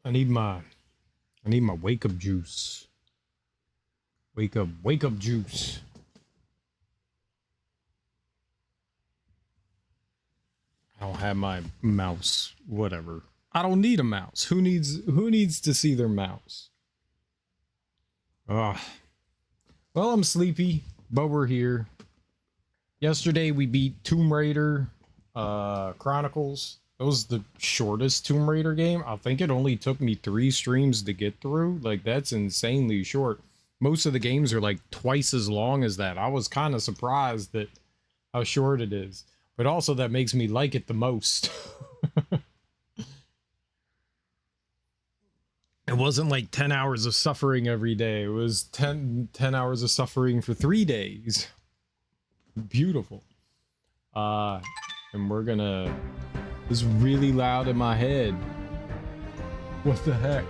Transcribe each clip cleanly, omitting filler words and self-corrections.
I need my wake up juice. Wake up juice. I don't have my mouse. Whatever. I don't need a mouse. Who needs to see their mouse? Ugh. Well, I'm sleepy, but we're here. Yesterday we beat Tomb Raider Chronicles. It was the shortest Tomb Raider game. I think it only took me 3 streams to get through. Like, that's insanely short. Most of the games are like twice as long as that. I was kind of surprised at how short it is. But also that makes me like it the most. It wasn't like 10 hours of suffering every day. It was 10 hours of suffering for 3 days. Beautiful. And we're gonna... It's really loud in my head. What the heck?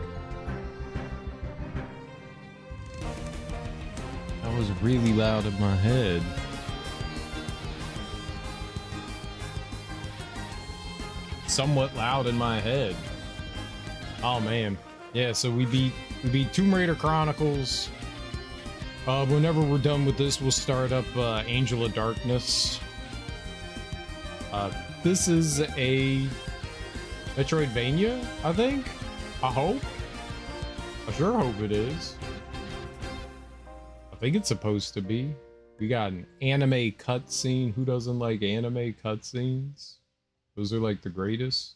That was really loud in my head. Somewhat loud in my head. Oh man. Yeah, so we beat Tomb Raider Chronicles. Whenever we're done with this, we'll start up Angel of Darkness. This is a Metroidvania, I think. I hope. I sure hope it is. I think it's supposed to be. We got an anime cutscene. Who doesn't like anime cutscenes? Those are like the greatest.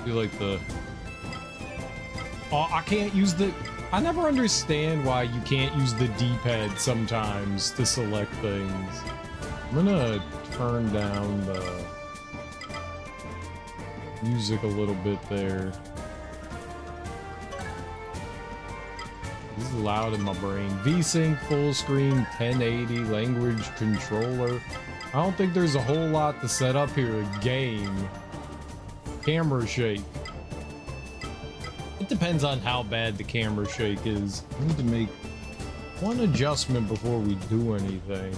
You like the... Oh, I can't use the... I never understand why you can't use the D-pad sometimes to select things. I'm gonna turn down the music a little bit there. This is loud in my brain. VSync, full screen, 1080, language controller. I don't think there's a whole lot to set up here. Game. Camera shake. It depends on how bad the camera shake is. I need to make one adjustment before we do anything.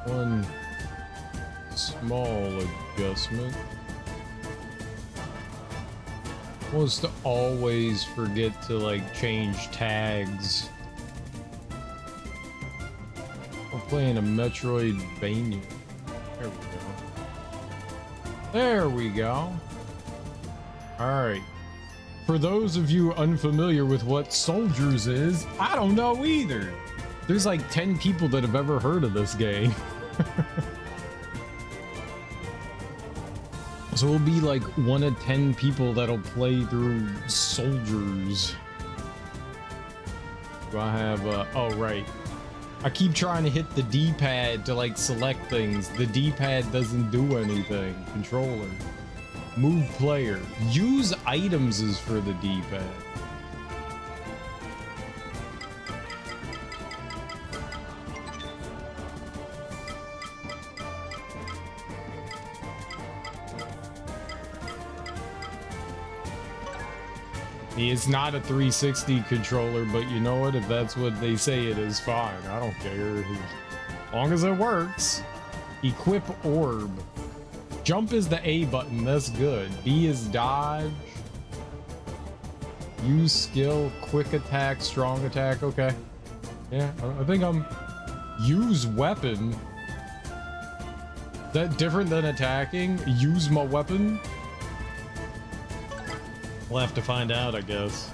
One small adjustment. Was to always forget to like change tags. We're playing a Metroidvania. There we go. There we go. Alright. For those of you unfamiliar with what Souldiers is, I don't know either. There's like 10 people that have ever heard of this game. So we'll be like 1 of 10 people that'll play through Souldiers. Do I have oh right. I keep trying to hit the D-pad to like select things. The D-pad doesn't do anything. Controller. Move player. Use items is for the D-pad. It's not a 360 controller, but you know what? If that's what they say it is, fine. I don't care. As long as it works. Equip orb. Jump is the A button. That's good. B is dodge. Use skill. Quick attack. Strong attack. Okay. Yeah, I think I'm... Use weapon. Is that different than attacking? Use my weapon? We'll have to find out, I guess.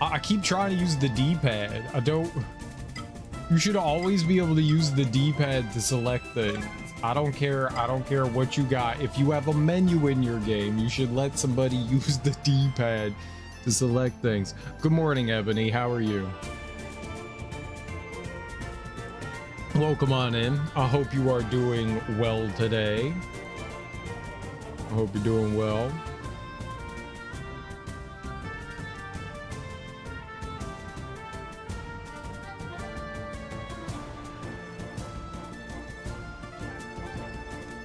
I keep trying to use the D-pad. I don't... You should always be able to use the D-pad to select things. I don't care what you got. If you have a menu in your game, you should let somebody use the D-pad to select things. Good morning, Ebony. How are you? Welcome on in. I hope you are doing well today. I hope you're doing well.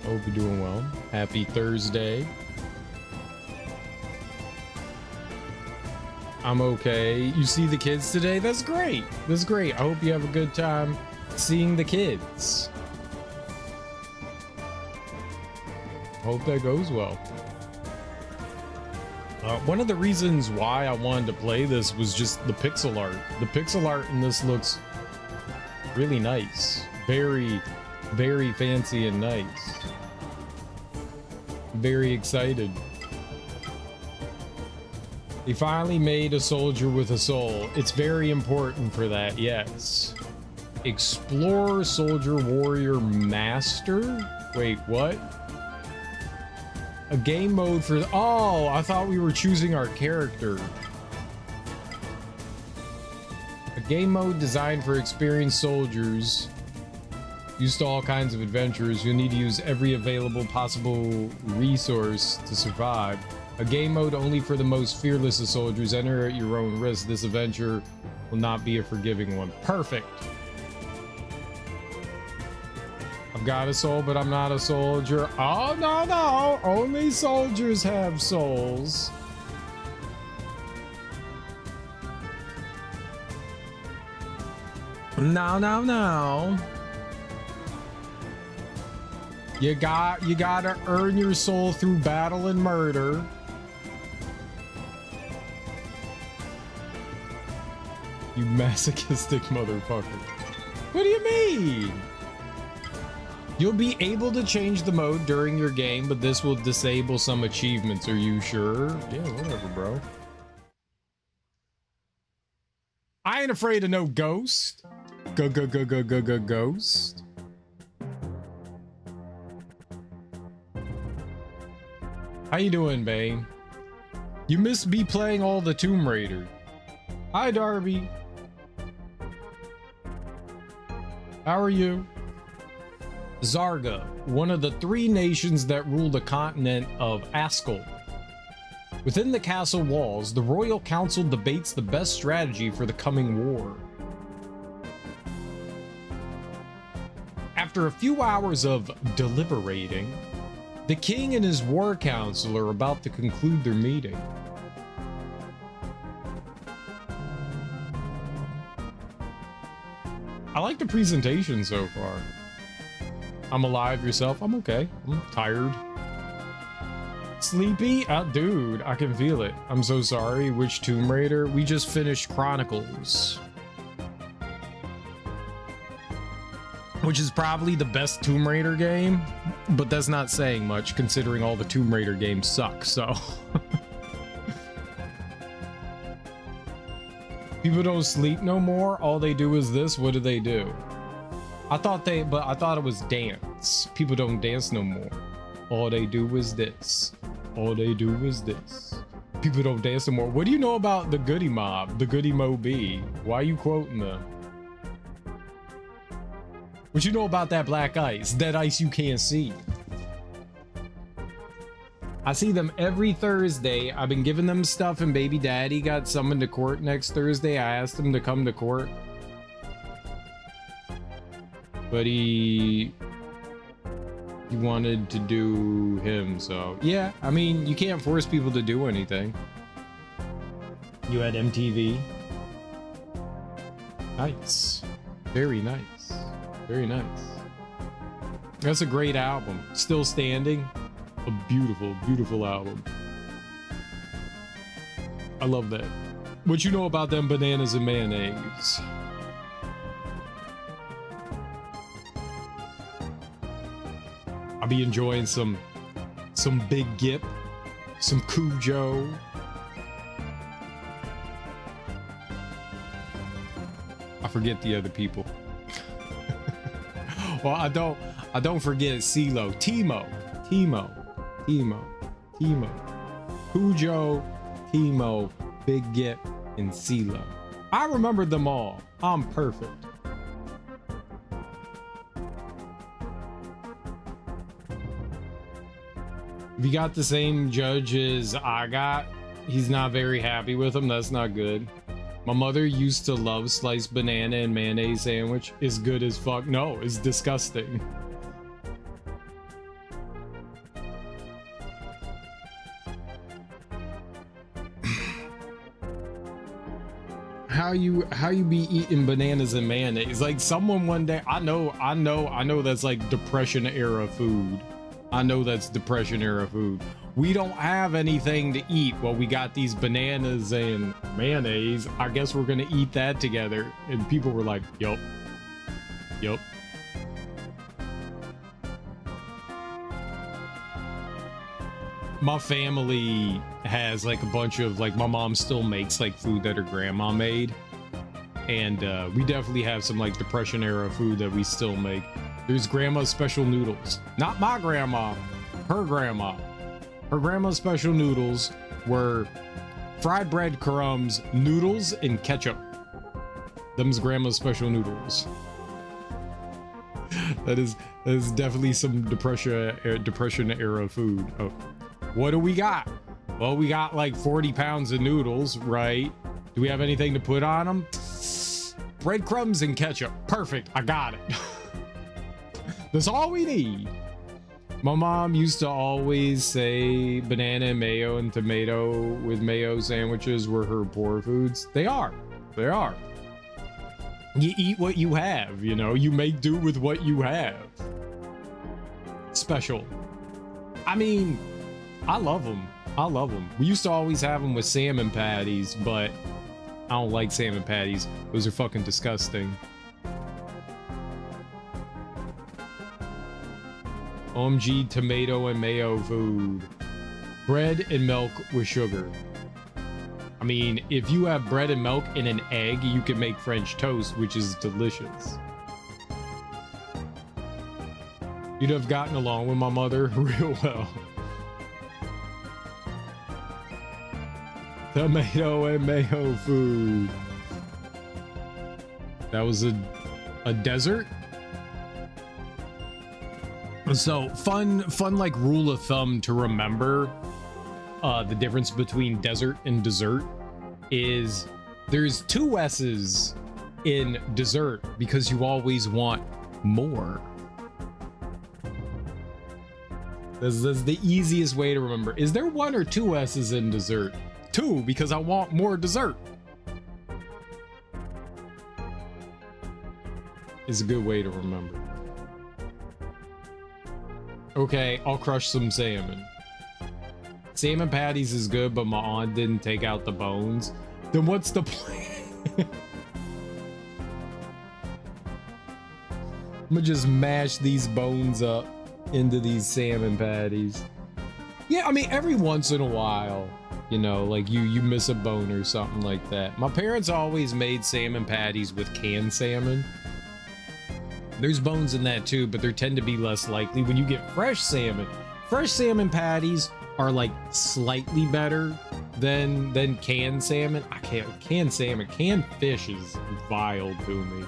Hope you're doing well. Happy Thursday. I'm okay. You see the kids today? That's great. That's great. I hope you have a good time seeing the kids. Hope that goes well. One of the reasons why I wanted to play this was just the pixel art. The pixel art in this looks really nice. Very, very fancy and nice. Very excited. They finally made a soldier with a soul. It's very important for that, yes. Explorer, soldier, warrior, master? Wait, what? A game mode for... Oh, I thought we were choosing our character. A game mode designed for experienced soldiers. Used to all kinds of adventures. You'll need to use every available possible resource to survive. A game mode only for the most fearless of soldiers. Enter at your own risk. This adventure will not be a forgiving one. Perfect. I've got a soul, but I'm not a soldier. Oh, no, no. Only soldiers have souls. No, no, no. You gotta earn your soul through battle and murder. You masochistic motherfucker. What do you mean? You'll be able to change the mode during your game, but this will disable some achievements. Are you sure? Yeah, whatever, bro. I ain't afraid of no ghost. Ghost. How you doing, Bane? You missed me playing all the Tomb Raider. Hi, Darby. How are you? Zarga, one of the 3 nations that rule the continent of Askel. Within the castle walls, the Royal Council debates the best strategy for the coming war. After a few hours of deliberating, the king and his war council are about to conclude their meeting. I like the presentation so far. I'm alive, yourself? I'm okay. I'm tired. Sleepy? Dude, I can feel it. I'm so sorry. Which Tomb Raider? We just finished Chronicles. Which is probably the best Tomb Raider game, but that's not saying much considering all the Tomb Raider games suck, so. People don't sleep no more. All they do is this. What do they do? I thought it was dance. People don't dance no more. All they do is this. All they do is this. People don't dance no more. What do you know about the Goody Mob? The Goody Mo B? Why are you quoting them? What you know about that black ice? That ice you can't see. I see them every Thursday. I've been giving them stuff, and baby daddy got summoned to court next Thursday. I asked him to come to court, but he wanted to do him, so yeah. I mean, you can't force people to do anything. You had MTV. Nice. Very nice. Very nice. That's a great album. Still standing. A beautiful, beautiful album. I love that. What you know about them bananas and mayonnaise? I'll be enjoying some Big Gip, some Cujo. I forget the other people. Well, I don't forget CeeLo, Timo, Cujo, Timo, Big Gip, and CeeLo. I remembered them all. I'm perfect. If you got the same judge as I got, he's not very happy with him. That's not good. My mother used to love sliced banana and mayonnaise sandwich. It's good as fuck. No, it's disgusting. how you be eating bananas and mayonnaise? Like someone one day, I know that's like depression era food. I know that's depression era food. We don't have anything to eat. Well, we got these bananas and mayonnaise. I guess we're gonna eat that together. And people were like, yup. Yup. My family has like a bunch of like, my mom still makes like food that her grandma made. And we definitely have some like depression era food that we still make. There's grandma's special noodles. Not my grandma, her grandma. Her grandma's special noodles were fried breadcrumbs, noodles, and ketchup. Them's grandma's special noodles. That is definitely some depression era food. Oh, what do we got? Well, we got like 40 pounds of noodles, right? Do we have anything to put on them? Breadcrumbs and ketchup. Perfect. I got it. That's all we need. My mom used to always say banana and mayo and tomato with mayo sandwiches were her poor foods. They are. They are. You eat what you have, you know? You make do with what you have. Special. I mean, I love them. I love them. We used to always have them with salmon patties, but I don't like salmon patties. Those are fucking disgusting. OMG tomato and mayo food. Bread and milk with sugar. I mean, if you have bread and milk and an egg, you can make French toast, which is delicious. You'd have gotten along with my mother real well. Tomato and mayo food. That was a desert. So fun like rule of thumb to remember the difference between desert and dessert is there's 2 S's in dessert because you always want more. This is the easiest way to remember. Is there 1 or 2 S's in dessert? 2, because I want more dessert. Is a good way to remember. Okay, I'll crush some salmon. Salmon patties is good, but my aunt didn't take out the bones. Then what's the plan? I'm gonna just mash these bones up into these salmon patties. Yeah, I mean, every once in a while, you know, like you miss a bone or something like that. My parents always made salmon patties with canned salmon. There's bones in that too, but there tend to be less likely when you get fresh salmon. Fresh salmon patties are like slightly better than canned salmon. Canned salmon, canned fish is vile to me.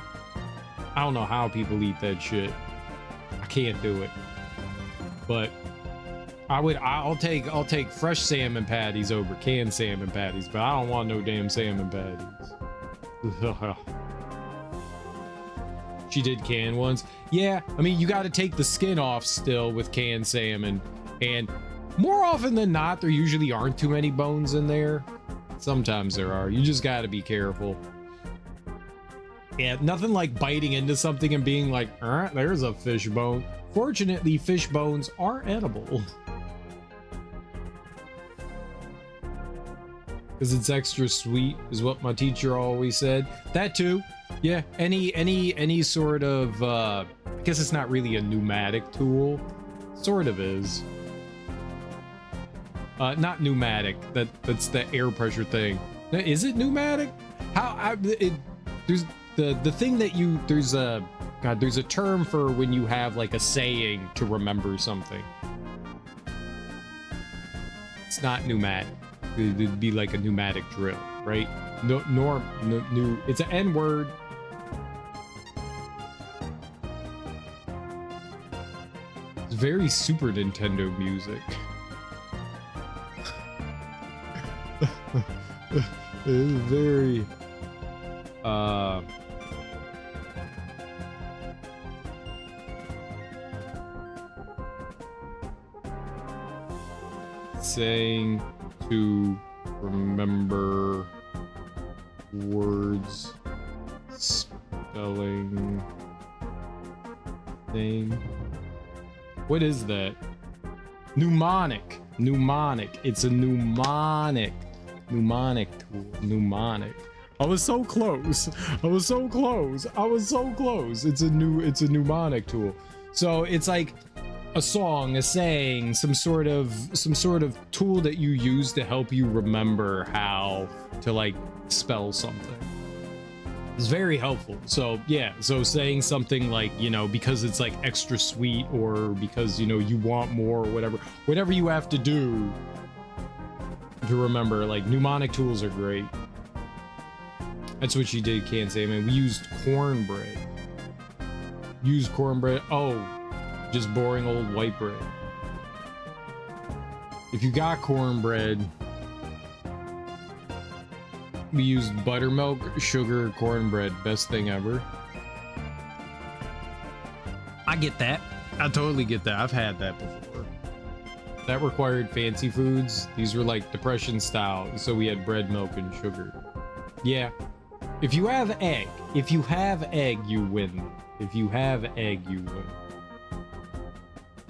I don't know how people eat that shit. I can't do it. But I'll take fresh salmon patties over canned salmon patties, but I don't want no damn salmon patties. She did canned ones. Yeah, I mean, you got to take the skin off still with canned salmon. And more often than not, there usually aren't too many bones in there. Sometimes there are. You just got to be careful. Yeah, nothing like biting into something and being like, there's a fish bone. Fortunately, fish bones are edible. Because it's extra sweet, is what my teacher always said. That too. Yeah, any sort of I guess it's not really a pneumatic tool. Sort of is. Not pneumatic. That's the air pressure thing. Is it pneumatic? There's the thing that there's a term for when you have like a saying to remember something. It's not pneumatic. It'd be like a pneumatic drill, right? It's an N word. It's very Super Nintendo music. It's very saying to remember words spelling thing. What is that? Mnemonic. Mnemonic. It's a mnemonic. Mnemonic tool. Mnemonic. I was so close. I was so close. I was so close. It's a mnemonic tool. So it's like a song, a saying, some sort of tool that you use to help you remember how to like spell something. It's very helpful. So yeah, so saying something like, you know, because it's like extra sweet, or because, you know, you want more, or whatever you have to do to remember. Like, mnemonic tools are great. That's what she did, can't say, man. We used cornbread. Use cornbread. Oh, just boring old white bread. If you got cornbread, we used buttermilk, sugar, cornbread. Best thing ever. I get that. I totally get that. I've had that before. That required fancy foods. These were like depression style, so we had bread, milk, and sugar. Yeah. If you have egg, you win. If you have egg, you win.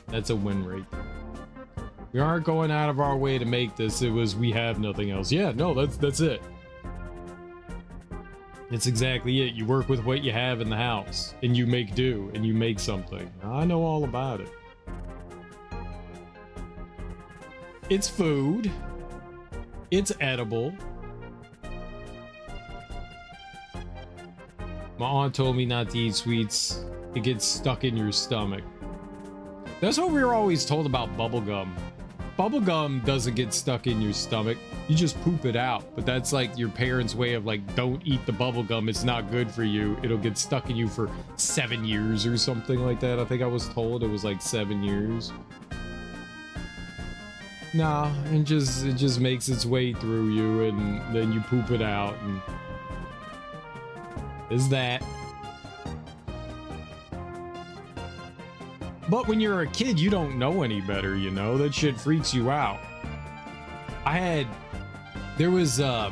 That's a win rate. We aren't going out of our way to make this. It was, we have nothing else. Yeah, no, that's it. It's exactly it. You work with what you have in the house, and you make do, and you make something. I know all about it. It's food. It's edible. My aunt told me not to eat sweets. It gets stuck in your stomach. That's what we were always told about bubblegum. Bubblegum doesn't get stuck in your stomach. You just poop it out. But that's like your parents' way of like, don't eat the bubblegum. It's not good for you. It'll get stuck in you for 7 years or something like that. I think I was told it was like 7 years. Nah, it just makes its way through you, and then you poop it out, and is that. But when you're a kid, you don't know any better, you know? That shit freaks you out. There was, I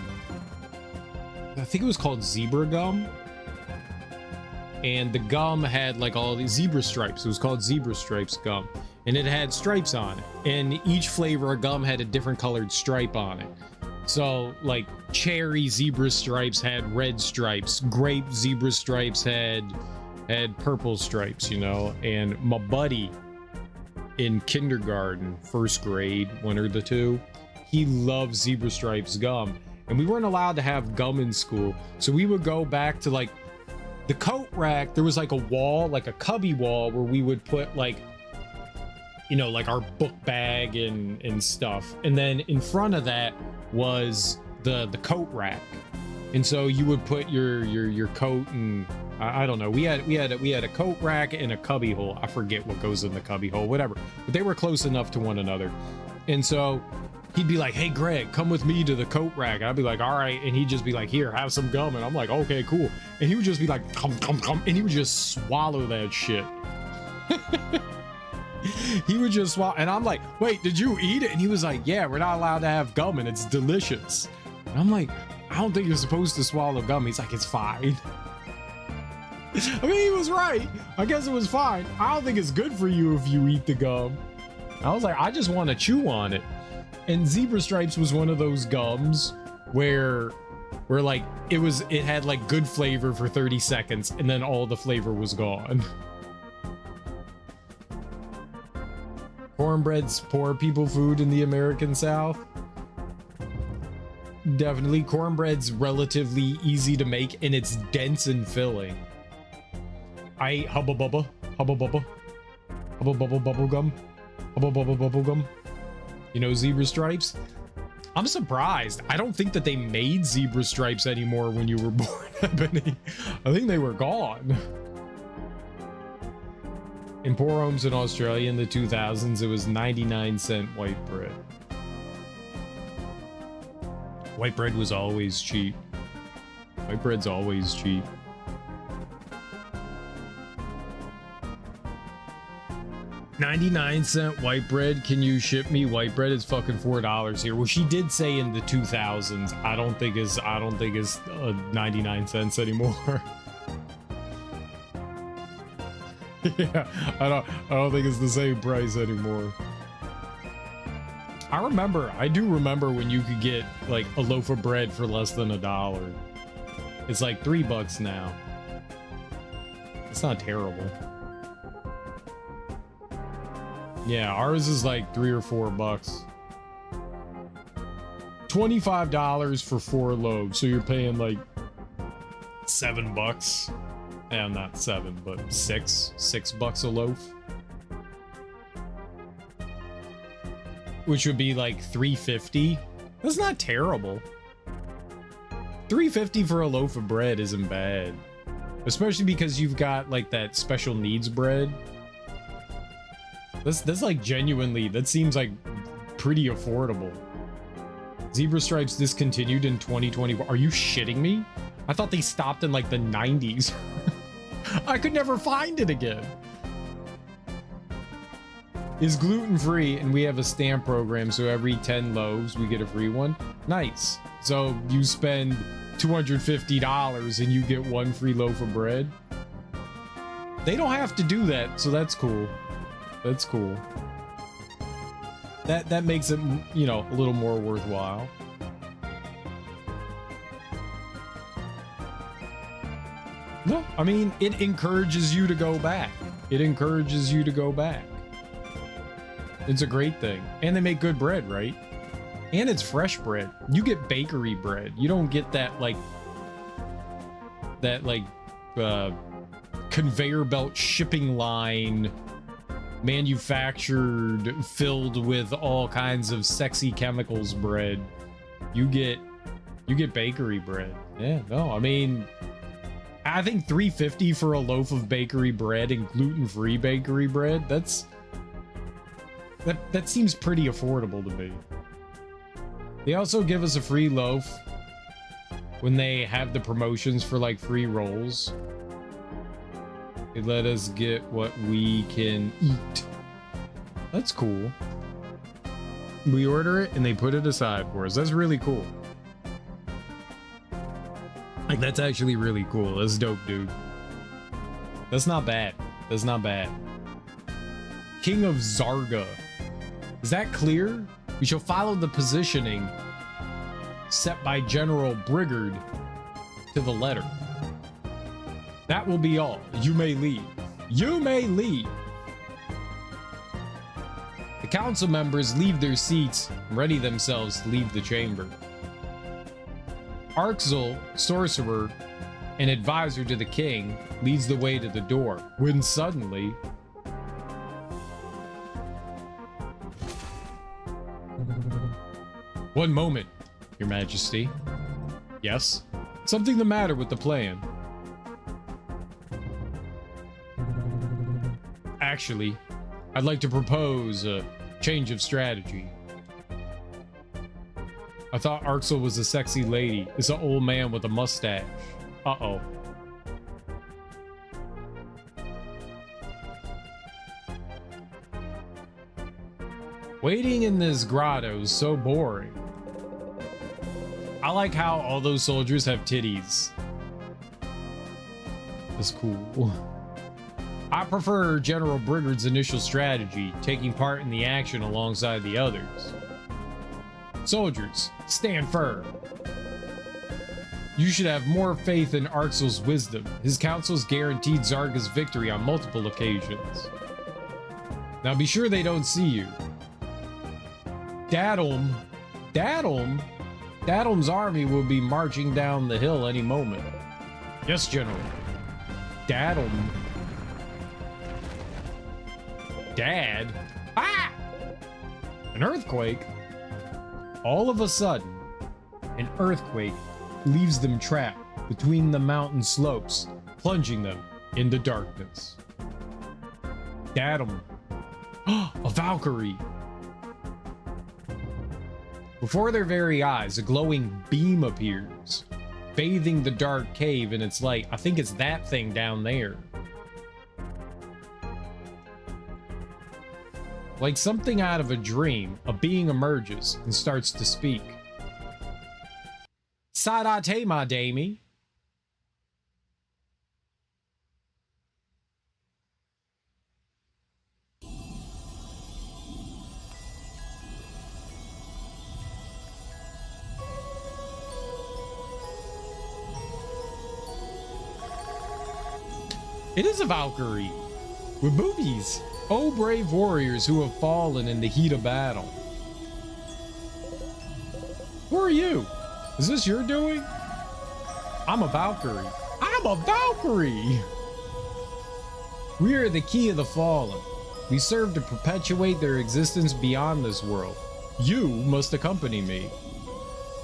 think it was called zebra gum. And the gum had like all these zebra stripes. It was called zebra stripes gum. And it had stripes on it. And each flavor of gum had a different colored stripe on it. So, like, cherry zebra stripes had red stripes. Grape zebra stripes had purple stripes, you know? And my buddy in kindergarten, first grade, one or the two, he loved zebra stripes gum. And we weren't allowed to have gum in school. So we would go back to, like, the coat rack. There was, like, a wall, like a cubby wall, where we would put, like, you know, like our book bag and stuff. And then in front of that was the coat rack. And so you would put your coat, and I don't know. We had a coat rack and a cubby hole. I forget what goes in the cubby hole, whatever. But they were close enough to one another. And so he'd be like, "Hey Greg, come with me to the coat rack." And I'd be like, "All right." And he'd just be like, "Here, have some gum." And I'm like, "Okay, cool." And he would just be like, "Come." And he would just swallow that shit. He would just swallow, and I'm like, "Wait, did you eat it?" And he was like, "Yeah, we're not allowed to have gum, and it's delicious." And I'm like, "I don't think you're supposed to swallow gum." He's like, "It's fine." I mean, he was right. I guess it was fine. I don't think it's good for you if you eat the gum. I was like, I just want to chew on it. And zebra stripes was one of those gums where like it had like good flavor for 30 seconds, and then all the flavor was gone. Cornbread's poor people food in the American South. Definitely. Cornbread's relatively easy to make, and it's dense and filling. I ate Hubba Bubba. Hubba Bubba. Hubba Bubba Bubble Gum. Hubba Bubba Bubble Gum. You know zebra stripes? I'm surprised. I don't think that they made zebra stripes anymore when you were born, Ebony. I think they were gone. In poor homes in Australia in the 2000s, it was 99-cent white bread. White bread was always cheap. White bread's always cheap. 99-cent white bread. Can you ship me white bread? It's fucking $4 here. Well, she did say in the 2000s. I don't think it's 99 cents anymore. Yeah, I don't think it's the same price anymore. I do remember when you could get like a loaf of bread for less than $1. It's like $3 now. It's not terrible. Yeah, ours is like $3 or $4. $25 for 4 loaves, so you're paying like $7. Yeah, not 7, but $6 a loaf. Which would be like $3.50. That's not terrible. $3.50 for a loaf of bread isn't bad. Especially because you've got like that special needs bread. That's like genuinely, that seems like pretty affordable. Zebra Stripes discontinued in 2020. Are you shitting me? I thought they stopped in like the 90s. I could never find it again. Is gluten-free, and we have a stamp program, so every 10 loaves we get a free one. Nice. So you spend $250 and you get 1 free loaf of bread. They don't have to do that, so that's cool. That's cool. That makes it, you know, a little more worthwhile. No, I mean, it encourages you to go back. It encourages you to go back. It's a great thing. And they make good bread, right? And it's fresh bread. You get bakery bread. You don't get that like conveyor belt shipping line manufactured, filled with all kinds of sexy chemicals bread. You get bakery bread. Yeah, no, I mean, I think $3.50 for a loaf of bakery bread and gluten-free bakery bread, that seems pretty affordable to me. They also give us a free loaf when they have the promotions for like free rolls. They let us get what we can eat. That's cool. We order it and they put it aside for us. That's really cool. Like, that's actually really cool. That's dope, dude. That's not bad. That's not bad. King of Zarga. Is that clear? We shall follow the positioning set by General Brigard to the letter. That will be all. You may leave. You may leave. The council members leave their seats and ready themselves to leave the chamber. Arxel, sorcerer and advisor to the king, leads the way to the door, when suddenly one moment, Your Majesty. Yes? Something the matter with the plan? Actually, I'd like to propose a change of strategy. I thought Arxel was a sexy lady. It's an old man with a mustache. Uh-oh. Waiting in this grotto is so boring. I like how all those soldiers have titties. That's cool. I prefer General Brigard's initial strategy, taking part in the action alongside the others. Soldiers, stand firm. You should have more faith in Arxel's wisdom. His counsels guaranteed Zarga's victory on multiple occasions. Now be sure they don't see you. Dadum's army will be marching down the hill any moment. Yes, General. Dadum. Dad? Ah! An earthquake? All of a sudden, an earthquake leaves them trapped between the mountain slopes, plunging them into darkness. Dadum. A Valkyrie! Before their very eyes, a glowing beam appears, bathing the dark cave in its light. I think it's that thing down there. Like something out of a dream, a being emerges and starts to speak. Sadate, my damie. It is a Valkyrie with boobies. Oh, brave warriors who have fallen in the heat of battle. Who are you? Is this your doing? I'm a Valkyrie. I'm a Valkyrie! We are the key of the fallen. We serve to perpetuate their existence beyond this world. You must accompany me.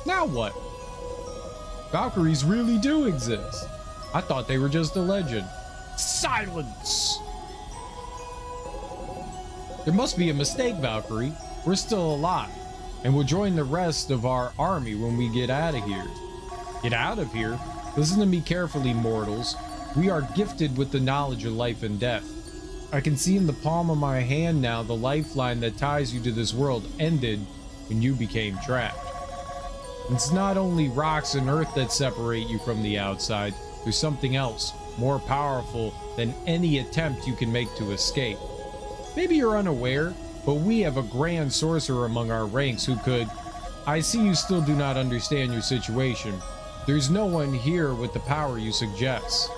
Now what? Valkyries really do exist. I thought they were just a legend. Silence! There must be a mistake, Valkyrie. We're still alive, and we'll join the rest of our army when we get out of here. Get out of here? Listen to me carefully, mortals. We are gifted with the knowledge of life and death. I can see in the palm of my hand now the lifeline that ties you to this world ended when you became trapped. It's not only rocks and earth that separate you from the outside. There's something else, more powerful than any attempt you can make to escape. Maybe you're unaware, but we have a grand sorcerer among our ranks who could... I see you still do not understand your situation. There's no one here with the power you suggest.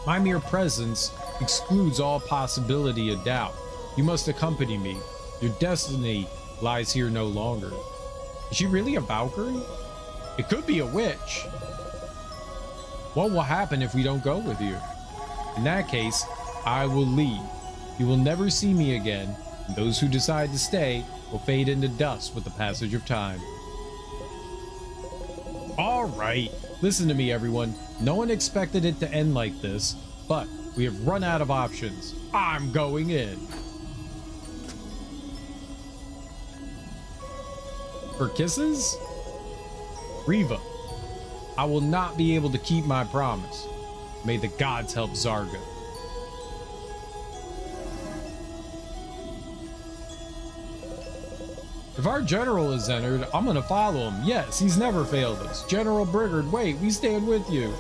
My mere presence excludes all possibility of doubt. You must accompany me. Your destiny lies here no longer. Is she really a Valkyrie? It could be a witch. What will happen if we don't go with you? In that case, I will leave. You will never see me again, and those who decide to stay will fade into dust with the passage of time. All right, listen to me, everyone. No one expected it to end like this, but we have run out of options. I'm going in. For kisses? Riva, I will not be able to keep my promise. May the gods help Zarga. If our general is entered, I'm gonna follow him. Yes, he's never failed us. General Brigard, wait, we stand with you.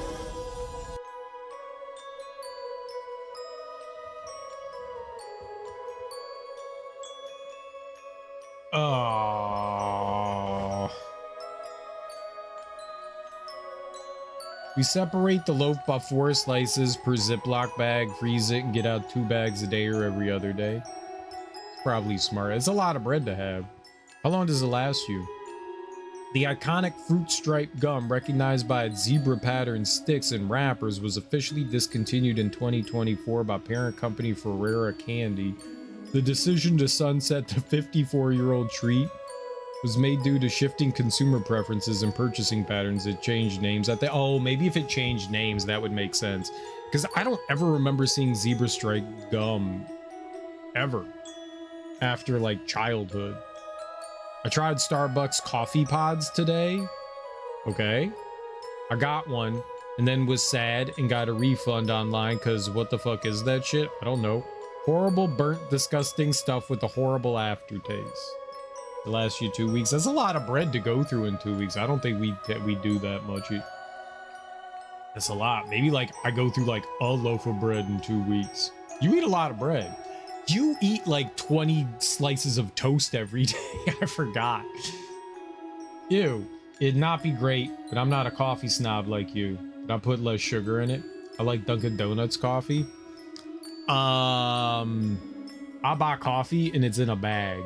We separate the loaf by 4 slices per Ziploc bag, freeze it, and get out 2 bags a day or every other day. It's probably smart. It's a lot of bread to have. How long does it last you? The iconic fruit stripe gum, recognized by its zebra pattern sticks and wrappers, was officially discontinued in 2024 by parent company Ferrera Candy. The decision to sunset the 54-year-old treat was made due to shifting consumer preferences and purchasing patterns. It changed names. Oh, maybe if it changed names, that would make sense. Because I don't ever remember seeing zebra stripe gum ever after like childhood. I tried Starbucks coffee pods today. Okay. I got one and then was sad and got a refund online because what the fuck is that shit? I don't know. Horrible, burnt, disgusting stuff with a horrible aftertaste. The last few 2 weeks. That's a lot of bread to go through in 2 weeks. I don't think we do that much. That's a lot. Maybe like I go through like a loaf of bread in 2 weeks. You eat a lot of bread. You eat like 20 slices of toast every day. I forgot. Ew. It'd not be great, but I'm not a coffee snob like you. But I put less sugar in it. I like Dunkin' Donuts coffee. I buy coffee and it's in a bag.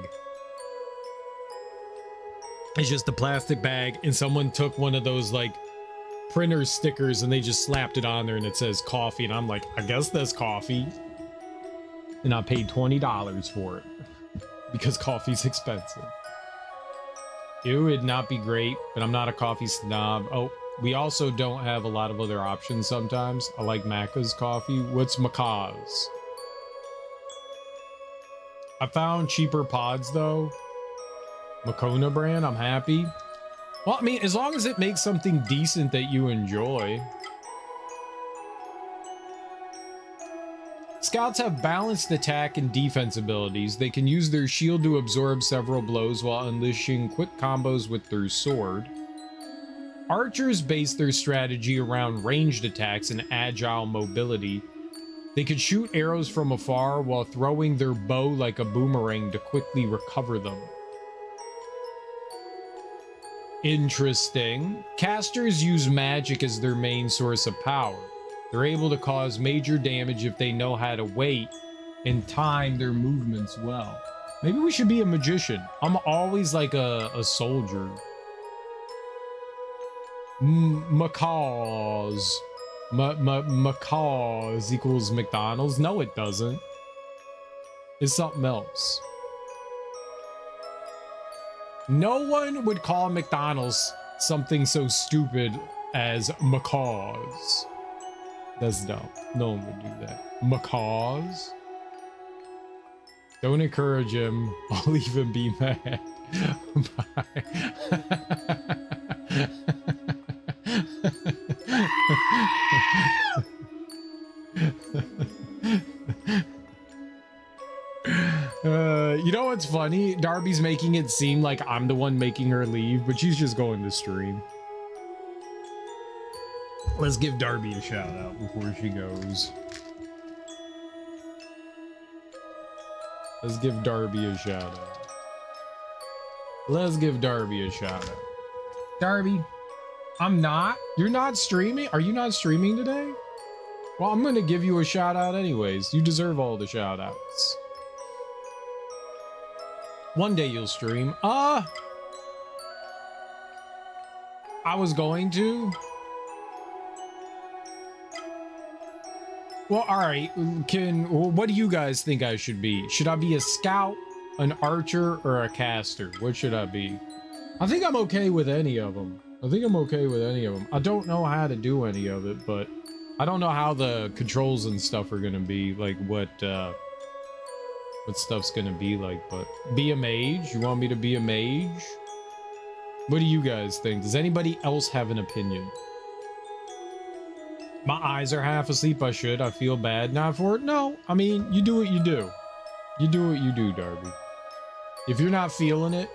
It's just a plastic bag, and someone took one of those like printer stickers and they just slapped it on there and it says coffee, and I'm like, I guess that's coffee. And I paid $20 for it because coffee's expensive. It would not be great, but I'm not a coffee snob. Oh, we also don't have a lot of other options sometimes. I like Macca's coffee. What's Macca's? I found cheaper pods though. Makona brand, I'm happy. Well, I mean, as long as it makes something decent that you enjoy. Scouts have balanced attack and defense abilities. They can use their shield to absorb several blows while unleashing quick combos with their sword. Archers base their strategy around ranged attacks and agile mobility. They could shoot arrows from afar while throwing their bow like a boomerang to quickly recover them. Interesting. Casters use magic as their main source of power. They're able to cause major damage if they know how to wait and time their movements well. Maybe we should be a magician. I'm always like a soldier. Macaws. Macaws equals McDonald's? No, it doesn't. It's something else. No one would call McDonald's something so stupid as macaws. That's dumb. No one would do that. Macaws? Don't encourage him. I'll even be mad. Bye. You know what's funny? Darby's making it seem like I'm the one making her leave, but she's just going to stream. Let's give Darby a shout out before she goes. Let's give Darby a shout out. Let's give Darby a shout out. Darby, I'm not. You're not streaming? Are you not streaming today? Well, I'm gonna give you a shout out anyways. You deserve all the shout outs. One day you'll stream. I was going to. Well, all right. What do you guys think I should be? Should I be a scout, an archer, or a caster? What should I be? I think I'm okay with any of them. I don't know how to do any of it, but I don't know how the controls and stuff are gonna be, like what stuff's gonna be like. But be a mage? You want me to be a mage? What do you guys think? Does anybody else have an opinion? My eyes are half asleep. I feel bad now for it. No, I mean, you do what you do. You do what you do, Darby. If you're not feeling it,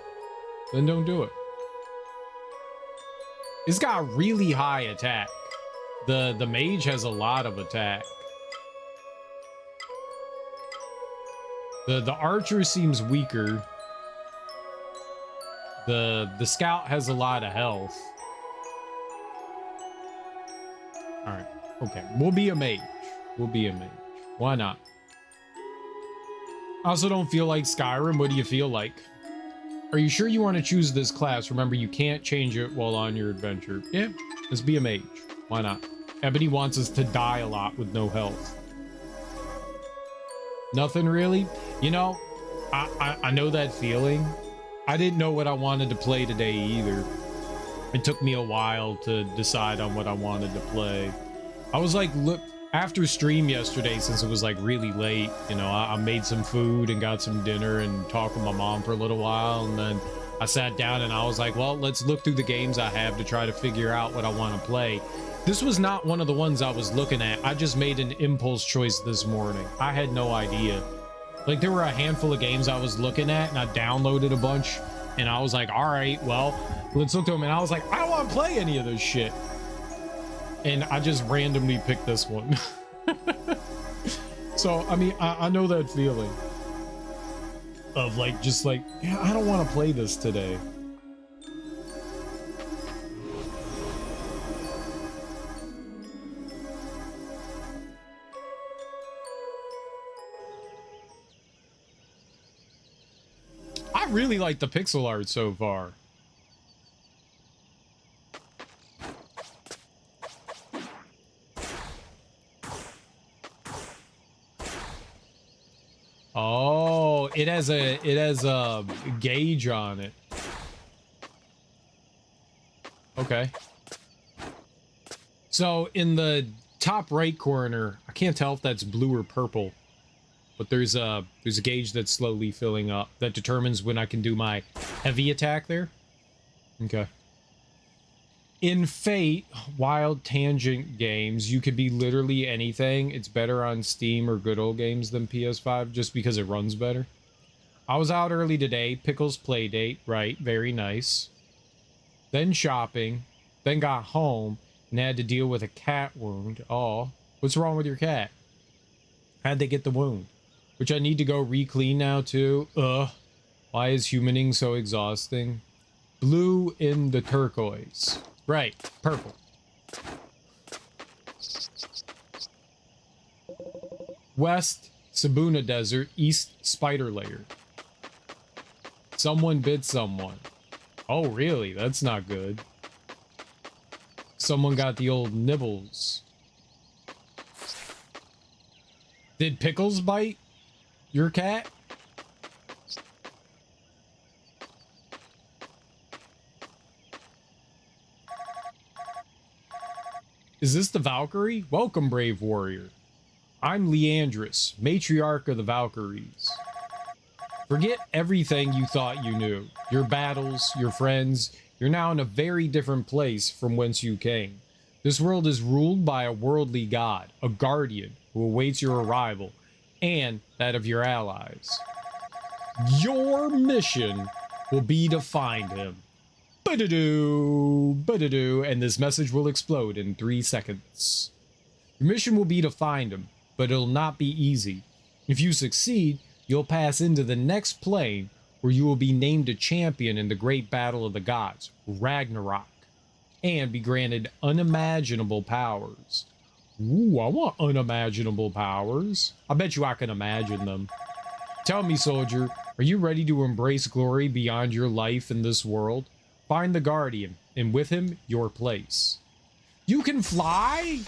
then don't do it. It's got really high attack. The mage has a lot of attack. The archer seems weaker. The scout has a lot of health. All right. Okay. We'll be a mage. Why not? I also don't feel like Skyrim. What do you feel like? Are you sure you want to choose this class? Remember, you can't change it while on your adventure. Yeah, let's be a mage. Why not? Ebony wants us to die a lot with no health. Nothing really? You know, I know that feeling. I didn't know what I wanted to play today either. It took me a while to decide on what I wanted to play. I was like, look, after stream yesterday, since it was like really late, you know, I made some food and got some dinner and talked with my mom for a little while. And then I sat down and I was like, well, let's look through the games I have to try to figure out what I want to play. This was not one of the ones I was looking at. I just made an impulse choice this morning. I had no idea. Like, there were a handful of games I was looking at and I downloaded a bunch and I was like, all right, well, let's look to them. And I was like, I don't want to play any of this shit. And I just randomly picked this one. So, I mean, I know that feeling of like, just like, yeah, I don't want to play this today. I really like the pixel art so far. Oh, it has a gauge on it. Okay. So in the top right corner, I can't tell if that's blue or purple, but there's a gauge that's slowly filling up that determines when I can do my heavy attack there. Okay. In Fate, Wild Tangent games, you could be literally anything. It's better on Steam or Good Old Games than PS5 just because it runs better. I was out early today, Pickles Playdate, right, very nice. Then shopping, then got home and had to deal with a cat wound. Oh, what's wrong with your cat? How'd they get the wound? Which I need to go re-clean now too. Ugh. Why is humaning so exhausting? Blue in the turquoise. Right, purple. West, Sabuna Desert, East, Spider Layer. Someone bit someone. Oh, really? That's not good. Someone got the old nibbles. Did Pickles bite your cat? Is this the Valkyrie? Welcome, brave warrior. I'm Leandris, matriarch of the Valkyries. Forget everything you thought you knew. Your battles, your friends. You're now in a very different place from whence you came. This world is ruled by a worldly god, a guardian who awaits your arrival, and that of your allies. Your mission will be to find him. Ba-da-doo, ba-da-doo, and this message will explode in 3 seconds. Your mission will be to find him, but it'll not be easy. If you succeed, you'll pass into the next plane where you will be named a champion in the great battle of the gods, Ragnarok, and be granted unimaginable powers. Ooh, I want unimaginable powers. I bet you I can imagine them. Tell me, soldier, are you ready to embrace glory beyond your life in this world? Find the Guardian, and with him, your place. You can fly?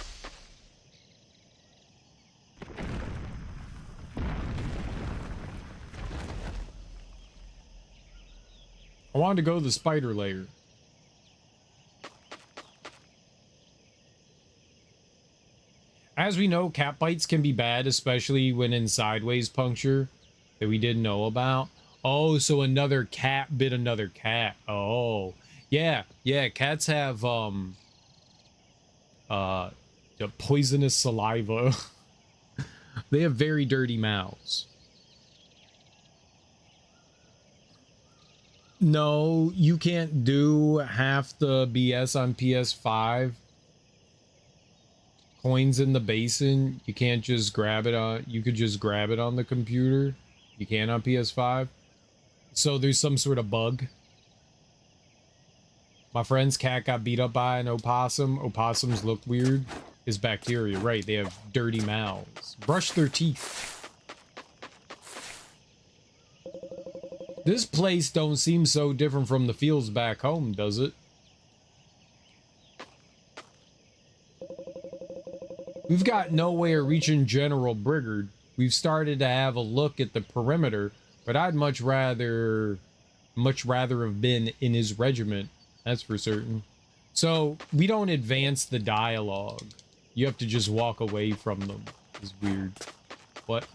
I wanted to go to the spider layer. As we know, cat bites can be bad, especially when in sideways puncture that we didn't know about. Oh, so another cat bit another cat. Oh, yeah, cats have the poisonous saliva. They have very dirty mouths. No, you can't do half the BS on PS5. Coins in the basin, you can't just grab it on, you could just grab it on the computer. You can on PS5. So there's some sort of bug. My friend's cat got beat up by an opossum. Opossums look weird. It's bacteria, right? They have dirty mouths. Brush their teeth. This place don't seem so different from the fields back home, does it? We've got nowhere reaching General Brigard. We've started to have a look at the perimeter, but I'd much rather have been in his regiment. That's for certain. So we don't advance the dialogue. You have to just walk away from them. It's weird. What?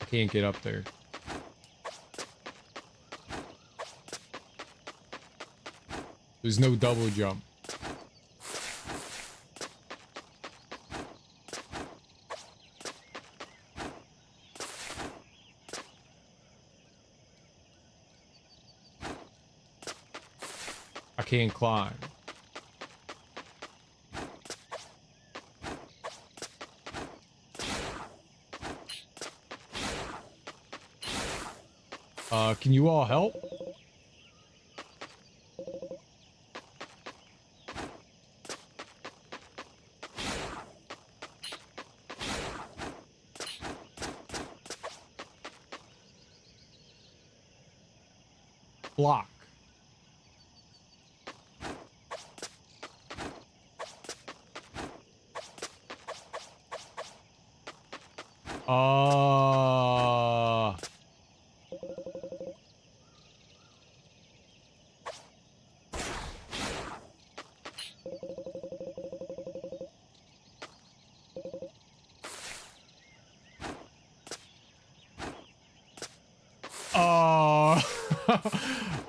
I can't get up there. There's no double jump. I can't climb. Can you all help? Block.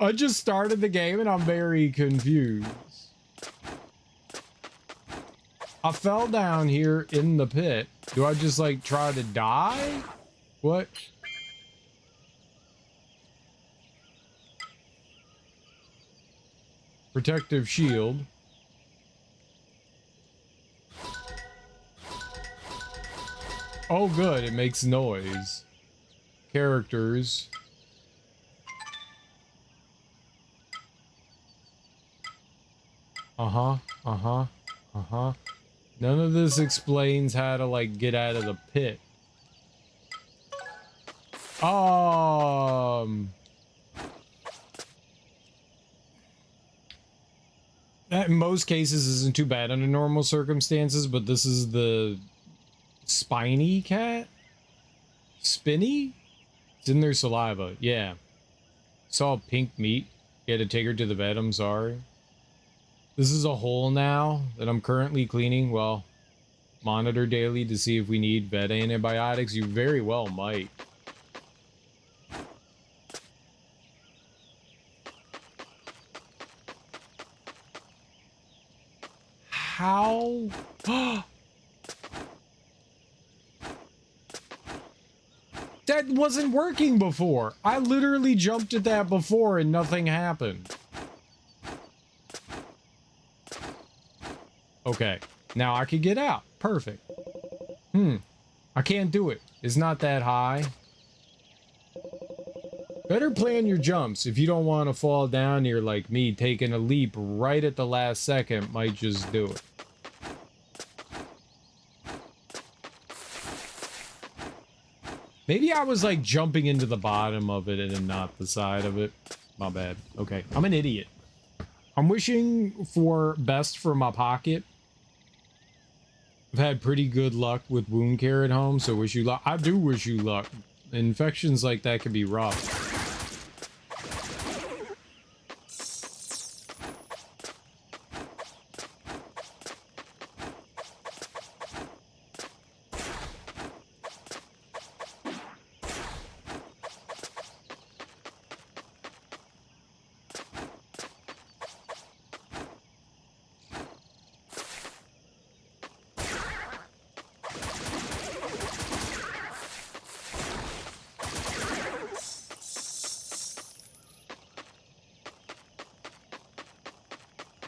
I just started the game and I'm very confused. I fell down here in the pit. Do I just like try to die? What? Protective shield. Oh good, it makes noise. Characters. Uh-huh, uh-huh, uh-huh. None of this explains how to, like, get out of the pit. That in most cases isn't too bad under normal circumstances, but this is the spiny cat? Spinny? It's in their saliva, yeah. Saw pink meat. You had to take her to the vet, I'm sorry. This is a hole now that I'm currently cleaning. Well, monitor daily to see if we need vet antibiotics. You very well might. How? That wasn't working before. I literally jumped at that before and nothing happened. Okay, now I can get out. Perfect. I can't do it. It's not that high. Better plan your jumps if you don't want to fall down here like me. Taking a leap right at the last second might just do it. Maybe I was like jumping into the bottom of it and not the side of it. My bad. Okay, I'm an idiot. I'm wishing for best for my pocket. I've had pretty good luck with wound care at home, so wish you luck. I do wish you luck. Infections like that can be rough.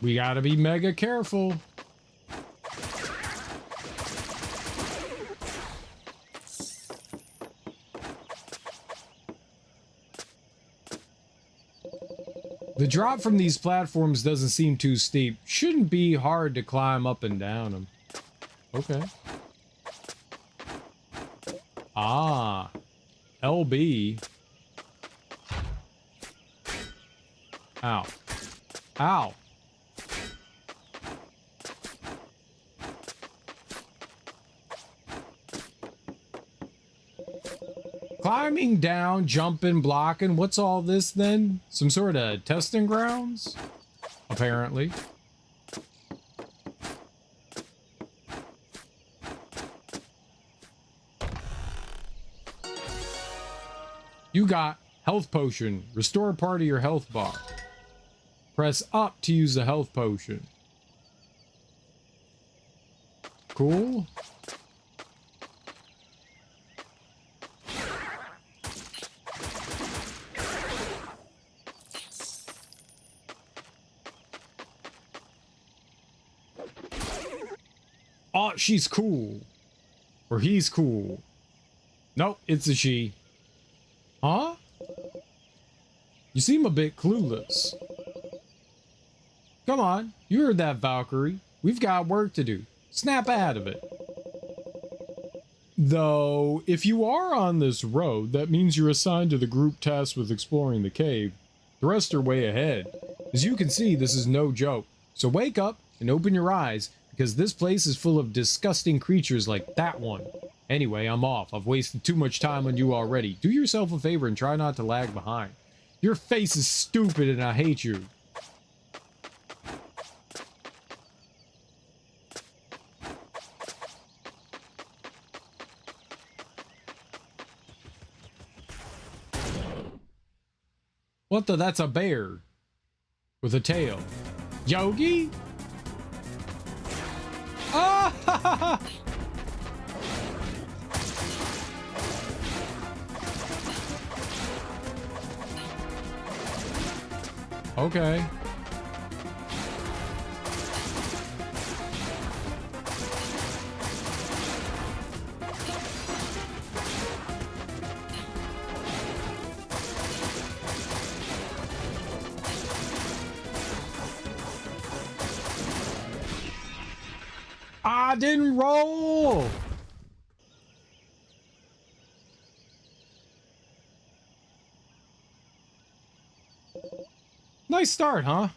We gotta be mega careful. The drop from these platforms doesn't seem too steep. Shouldn't be hard to climb up and down them. Okay. Ah. LB. Ow. Ow. Climbing down, jumping, blocking. What's all this then? Some sort of testing grounds? Apparently. You got health potion. Restore part of your health bar. Press up to use the health potion. Cool. Oh, she's cool. Or he's cool. Nope, it's a she. Huh? You seem a bit clueless. Come on, you heard that, Valkyrie. We've got work to do. Snap out of it. Though, if you are on this road, that means you're assigned to the group tasked with exploring the cave. The rest are way ahead. As you can see, this is no joke. So wake up and open your eyes, because this place is full of disgusting creatures like that one. Anyway, I'm off. I've wasted too much time on you already. Do yourself a favor and try not to lag behind. Your face is stupid and I hate you. What the? That's a bear. With a tail. Yogi? Oh! Okay. I didn't roll. Nice start, huh?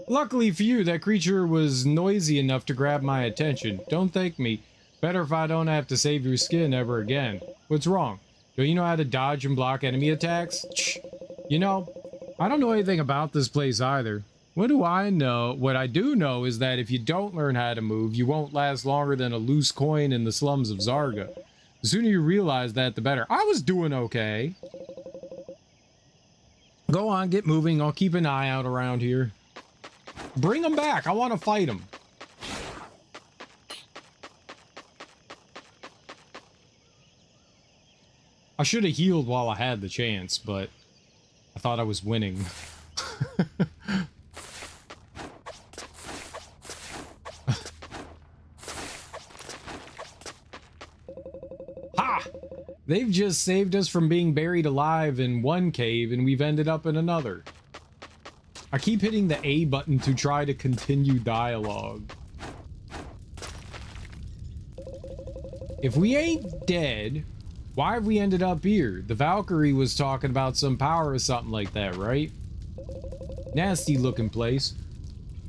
Luckily for you, that creature was noisy enough to grab my attention. Don't thank me. Better if I don't have to save your skin ever again. What's wrong? Don't you know how to dodge and block enemy attacks? Shh. You know, I don't know anything about this place either. What do I know? What I do know is that if you don't learn how to move, you won't last longer than a loose coin in the slums of Zarga. The sooner you realize that, the better. I was doing okay. Go on, get moving. I'll keep an eye out around here. Bring them back. I want to fight them. I should have healed while I had the chance, but I thought I was winning. Ha! They've just saved us from being buried alive in one cave, and we've ended up in another. I keep hitting the A button to try to continue dialogue. If we ain't dead, why have we ended up here? The Valkyrie was talking about some power or something like that, right? Nasty looking place.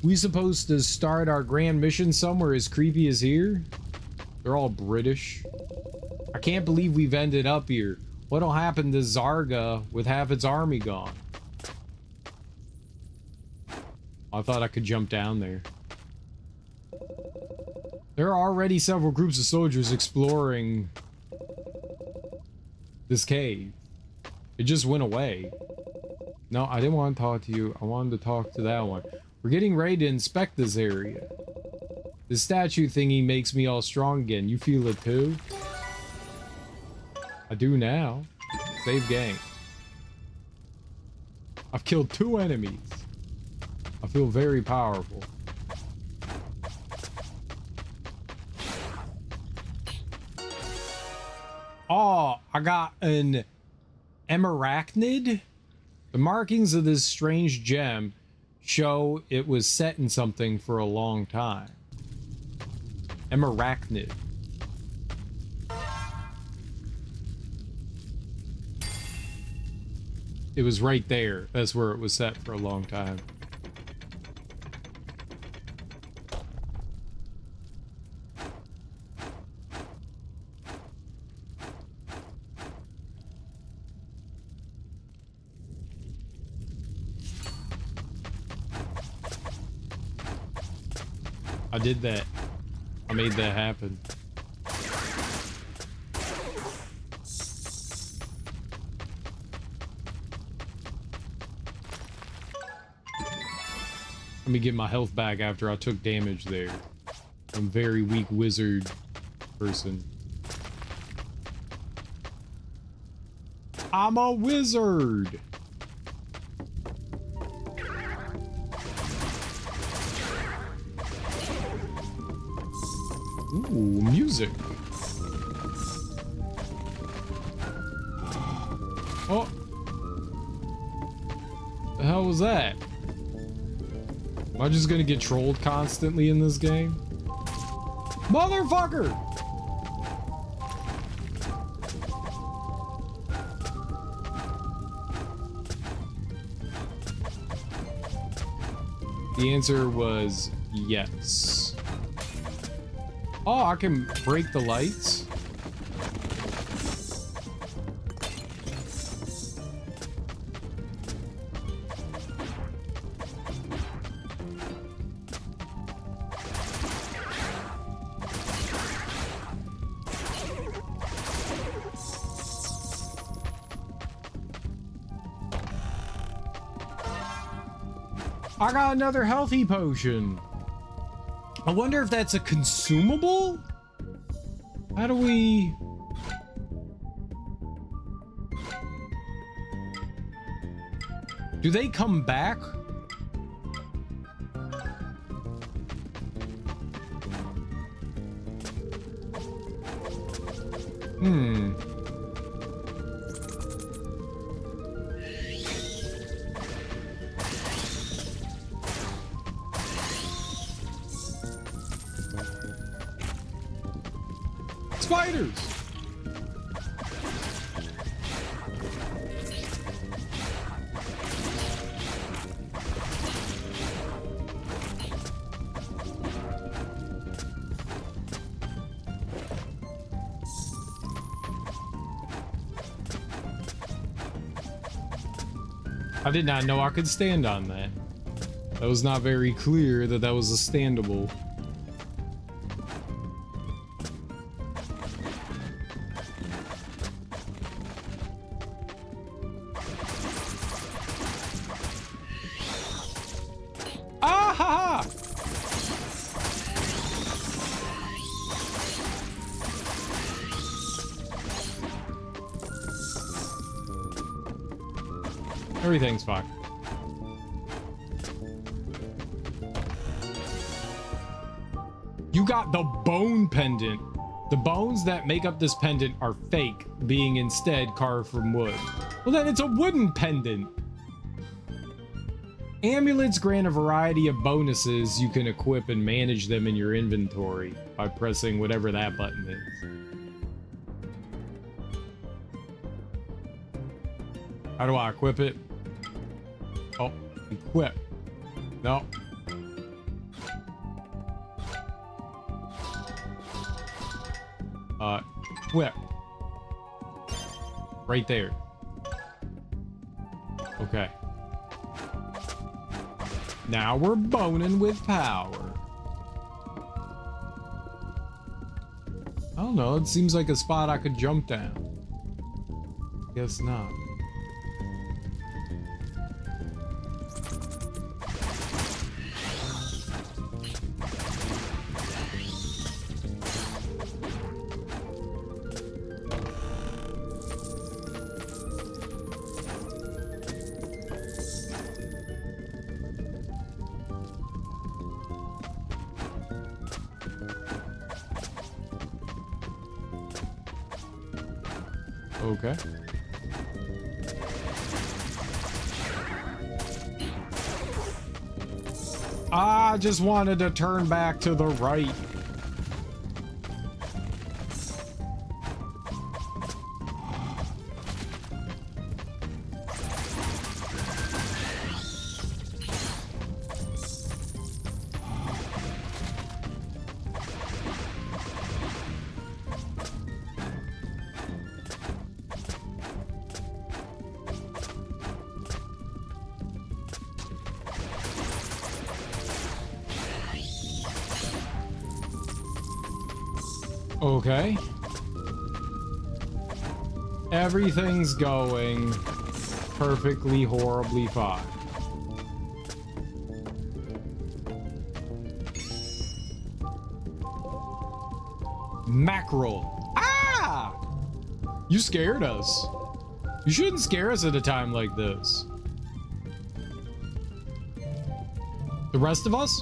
We supposed to start our grand mission somewhere as creepy as here? They're all British. I can't believe we've ended up here. What'll happen to Zarga with half its army gone? I thought I could jump down there. There are already several groups of soldiers exploring this cave. It just went away. No, I didn't want to talk to you. I wanted to talk to that one. We're getting ready to inspect this area. The statue thingy makes me all strong again. You feel it too? I do now. Save game. I've killed 2 enemies. I feel very powerful. Oh, I got an emerachnid. The markings of this strange gem show it was set in something for a long time. Emerachnid. It was right there. That's where it was set for a long time. I did that. I made that happen. Let me get my health back after I took damage there. I'm a very weak wizard person. I'm a wizard! Ooh, music. Oh. The hell was that? Am I just gonna get trolled constantly in this game? Motherfucker! The answer was yes. Oh, I can break the lights? I got another healthy potion. I wonder if that's a consumable? How do we... Do they come back? Spiders! I did not know I could stand on that. That was not very clear that that was a standable. Ah ha ha! Everything's fine. You got the bone pendant. The bones that make up this pendant are fake, being instead carved from wood. Well, then it's a wooden pendant. Amulets grant a variety of bonuses. You can equip and manage them in your inventory by pressing whatever that button is. How do I equip it? Oh, equip. No. Equip. Right there. Okay. Now we're boning with power. I don't know, it seems like a spot I could jump down. Guess not. Okay. I just wanted to turn back to the right. Okay. Everything's going perfectly, horribly fine. Mackerel. Ah! You scared us. You shouldn't scare us at a time like this. The rest of us?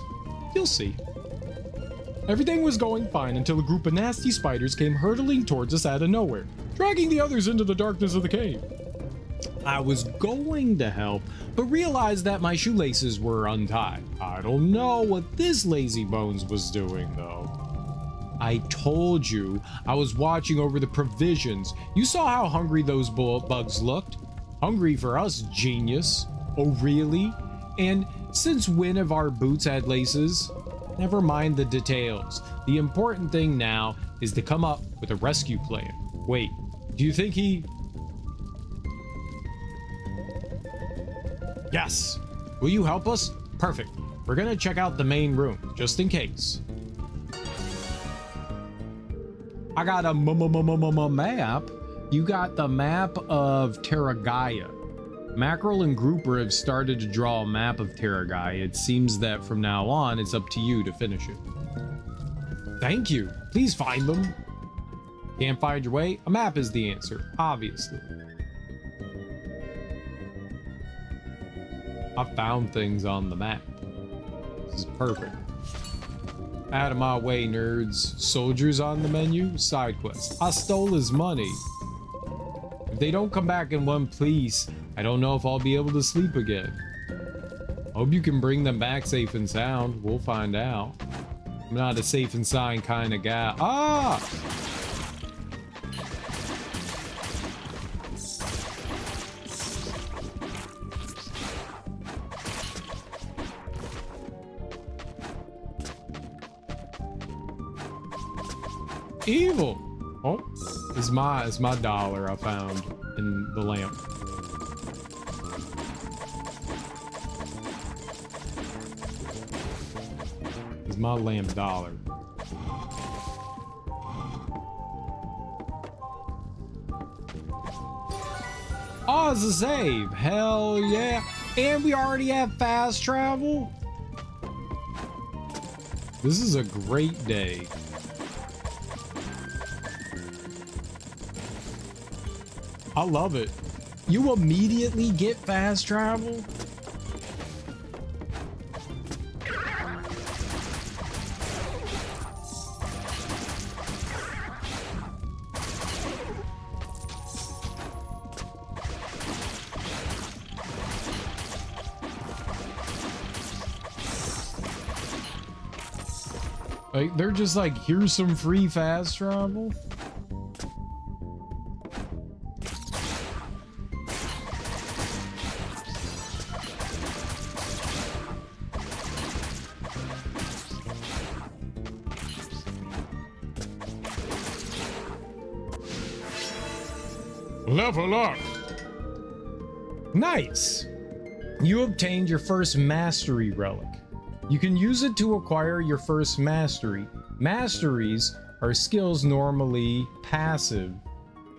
You'll see. Everything was going fine until a group of nasty spiders came hurtling towards us out of nowhere, dragging the others into the darkness of the cave. I was going to help, but realized that my shoelaces were untied. I don't know what this lazy bones was doing, though. I told you I was watching over the provisions. You saw how hungry those bugs looked. Hungry for us, genius. Oh, really? And since when have our boots had laces? Never mind the details. The important thing now is to come up with a rescue plan. Wait, do you think he... Yes! Will you help us? Perfect. We're gonna check out the main room, just in case. I got a map. You got the map of Terragaia. Mackerel and Grouper have started to draw a map of Terragai. It seems that from now on, it's up to you to finish it. Thank you. Please find them. Can't find your way? A map is the answer, obviously. I found things on the map. This is perfect. Out of my way, nerds. Soldiers on the menu? Side quest. I stole his money. If they don't come back in one piece, I don't know if I'll be able to sleep again. Hope you can bring them back safe and sound. We'll find out. I'm not a safe and sound kind of guy. Ah! Evil. Oh, it's my dollar I found in the lamp. It's my lamp dollar. Oh, it's a save. Hell yeah. And we already have fast travel. This is a great day. I love it. You immediately get fast travel? Like, they're just like, here's some free fast travel. Level up. Nice. You obtained your first mastery relic. You can use it to acquire your first mastery. Masteries are skills normally passive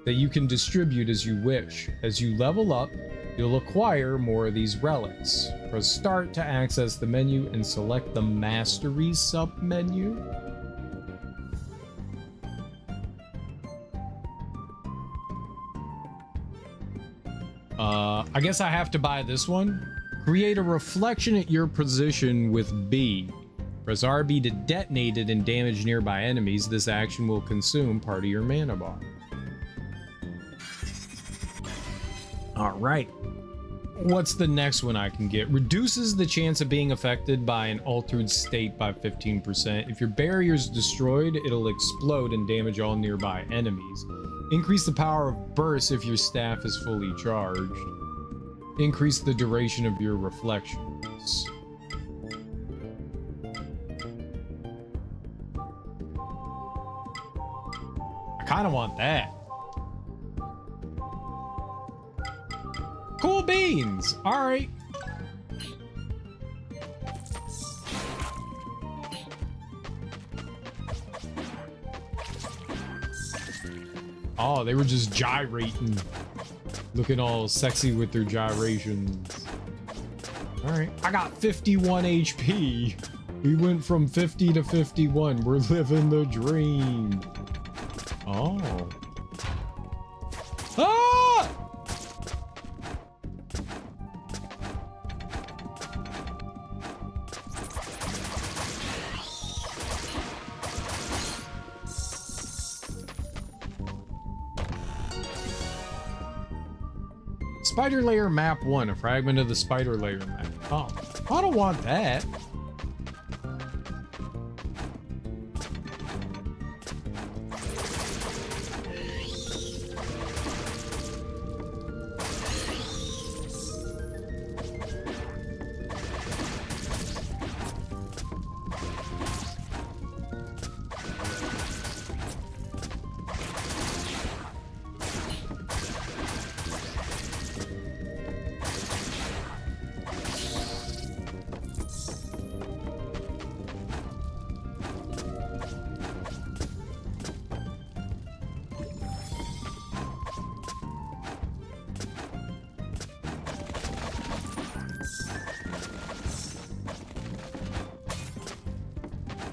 that you can distribute as you wish. As you level up, you'll acquire more of these relics. Press start to access the menu and select the mastery sub-menu. I guess I have to buy this one. Create a reflection at your position with B. Press RB to detonate it and damage nearby enemies. This action will consume part of your mana bar. All right. What's the next one I can get? Reduces the chance of being affected by an altered state by 15%. If your barrier is destroyed, it'll explode and damage all nearby enemies. Increase the power of burst if your staff is fully charged. Increase the duration of your reflections. I kind of want that. Cool beans. All right. Oh, they were just gyrating. Looking all sexy with their gyrations. All right, I got 51 HP. We went from 50 to 51. We're living the dream. Oh. Ah! Spider layer map 1, a fragment of the spider layer map. Oh, I don't want that.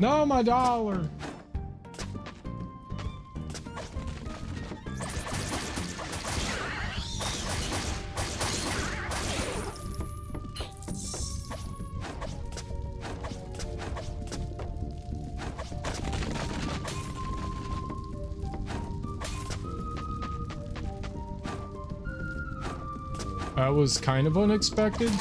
No, my dollar. That was kind of unexpected.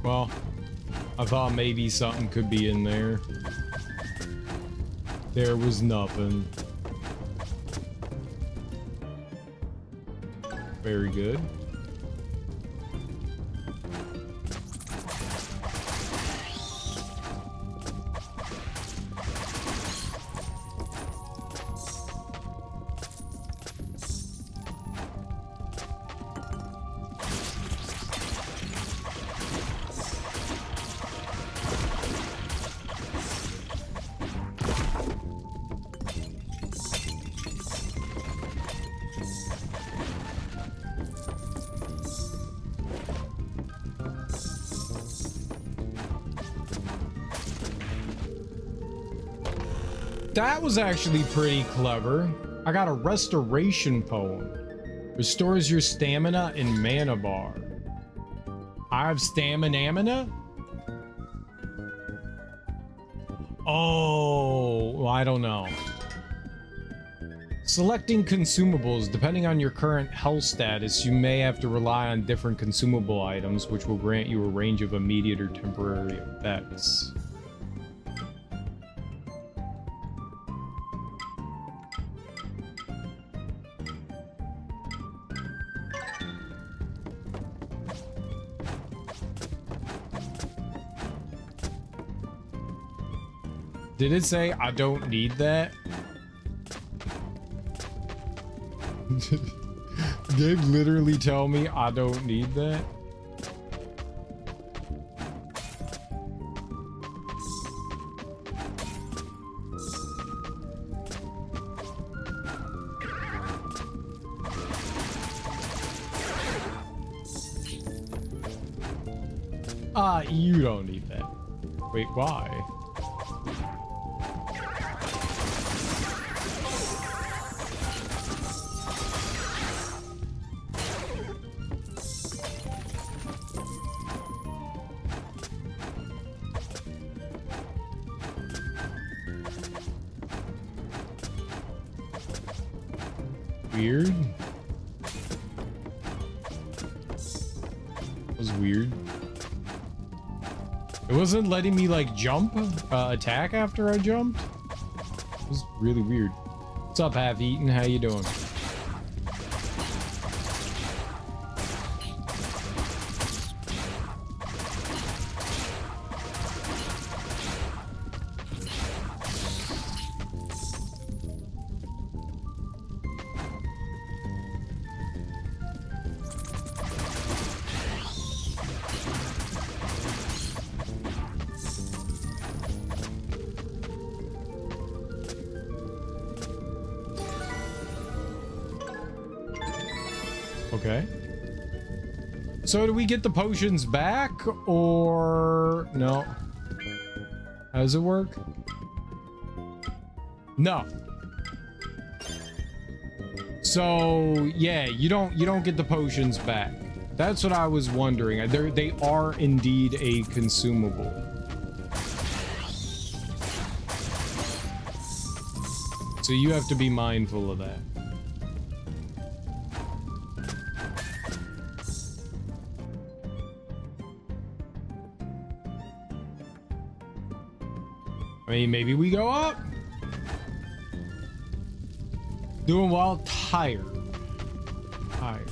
Well, I thought maybe something could be in there. There was nothing. Very good. That was actually pretty clever. I got a restoration poem. Restores your stamina and mana bar. I have stamina? Oh, well, I don't know. Selecting consumables. Depending on your current health status, you may have to rely on different consumable items, which will grant you a range of immediate or temporary effects. Did it say I don't need that? Did it literally tell me I don't need that? You don't need that. Wait, why? Weird. That was weird. It wasn't letting me like jump, attack after I jumped. It was really weird. What's up, Half-Eaten? How you doing? Okay. So do we get the potions back or no? How does it work? No. So yeah, you don't get the potions back. That's what I was wondering. They are indeed a consumable. So you have to be mindful of that. I mean, maybe we go up. Doing well. Tired. Tired.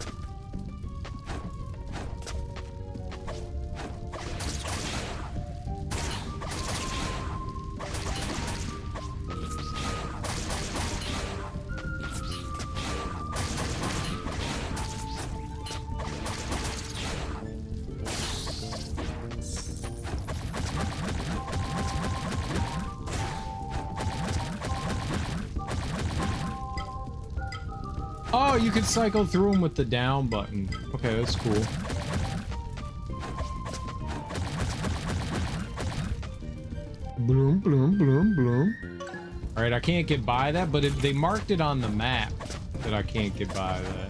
Oh, you can cycle through them with the down button. Okay, that's cool. Bloom, bloom, bloom, bloom. All right, I can't get by that, but they marked it on the map that I can't get by that.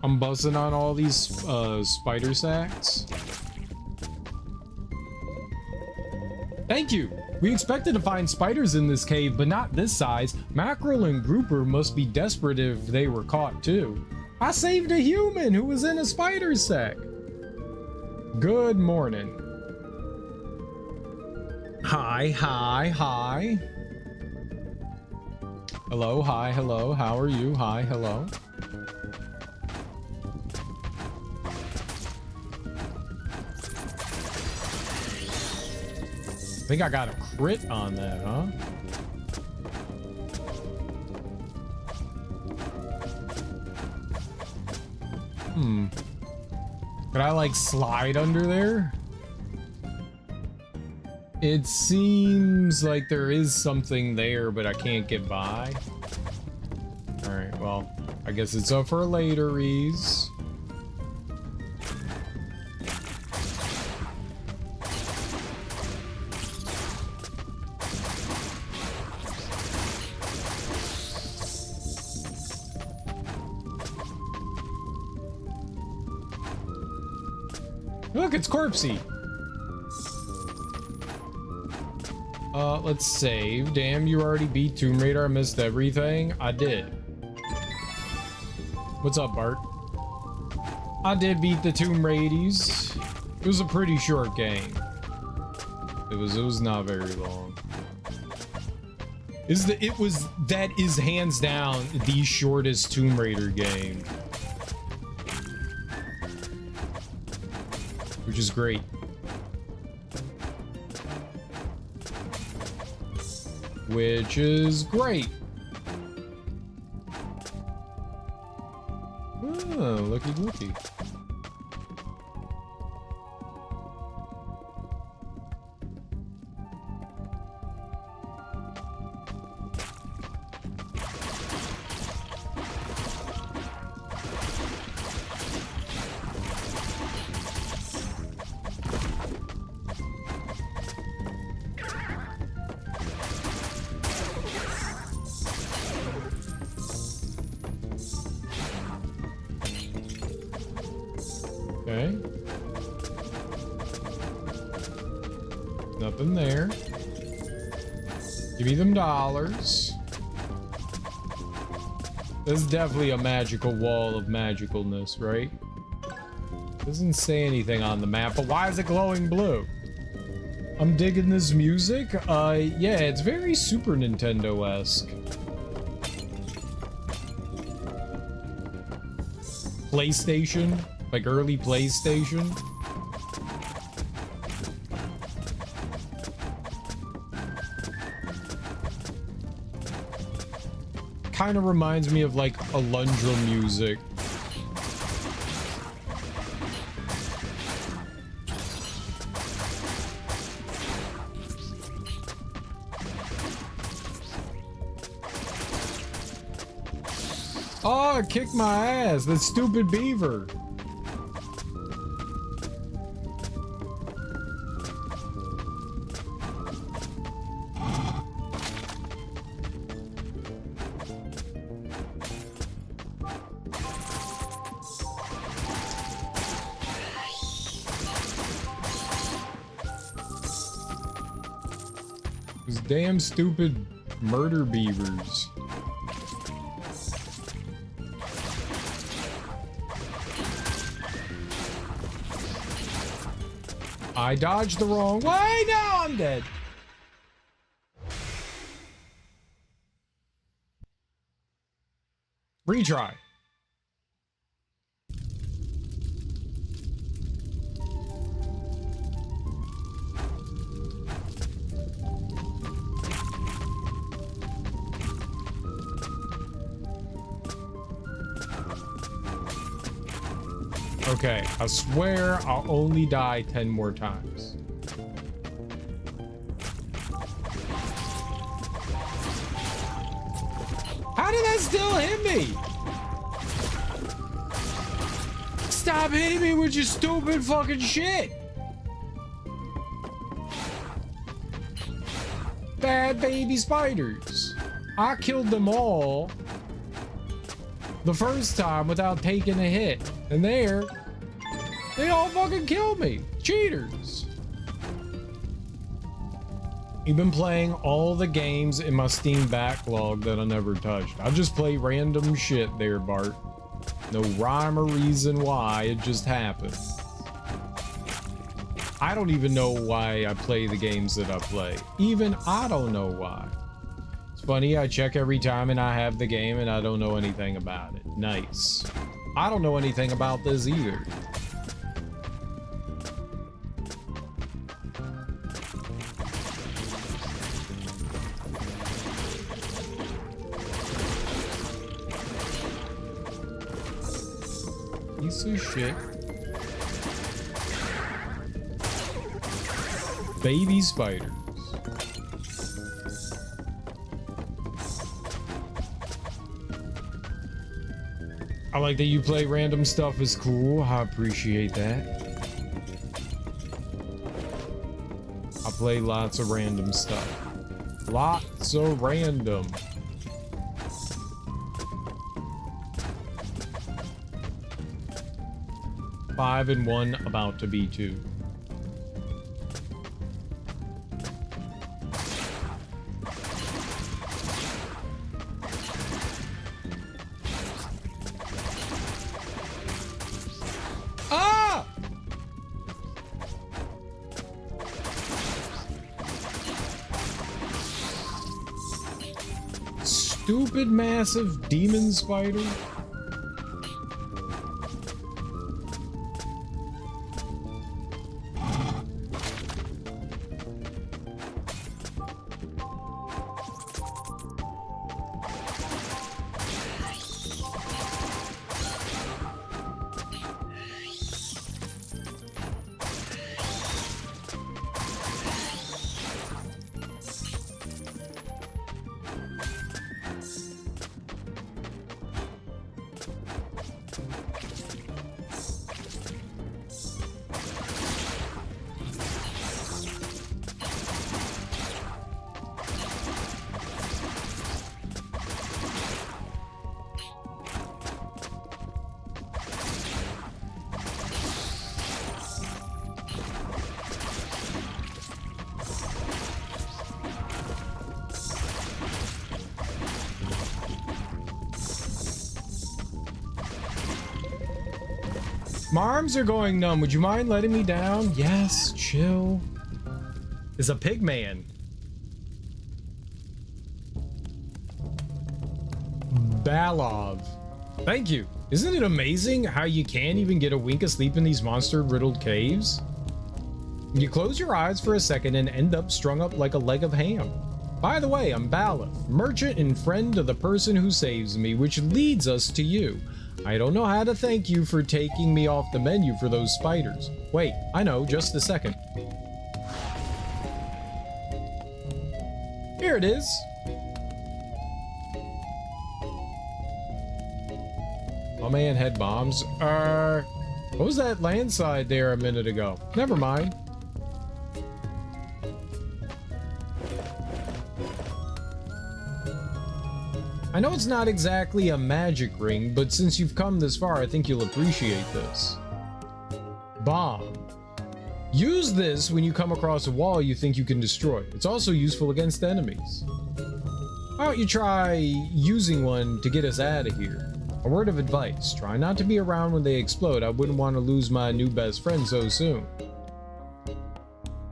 I'm buzzing on all these spider sacks. Thank you! We expected to find spiders in this cave, but not this size. Mackerel and Grouper must be desperate if they were caught too. I saved a human who was in a spider sack. Good morning. Hi, hi, hi. Hello, hi, hello. How are you? Hi, hello. I think I got a crit on that, huh? Could I like slide under there? It seems like there is something there, but I can't get by. All right, well, I guess it's up for later, Ease. Look, it's Corpsey. Let's save. Damn, you already beat Tomb Raider. I missed everything. I did. What's up, Bart? I did beat the Tomb Raiders. It was a pretty short game. It was not very long. That is hands down the shortest Tomb Raider game. Which is great. Which is great. Oh, looky looky. Okay. Nothing there. Give me them dollars. This is definitely a magical wall of magicalness, right? Doesn't say anything on the map, but why is it glowing blue? I'm digging this music. Yeah, it's very Super Nintendo-esque. PlayStation, like early PlayStation. Kind of reminds me of like Alundra music. Oh, it kicked my ass. That stupid beaver. Those damn stupid murder beavers. I dodged the wrong way. Now I'm dead. Retry. Okay, I swear I'll only die 10 more times. How did that still hit me? Stop hitting me with your stupid fucking shit. Bad baby spiders. I killed them all the first time without taking a hit. And they all fucking killed me. Cheaters. You've been playing all the games in my Steam backlog that I never touched. I just play random shit there, Bart. No rhyme or reason why, it just happened. I don't even know why I play the games that I play. Even I don't know why. It's funny, I check every time and I have the game and I don't know anything about it. Nice. I don't know anything about this either. Piece of shit. Baby spiders. I like that you play random stuff is cool. I appreciate that. I play lots of random stuff. Lots of random. Five and one, about to be 2. Ah! Stupid massive demon spider. My arms are going numb. Would you mind letting me down? Yes, chill. Is a pig man. Balov. Thank you. Isn't it amazing how you can't even get a wink of sleep in these monster-riddled caves? You close your eyes for a second and end up strung up like a leg of ham. By the way, I'm Balov, merchant and friend of the person who saves me, which leads us to you. I don't know how to thank you for taking me off the menu for those spiders. Wait, I know, just a second. Here it is. My man had bombs. What was that landslide there a minute ago? Never mind. I know it's not exactly a magic ring, but since you've come this far, I think you'll appreciate this. Bomb. Use this when you come across a wall you think you can destroy. It's also useful against enemies. Why don't you try using one to get us out of here? A word of advice, try not to be around when they explode. I wouldn't want to lose my new best friend so soon.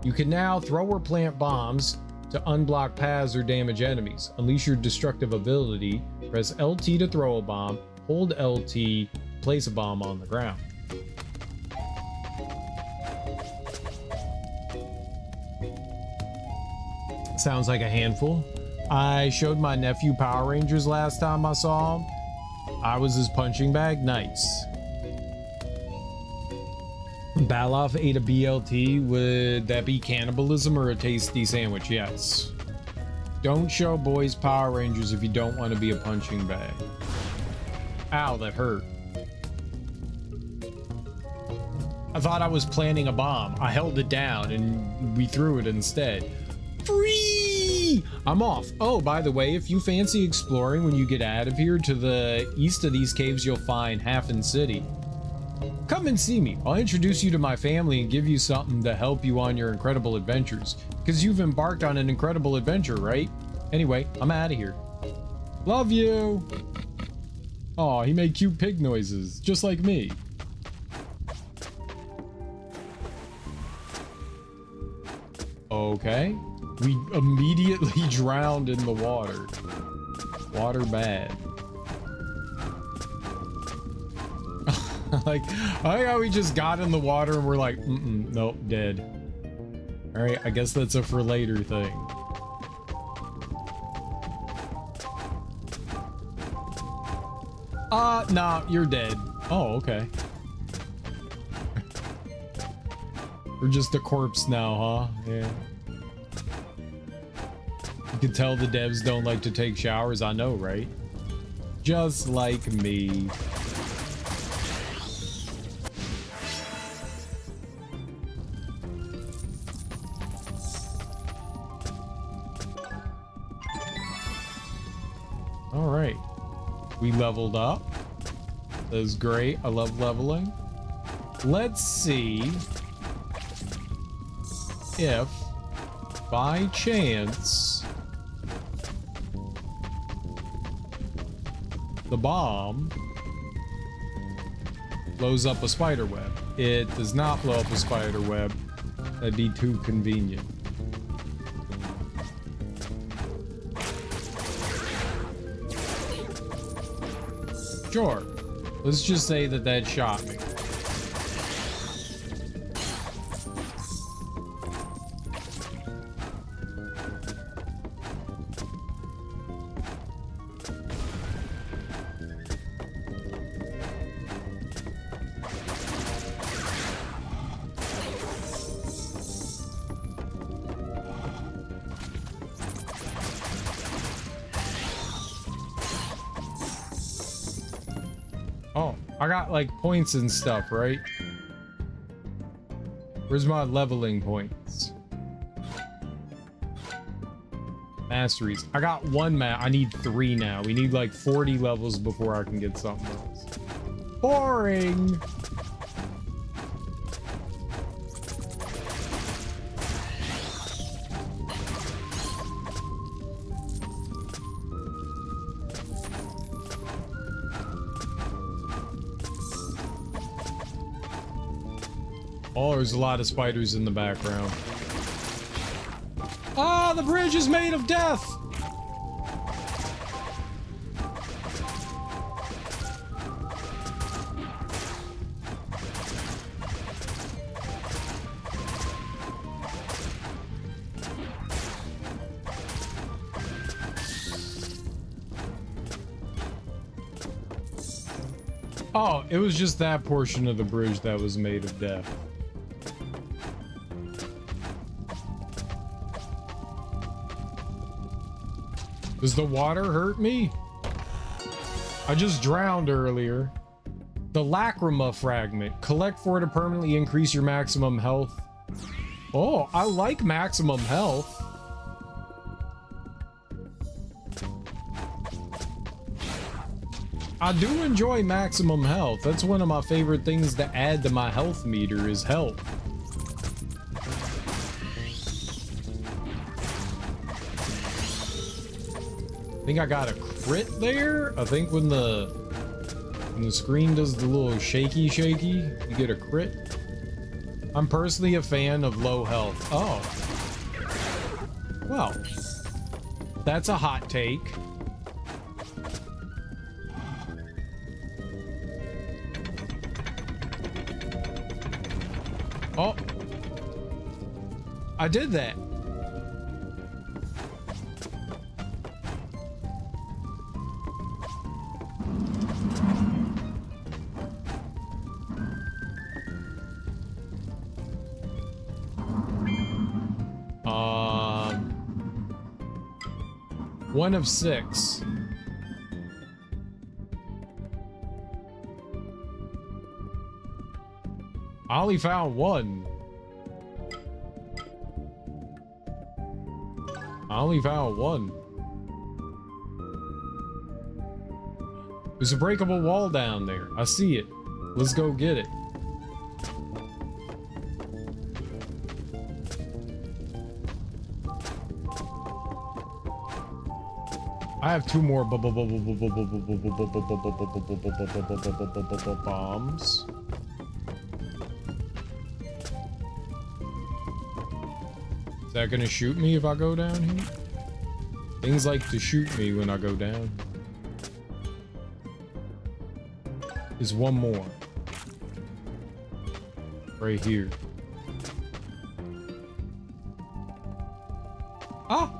You can now throw or plant bombs to unblock paths or damage enemies. Unleash your destructive ability. Press LT to throw a bomb. Hold LT, place a bomb on the ground. Sounds like a handful. I showed my nephew Power Rangers last time I saw him. I was his punching bag. Nice. Baloff ate a BLT. Would that be cannibalism or a tasty sandwich? Yes. Don't show boys Power Rangers if you don't want to be a punching bag. Ow, that hurt. I thought I was planting a bomb. I held it down and we threw it instead. Free! I'm off. Oh, by the way, if you fancy exploring when you get out of here, to the east of these caves you'll find Halfin City. Come and see me. I'll introduce you to my family and give you something to help you on your incredible adventures. Because you've embarked on an incredible adventure, right? Anyway, I'm out of here. Love you! Aw, he made cute pig noises, just like me. Okay. We immediately drowned in the water. Water bad. Like, I like how we just got in the water and we're like, nope, dead. Alright, I guess that's a for later thing. Nah, you're dead. Oh, okay. We're just a corpse now, huh? Yeah. You can tell the devs don't like to take showers, I know, right? Just like me. Alright. We leveled up. That is great. I love leveling. Let's see if, by chance, the bomb blows up a spider web. It does not blow up a spider web. That'd be too convenient. Sure. Let's just say that that shot me. Oh, I got like points and stuff, right? Where's my leveling points? Masteries. I got one I need 3 now. We need like 40 levels before I can get something else. Boring! Oh, there's a lot of spiders in the background. Ah, the bridge is made of death! Oh, it was just that portion of the bridge that was made of death. Does the water hurt me? I just drowned earlier. The Lacrima fragment. Collect 4 to permanently increase your maximum health. Oh, I like maximum health. I do enjoy maximum health. That's one of my favorite things to add to my health meter is health. I think I got a crit there. I think when the screen does the little shaky, you get a crit. I'm personally a fan of low health. Oh. Well, that's a hot take. Oh. I did that. One of 6. I only found 1. I only found 1. There's a breakable wall down there. I see it. Let's go get it. I have 2 more bombs. Is that gonna shoot me if I go down here? Things like to shoot me when I go down. There's 1 more. Right here. Ah!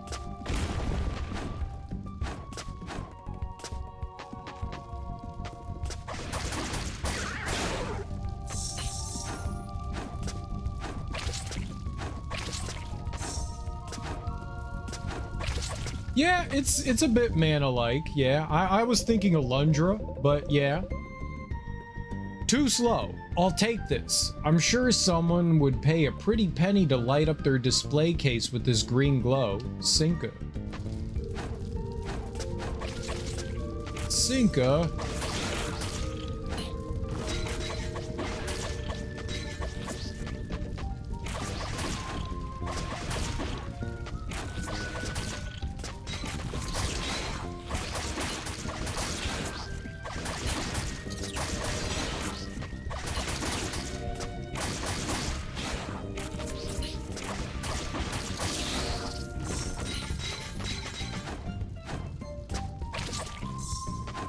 Yeah, it's a bit mana-like, yeah. I was thinking Alundra, but yeah. Too slow. I'll take this. I'm sure someone would pay a pretty penny to light up their display case with this green glow. Cinca. Cinca?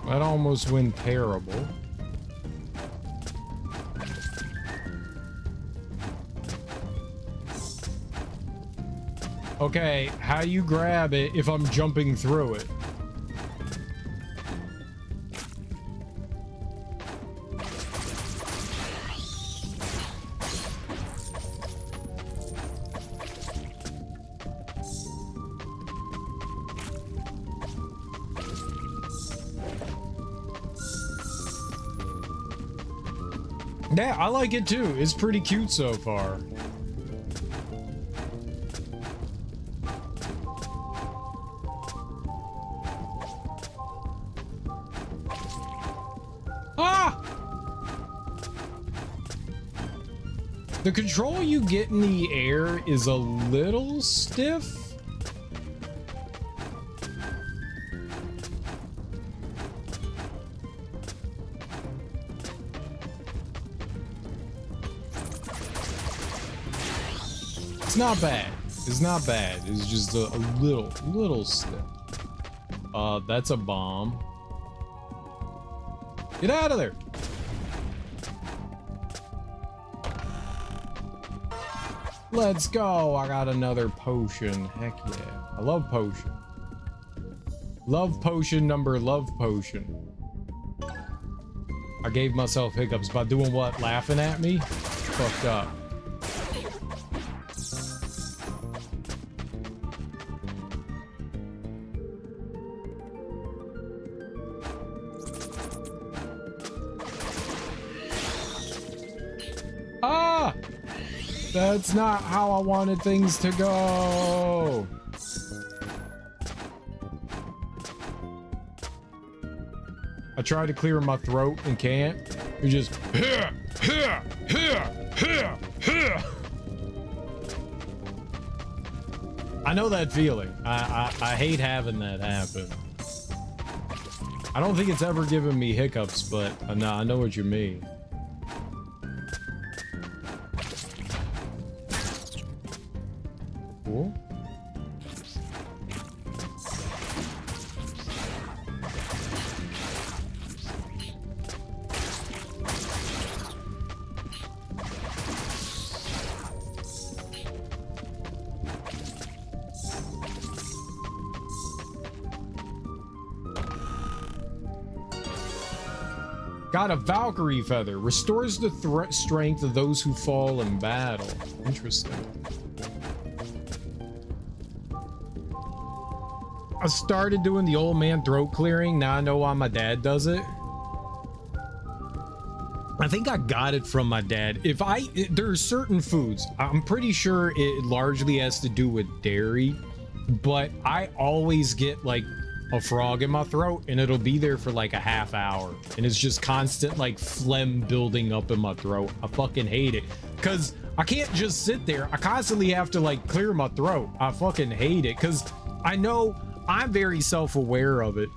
That almost went terrible. Okay, how you grab it if I'm jumping through it? Yeah, I like it too. It's pretty cute so far. Ah! The control you get in the air is a little stiff. It's not bad. It's not bad. It's just a little stiff. That's a bomb. Get out of there. Let's go. I got another potion. Heck yeah. I love potion. Love potion number love potion. I gave myself hiccups by doing what? Laughing at me? Fucked up. Ah! That's not how I wanted things to go. I tried to clear my throat and can't. You just I know that feeling. I hate having that happen. I don't think it's ever given me hiccups, but no, I know what you mean. Cool. Got a Valkyrie feather. Restores the strength of those who fall in battle. Interesting. I started doing the old man throat clearing. Now I know why my dad does it. I think I got it from my dad. There are certain foods, I'm pretty sure it largely has to do with dairy, but I always get like a frog in my throat and it'll be there for like a half hour and it's just constant like phlegm building up in my throat. I fucking hate it because I can't just sit there. I constantly have to like clear my throat. I fucking hate it because I know I'm very self-aware of it,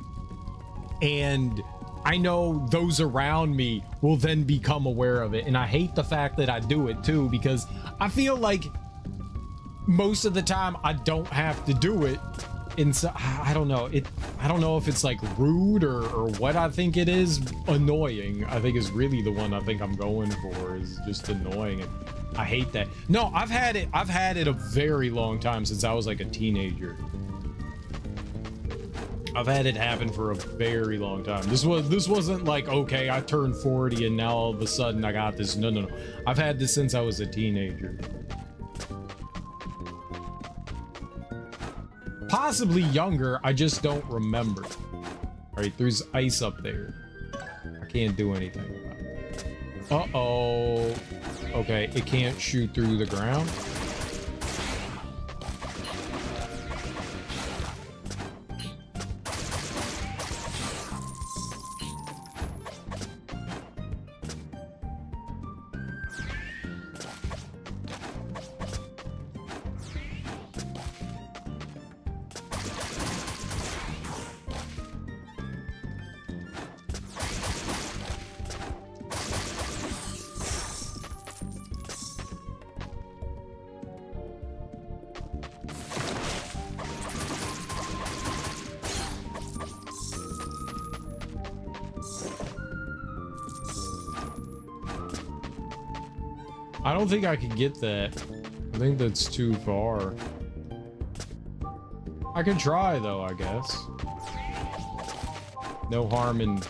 and I know those around me will then become aware of it. And I hate the fact that I do it too, because I feel like most of the time I don't have to do it. And so I don't know. I don't know if it's like rude or what I think it is. Annoying, I think, is really the one I think I'm going for, is just annoying. And I hate that. No, I've had it a very long time, since I was like a teenager. I've had it happen for a very long time. This wasn't like, okay, I turned 40 and now all of a sudden I got this. No. I've had this since I was a teenager. Possibly younger, I just don't remember. All right, there's ice up there. I can't do anything about it. Uh-oh. Okay, it can't shoot through the ground. I don't think I can get that. I think that's too far. I can try though, I guess. No harm in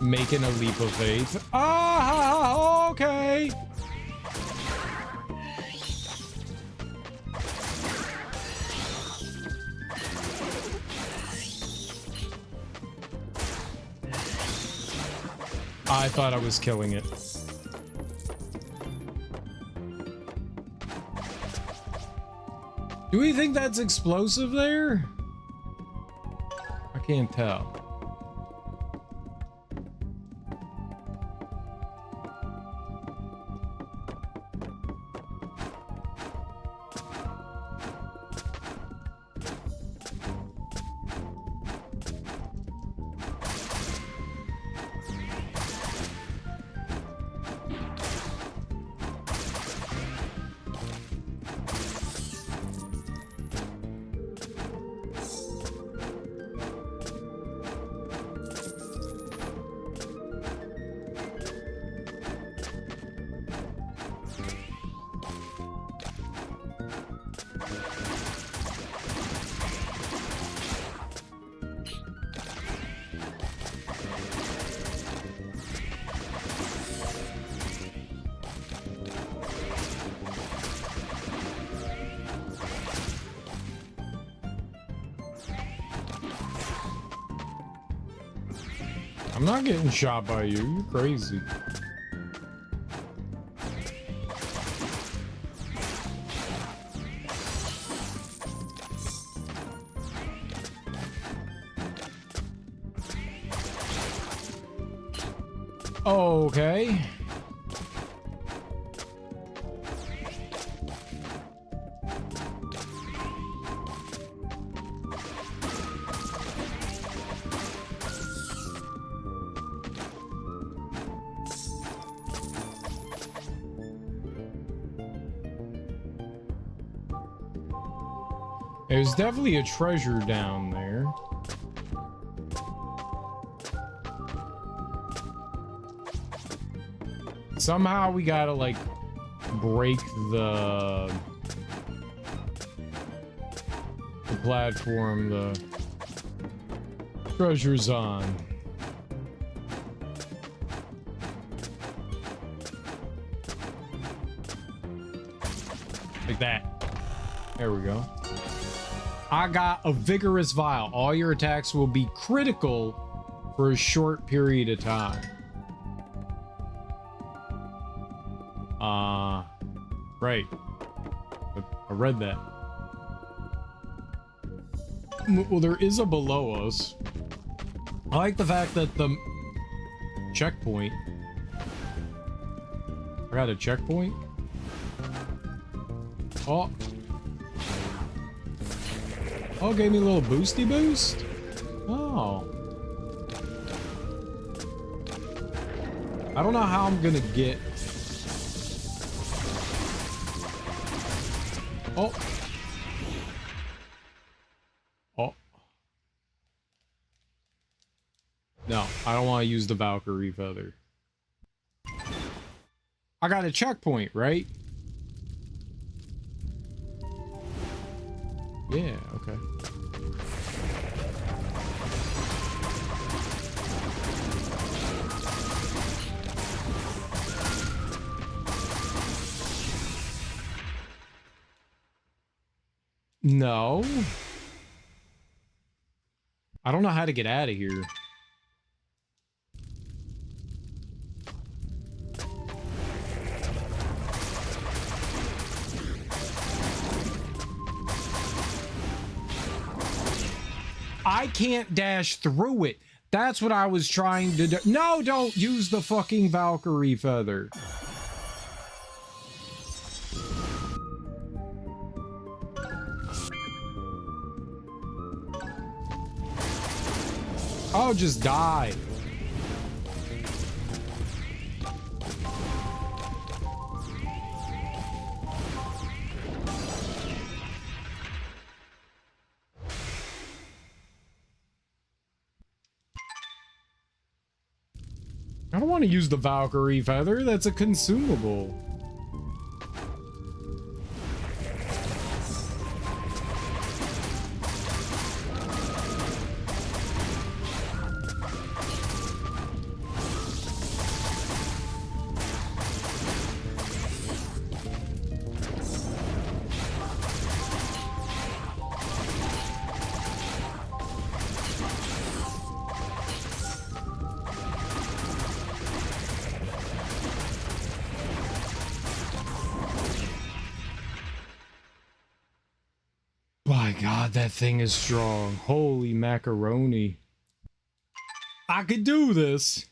making a leap of faith. Ah, okay. I thought I was killing it. Do we think that's explosive there? I can't tell. I'm not getting shot by you. You're crazy. Okay. There's definitely a treasure down there. Somehow we gotta like break the platform the treasure's on. Like that. There we go. I got a vigorous vial. All your attacks will be critical for a short period of time. Right. I read that. Well, there is a below us. I like the fact that the checkpoint. I got a checkpoint. Oh. Oh, gave me a little boosty boost. Oh. I don't know how I'm gonna get. Oh. Oh. No, I don't want to use the Valkyrie feather. I got a checkpoint, right? Yeah, okay. No. I don't know how to get out of here. I can't dash through it. That's what I was trying to do. No, don't use the fucking Valkyrie feather. I'll just die. I don't want to use the Valkyrie feather. That's a consumable. My God, that thing is strong. Holy macaroni. I could do this.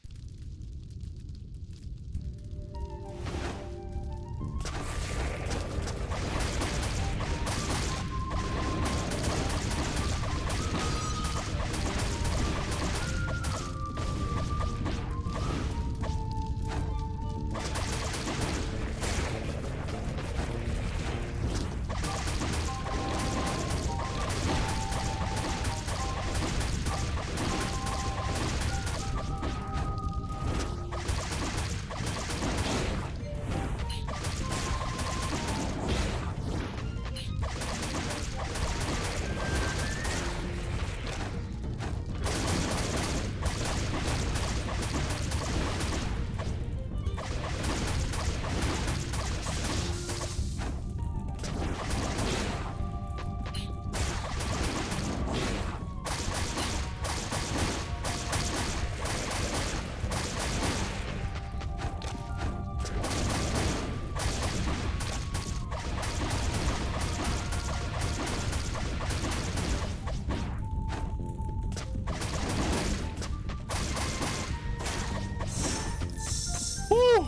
Whew.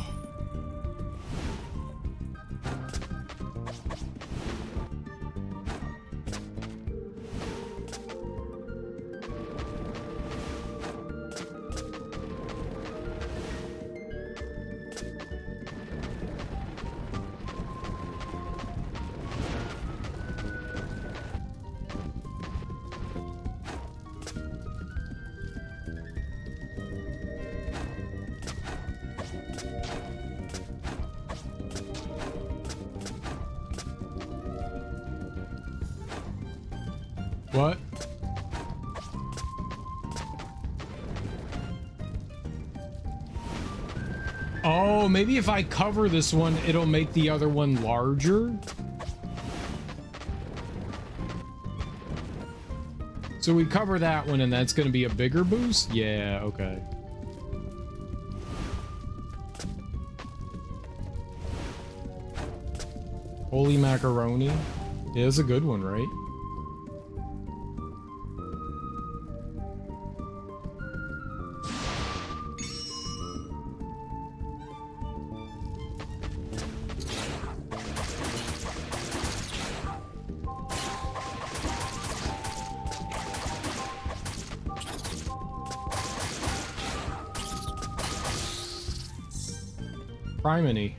What? Oh, maybe if I cover this one, it'll make the other one larger. So we cover that one, and that's going to be a bigger boost? Yeah, okay. Holy macaroni. Yeah, it's a good one, right? Criminy.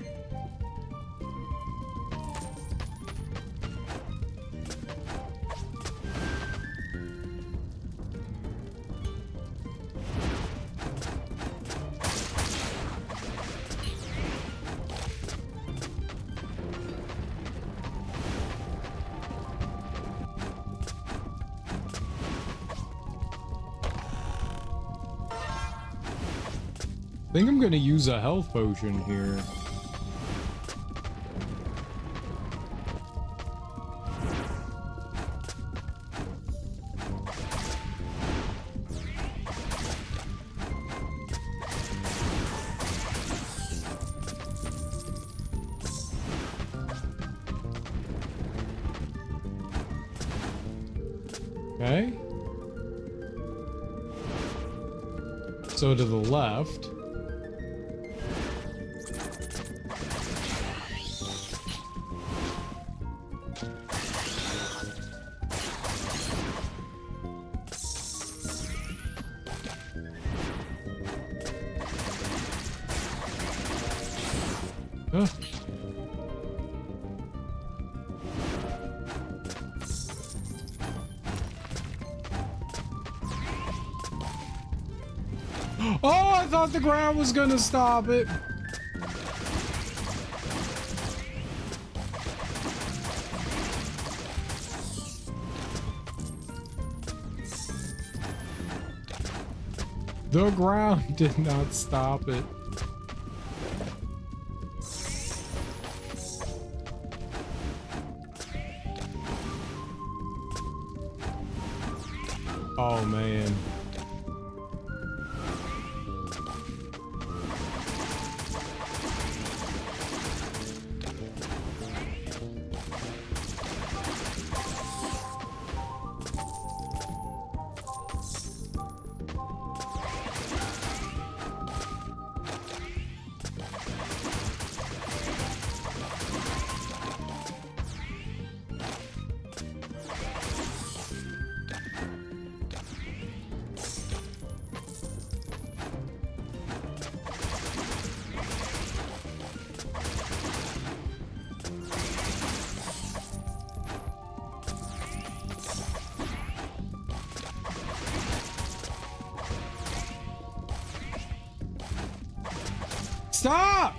I think I'm gonna use a health potion here. Okay. So to the left. Huh. Oh, I thought the ground was gonna stop it. The ground did not stop it. Oh, man. Stop!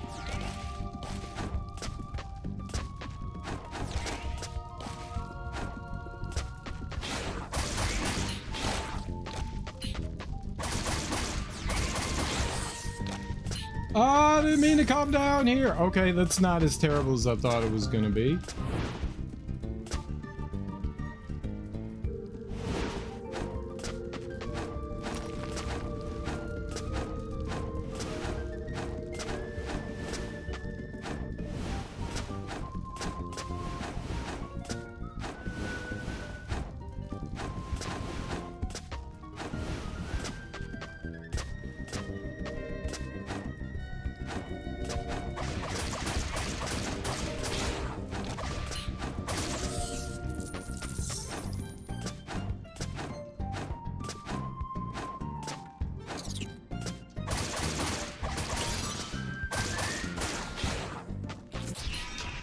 Oh, I didn't mean to come down here. Okay, that's not as terrible as I thought it was gonna be.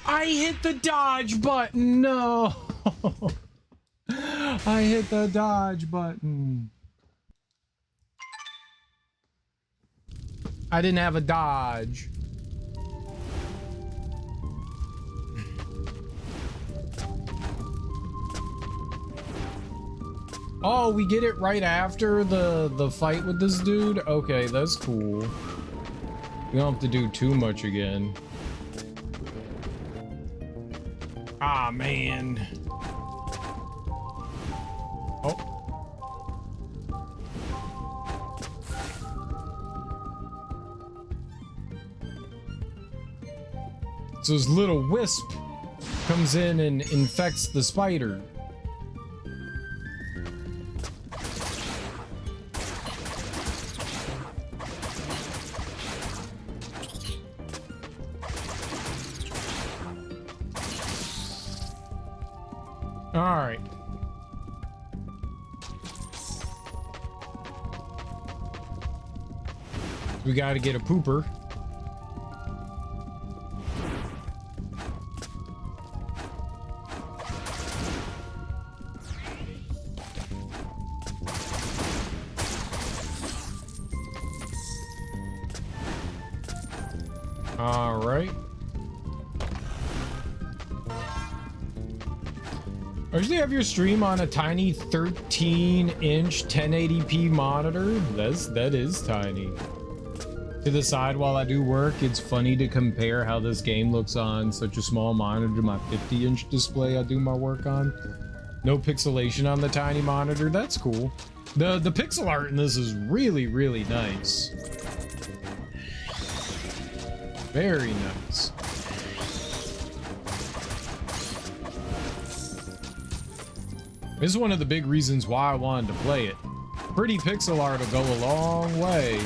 I hit the dodge button. No. I hit the dodge button. I didn't have a dodge. Oh, we get it right after the fight with this dude? Okay, that's cool. We don't have to do too much again. Ah, man. Oh. So his little wisp comes in and infects the spider. All right. We got to get a pooper. All right. I usually have your stream on a tiny 13-inch 1080p monitor. That is tiny. To the side while I do work, it's funny to compare how this game looks on such a small monitor to my 50-inch display I do my work on. No pixelation on the tiny monitor. That's cool. The pixel art in this is really, really nice. Very nice. This is one of the big reasons why I wanted to play it. Pretty pixel art will go a long way.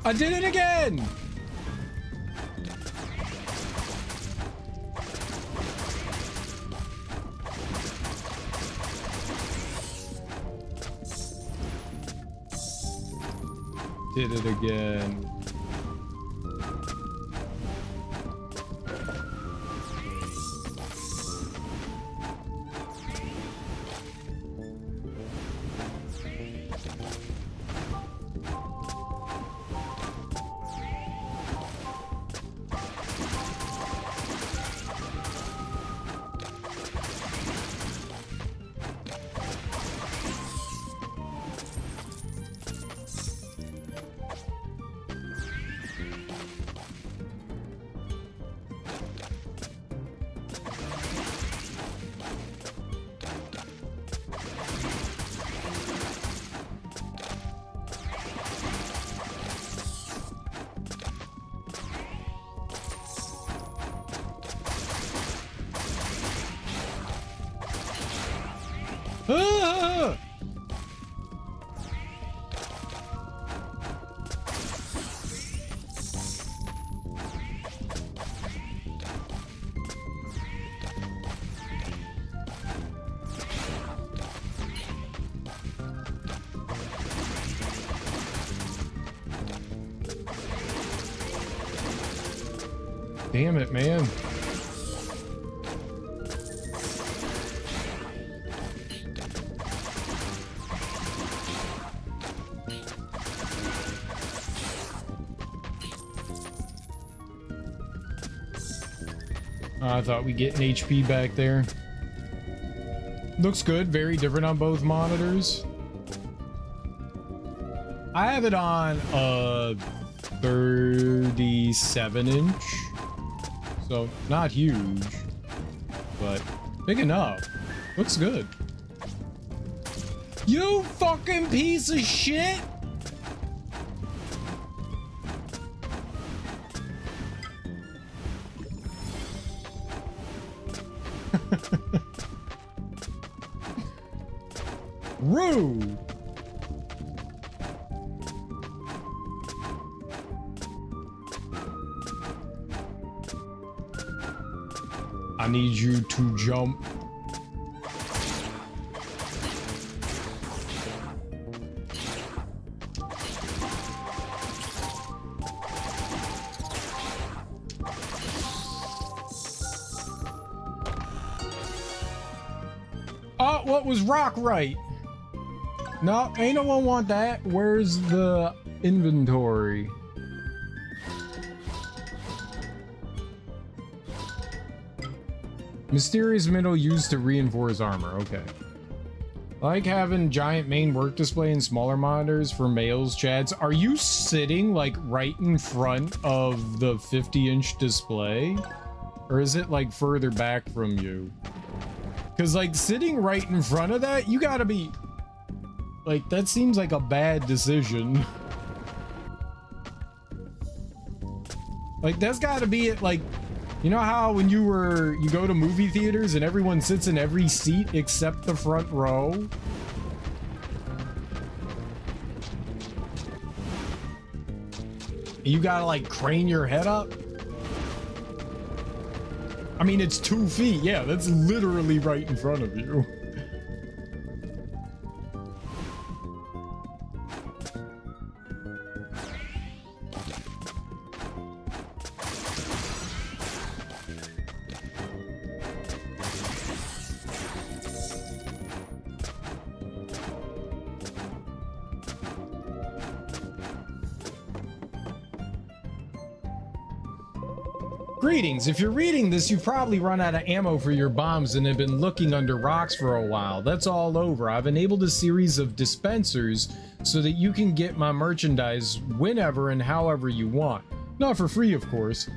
I did it again! Did it again. Ah! Damn it, man. I thought we'd get an HP back there. Looks good. Very different on both monitors. I have it on a 37-inch. So, not huge. But big enough. Looks good. You fucking piece of shit! Rude. I need you to jump. Oh, what was rock right? No, ain't no one want that. Where's the inventory? Mysterious mineral used to reinforce armor. Okay. I like having giant main work display and smaller monitors for males, Chads. Are you sitting like right in front of the 50-inch display? Or is it like further back from you? Because, like, sitting right in front of that, you gotta be... Like, that seems like a bad decision. Like, that's gotta be it, like... You know how when you go to movie theaters and everyone sits in every seat except the front row? You gotta, like, crane your head up? I mean, it's 2 feet. Yeah, that's literally right in front of you. Greetings. If you're reading this, you've probably run out of ammo for your bombs and have been looking under rocks for a while. That's all over. I've enabled a series of dispensers so that you can get my merchandise whenever and however you want. Not for free, of course.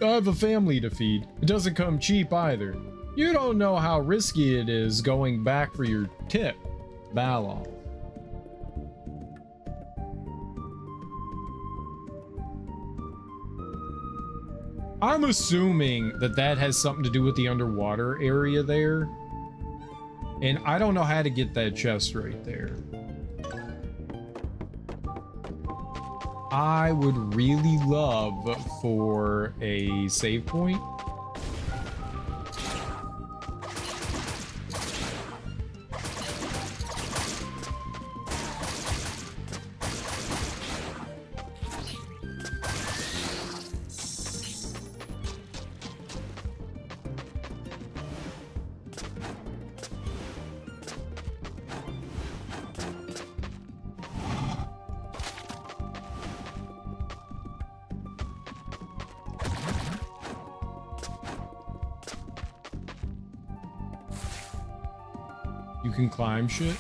I have a family to feed. It doesn't come cheap either. You don't know how risky it is going back for your tip. Balon. I'm assuming that that has something to do with the underwater area there. And I don't know how to get that chest right there. I would really love for a save point. You can climb shit.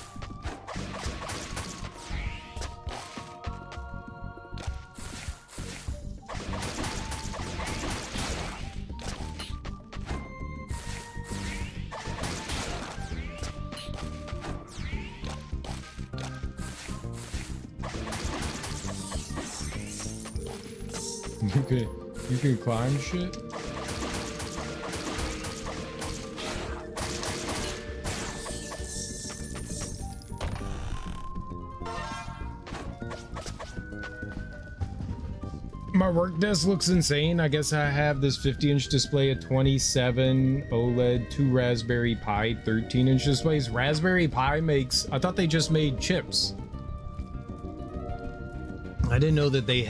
You can climb shit. My work desk looks insane. I guess I have this 50-inch display, a 27 OLED, 2 Raspberry Pi 13-inch displays. Raspberry Pi makes... I thought they just made chips. I didn't know that they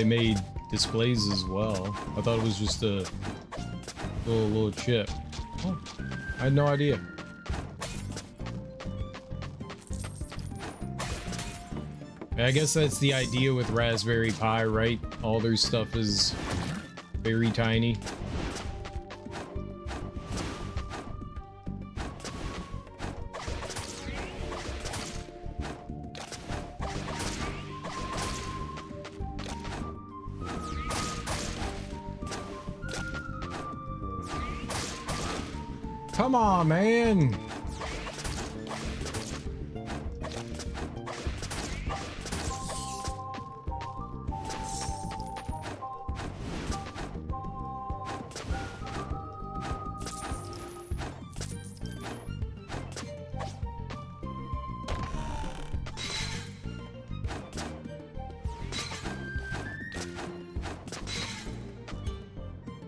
made displays as well. I thought it was just a little chip. Oh, I had no idea. I guess that's the idea with Raspberry Pi, right? All their stuff is very tiny. Come on, man!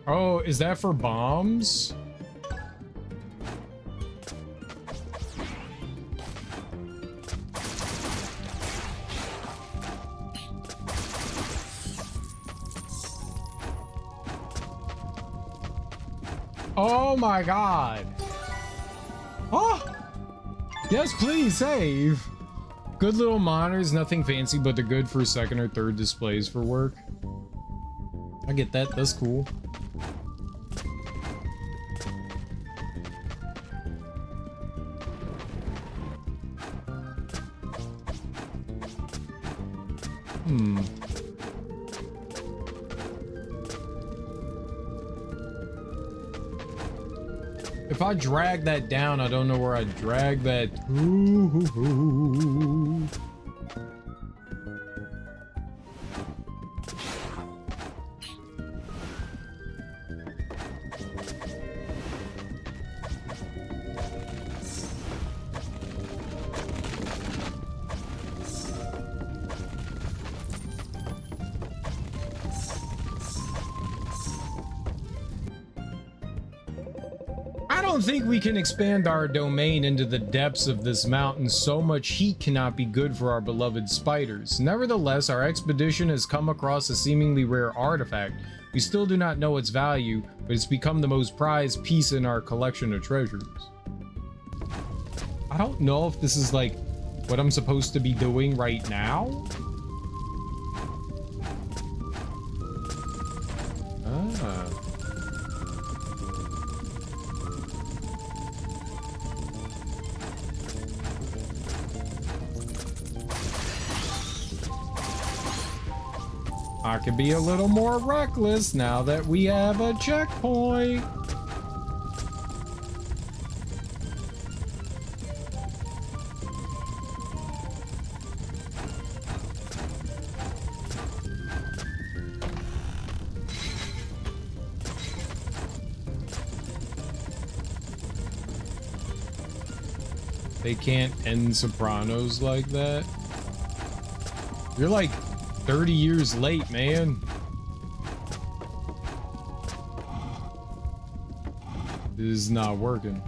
Oh, is that for bombs? Oh my god. Oh! Yes, please, save! Good little monitors, nothing fancy, but they're good for second or third displays for work. I get that, that's cool. If I drag that down, I don't know where I drag that. Ooh. I don't think we can expand our domain into the depths of this mountain. So much heat cannot be good for our beloved spiders. Nevertheless, our expedition has come across a seemingly rare artifact. We still do not know its value, but it's become the most prized piece in our collection of treasures. I don't know if this is like what I'm supposed to be doing right now. Ah. I can be a little more reckless now that we have a checkpoint. They can't end Sopranos like that. You're like 30 years late, man. This is not working.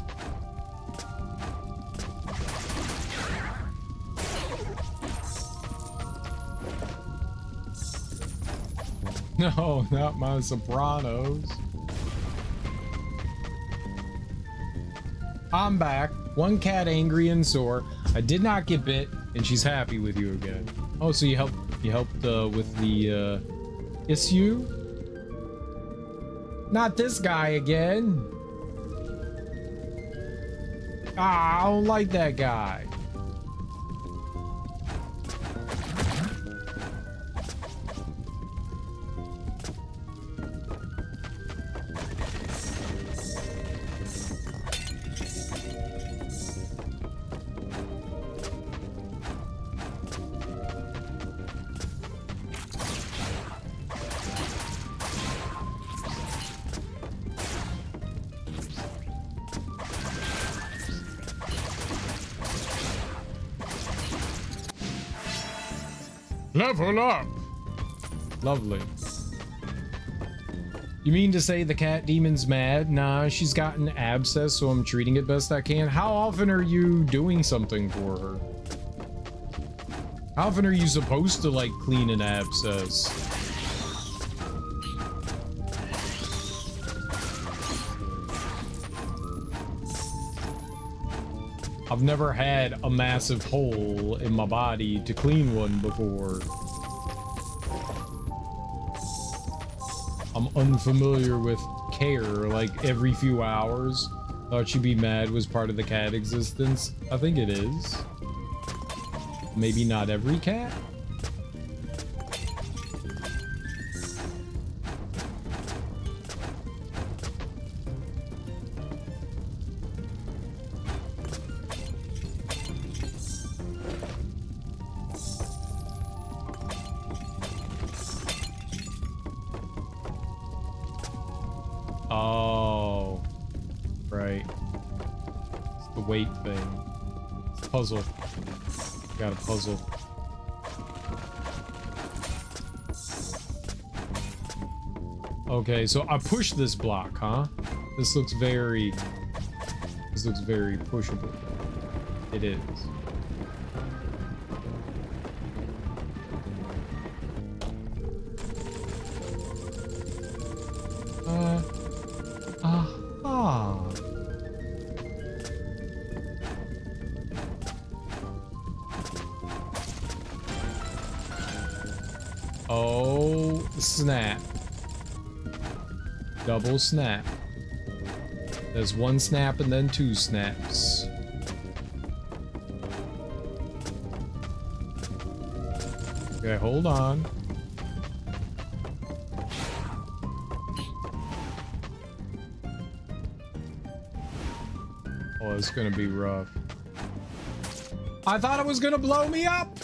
No, not my Sopranos. I'm back. One cat angry and sore. I did not get bit, and she's happy with you again. Oh, so you helped with the issue? Not this guy again. Ah, I don't like that guy. Level up! Lovely. You mean to say the cat demon's mad? Nah, she's got an abscess, so I'm treating it best I can. How often are you doing something for her? How often are you supposed to, like, clean an abscess? I've never had a massive hole in my body to clean one before. I'm unfamiliar with care, like every few hours. Thought she'd be mad was part of the cat existence. I think it is. Maybe not every cat? Oh, right. It's the weight thing. It's a puzzle. Got a puzzle. Okay, so I pushed this block, huh? This looks very pushable. It is. Aha. Oh, snap. Double snap. There's one snap and then two snaps. Okay, hold on. it's gonna be rough. I thought it was gonna blow me up.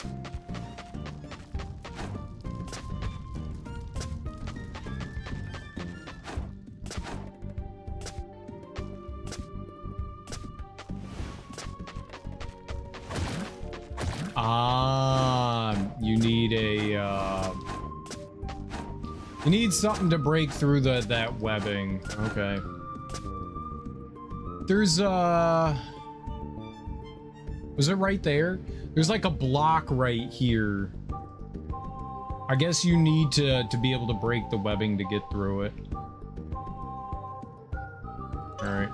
You need a, you need something to break through that webbing. Okay. There's, was it right there? There's like a block right here. I guess you need to be able to break the webbing to get through it. All right.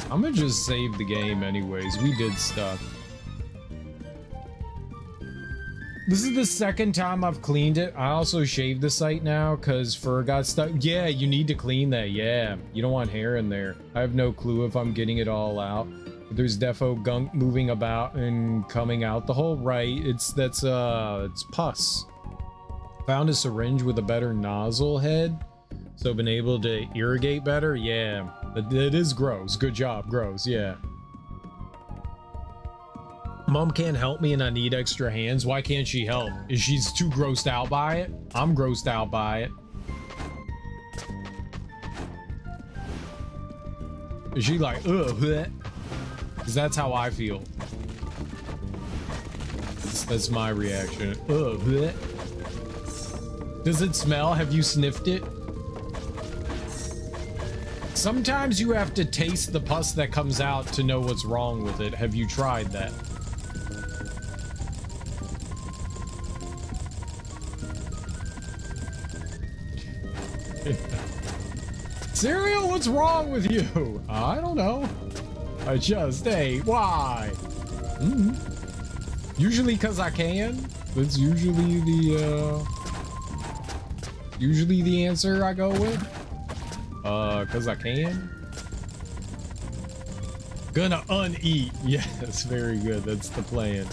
I'm gonna just save the game anyways. We did stuff. This is the second time I've cleaned it. I also shaved the site now because fur got stuck. Yeah, you need to clean that. Yeah, you don't want hair in there. I have no clue if I'm getting it all out. But there's defo gunk moving about and coming out the hole. Right, it's pus. Found a syringe with a better nozzle head, so been able to irrigate better. Yeah, it is gross. Good job, gross. Yeah. Mom can't help me and I need extra hands. Why can't she help? Is she too grossed out by it? I'm grossed out by it. Is she like, ugh? Because that's how I feel. That's my reaction. Ugh. Does it smell? Have you sniffed it? Sometimes you have to taste the pus that comes out to know what's wrong with it. Have you tried that? Cereal, what's wrong with you? I don't know. I just ate. Why? Usually because I can. That's usually the answer I go with. Because I can. Gonna uneat. Yes, very good. That's the plan.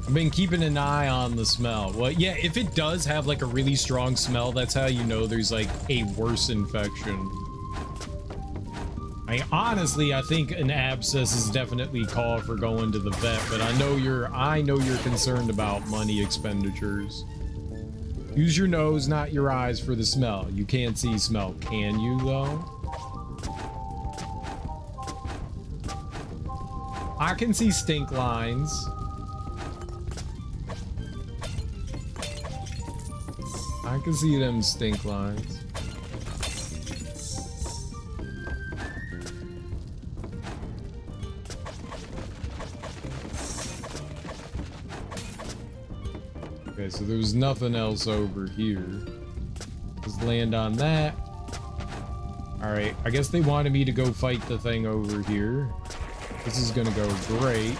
I've been keeping an eye on the smell. Well, yeah, if it does have like a really strong smell, that's how you know there's like a worse infection. Honestly, I think an abscess is definitely call for going to the vet, but I know you're concerned about money expenditures. Use your nose, not your eyes for the smell. You can't see smell, can you though? I can see stink lines. I can see them stink lines. Okay, so there was nothing else over here. Just land on that. Alright, I guess they wanted me to go fight the thing over here. This is gonna go great.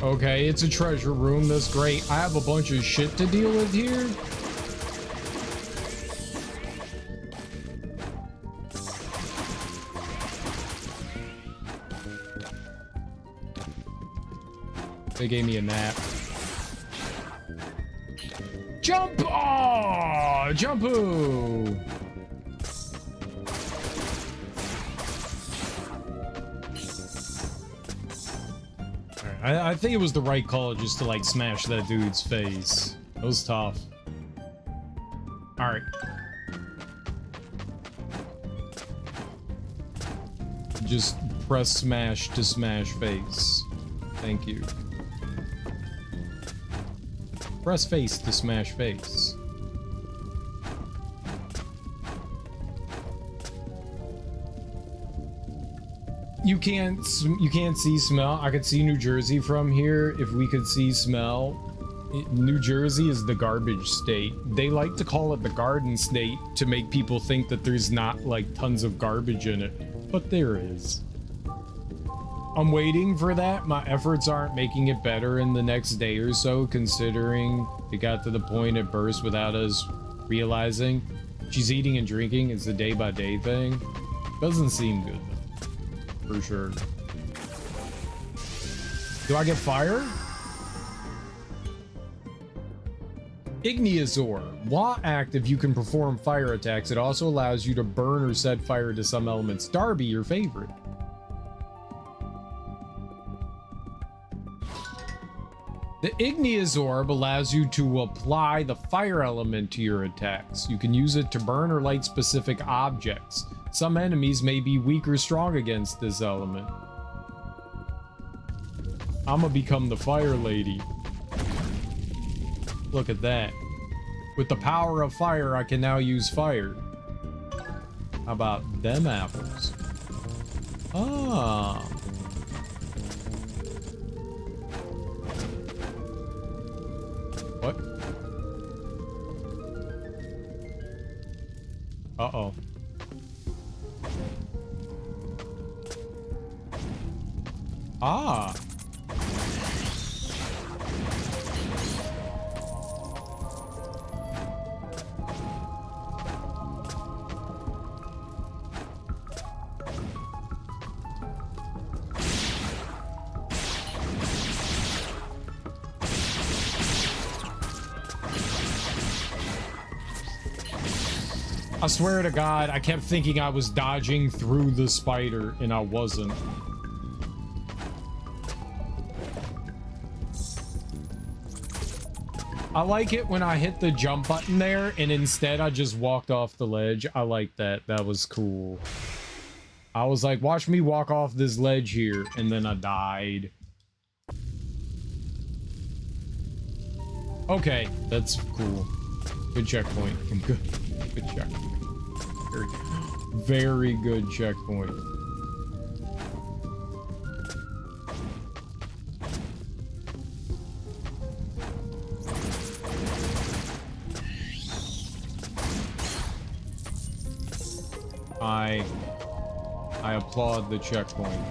Okay, it's a treasure room. That's great. I have a bunch of shit to deal with here. They gave me a nap. Jump! Oh, jump-oo! I think it was the right call just to like smash that dude's face. It was tough. Alright. Just press smash to smash face. Thank you. Press face to smash face. You can't see smell. I could see New Jersey from here. If we could see smell New Jersey is the garbage state. They like to call it the garden state to make people think that there's not like tons of garbage in it, but there is. I'm waiting for that. My efforts aren't making it better in the next day or so, considering it got to the point it burst without us realizing. She's eating and drinking. It's a day-by-day thing. Doesn't seem good, though. For sure. Do I get fire? Igneosaur. While active, you can perform fire attacks. It also allows you to burn or set fire to some elements. Darby, your favorite. The Igneosaur allows you to apply the fire element to your attacks. You can use it to burn or light specific objects. Some enemies may be weak or strong against this element. I'm gonna become the fire lady. Look at that. With the power of fire, I can now use fire. How about them apples? Ah. What? Uh-oh. Ah. I swear to God, I kept thinking I was dodging through the spider, and I wasn't. I like it when I hit the jump button there, and instead I just walked off the ledge. I like that. That was cool. I was like, watch me walk off this ledge here, and then I died. Okay, that's cool. Good checkpoint. Good. Good checkpoint. Very good checkpoint. I applaud the checkpoint.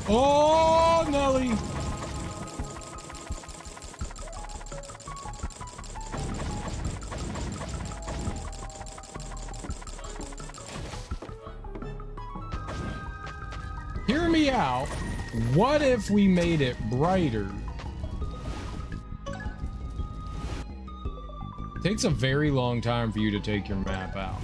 Oh, Nelly! Hear me out. What if we made it brighter? It takes a very long time for you to take your map out.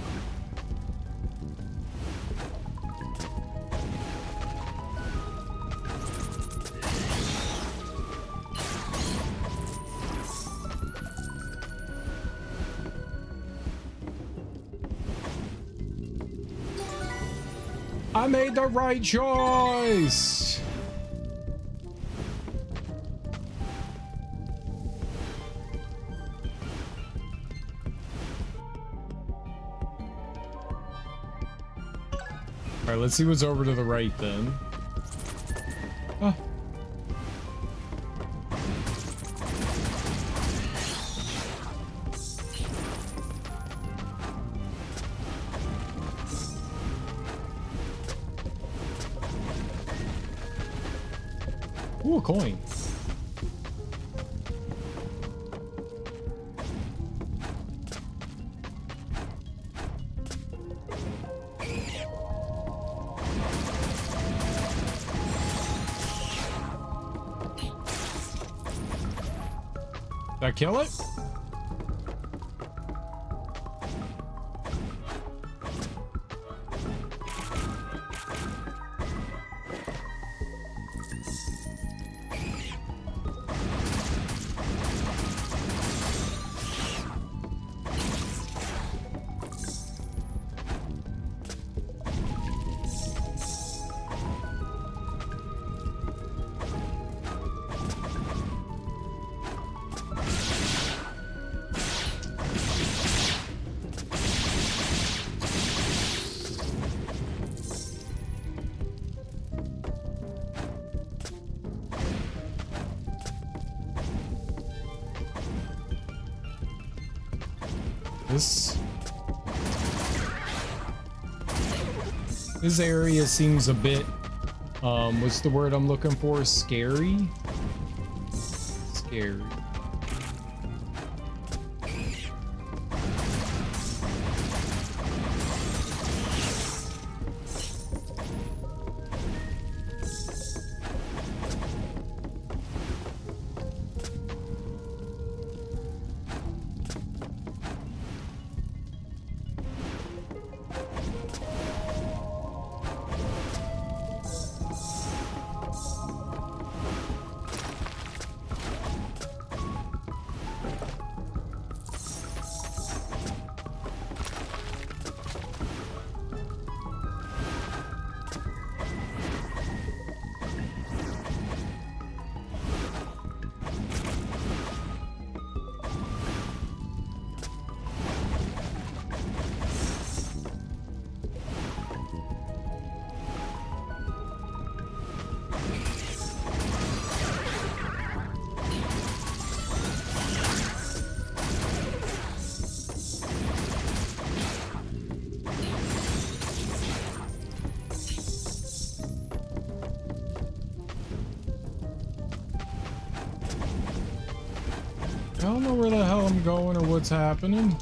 I made the right choice. let's see what's over to the right then. Oh. Ooh, a coin. Did I kill it? This area seems a bit, what's the word I'm looking for? Scary? Scary. I don't know where the hell I'm going or what's happening.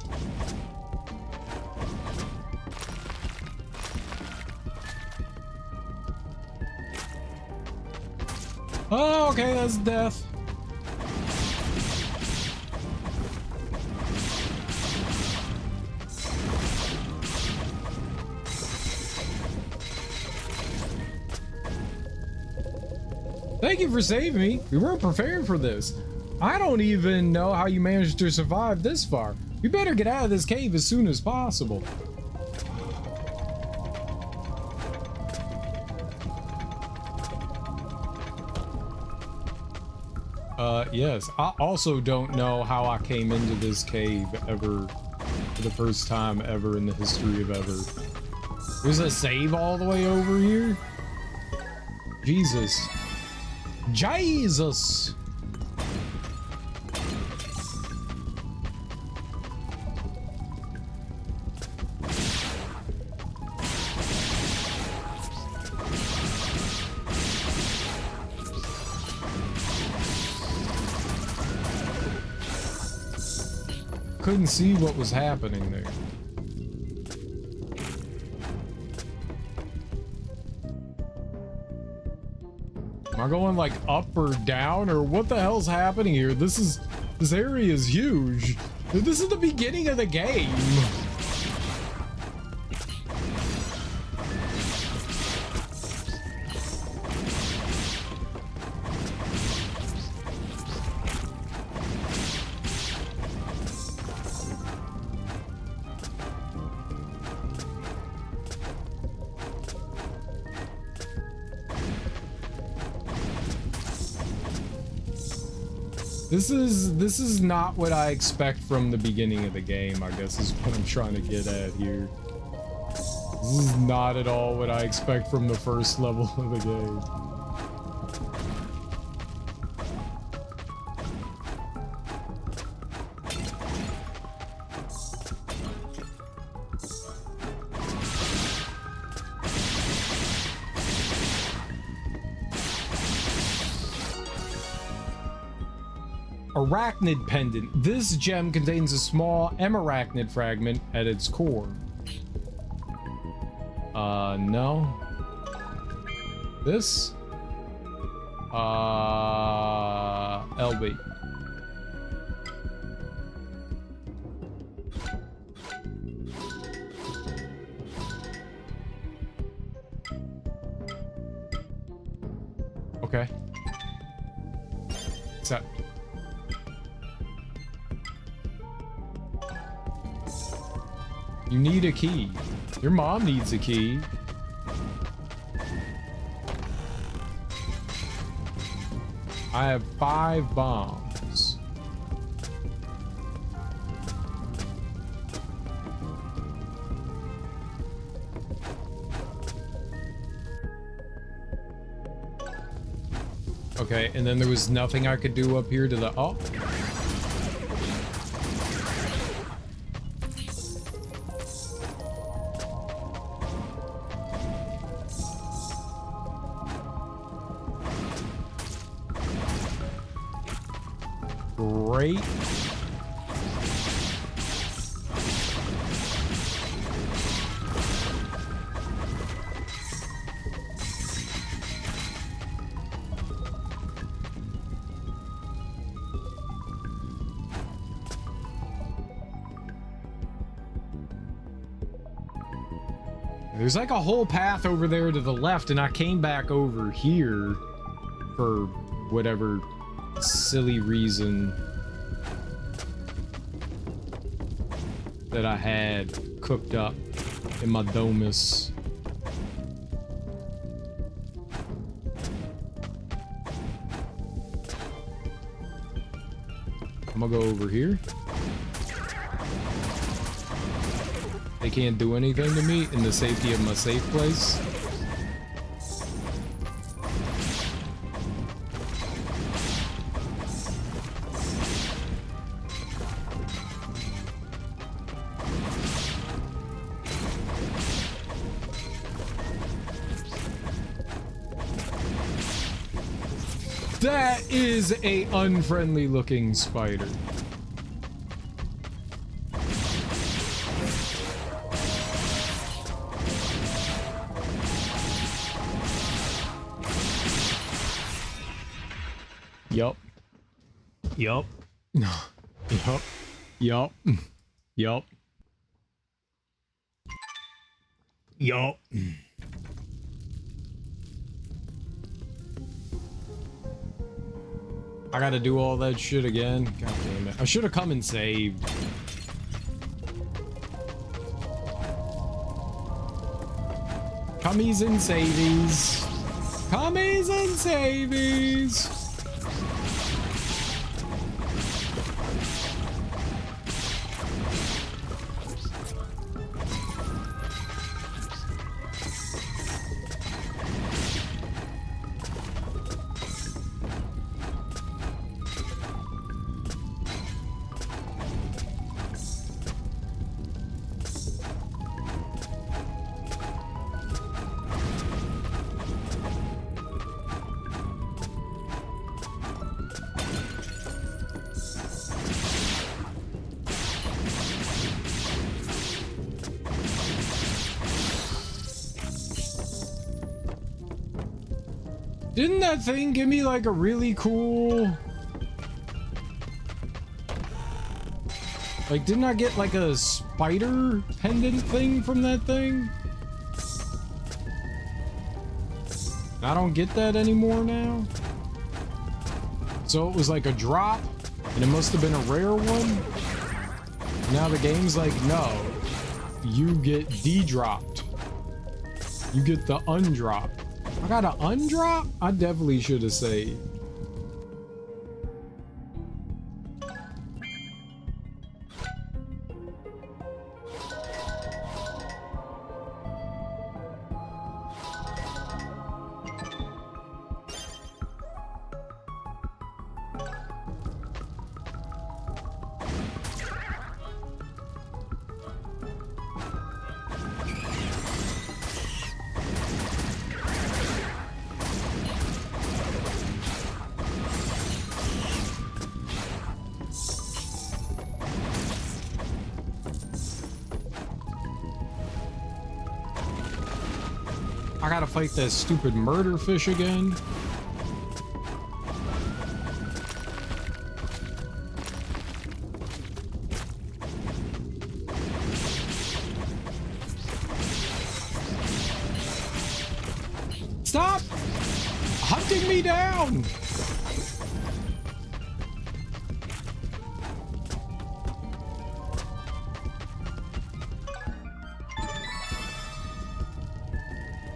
Oh, okay, that's death. Thank you for saving me. We weren't prepared for this. I don't even know how you managed to survive this far. You better get out of this cave as soon as possible. Yes. I also don't know how I came into this cave ever for the first time ever in the history of ever. There's a save all the way over here? Jesus. Jesus! Couldn't see what was happening there. Am I going like up or down or what the hell's happening here? This area is huge. This is the beginning of the game. This is not what I expect from the beginning of the game, I guess is what I'm trying to get at here. This is not at all what I expect from the first level of the game. Arachnid pendant. This gem contains a small emerachnid fragment at its core. No. This? LB. Okay. Accept. You need a key. Your mom needs a key. I have 5 bombs. Okay, and then there was nothing I could do up here to the... Oh. Great. There's like a whole path over there to the left, and I came back over here for whatever silly reason that I had cooked up in my domus. I'm gonna go over here. They can't do anything to me in the safety of my safe place. That is a unfriendly looking spider. Yup. Yup. Yup. Yup. Yup. Yup. I gotta do all that shit again. God damn it. I should have come and saved. Commies and savies. Commies and savies. Didn't that thing give me like a really cool... Like, didn't I get like a spider pendant thing from that thing? I don't get that anymore now. So it was like a drop, and it must have been a rare one. Now the game's like, no, you get de-dropped. You get the undrop. I got an undrop? I definitely should have saved. gotta fight that stupid murder fish again. Stop hunting me down!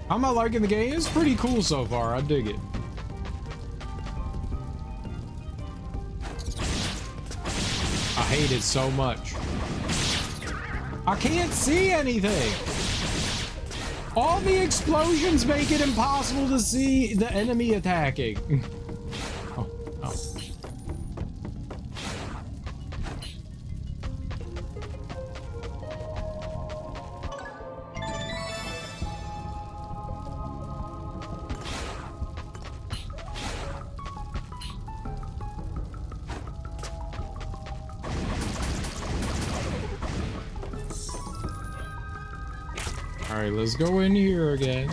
I'm not liking the game. It's pretty cool so far. I dig it. I hate it so much. I can't see anything. All the explosions make it impossible to see the enemy attacking. Oh, oh. All right, let's go in here again.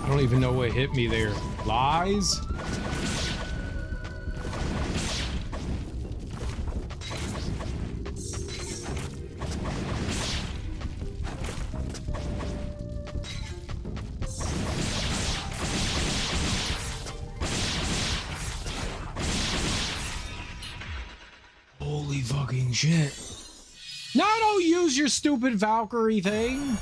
I don't even know what hit me there. Lies? Holy fucking shit. No, don't use your stupid Valkyrie thing.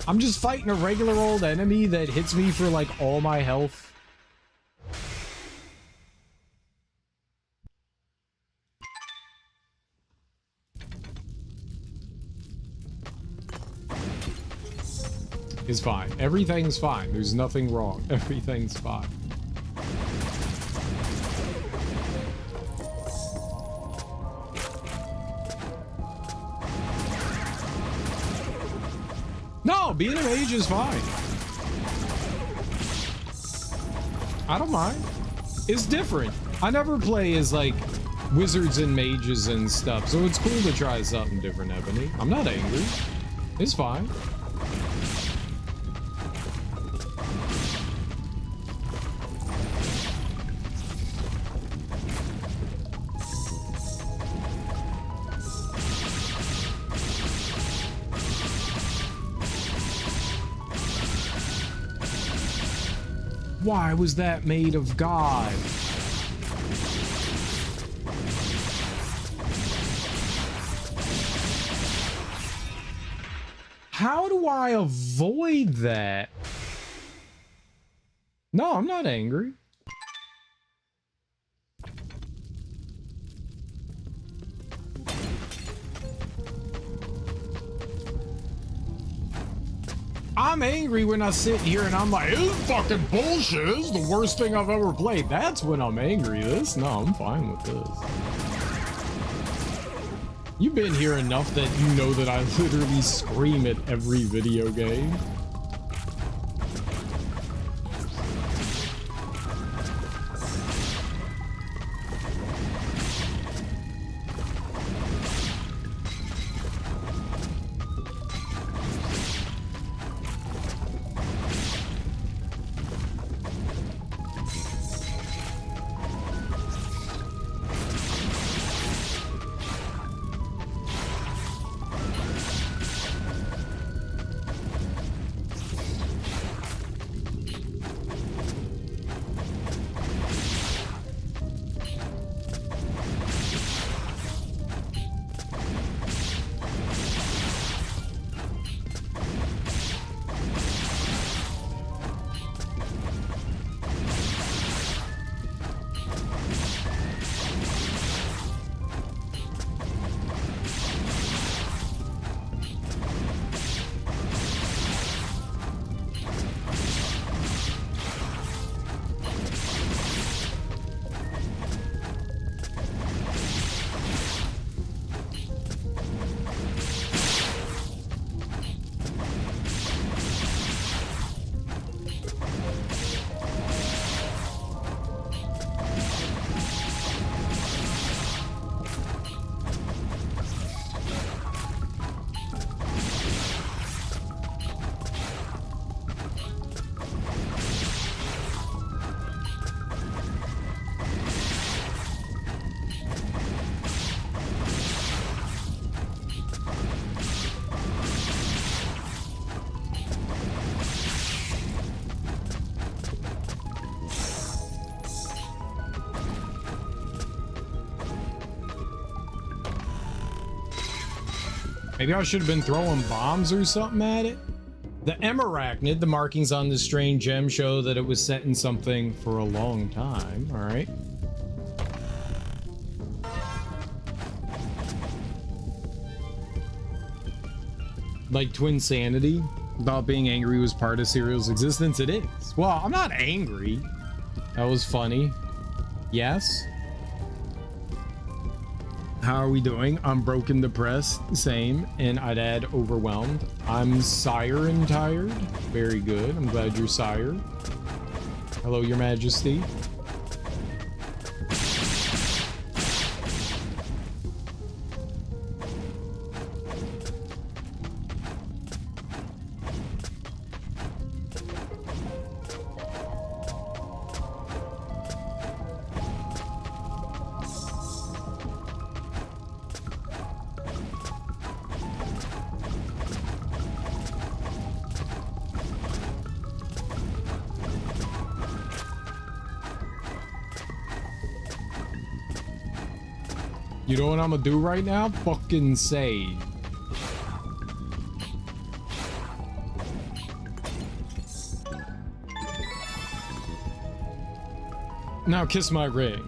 I'm just fighting a regular old enemy that hits me for like all my health. It's fine. Everything's fine. There's nothing wrong. Everything's fine. No, being a mage is fine. I don't mind. It's different. I never play as like wizards and mages and stuff, so it's cool to try something different, Ebony. I'm not angry. It's fine. Why was that made of God? How do I avoid that? No, I'm not angry. I'm angry when I sit here and I'm like, this is fucking bullshit. This is the worst thing I've ever played. That's when I'm angry. No, I'm fine with this. You've been here enough that you know that I literally scream at every video game. Maybe I should have been throwing bombs or something at it. The emerachnid, the markings on this strange gem show that it was set in something for a long time. All right. Like Twin Sanity, about being angry was part of Serial's existence. It is. Well, I'm not angry. That was funny. Yes. How are we doing? I'm broken, depressed, same, and I'd add overwhelmed. I'm sire and tired. Very good. I'm glad you're sire. Hello, Your Majesty. You know what I'm gonna do right now? Fucking save. Now kiss my ring.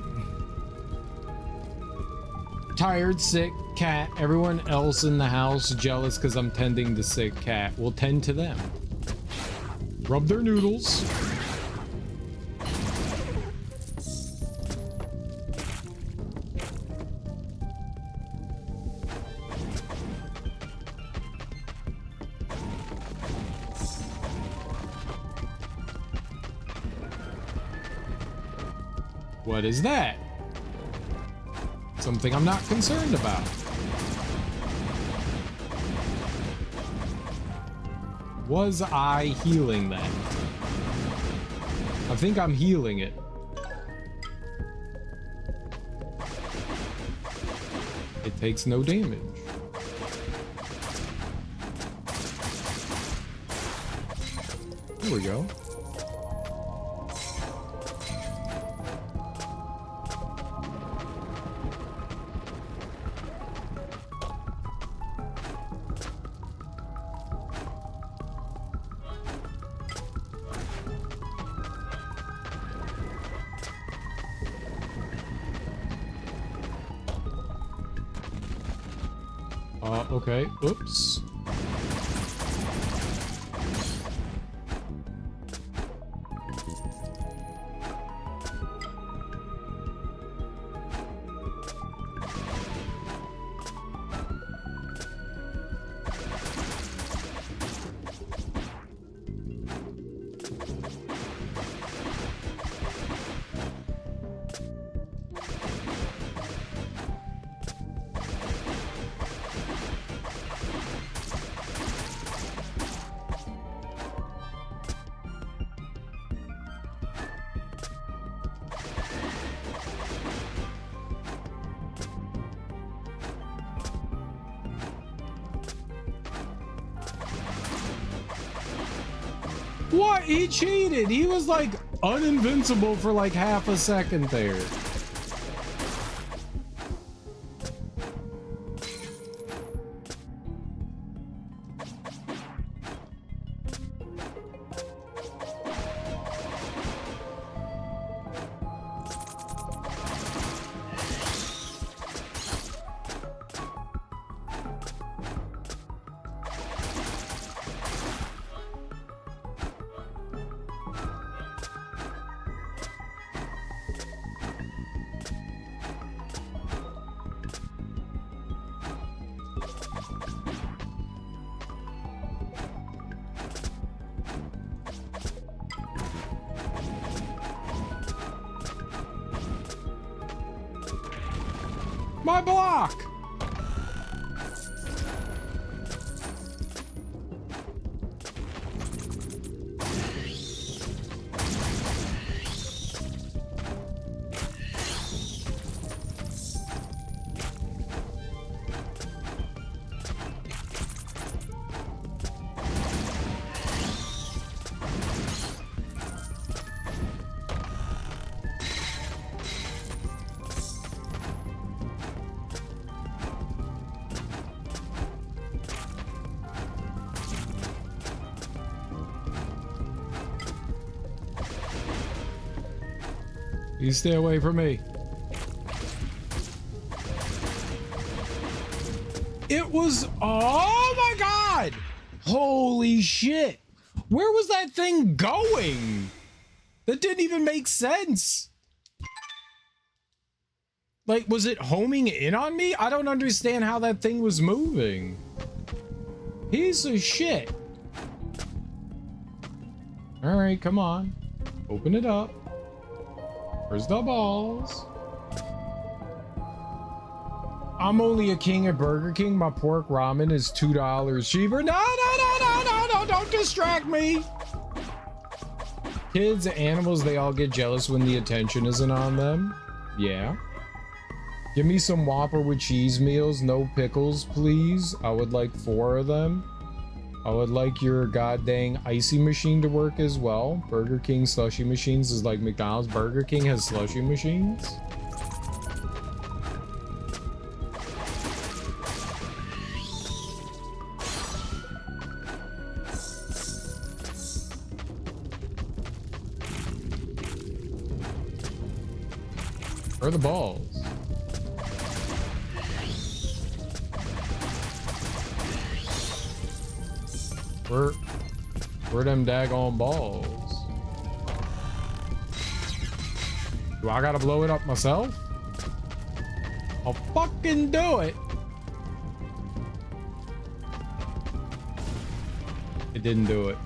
Tired, sick, cat. Everyone else in the house jealous because I'm tending the sick cat. We'll tend to them. Rub their noodles. What is that? Something I'm not concerned about. Was I healing that? I think I'm healing it. It takes no damage. There we go. Okay, oops. What? He cheated. He was like uninvincible for like half a second there. My block! You stay away from me. It was, oh my God. Holy shit. Where was that thing going? That didn't even make sense. Like, was it homing in on me? I don't understand how that thing was moving. Piece of shit. All right, come on. Open it up. Where's the balls? I'm only a king at Burger King. My pork ramen is $2 cheaper. No, don't distract me. Kids, animals, they all get jealous when the attention isn't on them. Yeah. Give me some Whopper with cheese meals, no pickles, please. I would like 4 of them. I would like your goddamn icy machine to work as well. Burger King slushy machines is like McDonald's. Burger King has slushy machines. Where are the balls? Where them daggone balls? Do I gotta blow it up myself? I'll fucking do it. It didn't do it.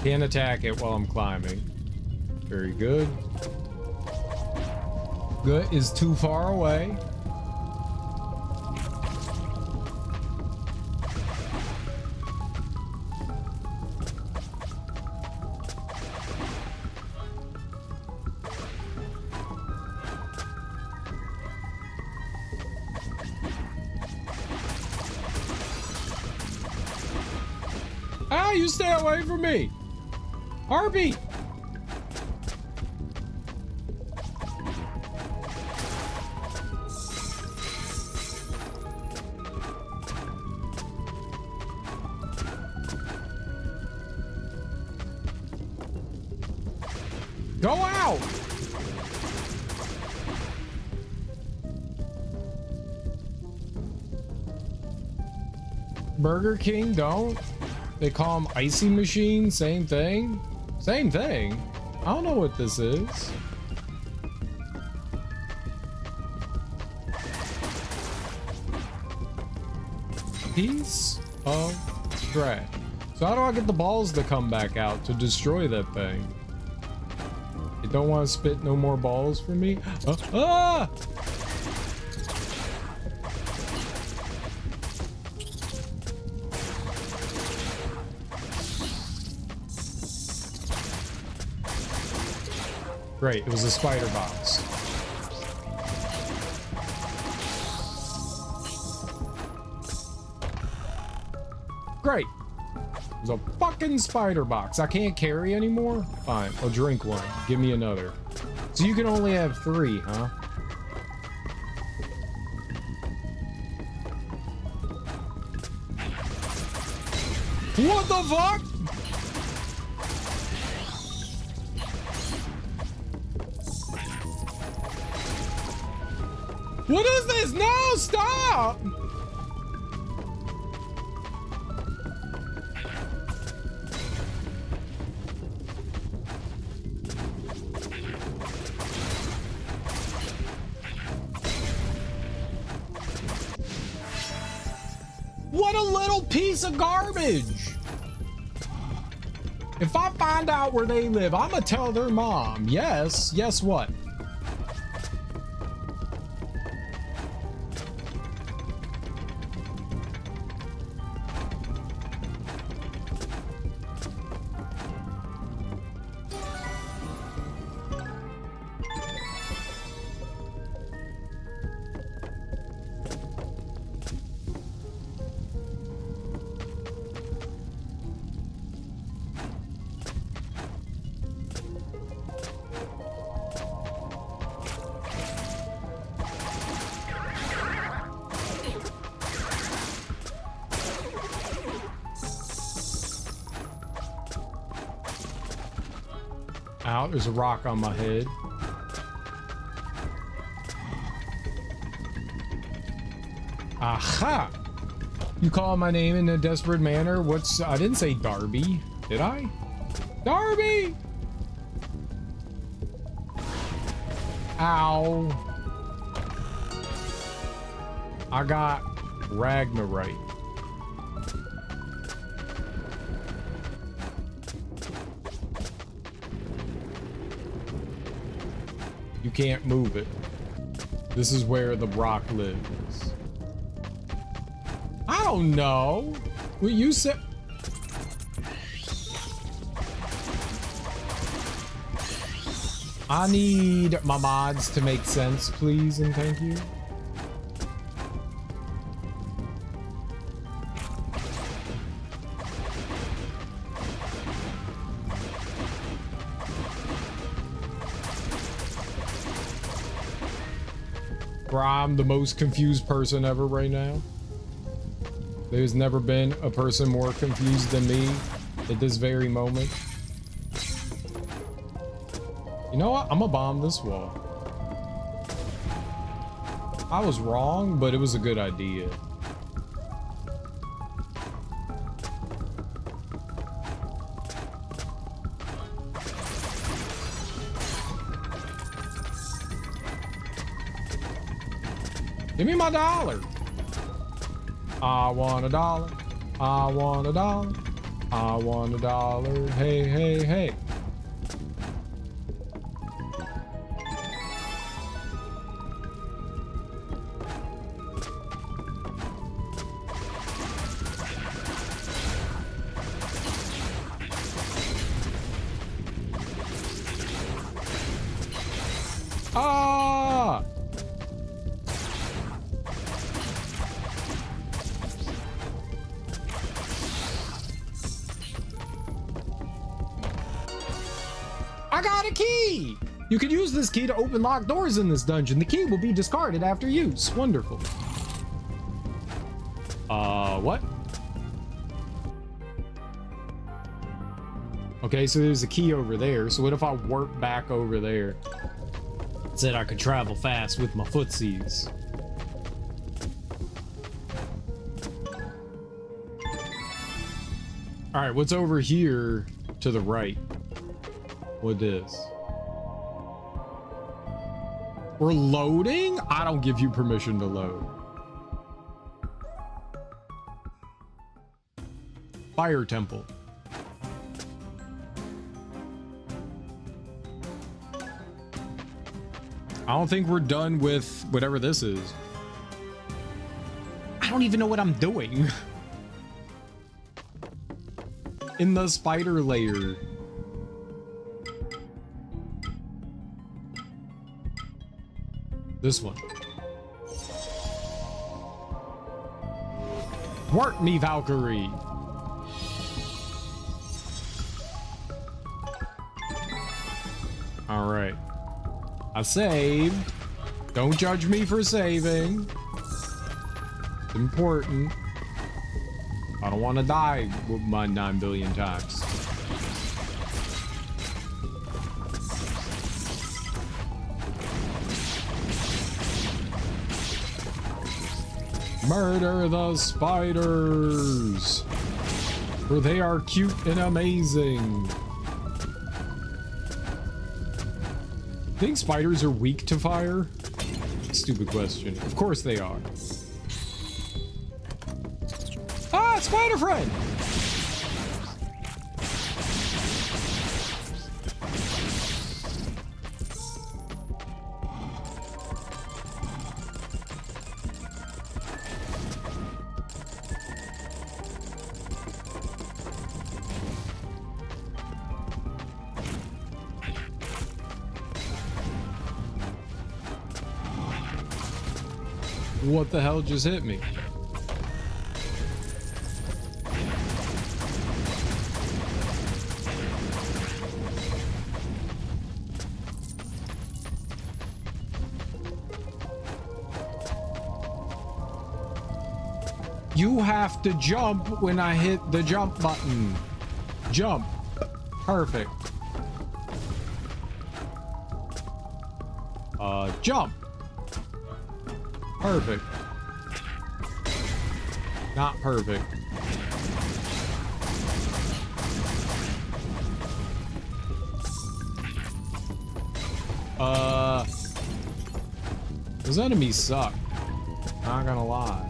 Can't attack it while I'm climbing. Very good. Good is too far away. Ah, you stay away from me. Harvey! Go out! Burger King don't? They call them icy machine, same thing? Same thing. I don't know what this is. Piece of trash. So how do I get the balls to come back out to destroy that thing? You don't want to spit no more balls for me? Ah! Great, it was a spider box. Great. It was a fucking spider box. I can't carry anymore? Fine, I'll drink one. Give me another. So you can only have 3, huh? What the fuck? What is this? No, stop! What a little piece of garbage! If I find out where they live, I'm gonna tell their mom. Yes, yes what? Ow, there's a rock on my head. Aha! You call my name in a desperate manner? What's... I didn't say Darby. Did I? Darby! Ow. I got Ragnarite. You can't move it. This is where the rock lives. I don't know. What you said. I need my mods to make sense, please, and thank you. I'm the most confused person ever right now. There's never been a person more confused than me at this very moment. You know what? I'm gonna bomb this wall. I was wrong, but it was a good idea. Give me my dollar. I want a dollar. I want a dollar. I want a dollar. Hey, hey, hey. Ah! I got a key! You can use this key to open locked doors in this dungeon. The key will be discarded after use. Wonderful. What? Okay, so there's a key over there. So what if I warp back over there? It said I could travel fast with my footsies. All right, what's over here to the right? What is? We're loading? I don't give you permission to load. Fire Temple. I don't think we're done with whatever this is. I don't even know what I'm doing. In the spider layer. This one. Work me, Valkyrie. All right. I saved. Don't judge me for saving. It's important. I don't want to die with my 9 billion times. Murder the spiders, for they are cute and amazing. Think spiders are weak to fire? Stupid question. Of course they are. Ah, spider friend! What the hell just hit me? You have to jump when I hit the jump button. Jump. Perfect. Jump. Perfect. Not perfect. Those enemies suck. Not gonna lie.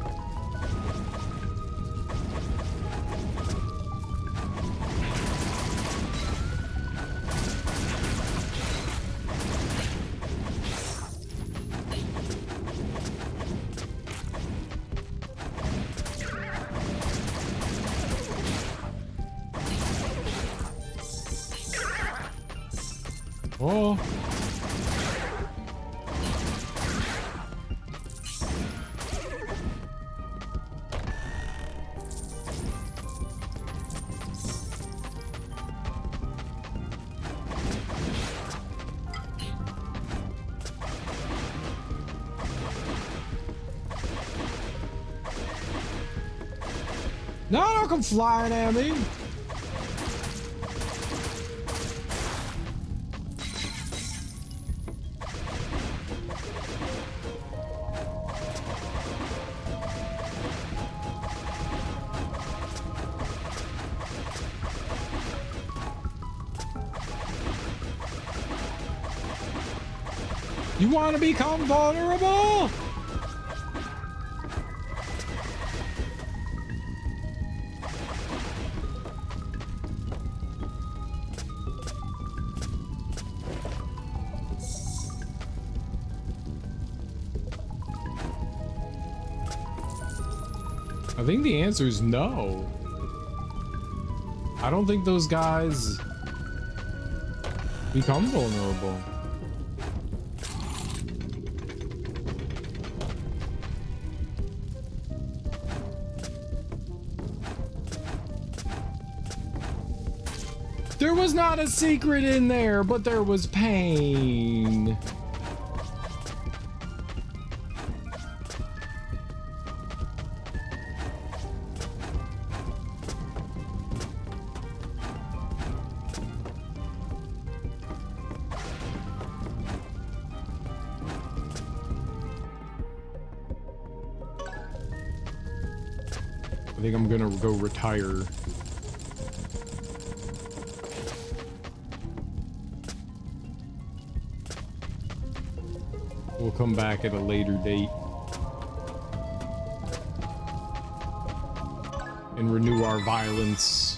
Oh. No, don't come flying at me. You want to become vulnerable? I think the answer is no. I don't think those guys become vulnerable. There was not a secret in there, but there was pain. I think I'm gonna go retire. We'll come back at a later date and renew our violence.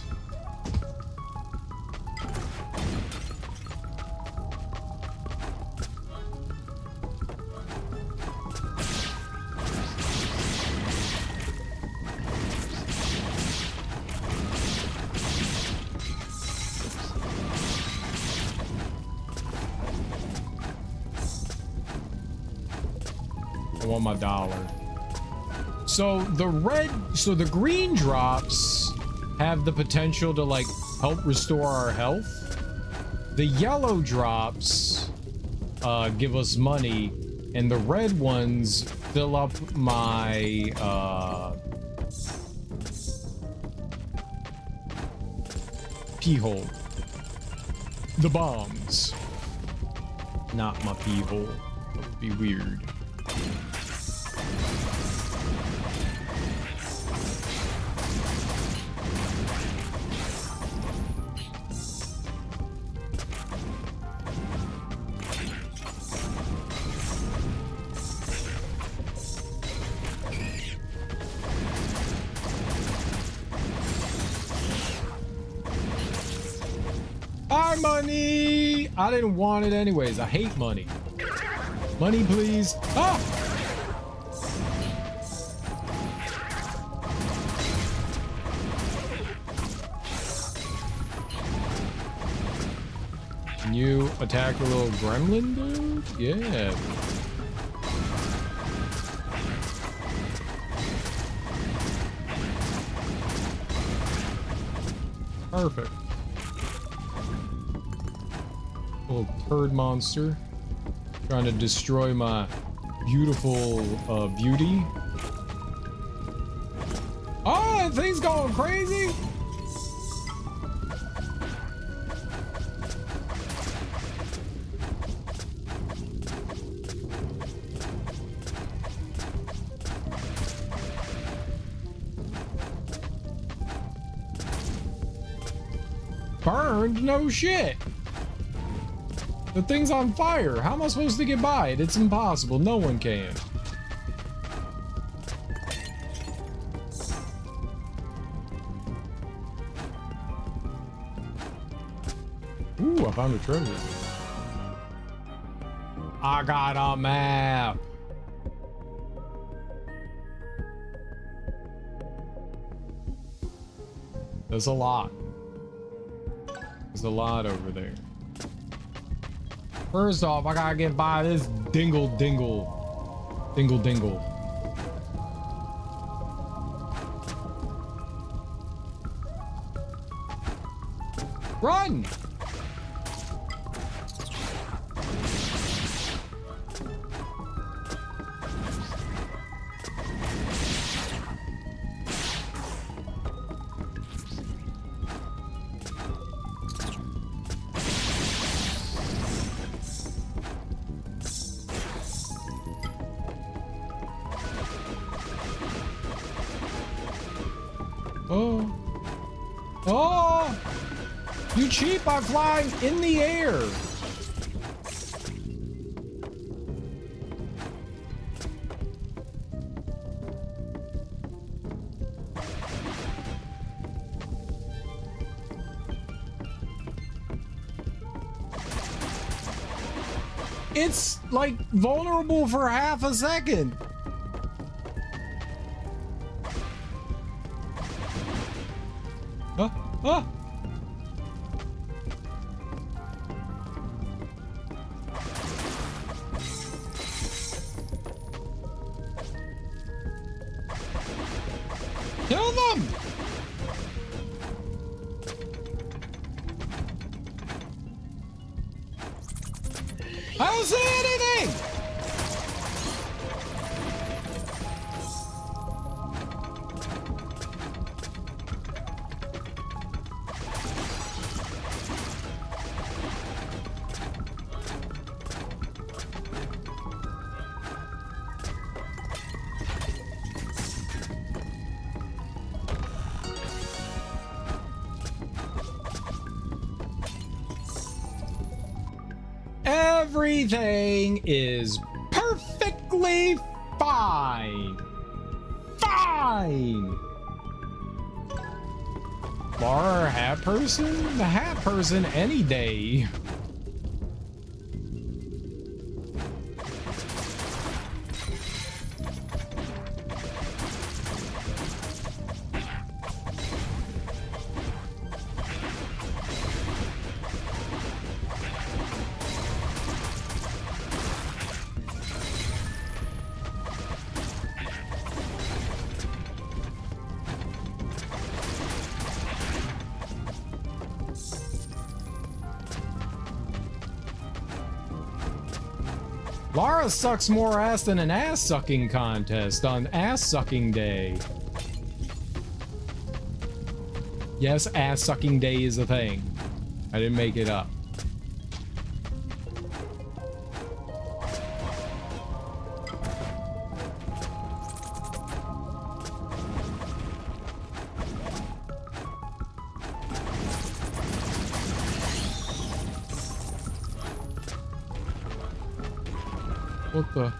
I want my dollar. So the green drops have the potential to like help restore our health. The yellow drops give us money, and the red ones fill up my pee hole. The bombs. Not my pee hole. That would be weird. Money! I didn't want it anyways. I hate money. Money, please. Ah! Can you attack the little gremlin dude? Yeah. Perfect. Little turd monster trying to destroy my beautiful beauty. Oh, that thing's going crazy. burned? No shit. The thing's on fire. How am I supposed to get by it? It's impossible. No one can. Ooh, I found a treasure. I got a map. There's a lot. There's a lot over there. First off, I gotta get by this dingle. Run! Oh. Oh! You cheat by flying in the air! It's like vulnerable for half a second. Huh? Kill them! I don't see anything! Everything is perfectly fine. Fine. Laura, hat person? The hat person any day. Lara sucks more ass than an ass-sucking contest on ass-sucking day. Yes, ass-sucking day is a thing. I didn't make it up. What the?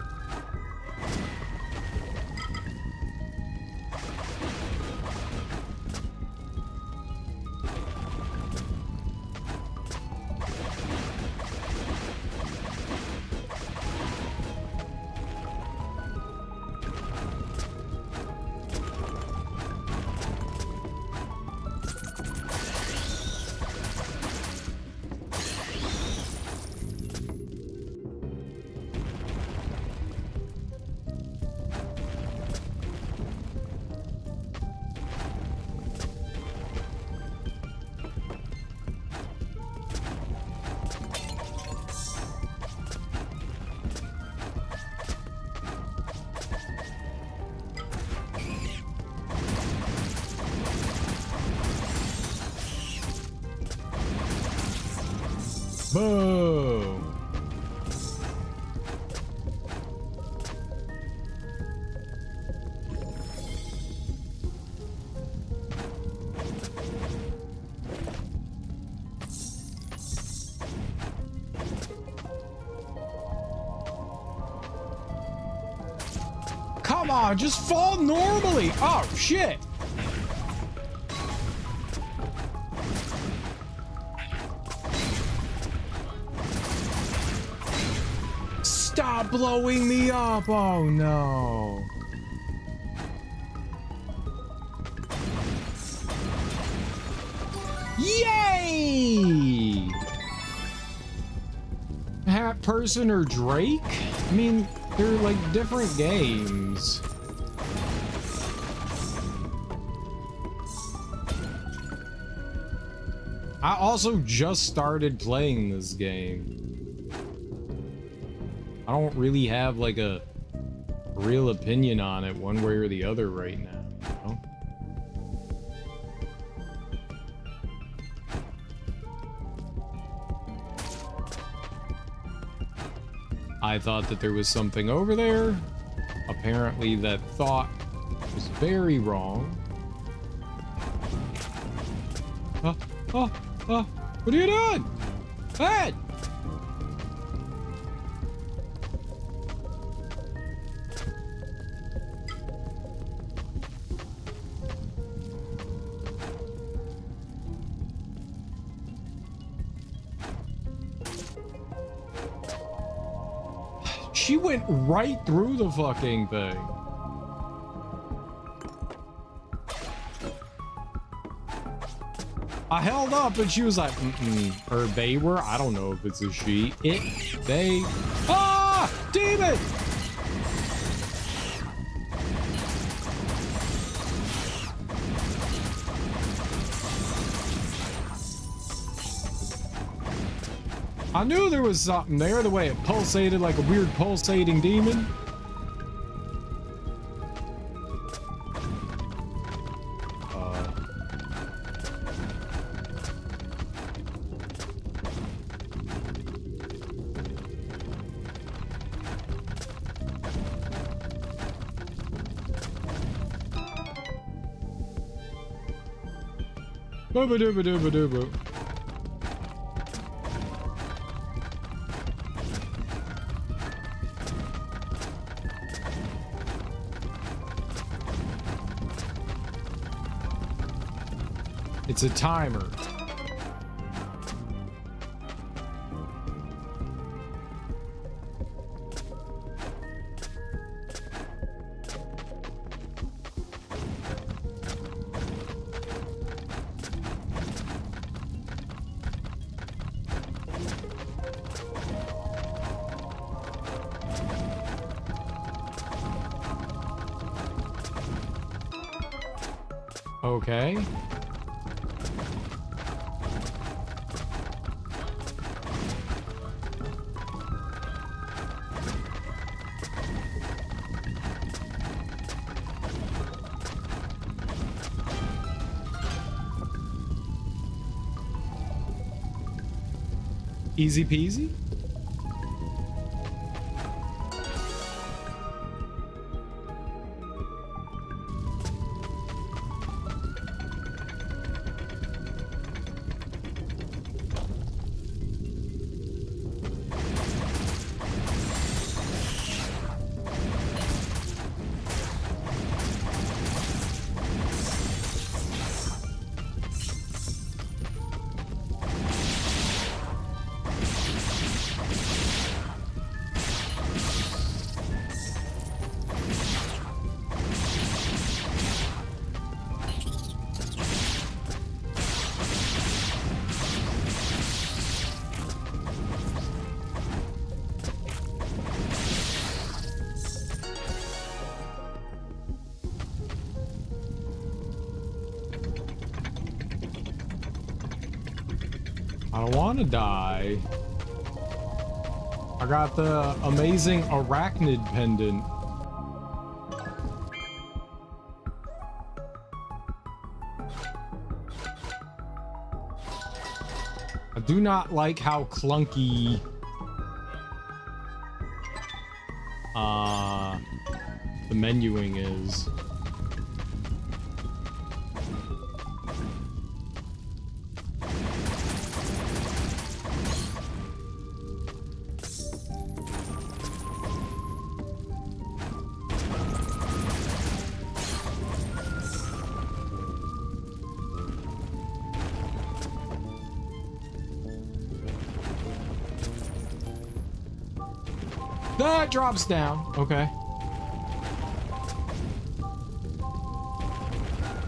Boom. Come on, just fall normally. Oh, shit. Stop blowing me up. Oh, no. Yay! Hat Person or Drake? I mean, they're like different games. I also just started playing this game. I don't really have like a real opinion on it one way or the other right now, you know? I thought that there was something over there. Apparently that thought was very wrong. What are you doing? Hey! She went right through the fucking thing. I held up and she was like, or they were, I don't know if it's a she. They. Ah! Demon! I knew there was something there, the way it pulsated like a weird pulsating demon. Booba-dooba-dooba-dooba. It's a timer. Okay. Easy peasy? I don't want to die. I got the amazing arachnid pendant. I do not like how clunky the menuing is. That drops down. Okay.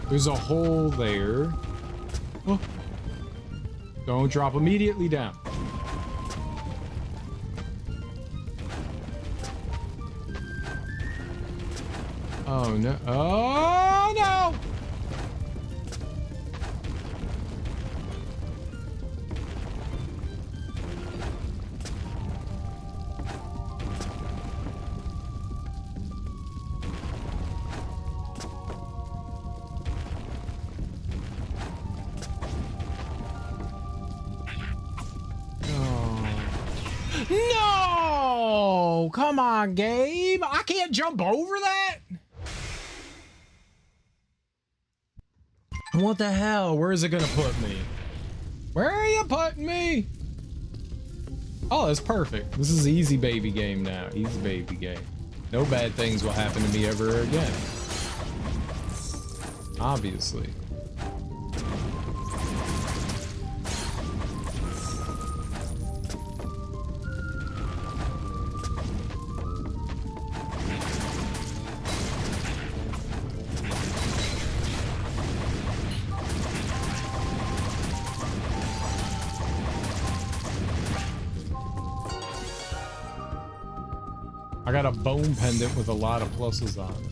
There's a hole there. Oh. Don't drop immediately down. Oh no. Oh no! No! Come on, game. I can't jump over that? What the hell? Where is it gonna put me? Where are you putting me? Oh, that's perfect. This is an easy baby game now. Easy baby game. No bad things will happen to me ever again. Obviously. I got a bone pendant with a lot of pluses on it.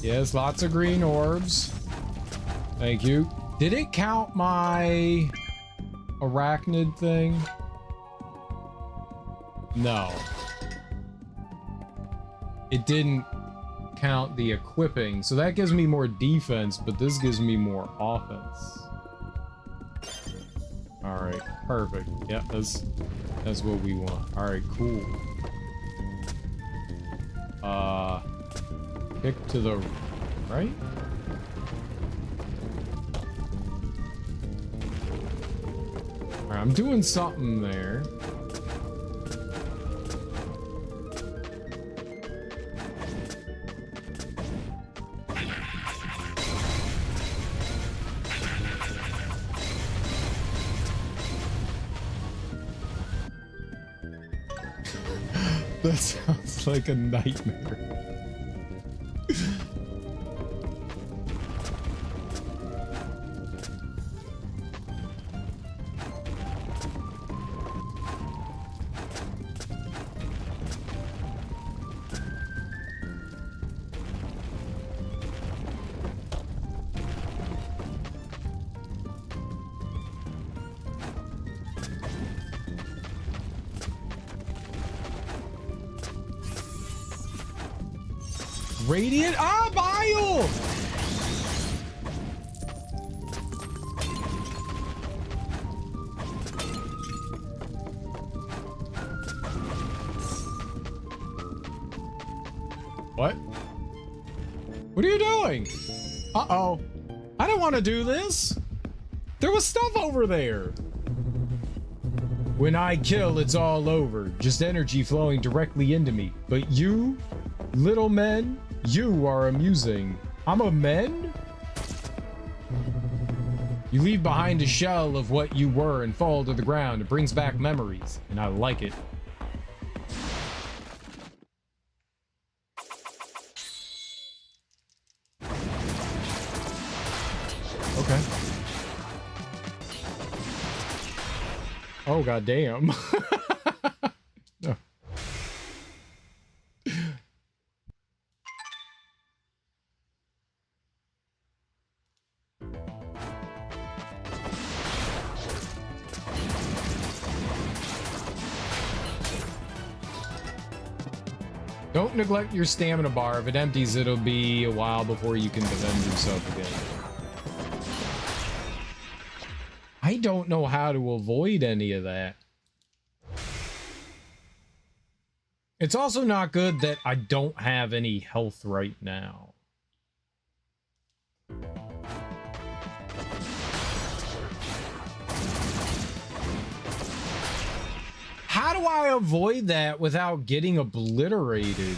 Yes, lots of green orbs. Thank you. Did it count my arachnid thing? No. It didn't count the equipping, so that gives me more defense, but this gives me more offense. All right, perfect. Yeah, that's what we want. All right, cool. Kick to the right. All right, I'm doing something there. That sounds like a nightmare. Radiant? Ah, Bile! What? What are you doing? Uh-oh. I don't want to do this. There was stuff over there. When I kill, it's all over. Just energy flowing directly into me. But you, little men, you are amusing. I'm a men? You leave behind a shell of what you were and fall to the ground. It brings back memories, and I like it. Okay. Oh, goddamn. No. Don't neglect your stamina bar. If it empties, it'll be a while before you can defend yourself again. I don't know how to avoid any of that. It's also not good that I don't have any health right now. How do I avoid that without getting obliterated?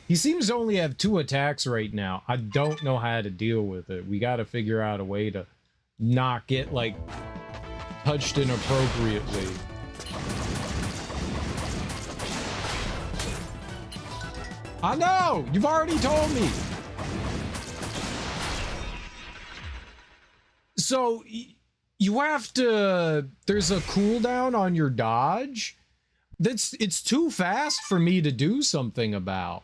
He seems to only have 2 attacks right now. I don't know how to deal with it. We got to figure out a way to not get, like, touched inappropriately. I know! You've already told me! So, you have to... There's a cooldown on your dodge? It's too fast for me to do something about.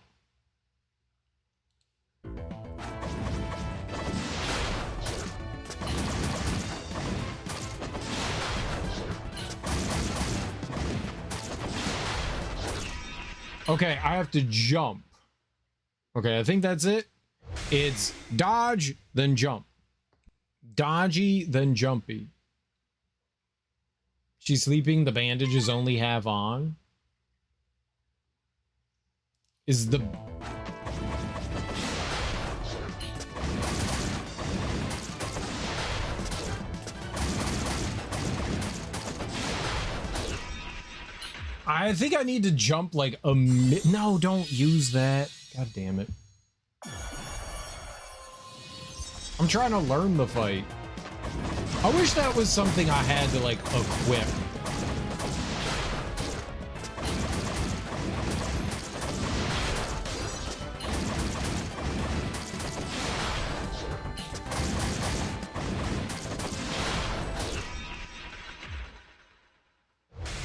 Okay, I have to jump. Okay, I think that's it. It's dodge, then jump. Dodgy, then jumpy. She's sleeping, the bandages only have on. Is the... I think I need to jump like a no, don't use that. God damn it. I'm trying to learn the fight. I wish that was something I had to like equip.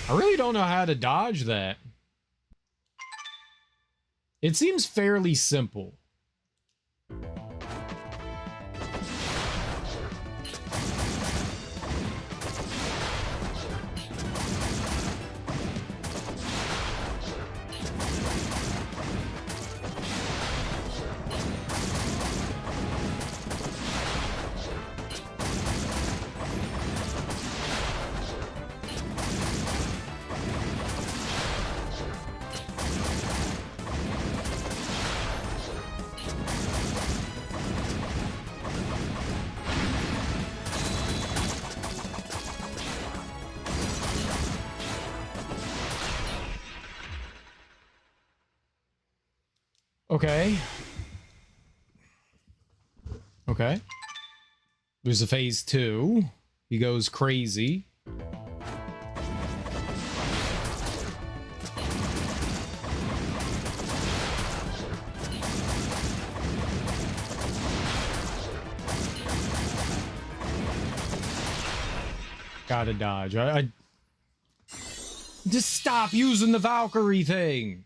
I really don't know how to dodge that. It seems fairly simple. Okay. Okay. There's a phase 2. He goes crazy. Gotta dodge. I just stop using the Valkyrie thing.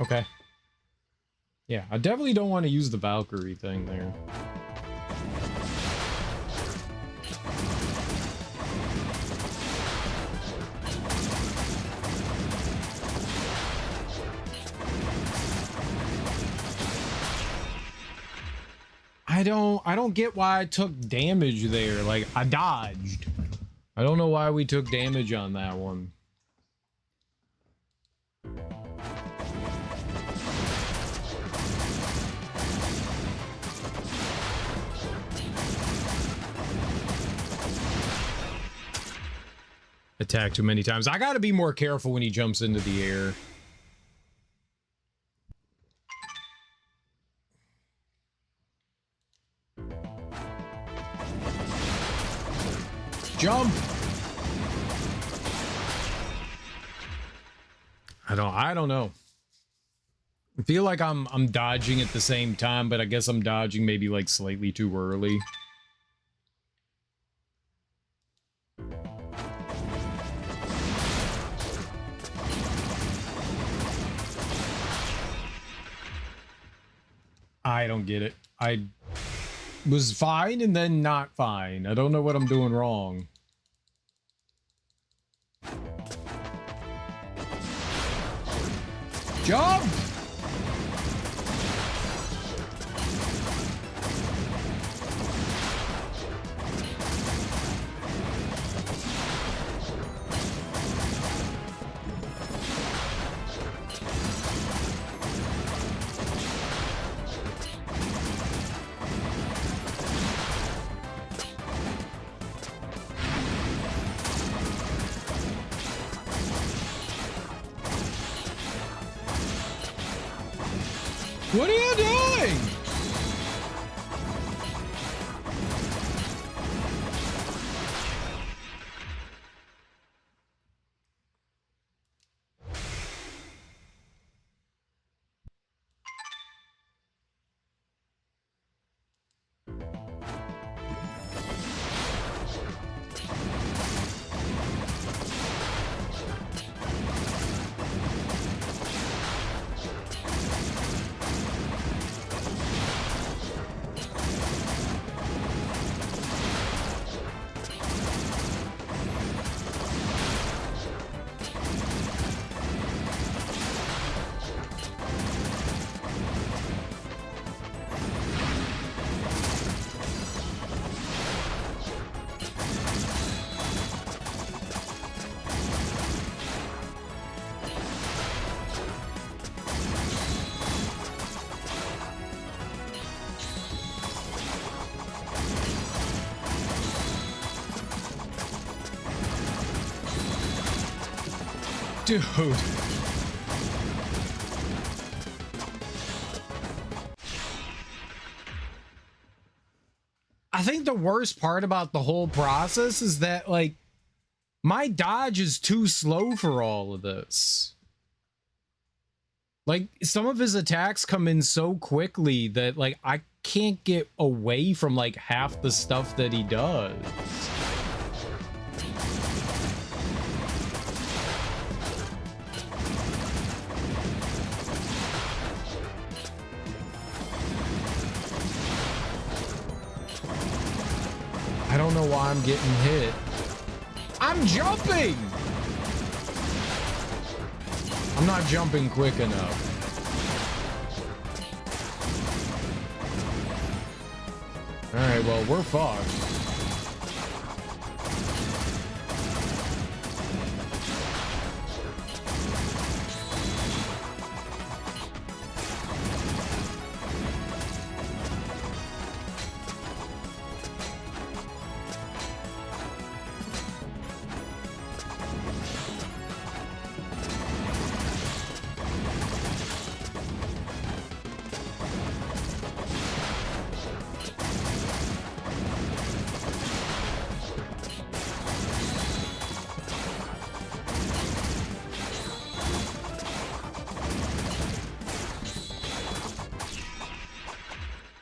Okay. Yeah, I definitely don't want to use the Valkyrie thing there. I don't get why I took damage there. Like, I dodged. I don't know why we took damage on that one. Attack too many times. I gotta be more careful when he jumps into the air. Jump! I don't know. I feel like I'm dodging at the same time, but I guess I'm dodging maybe like slightly too early. I don't get it. I was fine and then not fine. I don't know what I'm doing wrong. Jump! What are you doing? Dude. I think the worst part about the whole process is that, like, my dodge is too slow for all of this. Like, some of his attacks come in so quickly that, like, I can't get away from, like, half the stuff that he does. I don't know why I'm getting hit. I'm jumping! I'm not jumping quick enough. Alright, well, we're fucked.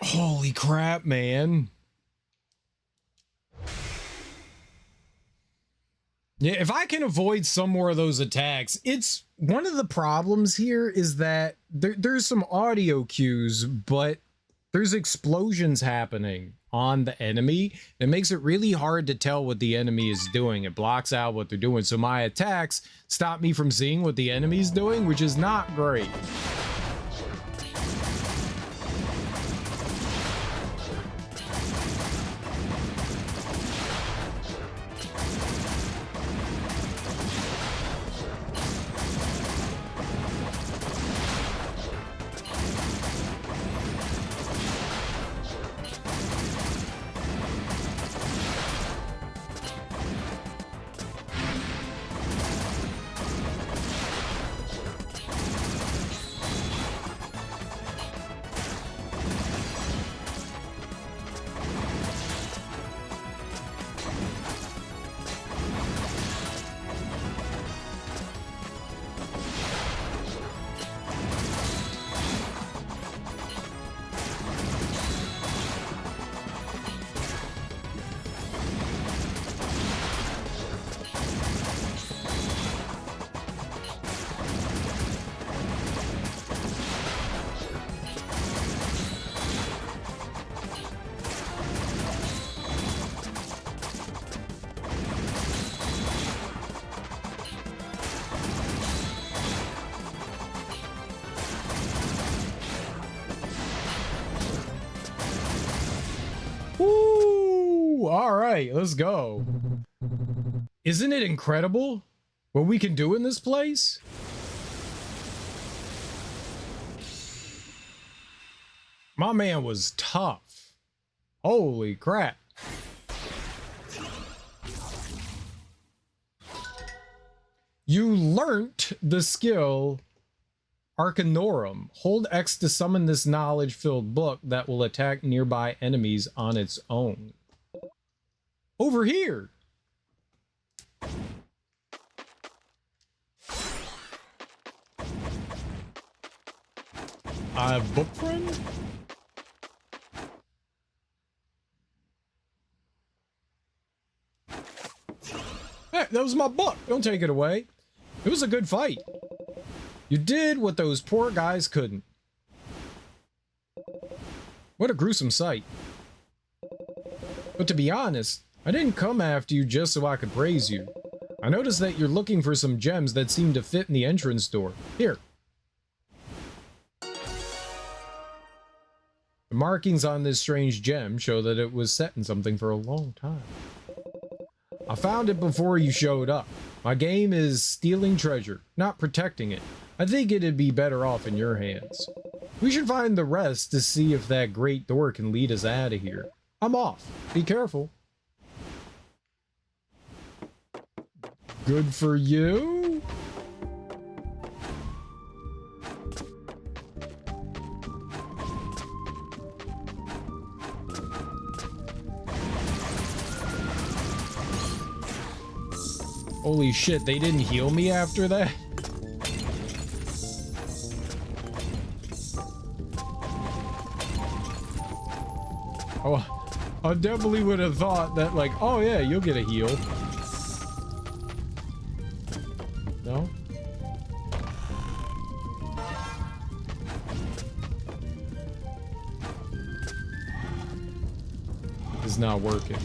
Holy crap, man. Yeah, if I can avoid some more of those attacks, it's one of the problems here is that there's some audio cues, but there's explosions happening on the enemy. It makes it really hard to tell what the enemy is doing. It blocks out what they're doing. So my attacks stop me from seeing what the enemy's doing, which is not great. All right, let's go. Isn't it incredible what we can do in this place? My man was tough. Holy crap. You learnt the skill Arcanorum. Hold X to summon this knowledge-filled book that will attack nearby enemies on its own. Over here. I have book friend? Hey, that was my book. Don't take it away. It was a good fight. You did what those poor guys couldn't. What a gruesome sight. But to be honest, I didn't come after you just so I could praise you. I noticed that you're looking for some gems that seem to fit in the entrance door. Here. The markings on this strange gem show that it was set in something for a long time. I found it before you showed up. My game is stealing treasure, not protecting it. I think it'd be better off in your hands. We should find the rest to see if that great door can lead us out of here. I'm off. Be careful. Good for you. Holy shit, they didn't heal me after that? Oh, I definitely would have thought that, like, oh yeah, you'll get a heal. No? It's not working.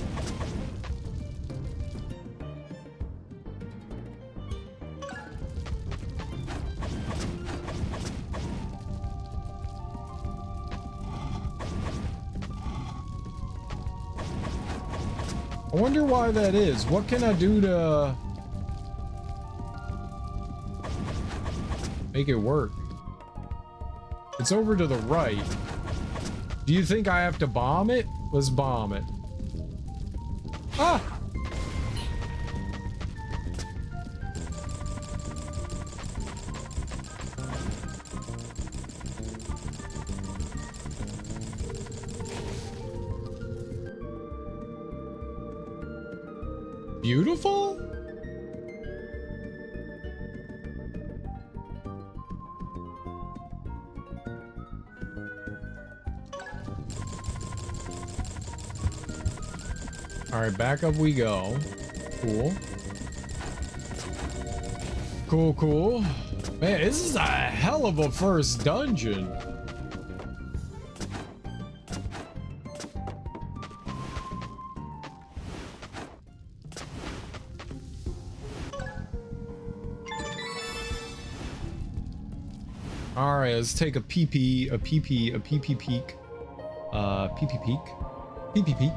I wonder why that is. What can I do to make it work? It's over to the right. Do you think I have to bomb it? Let's bomb it. Ah! Beautiful? All right, back up we go. Cool. Cool, cool. Man, this is a hell of a first dungeon. All right, let's take a PP peek. PP peek. PP peek.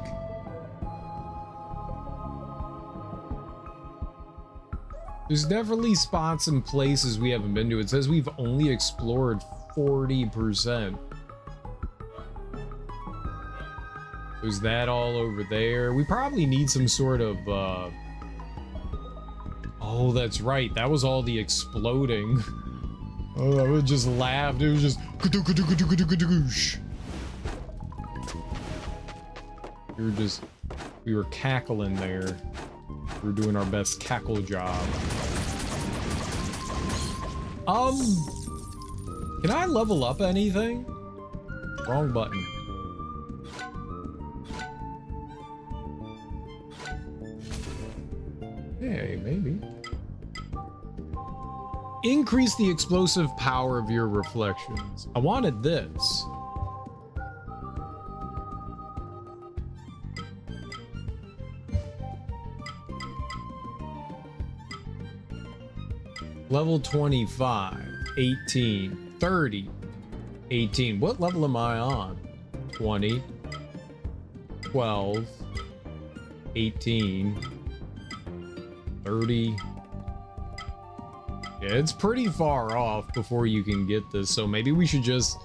There's definitely spots and places we haven't been to. It says we've only explored 40%. There's that all over there. We probably need some sort of, oh, that's right. That was all the exploding. Oh, I would just laughed. It was just. We were cackling there. We were doing our best cackle job. Can I level up anything? Wrong button. Hey, maybe. Increase the explosive power of your reflections. I wanted this. Level 25, 18, 30, 18. What level am I on? 20, 12, 18, 30. Yeah, it's pretty far off before you can get this, so maybe we should just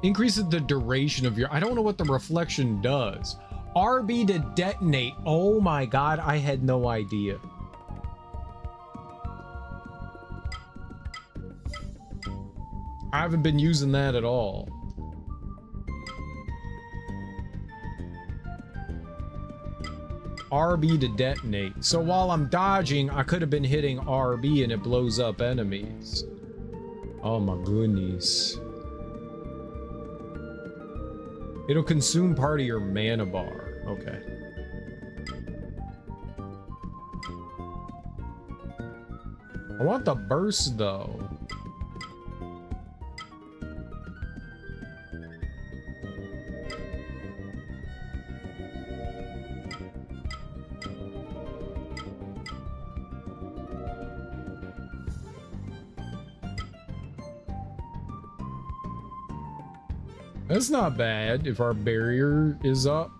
increase the duration of your... I don't know what the reflection does. RB to detonate. Oh my god, I had no idea. I haven't been using that at all. RB to detonate. So while I'm dodging, I could have been hitting RB and it blows up enemies. Oh my goodness. It'll consume part of your mana bar. Okay. I want the burst though. That's not bad if our barrier is up.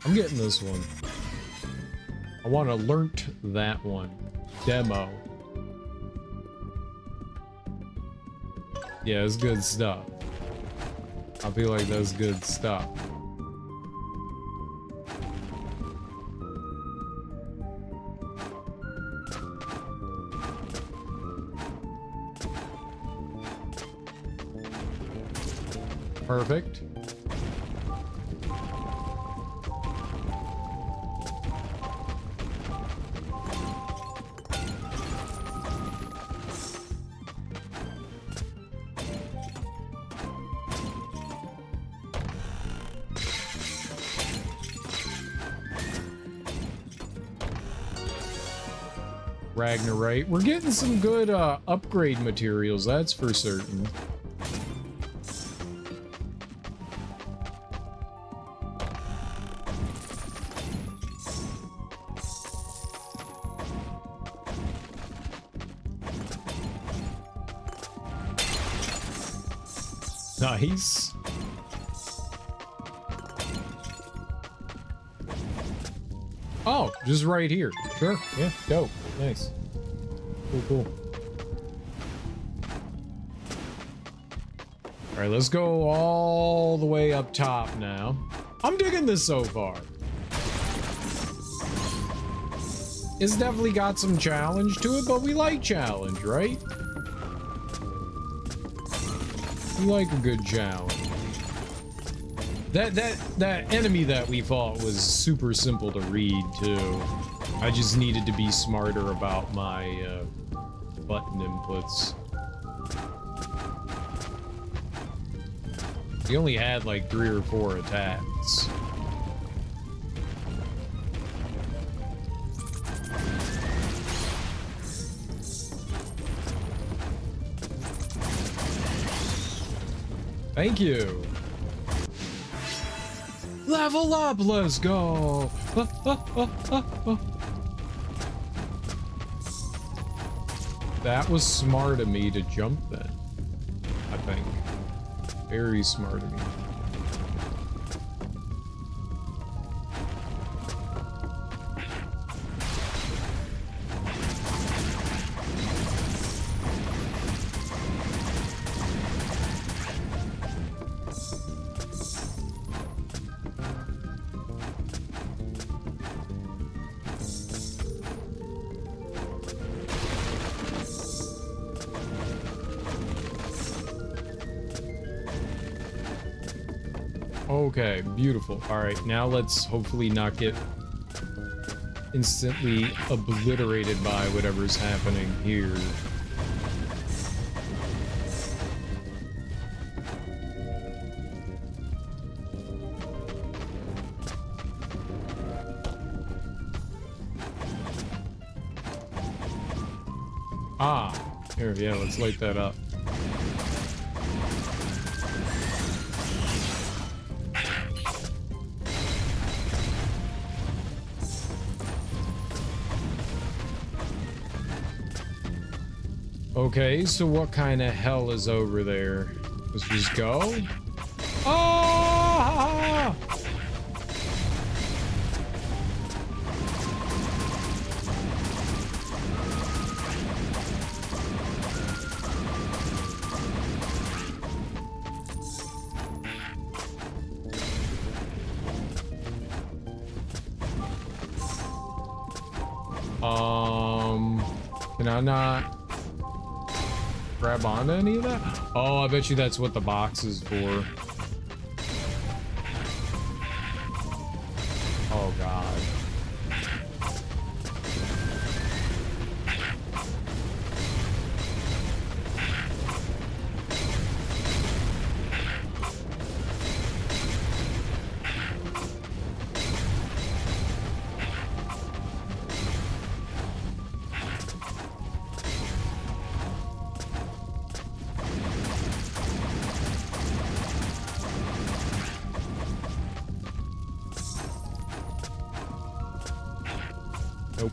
I'm getting this one. I want to learnt that one. Demo. Yeah, it's good stuff. I feel like that's good stuff. Perfect. Ragnarite. We're getting some good upgrade materials, that's for certain. Nice. Oh, just right here. Sure. Yeah, go. Nice. Cool, cool. All right, let's go all the way up top now. I'm digging this so far. It's definitely got some challenge to it, but we like challenge, right? We like a good challenge. That enemy that we fought was super simple to read too. I just needed to be smarter about my button inputs. He only had like 3 or 4 attacks. Thank you. Level up, let's go. That was smart of me to jump then, I think. Very smart of me. Okay, beautiful. All right, now let's hopefully not get instantly obliterated by whatever's happening here. Ah, here, yeah, let's light that up. Okay, so what kind of hell is over there? Let's just go. Oh! Can I not grab onto any of that? Oh, I bet you that's what the box is for. Oh, God. Nope.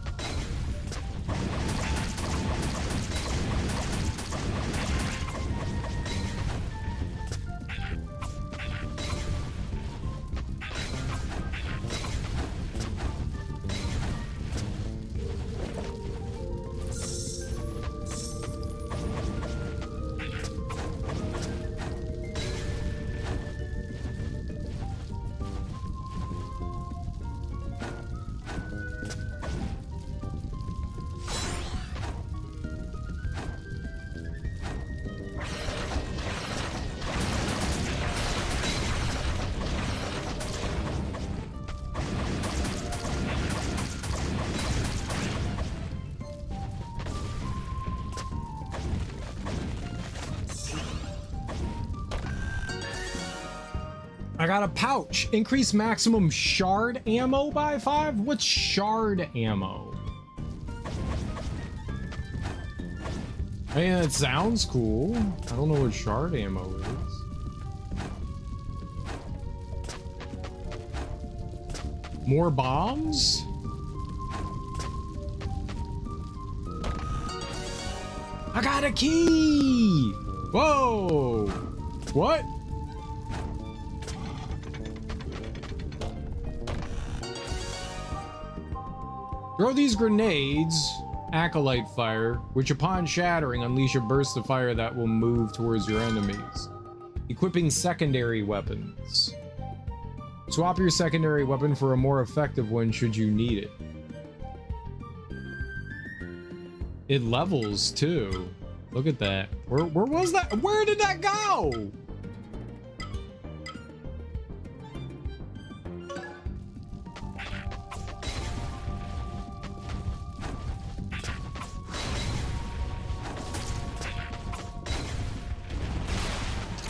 I got a pouch. Increase maximum shard ammo by 5? What's shard ammo? I mean, it sounds cool. I don't know what shard ammo is. More bombs? I got a key! Whoa! What? Throw these grenades, acolyte fire, which upon shattering unleash a burst of fire that will move towards your enemies. Equipping secondary weapons. Swap your secondary weapon for a more effective one should you need it. It levels too. Look at that. Where was that? Where did that go?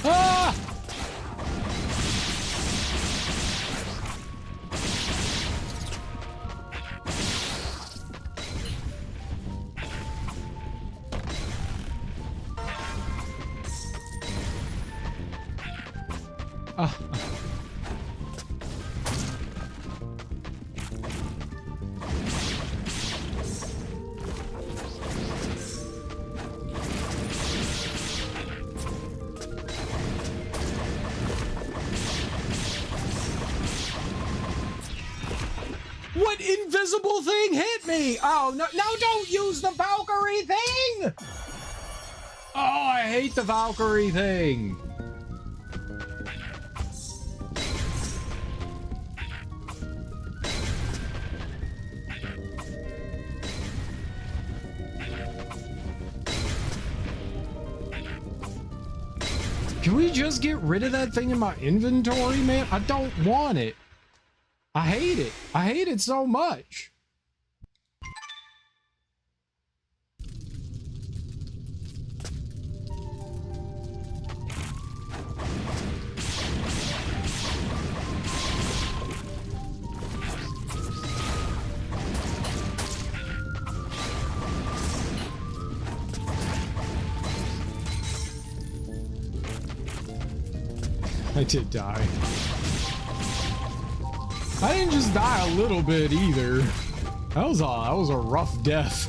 Ah! What invisible thing hit me? Oh, no, no, don't use the Valkyrie thing! Oh, I hate the Valkyrie thing. Can we just get rid of that thing in my inventory, man? I don't want it. I hate it. I hate it so much. I did die. I didn't just die a little bit either. That was a rough death.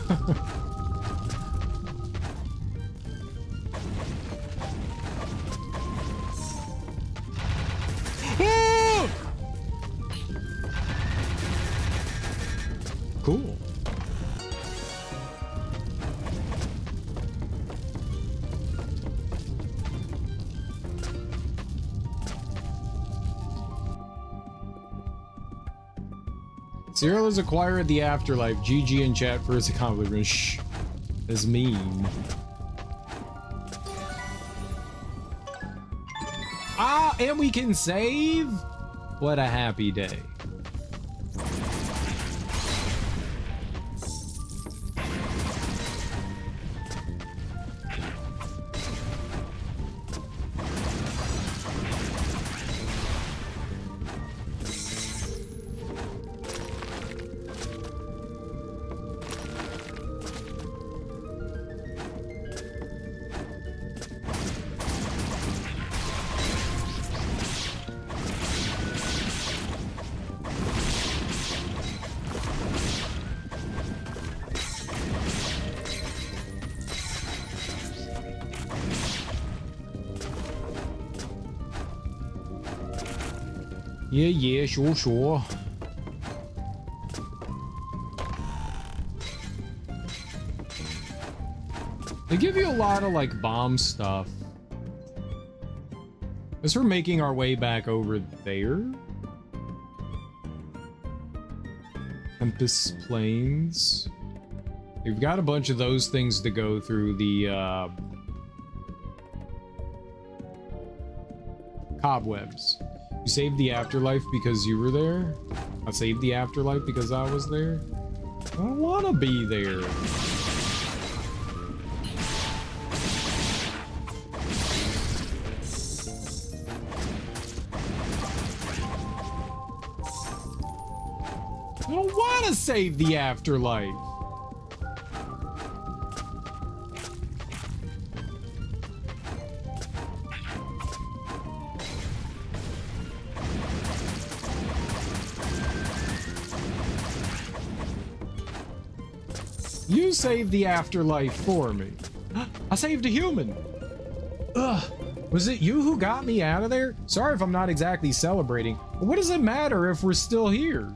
Cool. Cyril has acquired the afterlife. GG in chat for his accomplishment. Shh. That's mean. Ah, and we can save? What a happy day. Yeah, sure. They give you a lot of, like, bomb stuff. As we're making our way back over there. Tempest Plains. We've got a bunch of those things to go through. The, cobwebs. You saved the afterlife because you were there? I saved the afterlife because I was there? I don't want to be there. I don't want to save the afterlife. You saved the afterlife for me. I saved a human. Ugh. Was it you who got me out of there? Sorry if I'm not exactly celebrating, but what does it matter if we're still here?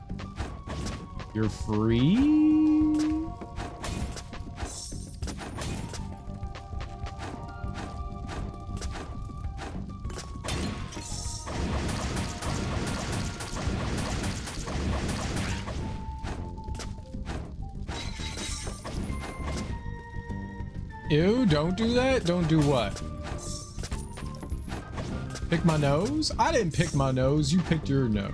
You're free? Ew, don't do that. Don't do what? Pick my nose? I didn't pick my nose. You picked your nose.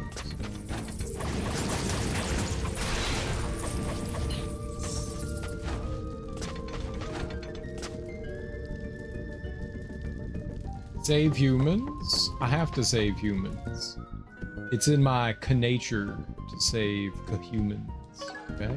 Save humans? I have to save humans. It's in my nature to save humans. Okay?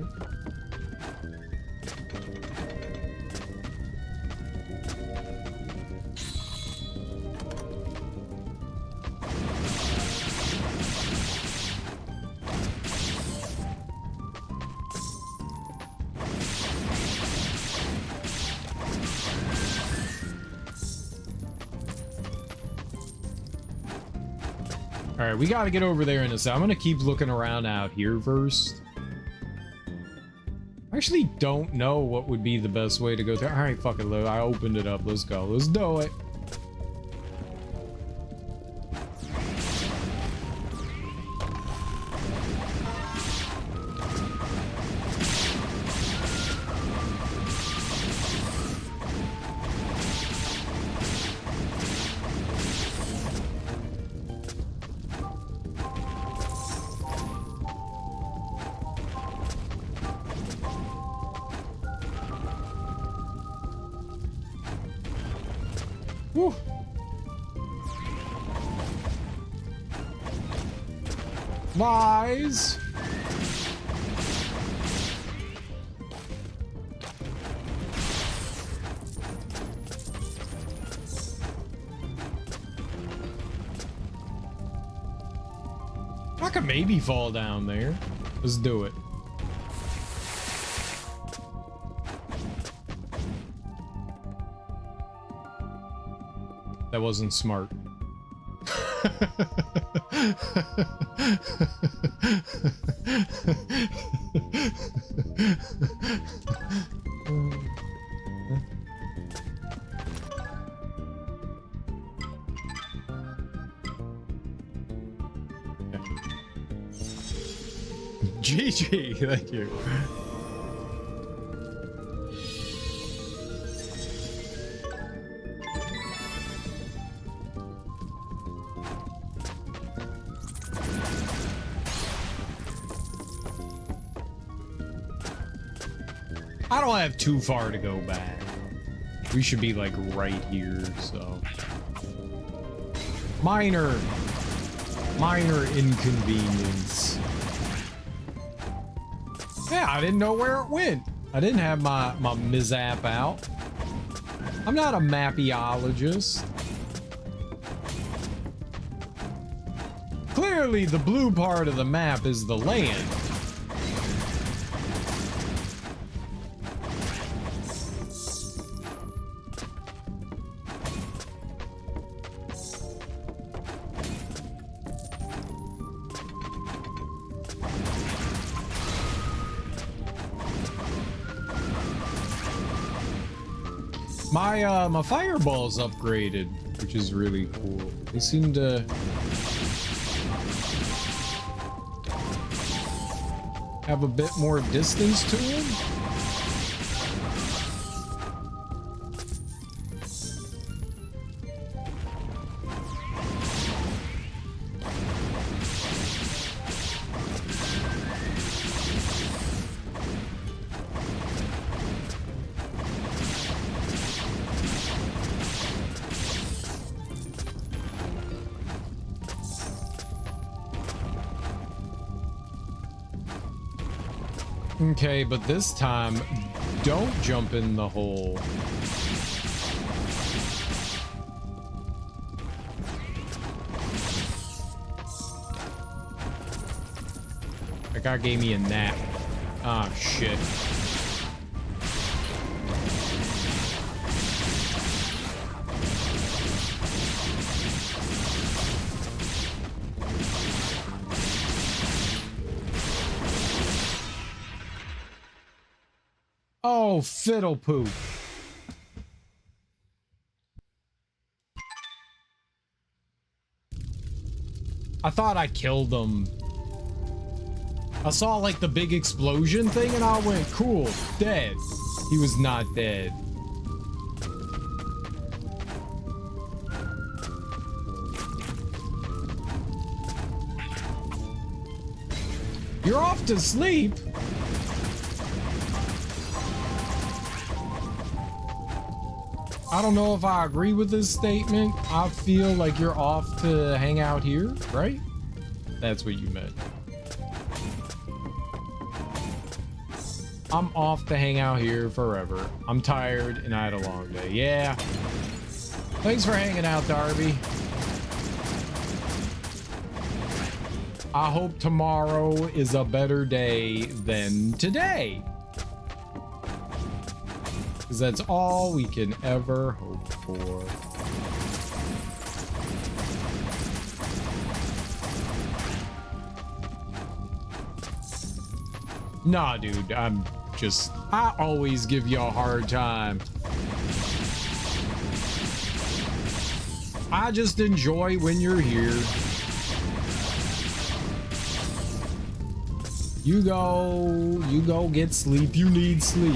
Alright, we gotta get over there in a sec. I'm gonna keep looking around out here first. I actually don't know what would be the best way to go there. Alright, fuck it, I opened it up. Let's go. Let's do it. Woo. Lies. I could maybe fall down there. Let's do it. That wasn't smart. GG, thank you. I don't have too far to go back. We should be like right here, so. Minor inconvenience. Yeah, I didn't know where it went. I didn't have my mizap out. I'm not a mappyologist. Clearly, the blue part of the map is the land. My fireball's upgraded, which is really cool. They seem to have a bit more distance to them. Okay, but this time, don't jump in the hole. That guy gave me a nap. Ah, shit. Oh, fiddle poop. I thought I killed him. I saw like the big explosion thing and I went, cool, dead. He was not dead. You're off to sleep. I don't know if I agree with this statement. I feel like you're off to hang out here, right? That's what you meant. I'm off to hang out here forever. I'm tired and I had a long day. Yeah. Thanks for hanging out, Darby. I hope tomorrow is a better day than today. Because that's all we can ever hope for. Nah, dude, I always give you a hard time. I just enjoy when you're here. You go get sleep. You need sleep.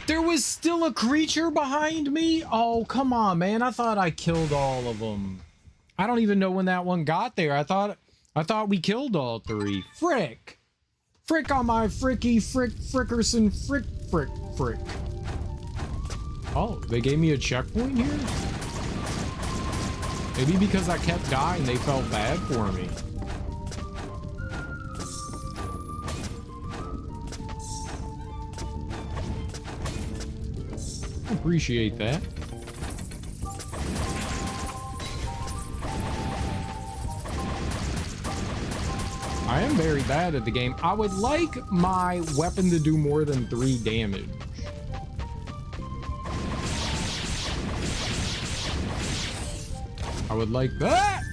There was still a creature behind me? Oh, come on, man. I thought I killed all of them. I don't even know when that one got there. I thought I thought we killed all 3. Frick! Frick on my fricky frick frickerson frick frick frick. Oh, they gave me a checkpoint here? Maybe because I kept dying, they felt bad for me. Appreciate that. I am very bad at the game. I would like my weapon to do more than 3 damage. I would like that.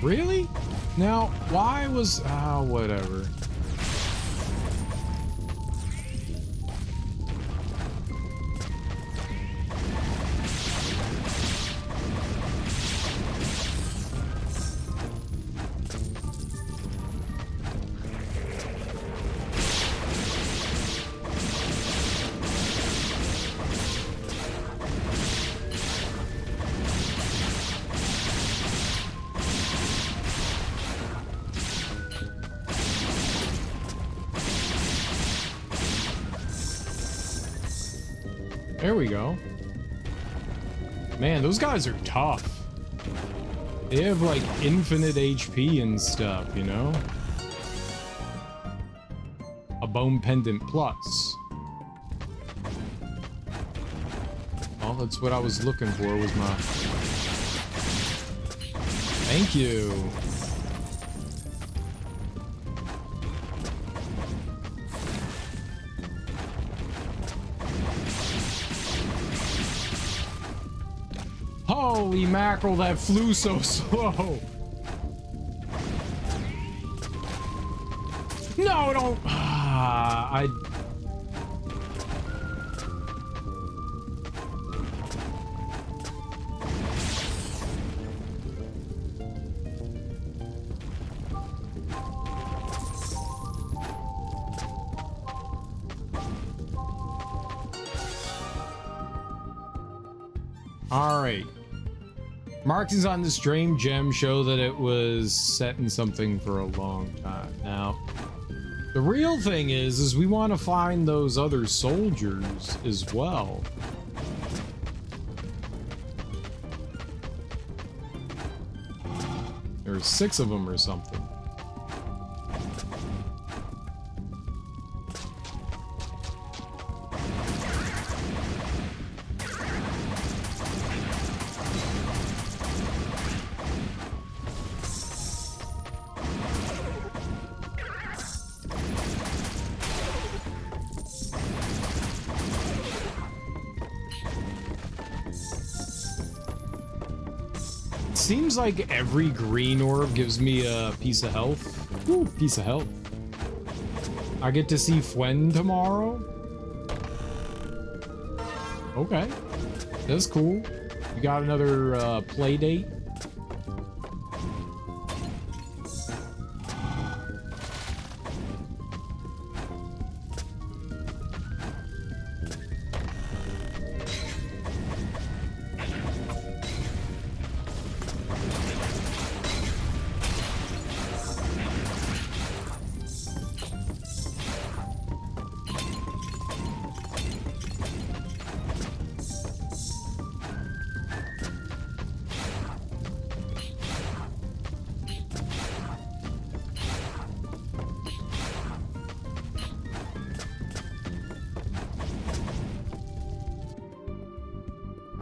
Really? Now, why was... whatever. There we go. Man, those guys are tough. They have like infinite HP and stuff, you know? A bone pendant plus. Well, that's what I was looking for, was my... Thank you. Holy mackerel, that flew so slow. No, don't. I. All right. Markings on this dream gem show that it was set in something for a long time. Now, the real thing is we want to find those other soldiers as well. There's 6 of them or something. Seems like every green orb gives me a piece of health. Ooh, piece of health. I get to see Fwen tomorrow. Okay, that's cool. You got another play date?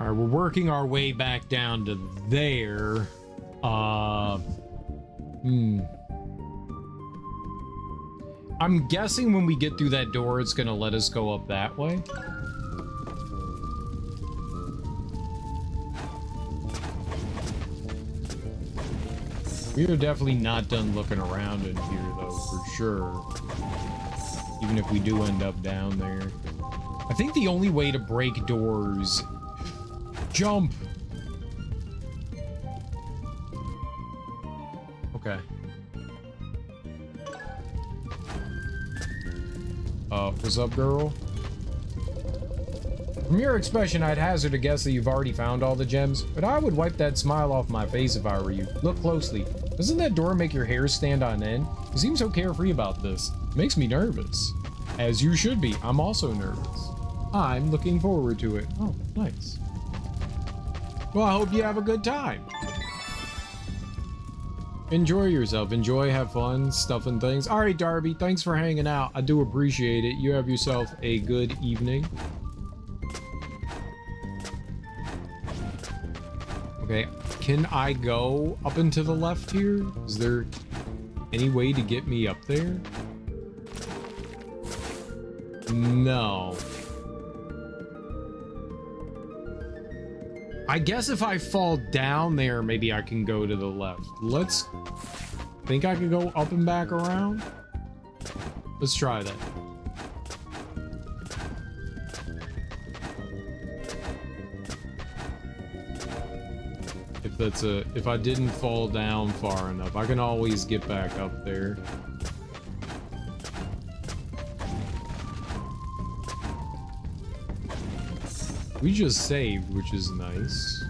Alright, we're working our way back down to there. I'm guessing when we get through that door, it's gonna let us go up that way. We are definitely not done looking around in here, though, for sure. even if we do end up down there. I think the only way to break doors... Jump! Okay. What's up, girl? From your expression, I'd hazard a guess that you've already found all the gems, but I would wipe that smile off my face if I were you. Look closely. Doesn't that door make your hair stand on end? You seem so carefree about this. It makes me nervous. As you should be. I'm also nervous. I'm looking forward to it. Oh, nice. Well, I hope you have a good time. Enjoy yourself. Enjoy, have fun, stuff and things. All right, Darby, thanks for hanging out. I do appreciate it. You have yourself a good evening. Okay, can I go up and to the left here? Is there any way to get me up there? No. I guess if I fall down there, maybe I can go to the left. Let's... Think I could go up and back around? Let's try that. If that's a... If I didn't fall down far enough, I can always get back up there. We just saved, which is nice.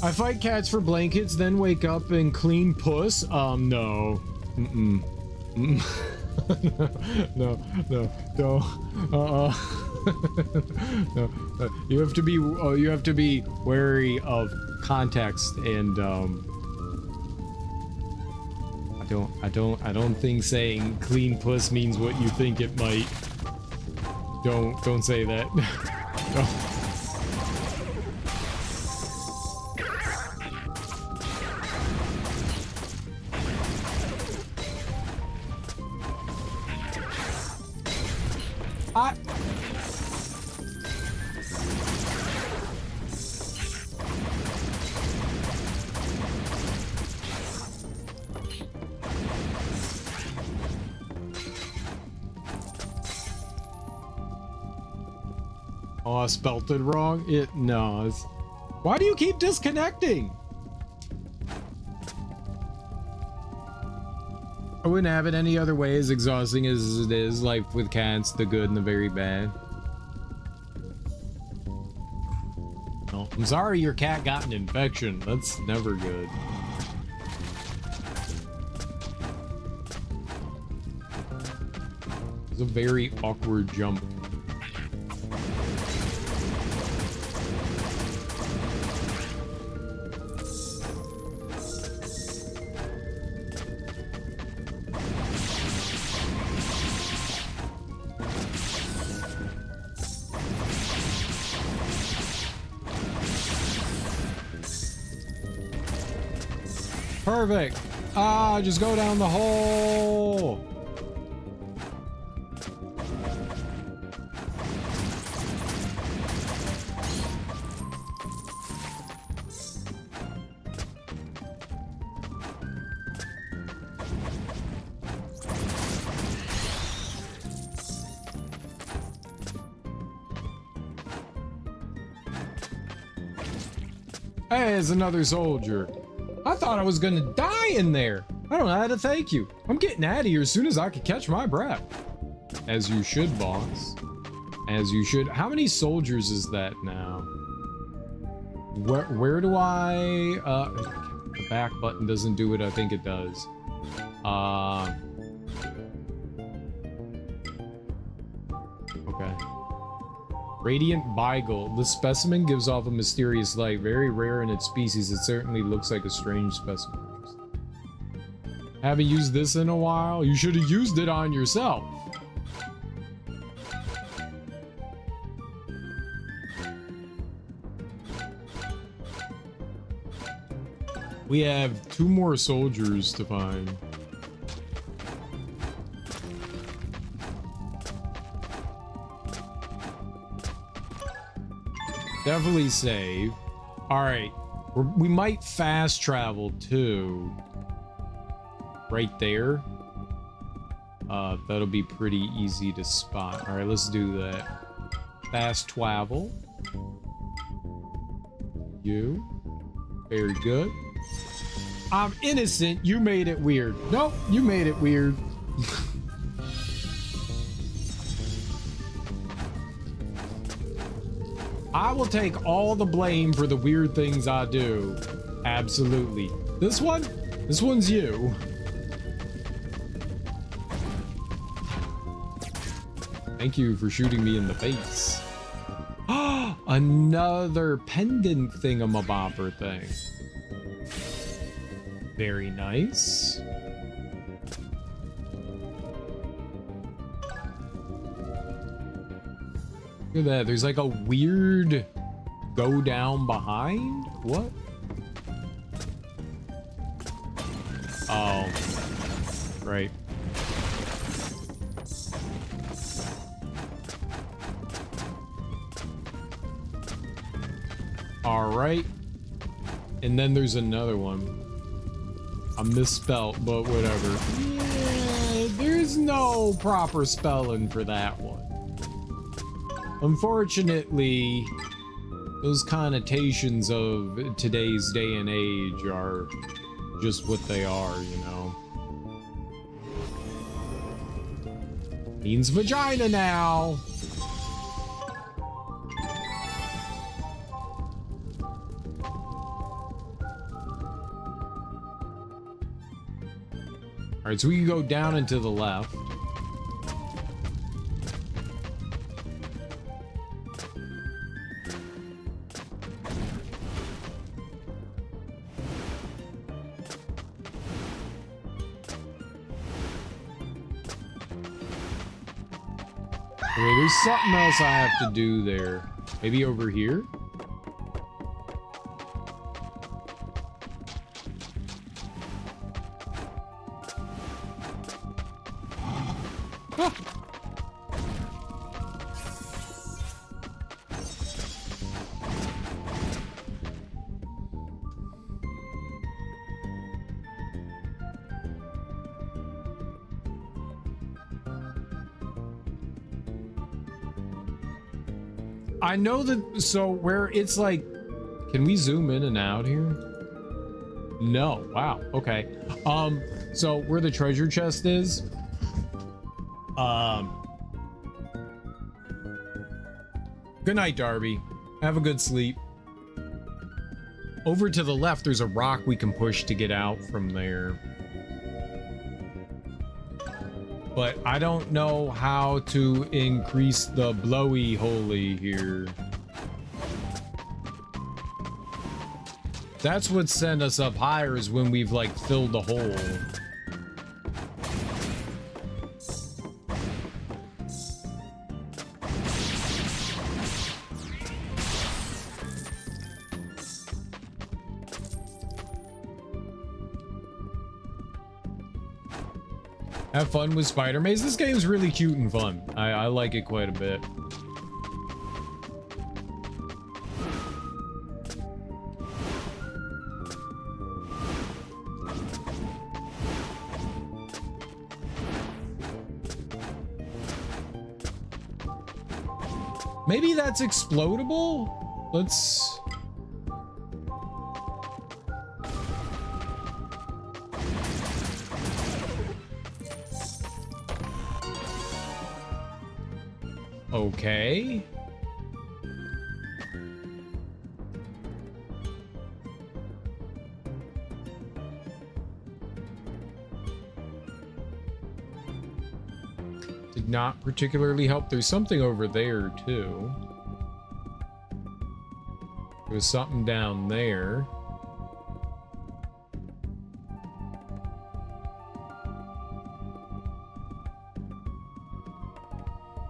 I fight cats for blankets, then wake up and clean puss? No. Mm-mm. No, don't. No. You have to be wary of context and I don't think saying clean puss means what you think it might. Don't say that. Don't. Oh, I spelt it wrong. No. Why do you keep disconnecting? I wouldn't have it any other way, as exhausting as it is. Life with cats, the good and the very bad. Oh, I'm sorry your cat got an infection. That's never good. It's a very awkward jump. Perfect. Just go down the hole. Hey, it's another soldier. I thought I was gonna die in there. I don't know how to thank you. I'm getting out of here as soon as I can catch my breath. As you should, boss. As you should. How many soldiers is that now? Where do I... the back button doesn't do it. I think it does. Okay. Radiant Beagle. The specimen gives off a mysterious light. Very rare in its species. It certainly looks like a strange specimen. Haven't used this in a while. You should have used it on yourself. We have 2 more soldiers to find. Definitely save. All right. We might fast travel too. Right there. That'll be pretty easy to spot. All right, let's do that. Fast travel. You. Very good. I'm innocent. You made it weird. Nope, you made it weird. I will take all the blame for the weird things I do. Absolutely. This one's you. Thank you for shooting me in the face. Another pendant thingamabobber thing. Very nice. Look at that. There's like a weird go down behind. What? Oh, right. All right. And then there's another one. I misspelled, but whatever. Yeah, there's no proper spelling for that one. Unfortunately, those connotations of today's day and age are just what they are, you know. Means vagina now. All right, so we can go down and to the left. Okay, there's something else I have to do there. Maybe over here? Ah. I know that, so where it's like, can we zoom in and out here? No. Wow. Okay. So where the treasure chest is, good night, Darby. Have a good sleep. Over to the left, there's a rock we can push to get out from there. But I don't know how to increase the blowy holy here. That's what sent us up higher, is when we've like filled the hole. Have fun with Spider Maze. This game's really cute and fun. I like it quite a bit. Maybe that's explodable? Let's... Okay. Did not particularly help. There's something over there too. There was something down there.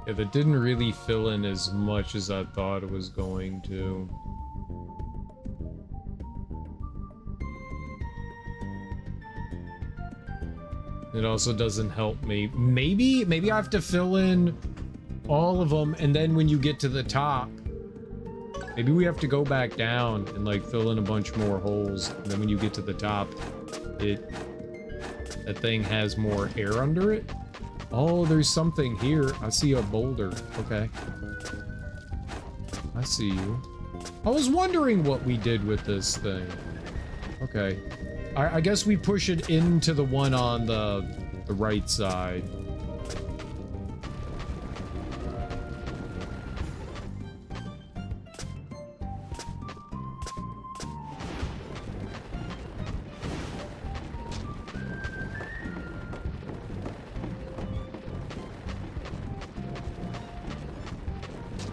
Yeah, that didn't really fill in as much as I thought it was going to. It also doesn't help me. Maybe I have to fill in all of them, and then when you get to the top, Maybe we have to go back down and like fill in a bunch more holes, and then when you get to the top, that thing has more air under it. Oh, there's something here. I see a boulder. Okay. I see you. I was wondering what we did with this thing. Okay. I guess we push it into the one on the right side.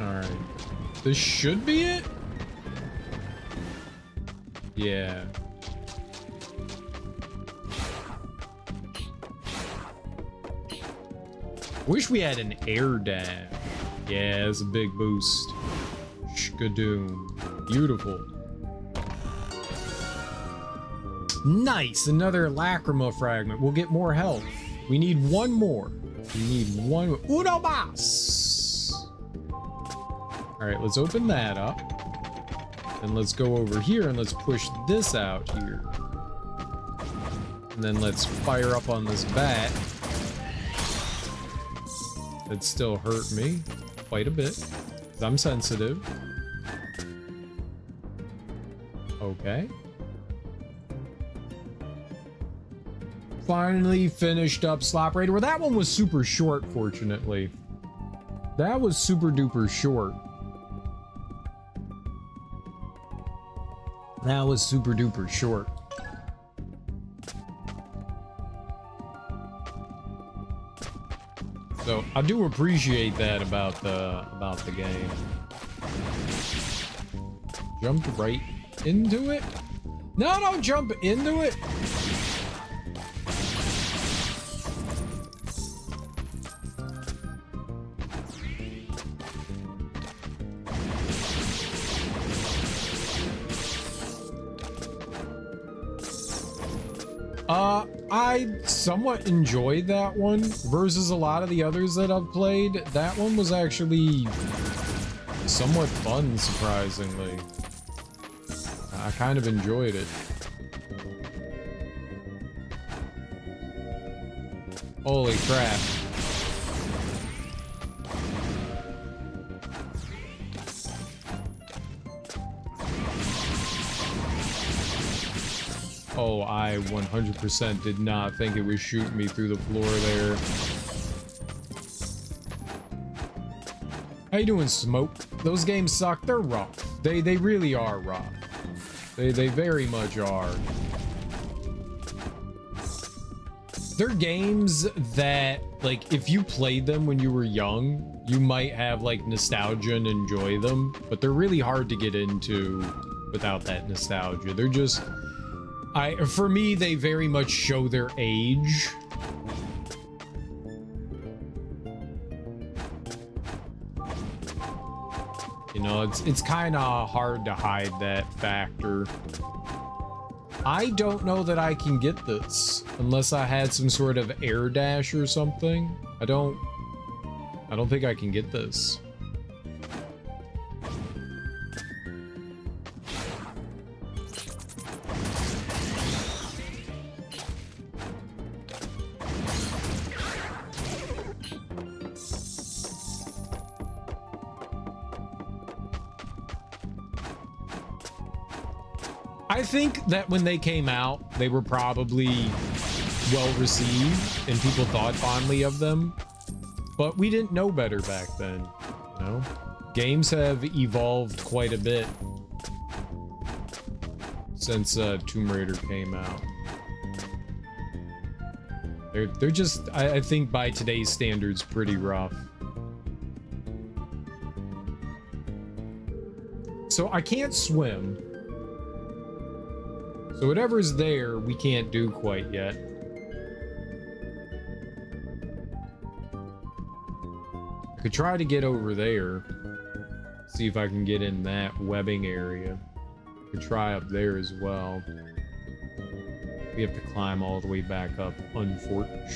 Alright. This should be it? Yeah. Wish we had an air dash. Yeah, it's a big boost. Shkadoom. Beautiful. Nice! Another lacrima fragment. We'll get more health. We need one more. We need one. Uno mas! Alright, let's open that up. And let's go over here and let's push this out here. And then let's fire up on this bat. It still hurt me quite a bit, 'cause I'm sensitive. Okay. Finally finished up Slop Raider. Well, that one was super short, fortunately. That was super duper short. That was super duper short. So I do appreciate that about the game. Jumped right into it? No, don't jump into it. I somewhat enjoyed that one versus a lot of the others that I've played. That one was actually somewhat fun, surprisingly. I kind of enjoyed it. Holy crap. Oh, I 100% did not think it was shooting me through the floor there. How you doing, Smoke? Those games suck. They're rough. They really are rough. They very much are. They're games that, like, if you played them when you were young, you might have, like, nostalgia and enjoy them, but they're really hard to get into without that nostalgia. They're just... for me, they very much show their age. You know, it's kind of hard to hide that factor. I don't know that I can get this unless I had some sort of air dash or something. I don't think I can get this. I think that when they came out, they were probably well received and people thought fondly of them, but we didn't know better back then, you know? Games have evolved quite a bit since Tomb Raider came out. They're just, I think by today's standards, pretty rough. So I can't swim. So whatever's there, we can't do quite yet. I could try to get over there. See if I can get in that webbing area. I could try up there as well. We have to climb all the way back up, unfortunately.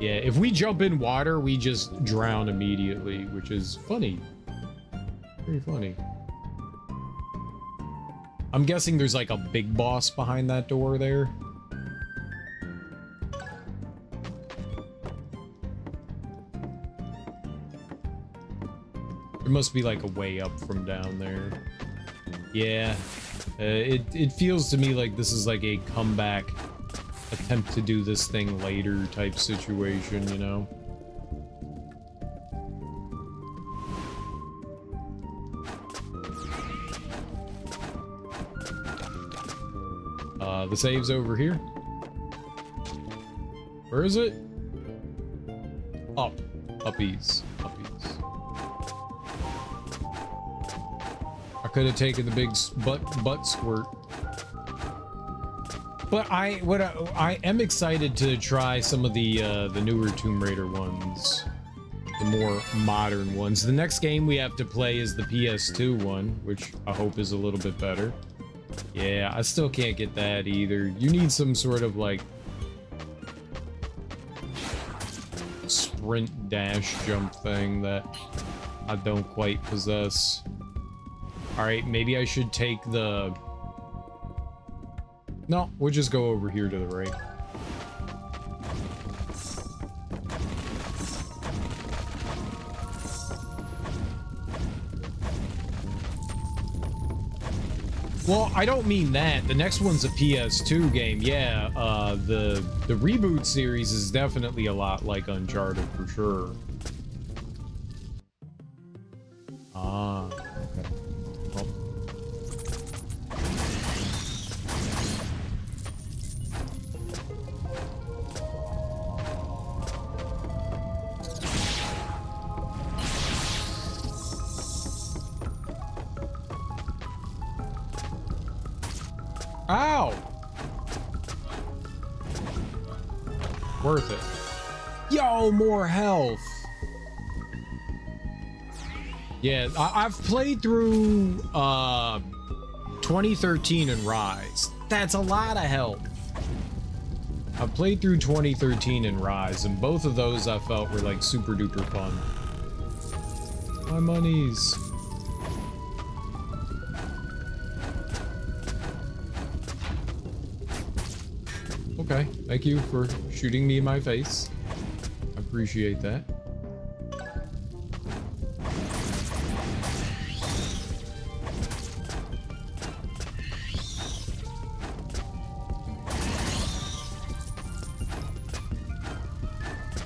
Yeah, if we jump in water, we just drown immediately, which is funny. Very funny. I'm guessing there's like a big boss behind that door there. There must be like a way up from down there. Yeah. It feels to me like this is like a comeback attempt to do this thing later type situation, you know? The save's over here. Where is it? Up. Uppies. Uppies. I could have taken the big butt squirt. But I am excited to try some of the newer Tomb Raider ones. The more modern ones. The next game we have to play is the PS2 one, which I hope is a little bit better. Yeah, I still can't get that either. You need some sort of like sprint dash jump thing that I don't quite possess. Alright, maybe I should take the... No, we'll just go over here to the right. Well, I don't mean that. The next one's a PS2 game. Yeah, the reboot series is definitely a lot like Uncharted for sure. Ah, okay. Well. Ow! Worth it. Yo, more health. Yeah, I've played through 2013 and Rise. That's a lot of health. I've played through 2013 and Rise, and both of those I felt were like super duper fun. My monies. Okay, thank you for shooting me in my face. I appreciate that.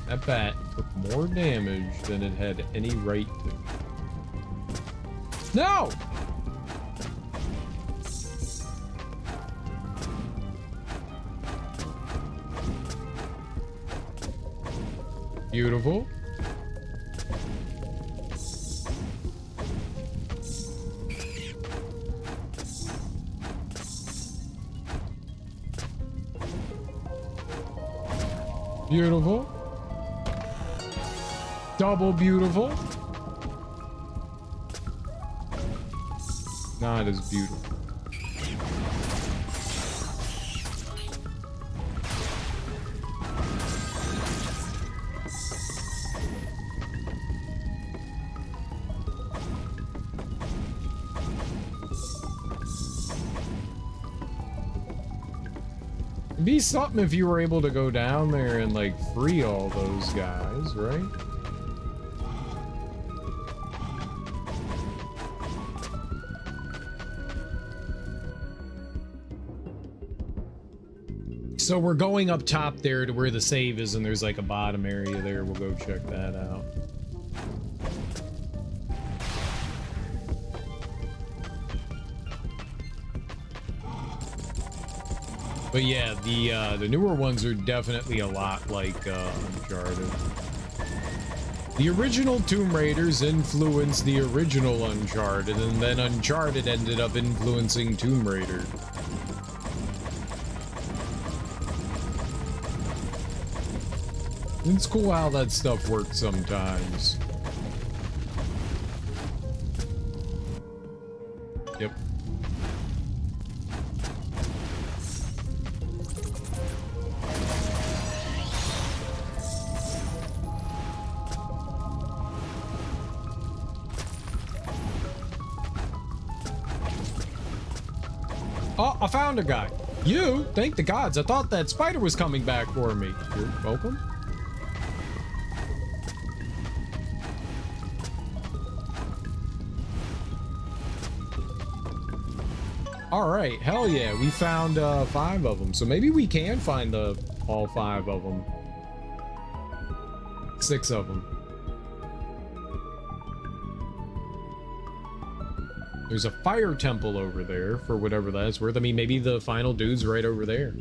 That bat took more damage than it had any right to. No! Beautiful. Beautiful. Double beautiful. Not as beautiful. It'd be something if you were able to go down there and like free all those guys, right? So we're going up top there to where the save is, and there's like a bottom area there. We'll go check that out. But yeah, the newer ones are definitely a lot like Uncharted. The original Tomb Raiders influenced the original Uncharted, and then Uncharted ended up influencing Tomb Raider. It's cool how that stuff works sometimes. Yep. Oh, I found a guy. You? Thank the gods. I thought that spider was coming back for me. You're welcome. All right, hell yeah, we found 5 of them. So maybe we can find all 5 of them. 6 of them. There's a fire temple over there for whatever that's worth. I mean, maybe the final dude's right over there.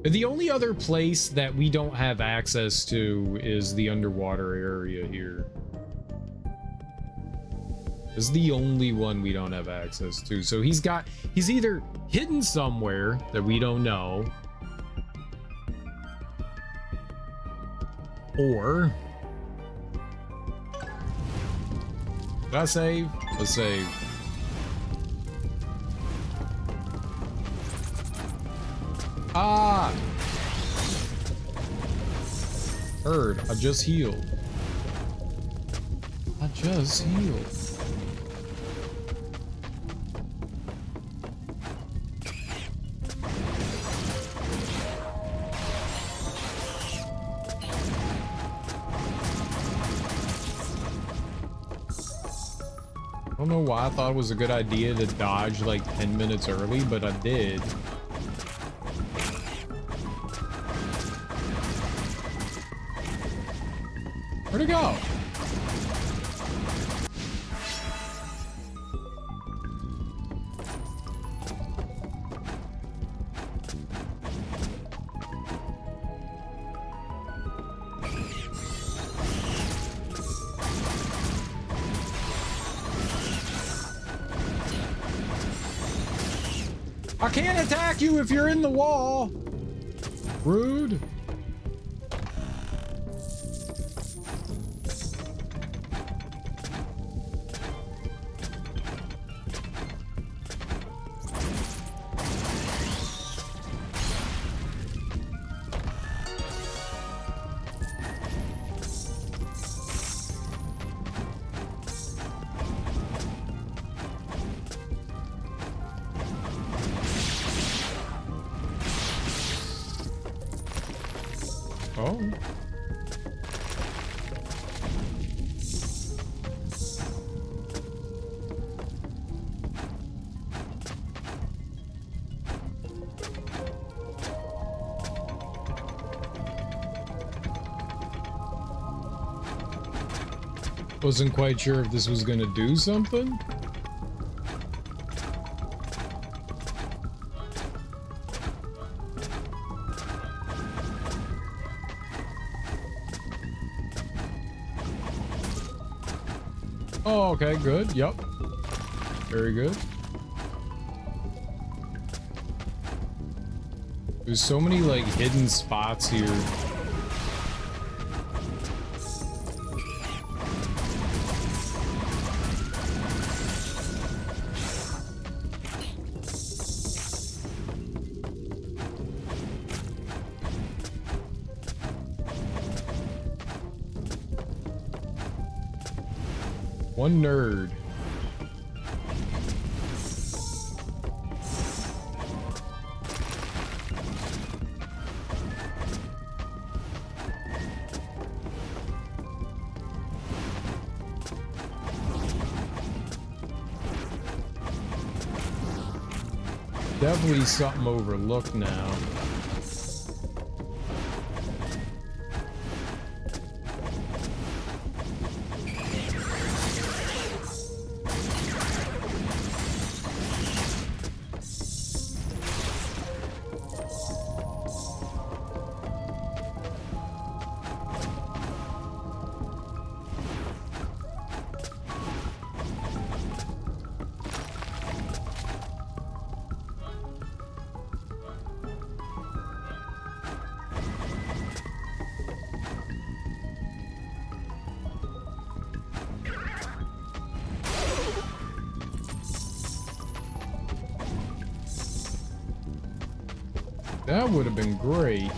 The only other place that we don't have access to is the underwater area here. This is the only one we don't have access to. So he's either hidden somewhere that we don't know, or did I save? Let's save. Ah! Heard, I just healed. I just healed. I don't know why I thought it was a good idea to dodge like 10 minutes early, but I did. Where'd it go? I can't attack you if you're in the wall. Rude. Oh. Wasn't quite sure if this was gonna do something. Oh, okay, good. Yep. Very good. There's so many, like, hidden spots here. One nerd. Definitely something overlooked now. That would have been great.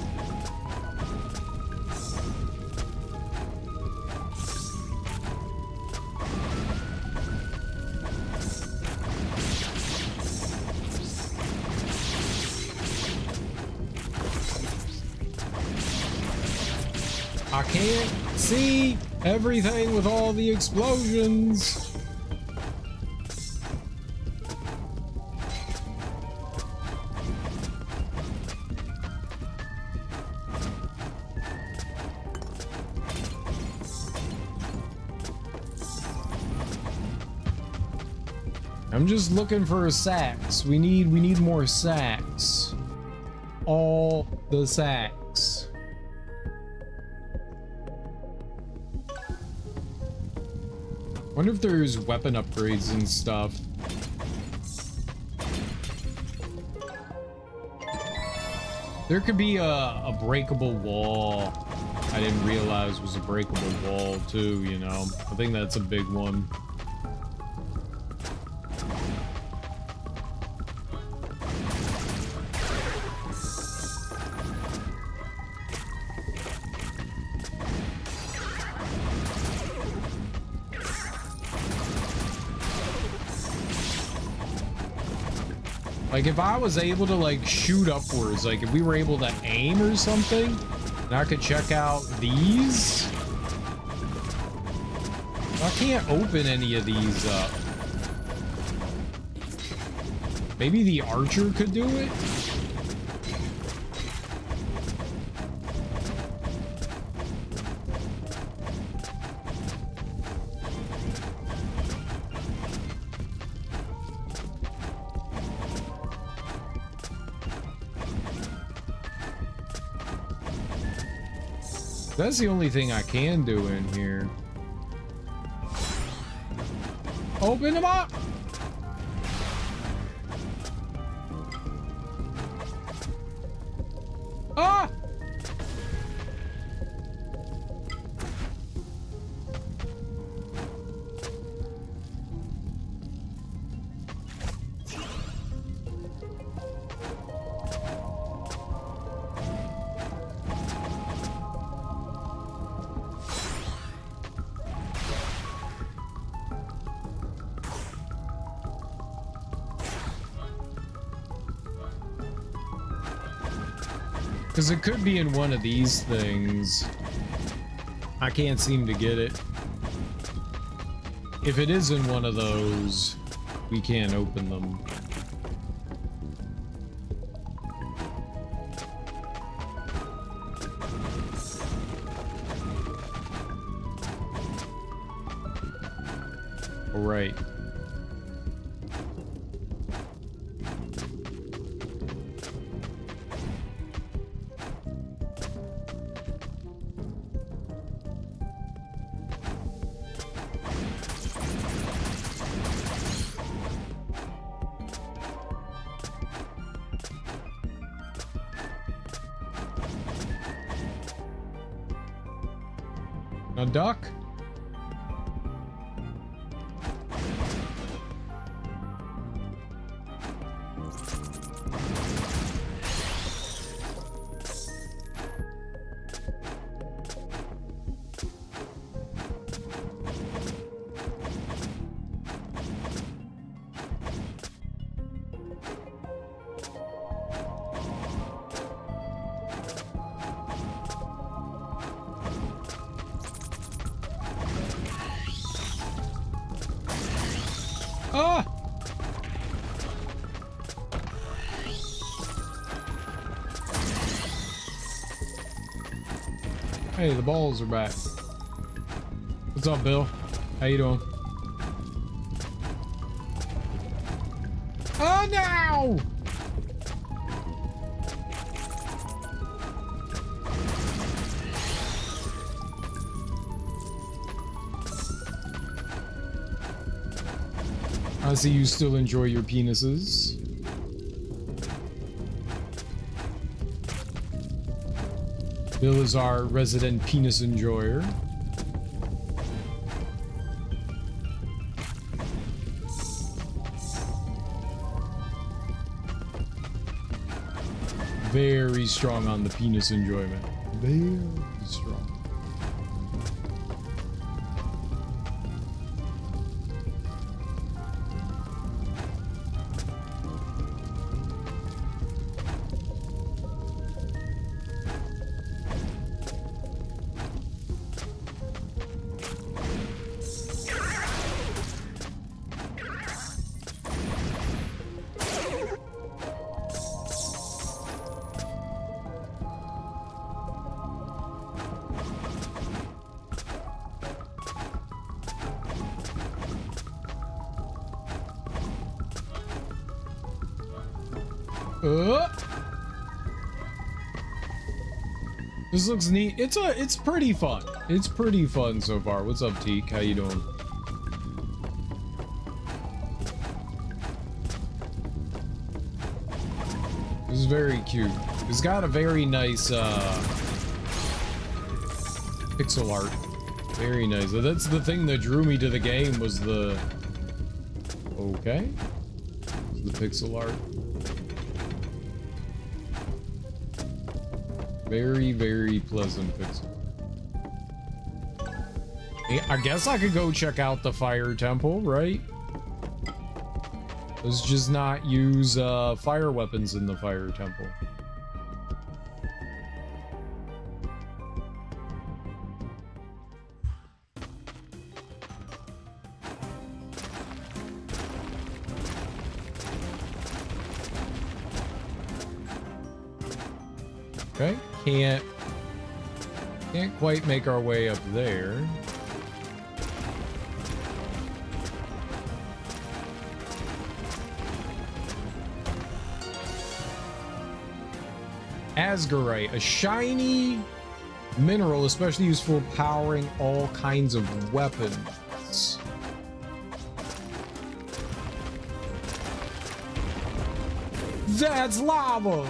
can't see everything with all the explosions. I'm just looking for sacks. We need more sacks. All the sacks. Wonder if there's weapon upgrades and stuff. There could be a breakable wall. I didn't realize was a breakable wall too, you know. I think that's a big one. Like, if I was able to, like, shoot upwards, like, if we were able to aim or something, and I could check out these. I can't open any of these up. Maybe the archer could do it? That's the only thing I can do in here. Open them up! Ah! Because it could be in one of these things. I can't seem to get it. If it is in one of those, we can't open them. All right. A duck? Ah! Hey, the balls are back. What's up, Bill? How you doing? Oh, no! I see you still enjoy your penises. Bill is our resident penis enjoyer. Very strong on the penis enjoyment. Very strong. This looks neat. It's pretty fun. It's pretty fun so far. What's up, Teak? How you doing? This is very cute. It's got a very nice pixel art. Very nice. That's the thing that drew me to the game, was the... Okay. The pixel art. Very, very pleasant pixel. I guess I could go check out the fire temple, right? Let's just not use fire weapons in the fire temple. Okay, can't quite make our way up there. Asgarite, a shiny mineral especially used for powering all kinds of weapons. That's lava!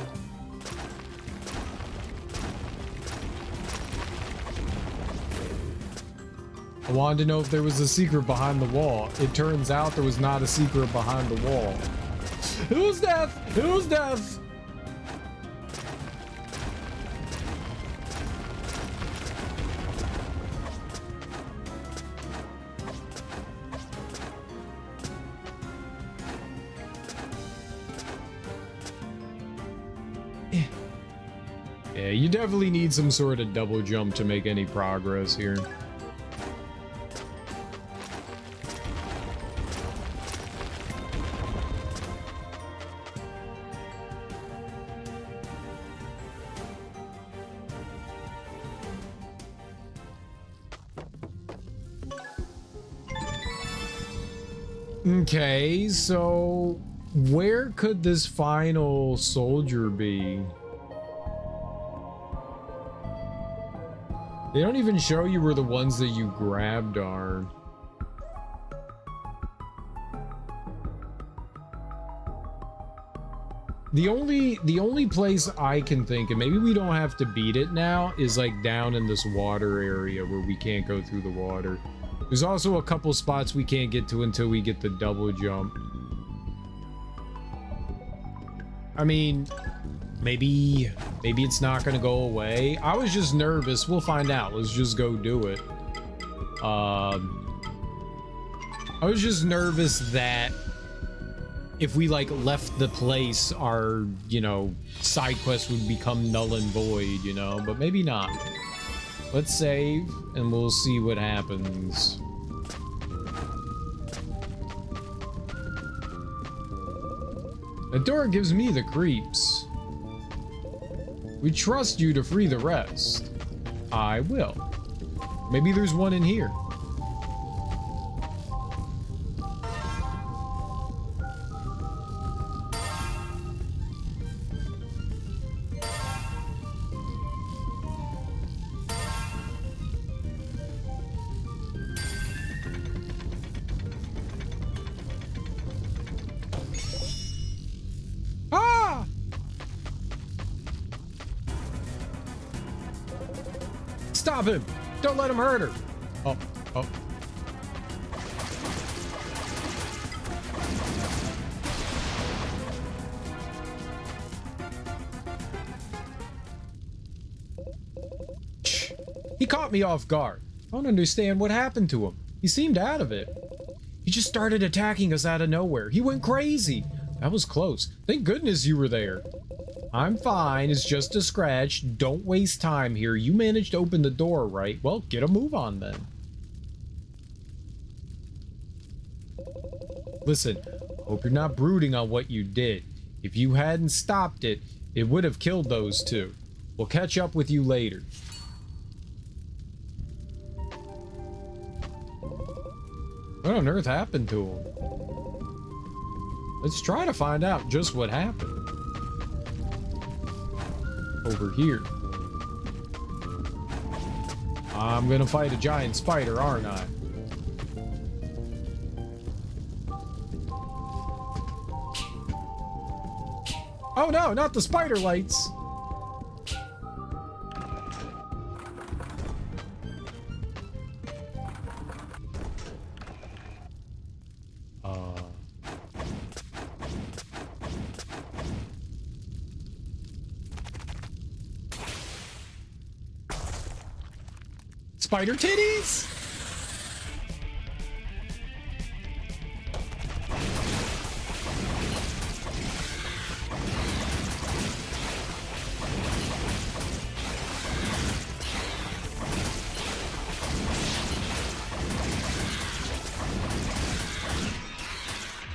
I wanted to know if there was a secret behind the wall. It turns out there was not a secret behind the wall. It was death! It was death! Yeah, you definitely need some sort of double jump to make any progress here. Okay, so where could this final soldier be? They don't even show you where the ones that you grabbed are. The only place I can think, and maybe we don't have to beat it now, is like down in this water area where we can't go through the water. There's also a couple spots we can't get to until we get the double jump. I mean, maybe it's not gonna go away. I was just nervous. We'll find out. Let's just go do it. I was just nervous that if we like left the place, our, you know, side quest would become null and void, you know, but maybe not. Let's save and we'll see what happens. That door gives me the creeps. We trust you to free the rest. I will. Maybe there's one in here. Stop him! Don't let him hurt her! Oh, oh. He caught me off guard. I don't understand what happened to him. He seemed out of it. He just started attacking us out of nowhere. He went crazy. That was close. Thank goodness you were there. I'm fine. It's just a scratch. Don't waste time here. You managed to open the door, right? Well, get a move on then. Listen, hope you're not brooding on what you did. If you hadn't stopped it, it would have killed those two. We'll catch up with you later. What on earth happened to him? Let's try to find out just what happened. over here. I'm gonna fight a giant spider, aren't I? Oh no, not the spider lights! Spider titties?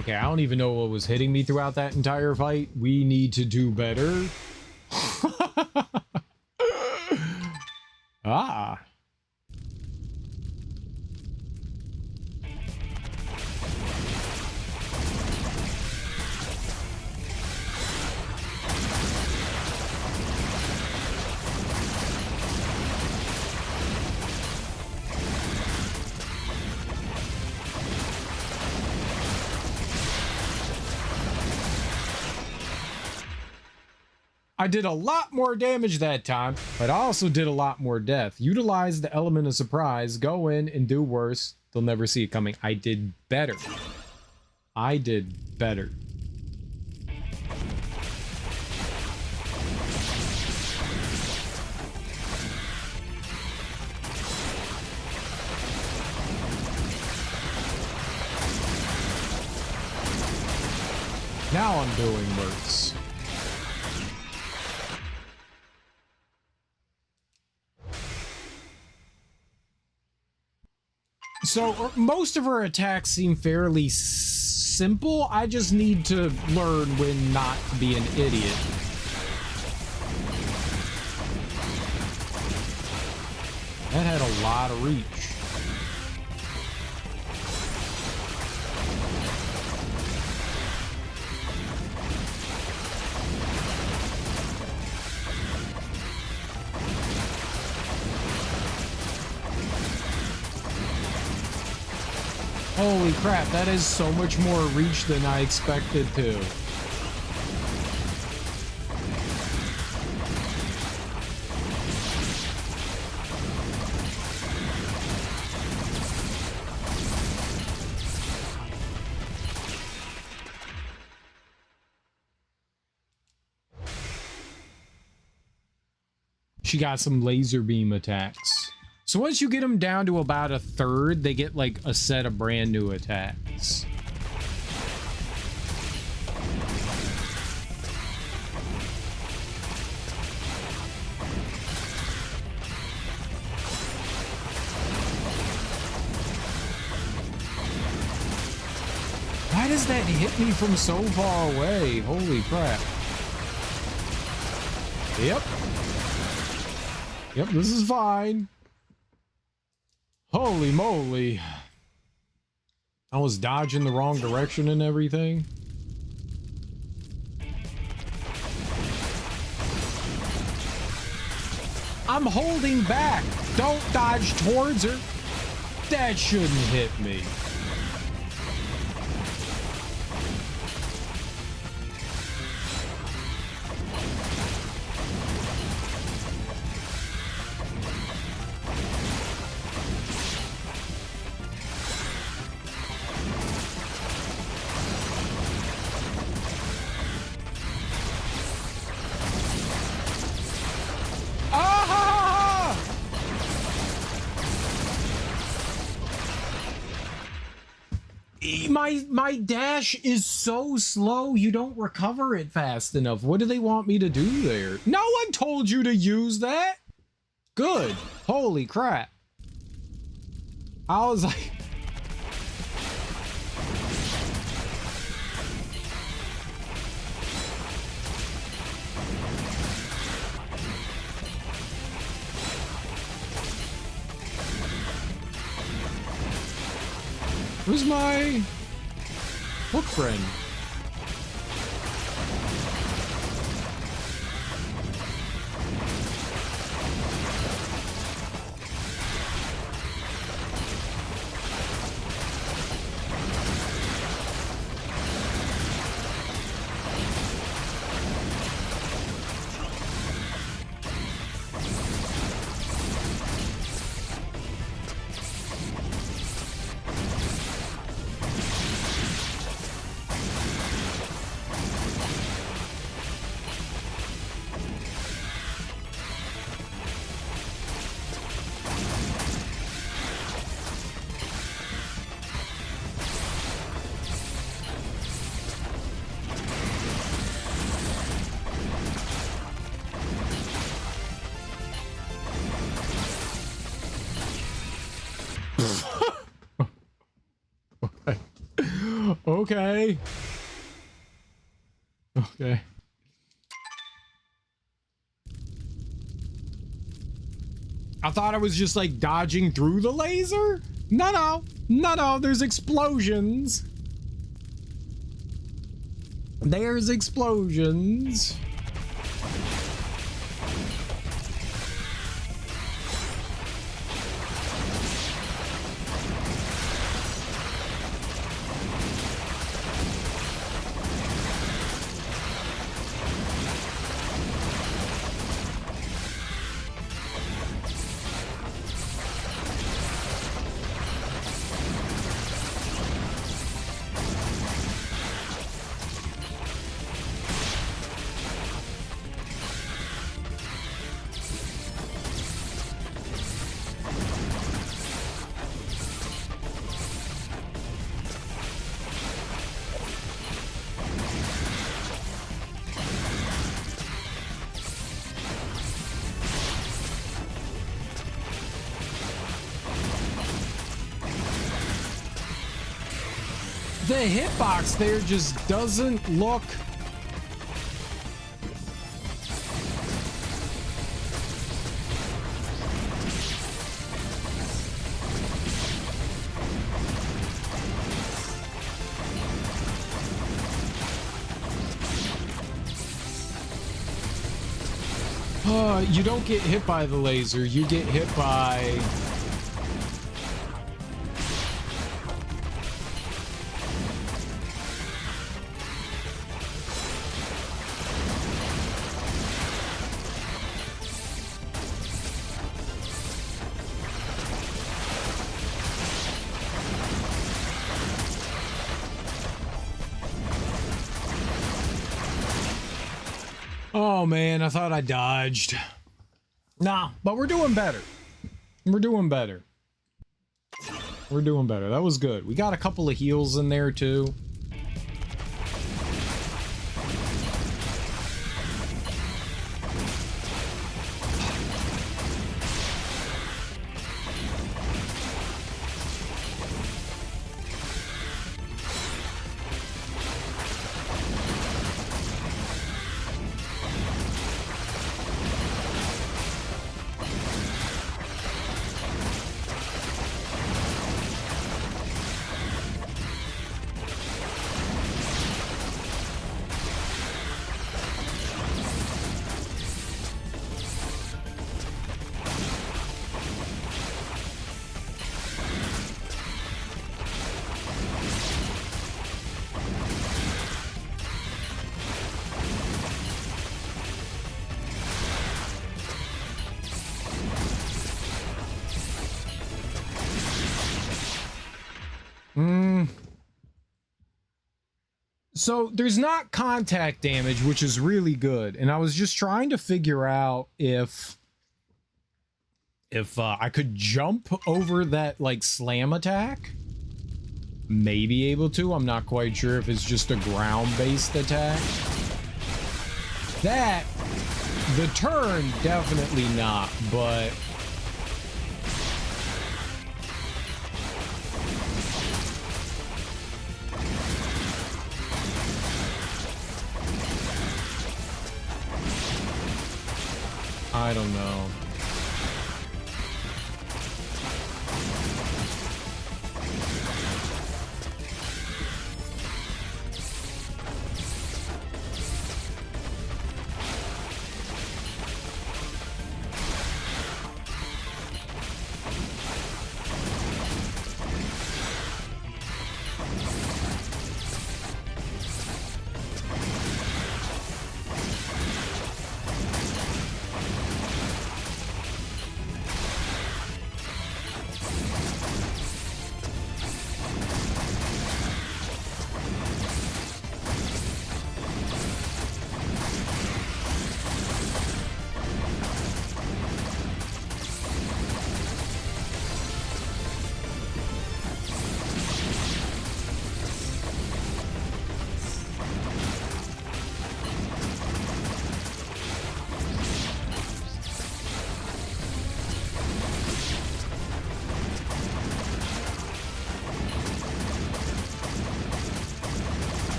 Okay, I don't even know what was hitting me throughout that entire fight. We need to do better. Ah. I did a lot more damage that time, but I also did a lot more death. Utilize the element of surprise, go in and do worse. They'll never see it coming. I did better. I did better. Now I'm doing worse. So most of her attacks seem fairly simple. I just need to learn when not to be an idiot. That had a lot of reach. Holy crap, that is so much more reach than I expected to. She got some laser beam attacks. So once you get them down to about a third, they get like a set of brand new attacks. Why does that hit me from so far away? Holy crap. Yep. Yep, this is fine. Holy moly. I was dodging the wrong direction and everything. I'm holding back. Don't dodge towards her. That shouldn't hit me. My dash is so slow, you don't recover it fast enough. What do they want me to do there? No one told you to use that. Good. Holy crap. I was like... Where's my hook friend? Okay. Okay. I thought I was just like dodging through the laser. No, there's explosions. There's explosions. The hitbox there just doesn't look... you don't get hit by the laser, you get hit by... Oh man, I thought I dodged. Nah, but we're doing better. We're doing better. We're doing better. That was good. We got a couple of heals in there too. So there's not contact damage, which is really good. And I was just trying to figure out if I could jump over that like slam attack. Maybe able to. I'm not quite sure if it's just a ground-based attack. That, the turn, definitely not, but... I don't know.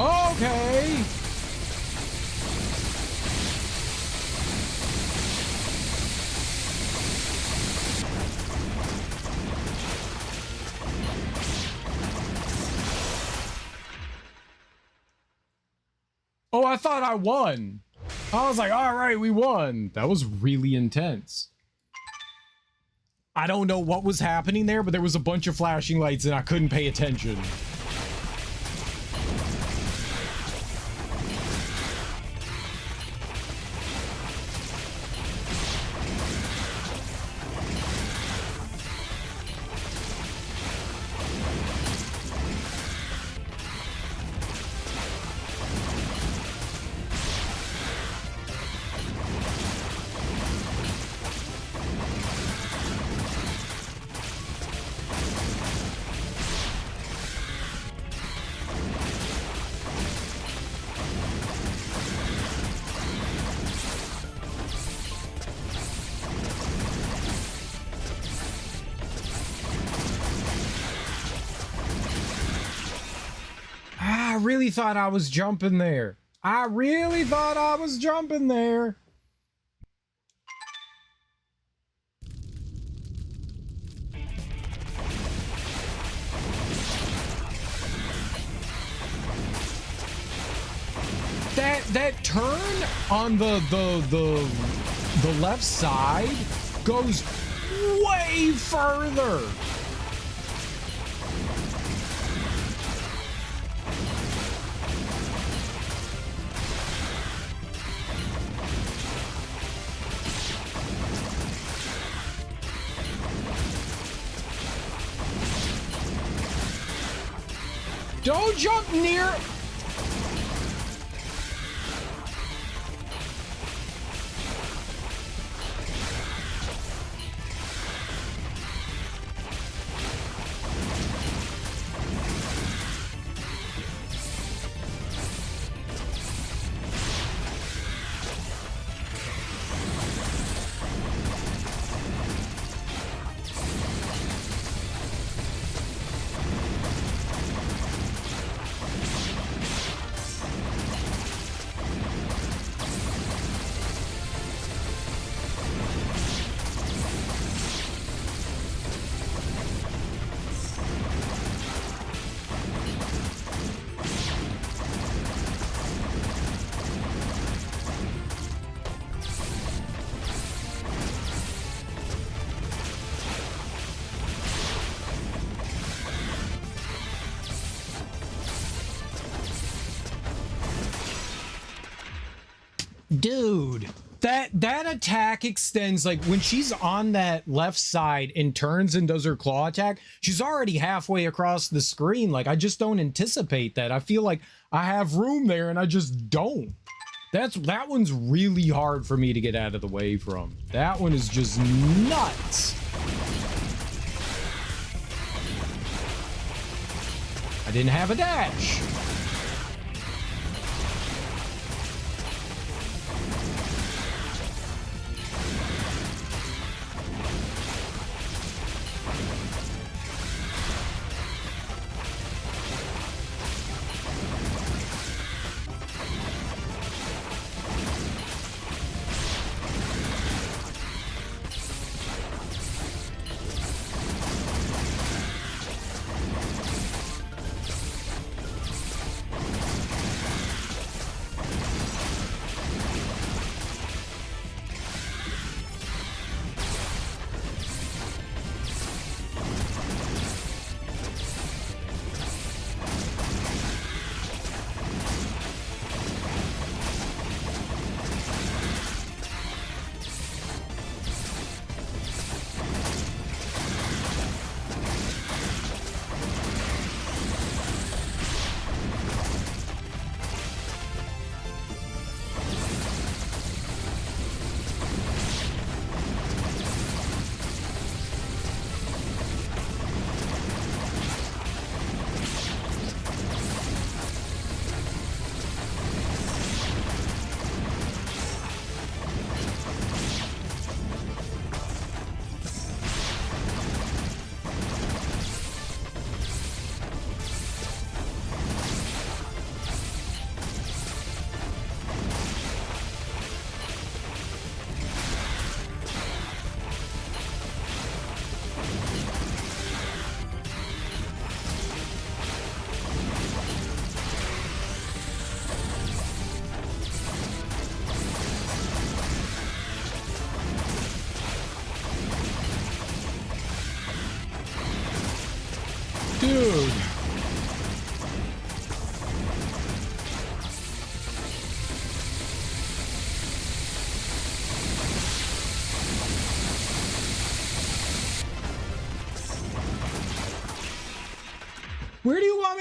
Okay. Oh, I thought I won. I was like, all right, we won. That was really intense. I don't know what was happening there, but there was a bunch of flashing lights and I couldn't pay attention. I really thought I was jumping there. I really thought I was jumping there. That turn on the left side goes way further. Don't jump near. Dude, that attack extends, like when she's on that left side and turns and does her claw attack, she's already halfway across the screen. Like, I just don't anticipate that. I feel like I have room there and I just don't. That one's really hard for me to get out of the way from. That one is just nuts. I didn't have a dash.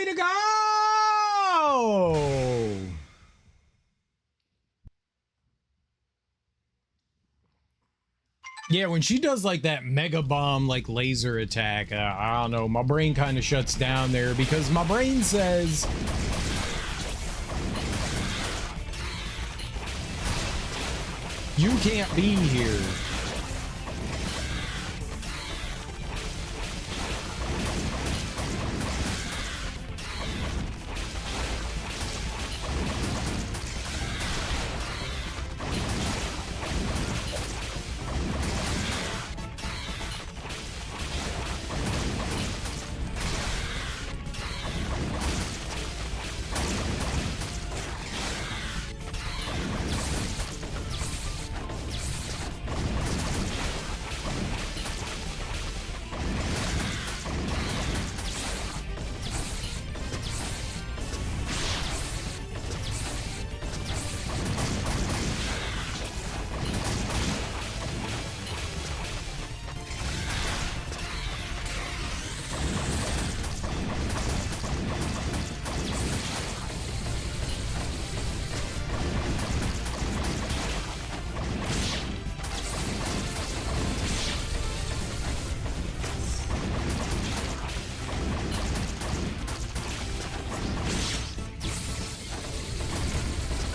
Way to go! Yeah, when she does like that mega bomb, like laser attack, I don't know, my brain kind of shuts down there because my brain says, you can't be here.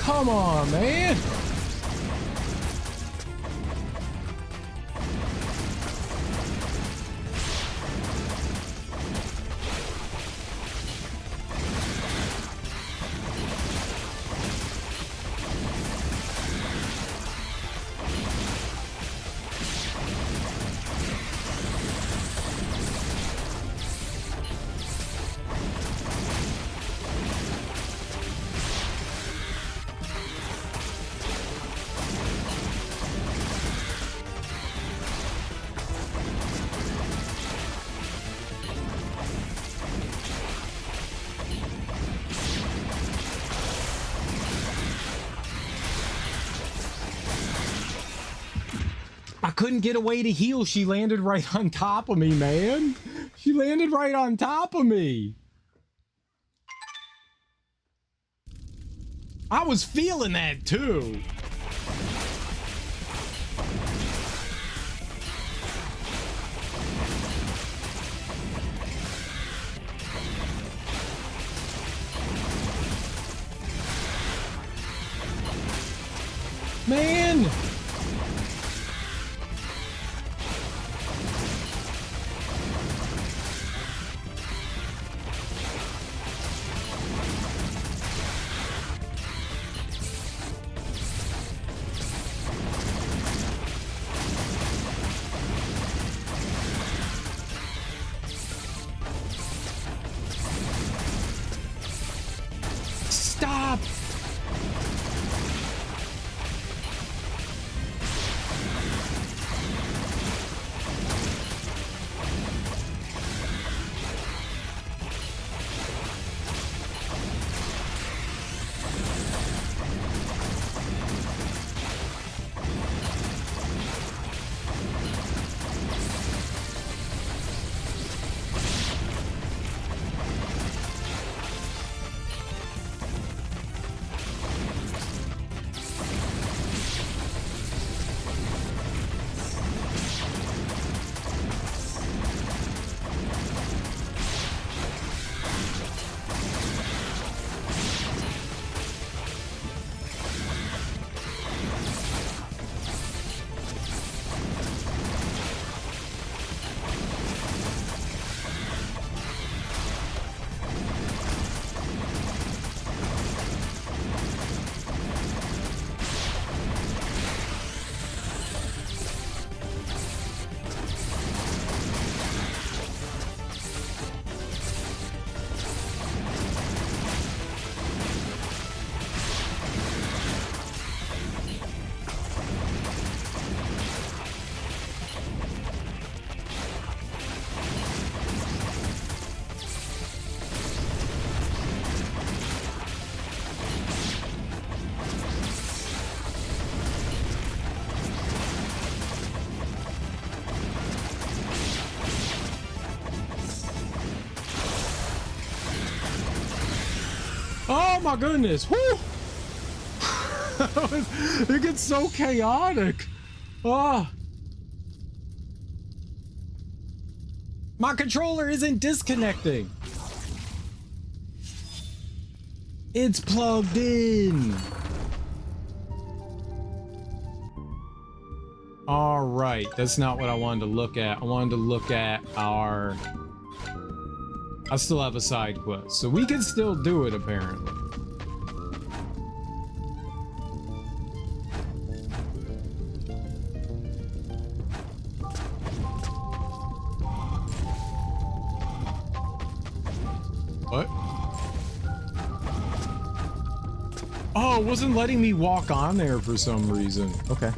Come on, man. I couldn't get away to heal. She landed right on top of me, man. She landed right on top of me. I was feeling that too. Man. Stop! Oh my goodness. Woo! It gets so chaotic. Oh. My controller isn't disconnecting. It's plugged in. All right, that's not what I wanted to look at. I wanted to look at our... I still have a side quest, so we can still do it apparently. What? Oh, it wasn't letting me walk on there for some reason. Okay.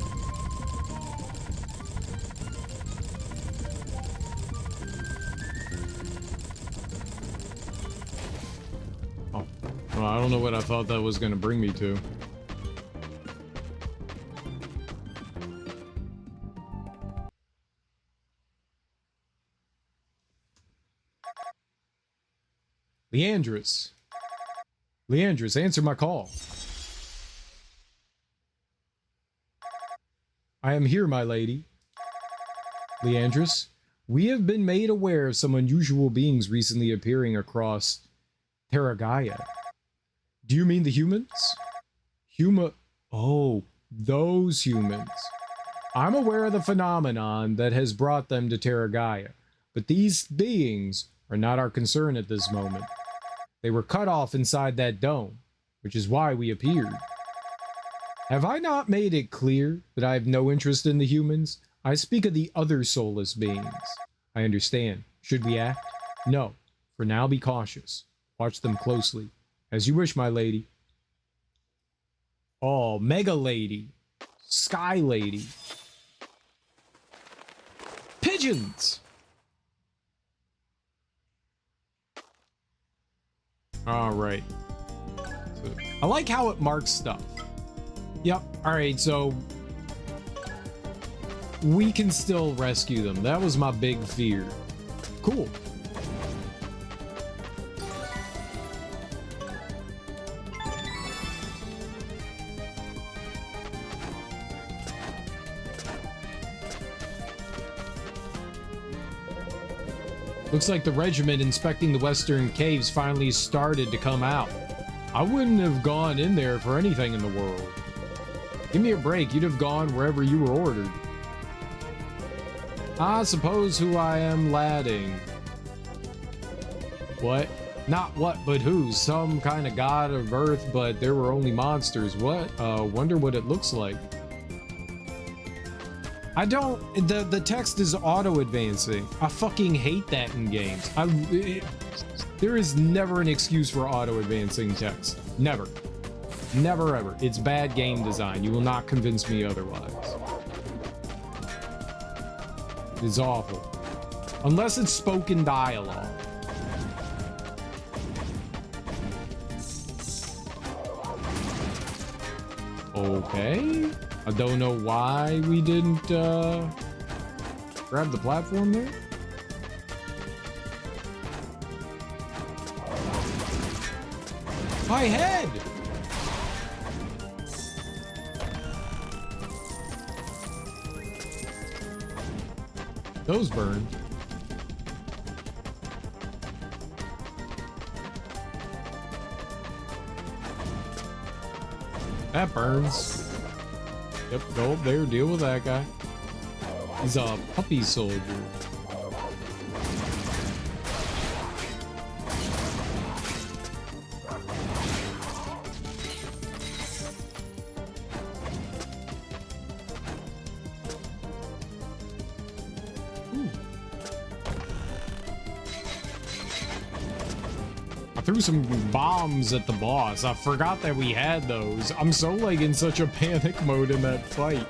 Oh, well, I don't know what I thought that was going to bring me to. Leandris. Leandris, answer my call. I am here, my lady. Leandris, we have been made aware of some unusual beings recently appearing across Terragaia. Do you mean the humans? Oh, those humans. I'm aware of the phenomenon that has brought them to Terragaia, but these beings are not our concern at this moment. They were cut off inside that dome, which is why we appeared. Have I not made it clear that I have no interest in the humans? I speak of the other soulless beings. I understand. Should we act? No. For now, be cautious. Watch them closely. As you wish, my lady. Oh, Mega Lady. Sky Lady. Pigeons! Alright. So, I like how it marks stuff. Yep. Alright, so... we can still rescue them. That was my big fear. Cool. Looks like the regiment inspecting the western caves finally started to come out. I wouldn't have gone in there for anything in the world. Give me a break, you'd have gone wherever you were ordered. I suppose who I am ladding. What? Not what, but who? Some kind of god of earth, but there were only monsters. What? Wonder what it looks like. I don't... The text is auto-advancing. I fucking hate that in games. There is never an excuse for auto-advancing text. Never. Never ever. It's bad game design. You will not convince me otherwise. It's awful. Unless it's spoken dialogue. Okay. I don't know why we didn't grab the platform there. My head! Those burn. That burns. Yep, go up there, deal with that guy. He's a puppy soldier. I threw some bombs at the boss. I forgot that we had those. I'm so like in such a panic mode in that fight.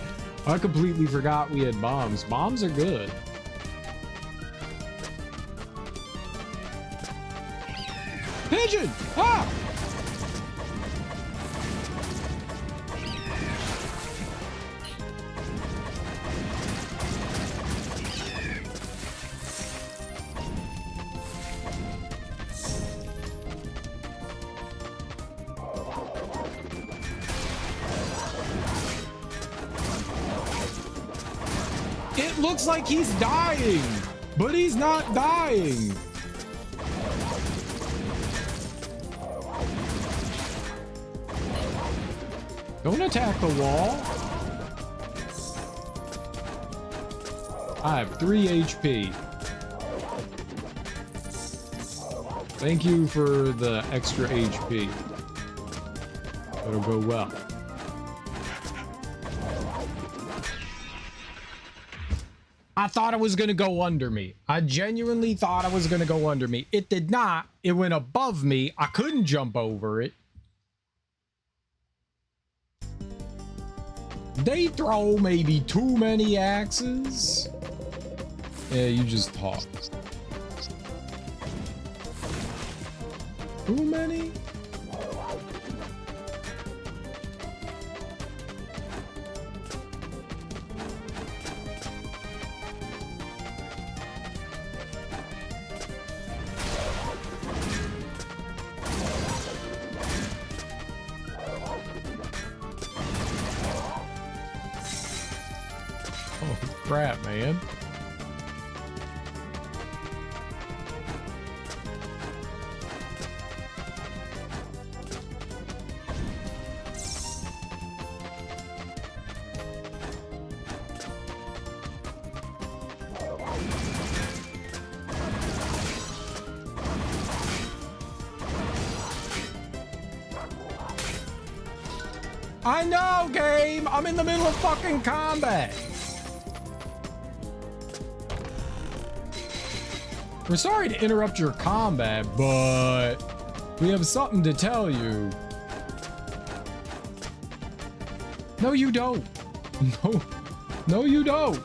I completely forgot we had bombs. Bombs are good. Pigeon! Ah! looks like he's dying, but he's not dying. Don't attack the wall. I have 3 HP. Thank you for the extra HP. It'll go well. I thought it was going to go under me. I genuinely thought it was going to go under me. It did not. It went above me. I couldn't jump over it. They throw maybe too many axes. Yeah, you just talk. Too many? Oh, crap, man. I know, game! I'm in the middle of fucking combat! We're sorry to interrupt your combat, but we have something to tell you. No, you don't. No, you don't.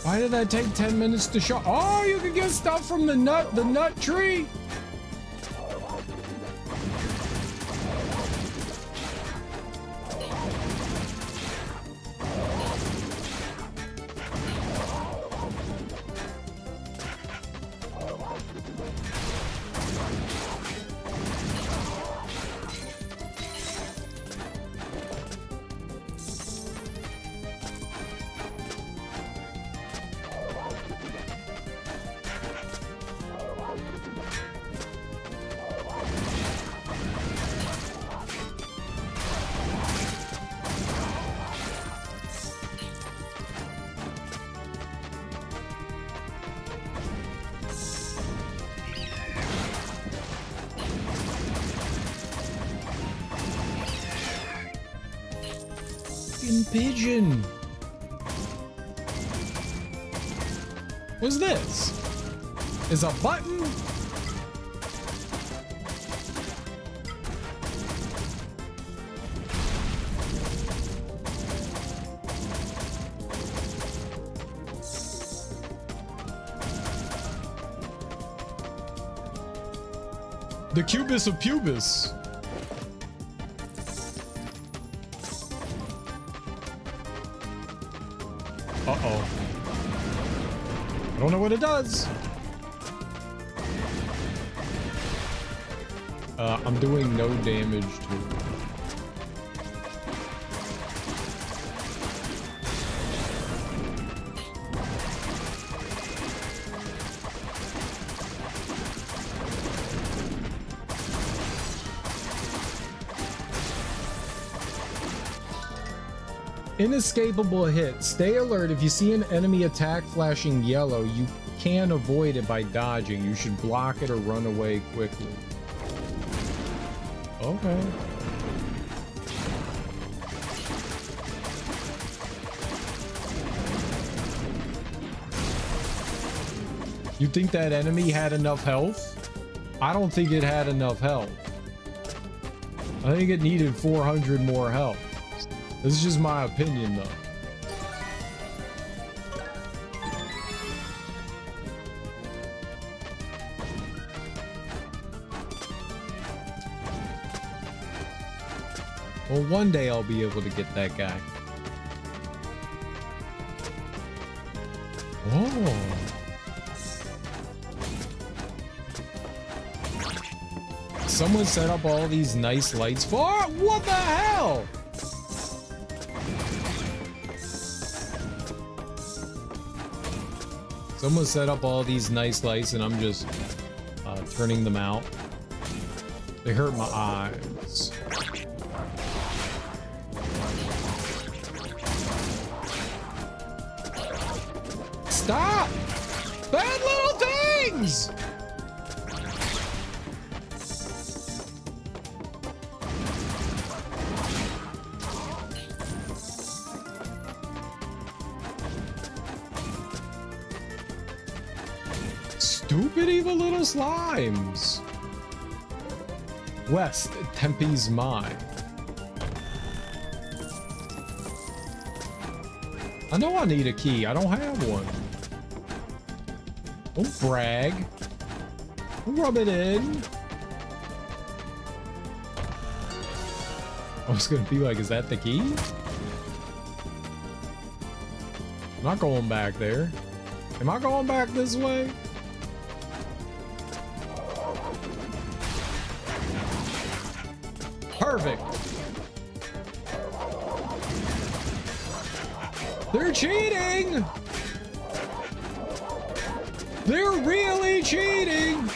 Why did that take 10 minutes to show? Oh, you can get stuff from the nut tree. Pigeon. What's this? Is a button? The Cubus of Pubis. Uh-oh. I don't know what it does. I'm doing no damage to it. Inescapable hit. Stay alert. If you see an enemy attack flashing yellow, you can avoid it by dodging. You should block it or run away quickly. Okay. You think that enemy had enough health? I don't think it had enough health. I think it needed 400 more health. This is just my opinion, though. Well, one day I'll be able to get that guy. Oh. Someone set up all these nice lights for what the hell? Someone set up all these nice lights and I'm just turning them out. They hurt my eyes. Stop! Bad little things! Stupid evil little slimes. West, Tempe's mine. I know I need a key. I don't have one. Don't brag. Rub it in. I was gonna be like, is that the key? I'm not going back there. Am I going back this way? Perfect. They're cheating. They're really cheating.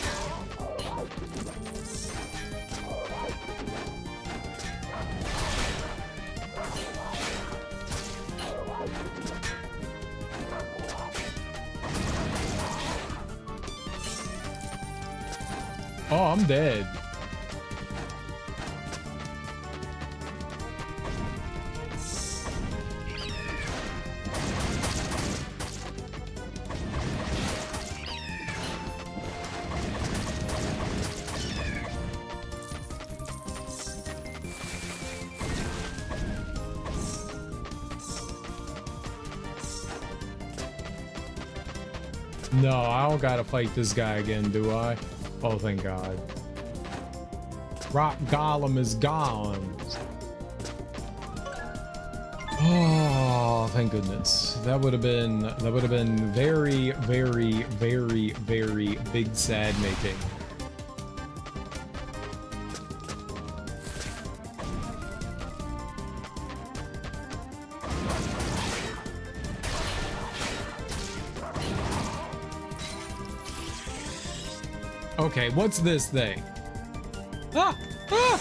Oh, I'm dead. No, I don't gotta fight this guy again, do I? Oh, thank God. Rock Golem is gone. Oh, thank goodness. That would have been very, very, very, very big sad making. Okay, what's this thing? Ah! Ah!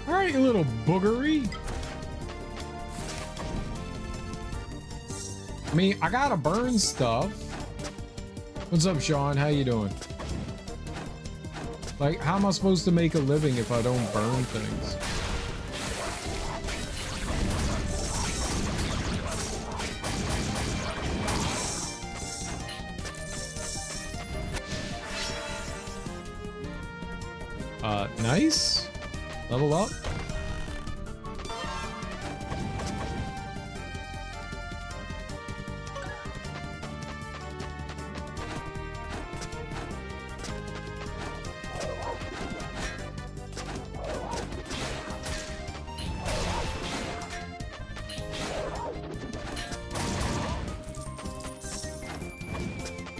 All right, you little boogery. I mean, I gotta burn stuff. What's up, Sean? How you doing? Like, how am I supposed to make a living if I don't burn things? Nice. Level up.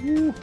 Ooh.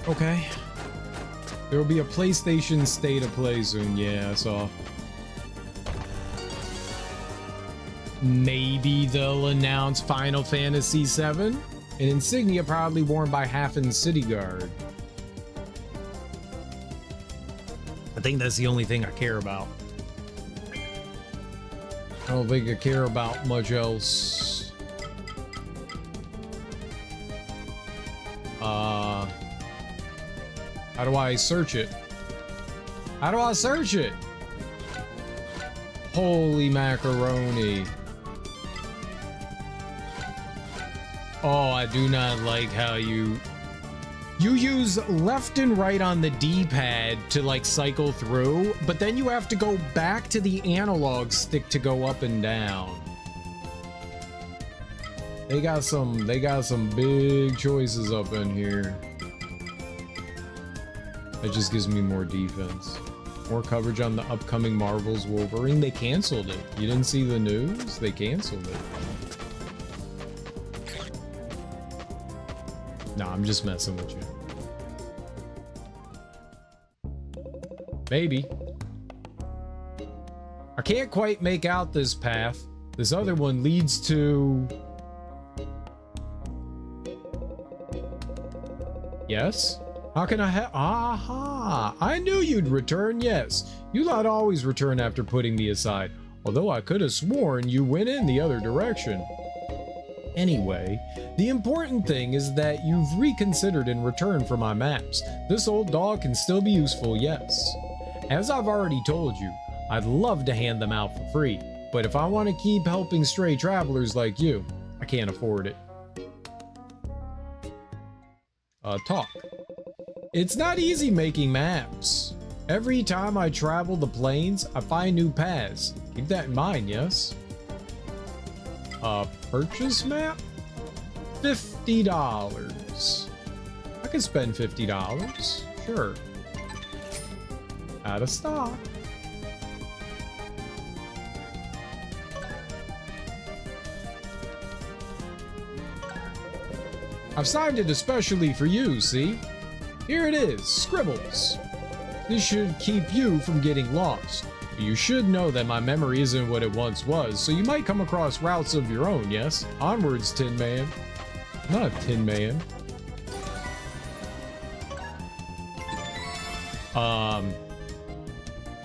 Okay. There will be a PlayStation State of Play soon. Yeah, I saw. Maybe they'll announce Final Fantasy VII, an insignia proudly worn by Haffen's City Guard. I think that's the only thing I care about. I don't think I care about much else. How do I search it? How do I search it? Holy macaroni. Oh, I do not like how you use left and right on the D-pad to like cycle through, but then you have to go back to the analog stick to go up and down. They got some big choices up in here. That just gives me more defense. More coverage on the upcoming Marvel's Wolverine. They canceled it. You didn't see the news? They canceled it. Nah, I'm just messing with you. Maybe. I can't quite make out this path. This other one leads to... Yes? How can I Aha! I knew you'd return, yes. You lot always return after putting me aside. Although I could have sworn you went in the other direction. Anyway, the important thing is that you've reconsidered in return for my maps. This old dog can still be useful, yes. As I've already told you, I'd love to hand them out for free. But if I want to keep helping stray travelers like you, I can't afford it. Talk. It's not easy making maps. Every time I travel the plains, I find new paths. Keep that in mind, yes? Purchase map? $50. I can spend $50. Sure. Out of stock. I've signed it especially for you, see? Here it is, scribbles. This should keep you from getting lost. But you should know that my memory isn't what it once was, so you might come across routes of your own, yes? Onwards, Tin Man. I'm not a Tin Man.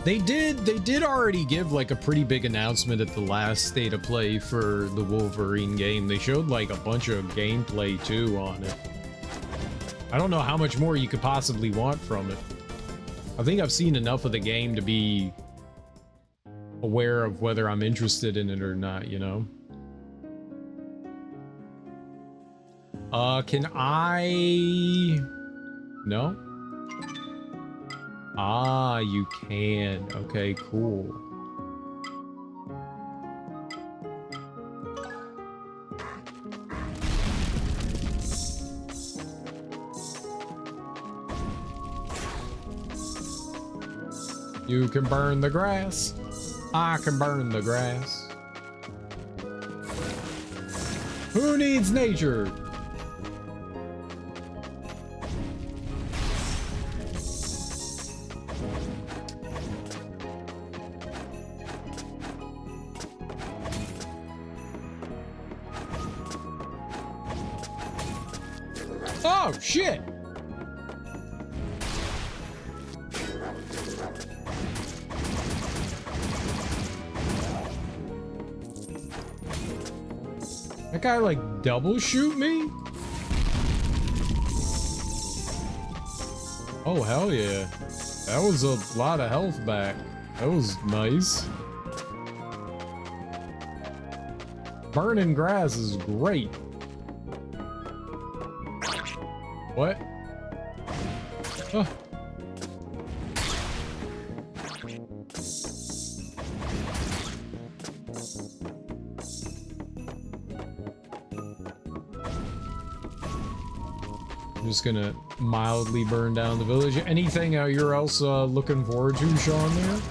They did already give like a pretty big announcement at the last State of Play for the Wolverine game. They showed like a bunch of gameplay too on it. I don't know how much more you could possibly want from it. I think I've seen enough of the game to be aware of whether I'm interested in it or not, you know? Can I... No? Ah, you can. Okay, cool. You can burn the grass. I can burn the grass. Who needs nature? Oh, shit! That guy, like, double shoot me? Oh, hell yeah. That was a lot of health back. That was nice. Burning grass is great. What? Oh. I'm just gonna mildly burn down the village. Anything you're else looking forward to, Sean, there?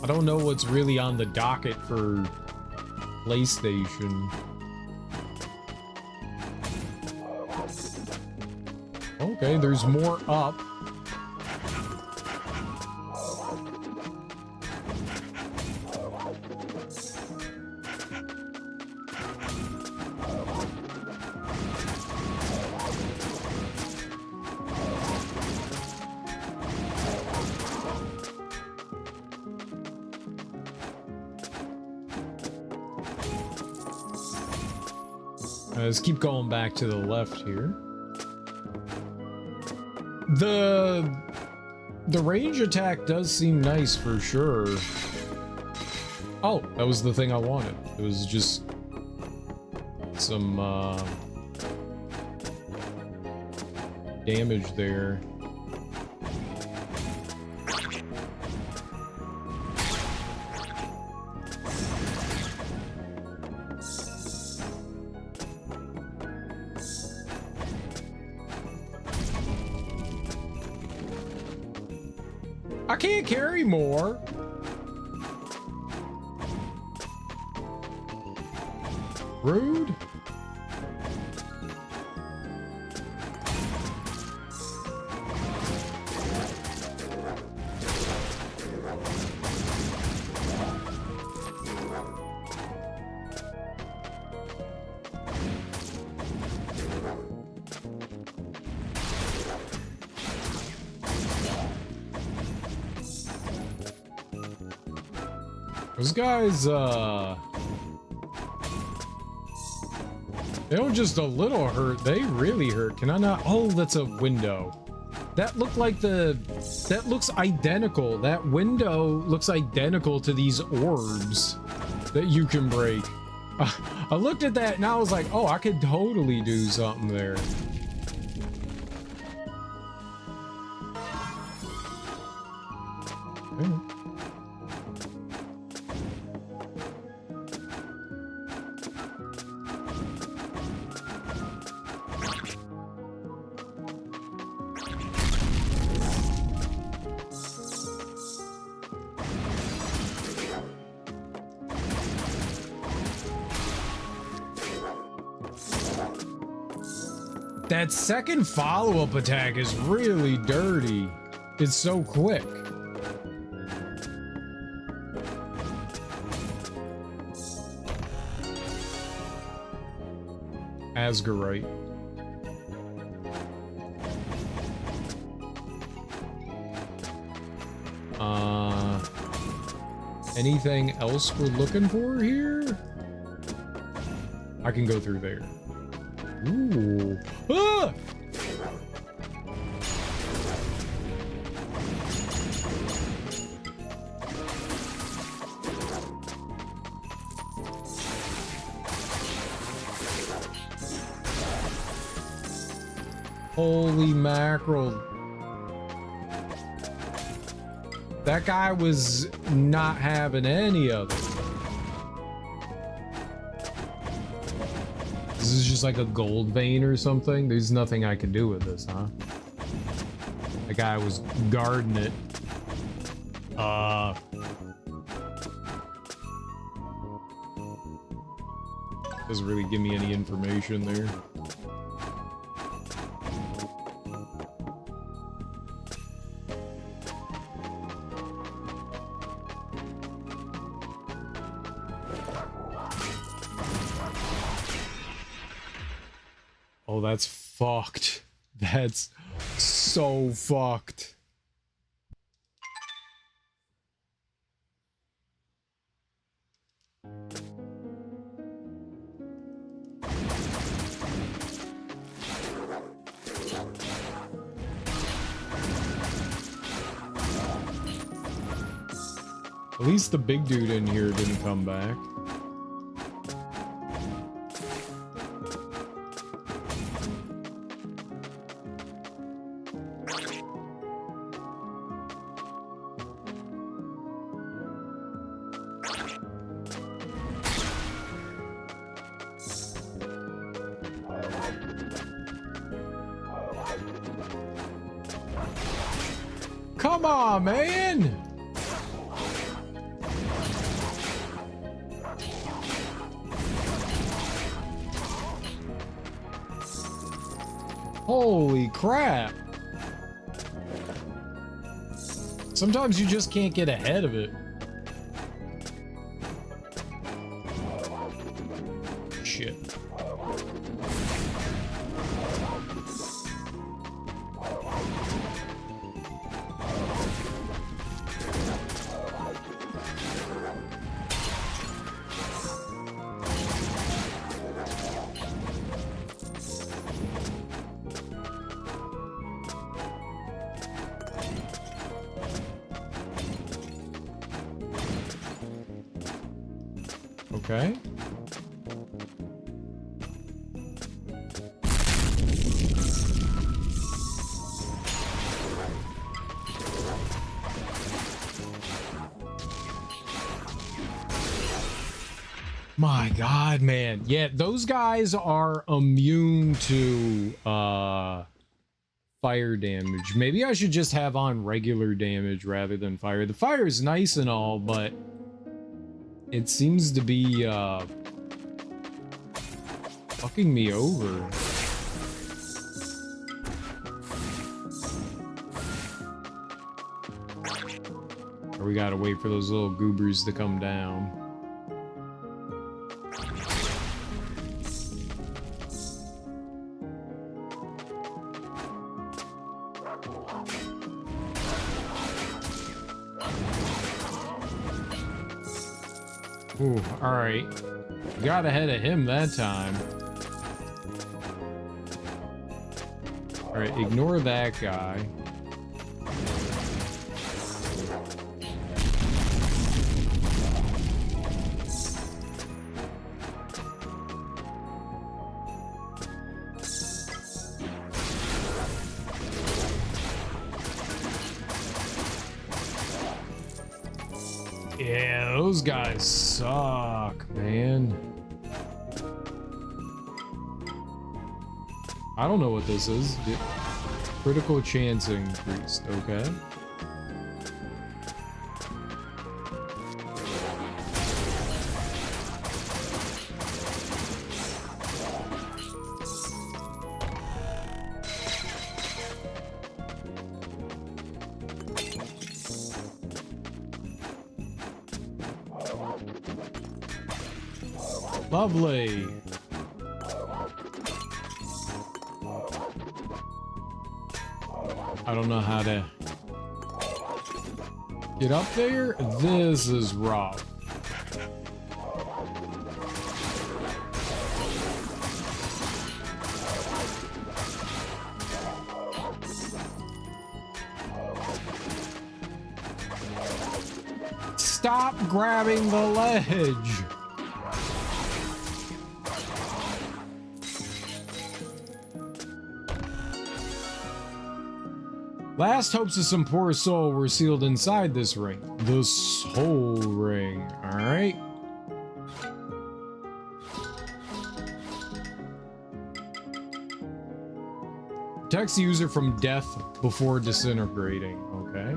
I don't know what's really on the docket for PlayStation. Okay, there's more up. Let's keep going back to the left here. The range attack does seem nice for sure. Oh, that was the thing I wanted. It was just some damage there. I can't carry more. Rude. Those guys, they don't just a little hurt, they really hurt. Can I not? Oh, that's a window. That looked like that looks identical. That window looks identical to these orbs that you can break. I looked at that and I was like, oh, I could totally do something there. Okay. That second follow-up attack is really dirty. It's so quick. Asgarite. Anything else we're looking for here? I can go through there. Ooh. Ah! Holy mackerel. That guy was not having any of it. This is just like a gold vein or something. There's nothing I can do with this, huh? The guy was guarding it. Doesn't really give me any information there. Oh, that's fucked. That's so fucked. At least the big dude in here didn't come back. Come on, man! Holy crap. Sometimes you just can't get ahead of it. Shit. Okay. My God, man. Yeah, those guys are immune to fire damage. Maybe I should just have on regular damage rather than fire. The fire is nice and all, but it seems to be fucking me over. Or we gotta wait for those little goobers to come down. Ooh, alright. Got ahead of him that time. Alright, ignore that guy. Yeah, those guys suck, man. I don't know what this is. Critical chance increased, okay. Lovely. I don't know how to get up there. This is rough. Stop grabbing the ledge. Last hopes of some poor soul were sealed inside this ring. The soul ring, alright? Protects the user from death before disintegrating, okay?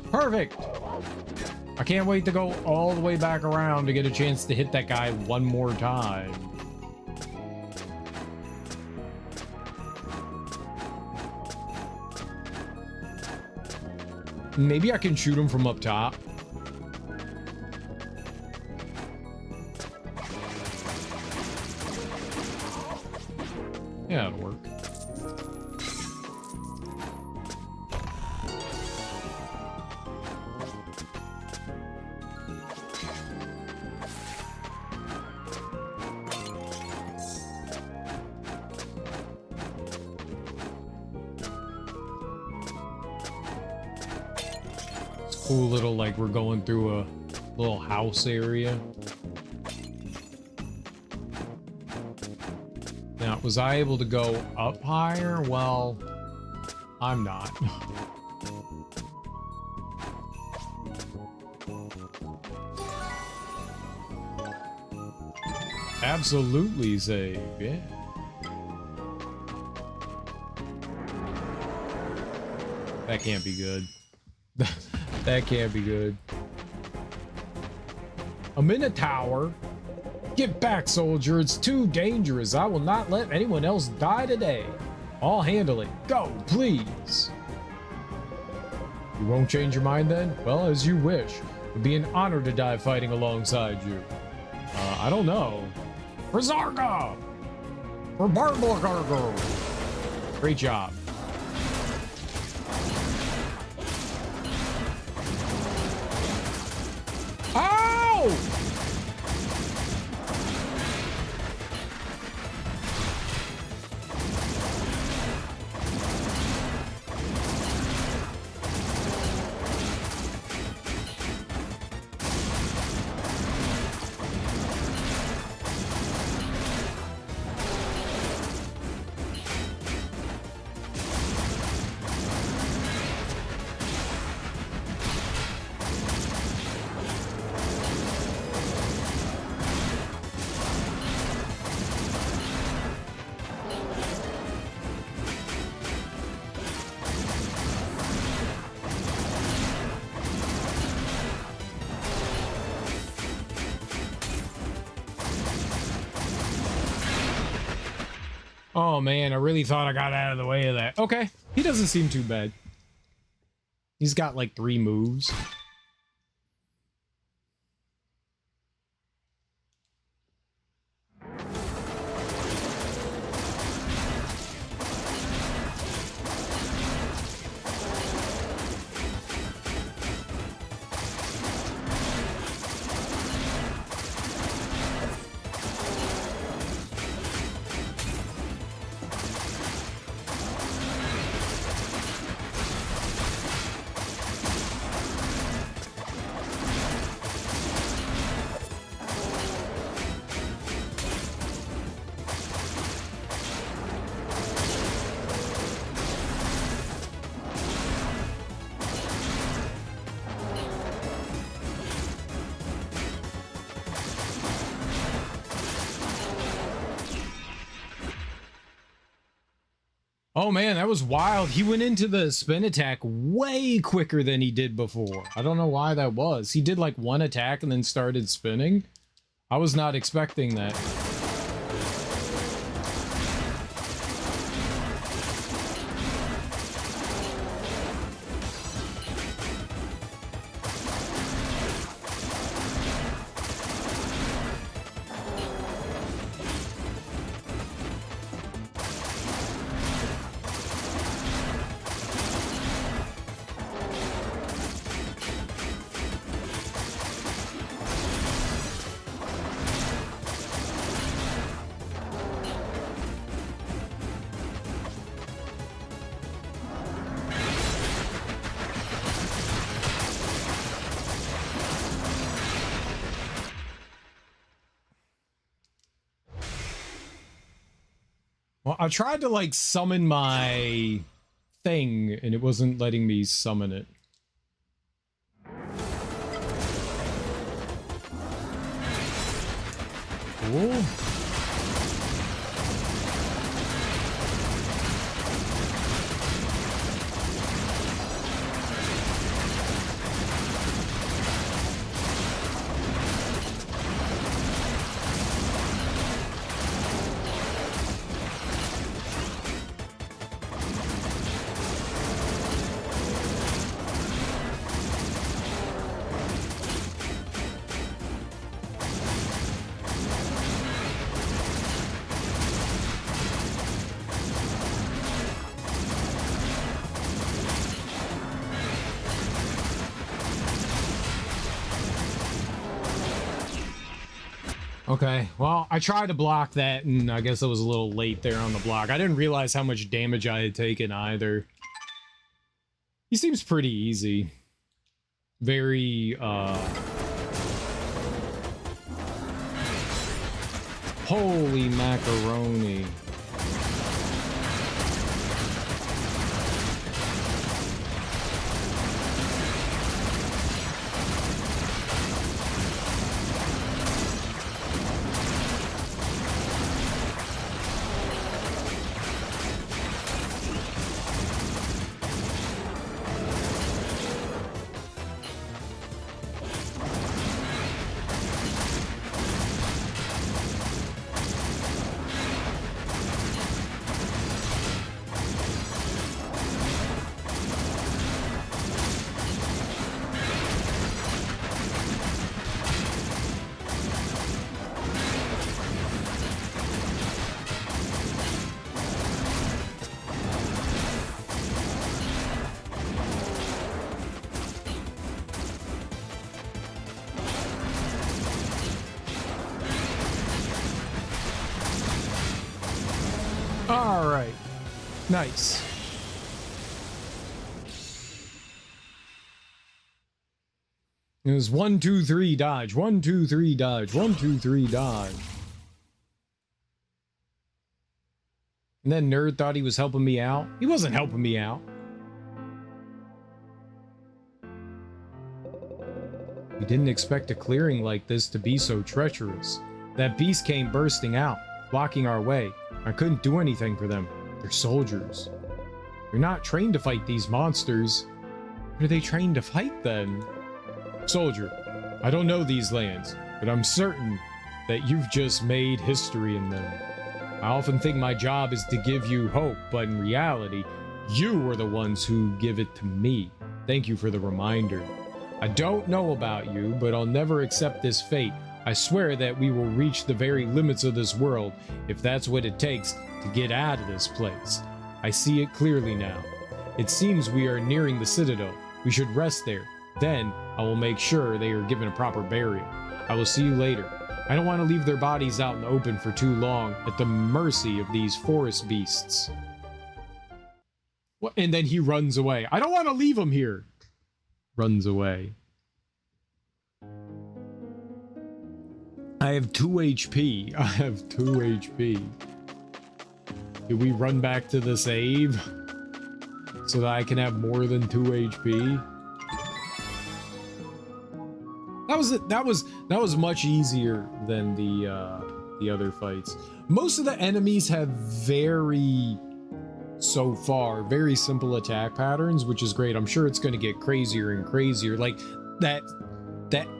Perfect! I can't wait to go all the way back around to get a chance to hit that guy one more time. Maybe I can shoot him from up top. Yeah, it'll work. Cool little, like, we're going through a little house area. Now, was I able to go up higher? Well, I'm not. Absolutely save, yeah. That can't be good. That can't be good. A Minotaur? Get back, soldier. It's too dangerous. I will not let anyone else die today. I'll handle it. Go, please. You won't change your mind then? Well, as you wish. It would be an honor to die fighting alongside you. I don't know. For Zarga! For Barbargargo! Great job. Ow! Oh man, I really thought I got out of the way of that. Okay, he doesn't seem too bad. He's got like 3 moves. Oh man, that was wild. He went into the spin attack way quicker than he did before. I don't know why that was. He did like 1 attack and then started spinning. I was not expecting that. Well, I tried to like summon my thing and it wasn't letting me summon it. Cool. Okay, well, I tried to block that, and I guess I was a little late there on the block. I didn't realize how much damage I had taken either. He seems pretty easy. Very, holy macaroni. All right. Nice. It was 1, 2, 3, dodge. 1, 2, 3, dodge. 1, 2, 3, dodge. And then Nerd thought he was helping me out. He wasn't helping me out. We didn't expect a clearing like this to be so treacherous. That beast came bursting out, blocking our way. I couldn't do anything for them. They're soldiers. They're not trained to fight these monsters. What are they trained to fight then? Soldier, I don't know these lands, but I'm certain that you've just made history in them. I often think my job is to give you hope, but in reality, you are the ones who give it to me. Thank you for the reminder. I don't know about you, but I'll never accept this fate. I swear that we will reach the very limits of this world, if that's what it takes to get out of this place. I see it clearly now. It seems we are nearing the Citadel. We should rest there. Then, I will make sure they are given a proper burial. I will see you later. I don't want to leave their bodies out in the open for too long, at the mercy of these forest beasts. And then he runs away. I don't want to leave him here. Runs away. I have 2 HP. I have 2 HP. Do we run back to the save so that I can have more than 2 HP? That was much easier than the other fights. Most of the enemies have so far very simple attack patterns, which is great. I'm sure it's going to get crazier and crazier. Like that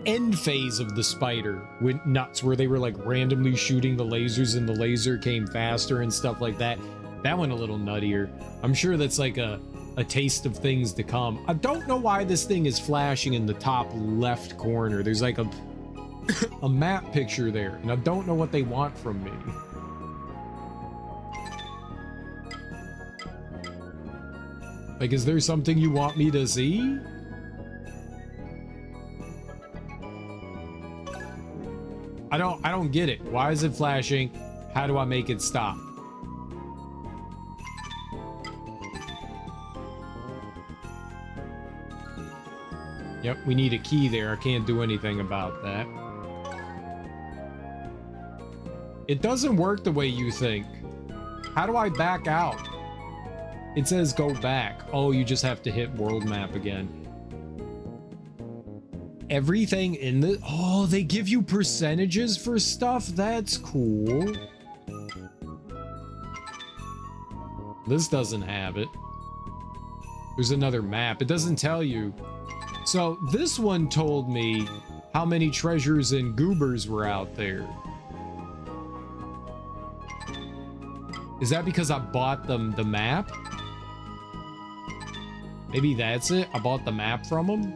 end phase of the spider went nuts, where they were like randomly shooting the lasers and the laser came faster and stuff like that. That went a little nuttier. I'm sure that's like a taste of things to come. I don't know why this thing is flashing in the top left corner. There's like a map picture there, and I don't know what they want from me. Like, is there something you want me to see? I don't get it. Why is it flashing? How do I make it stop? Yep, we need a key there. I can't do anything about that. It doesn't work the way you think. How do I back out? It says go back. Oh, you just have to hit world map again. Everything in the... Oh, they give you percentages for stuff? That's cool. This doesn't have it. There's another map. It doesn't tell you. So this one told me how many treasures and goobers were out there. Is that because I bought them the map? Maybe that's it. I bought the map from them.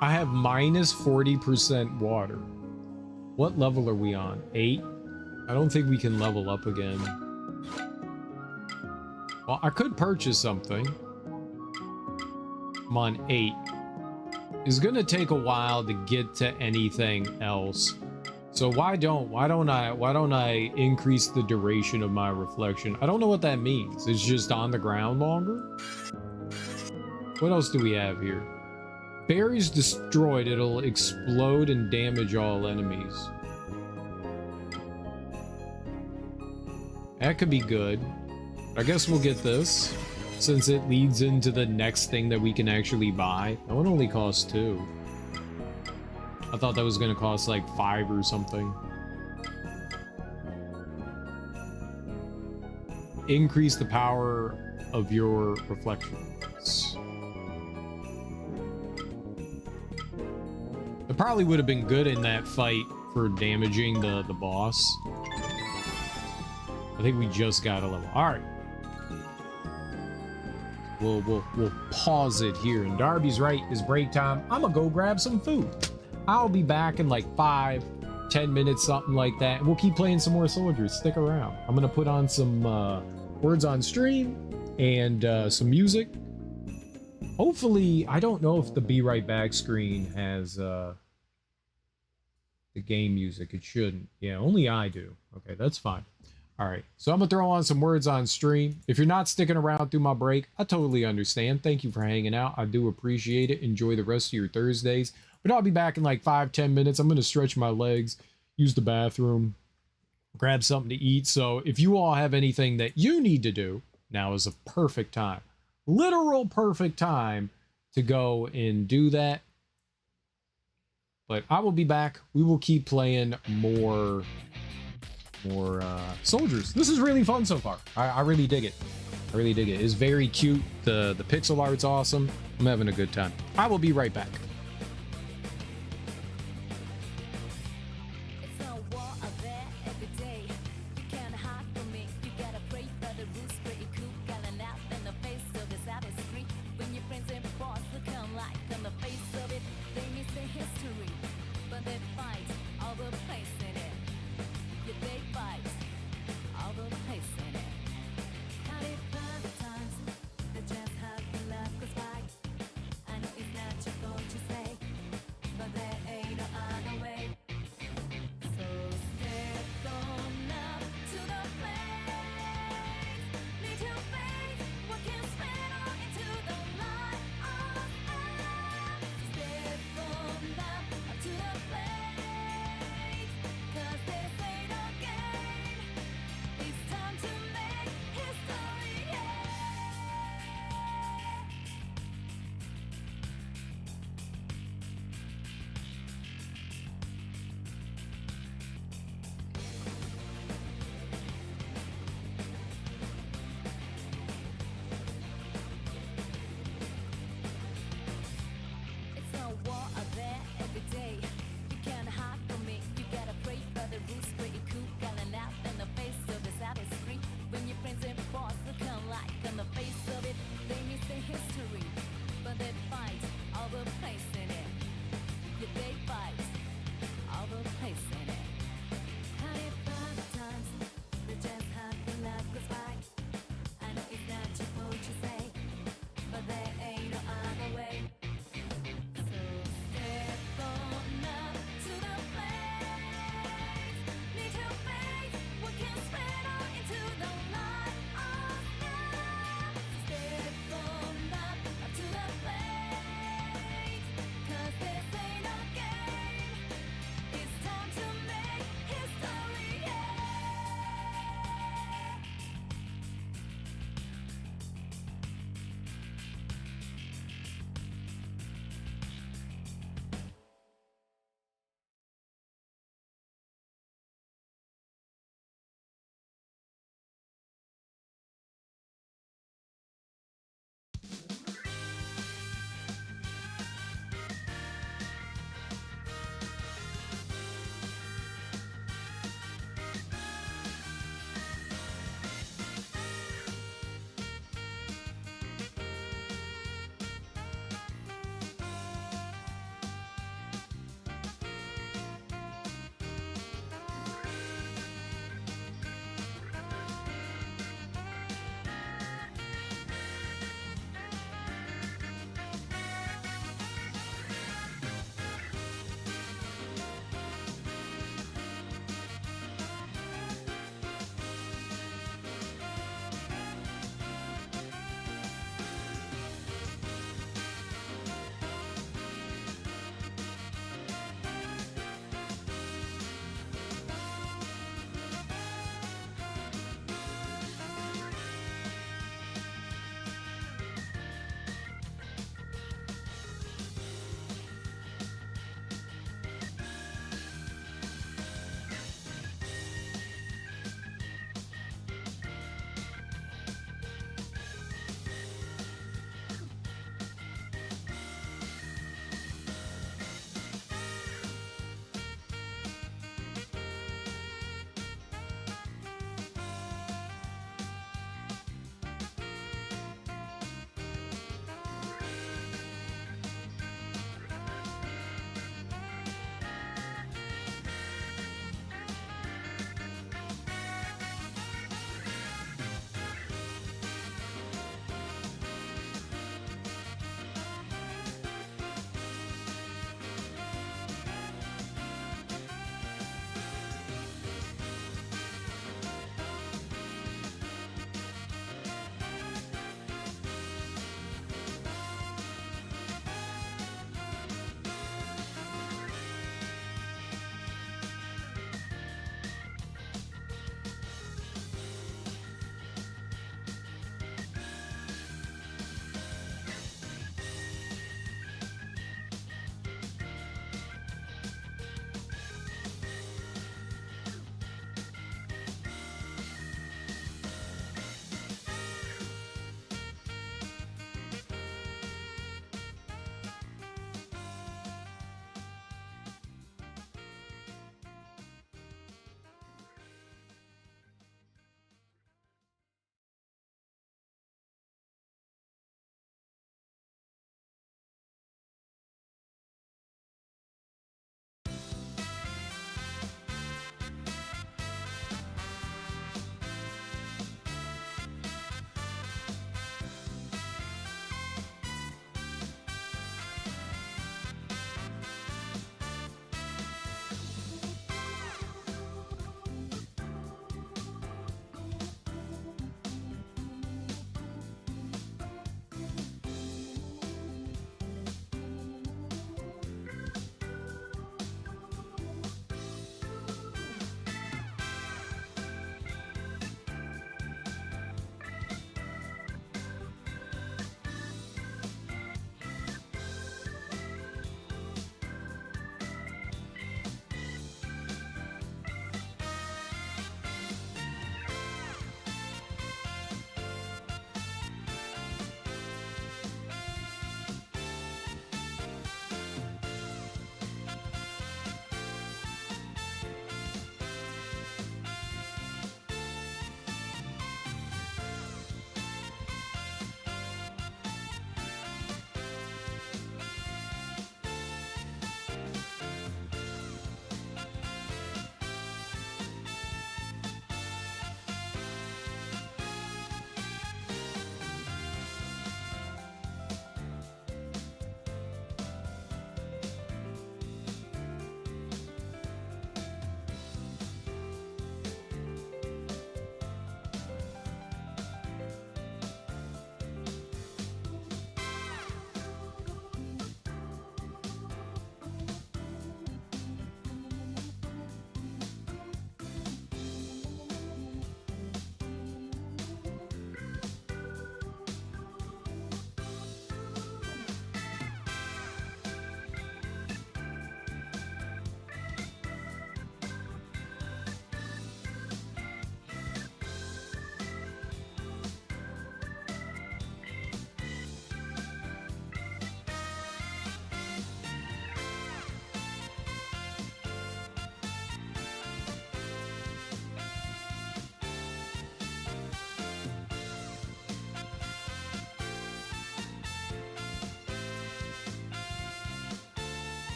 I have minus 40% water. What level are we on? 8? I don't think we can level up again. Well, I could purchase something. I'm on 8. It's gonna take a while to get to anything else. So why don't I increase the duration of my reflection? I don't know what that means. It's just on the ground longer? What else do we have here? Berries destroyed, it'll explode and damage all enemies. That could be good. I guess we'll get this, since it leads into the next thing that we can actually buy. That one only costs 2. I thought that was going to cost like 5 or something. Increase the power of your reflections. It probably would have been good in that fight for damaging the boss. I think we just got a level. All right. We'll pause it here. And Darby's right. It's break time. I'm gonna go grab some food. I'll be back in like 5-10 minutes, something like that. And we'll keep playing some more Soldiers. Stick around. I'm gonna put on some words on stream and some music. Hopefully, I don't know if the Be Right Back screen has the game music. It shouldn't. Yeah, only I do. Okay, that's fine. All right, so I'm gonna throw on some words on stream. If you're not sticking around through my break, I totally understand. Thank you for hanging out. I do appreciate it. Enjoy the rest of your Thursdays. But I'll be back in like 5-10 minutes. I'm gonna stretch my legs, use the bathroom, grab something to eat. So if you all have anything that you need to do, now is a perfect time, literal perfect time to go and do that. But I will be back. We will keep playing more Soldiers. This is really fun so far. I really dig it. I really dig it. It's very cute. The pixel art's awesome. I'm having a good time. I will be right back. Just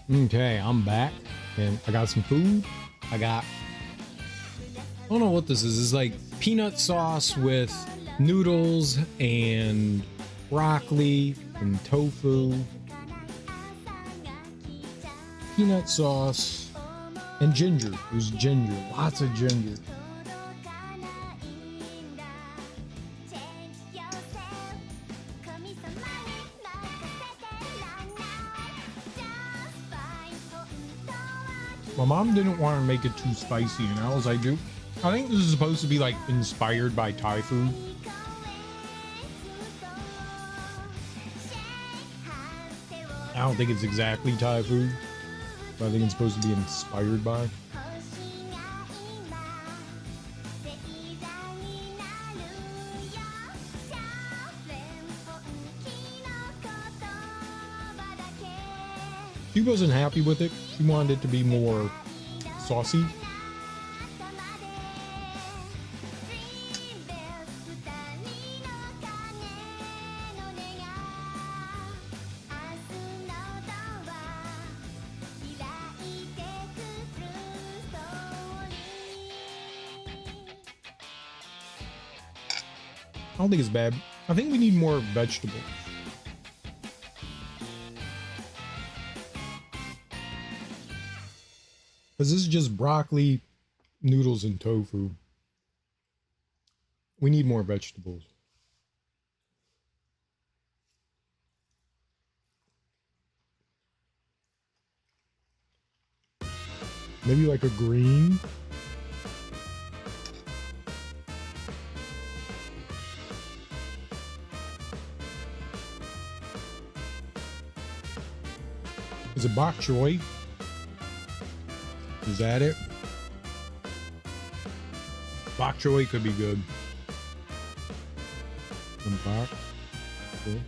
Okay, I'm back and I got some food. I don't know what this is. It's like peanut sauce with noodles and broccoli and tofu. Peanut sauce and ginger. There's ginger, lots of ginger. My mom didn't want to make it too spicy, and I was like, dude, I think this is supposed to be like inspired by Thai food. I don't think it's exactly Thai food, but I think it's supposed to be inspired by. She wasn't happy with it. She wanted it to be more saucy. I don't think it's bad. I think we need more vegetables. Because this is just broccoli, noodles, and tofu. We need more vegetables. Maybe like a green. Is it bok choy? Is that it? Bok choy could be good. Some bok choy.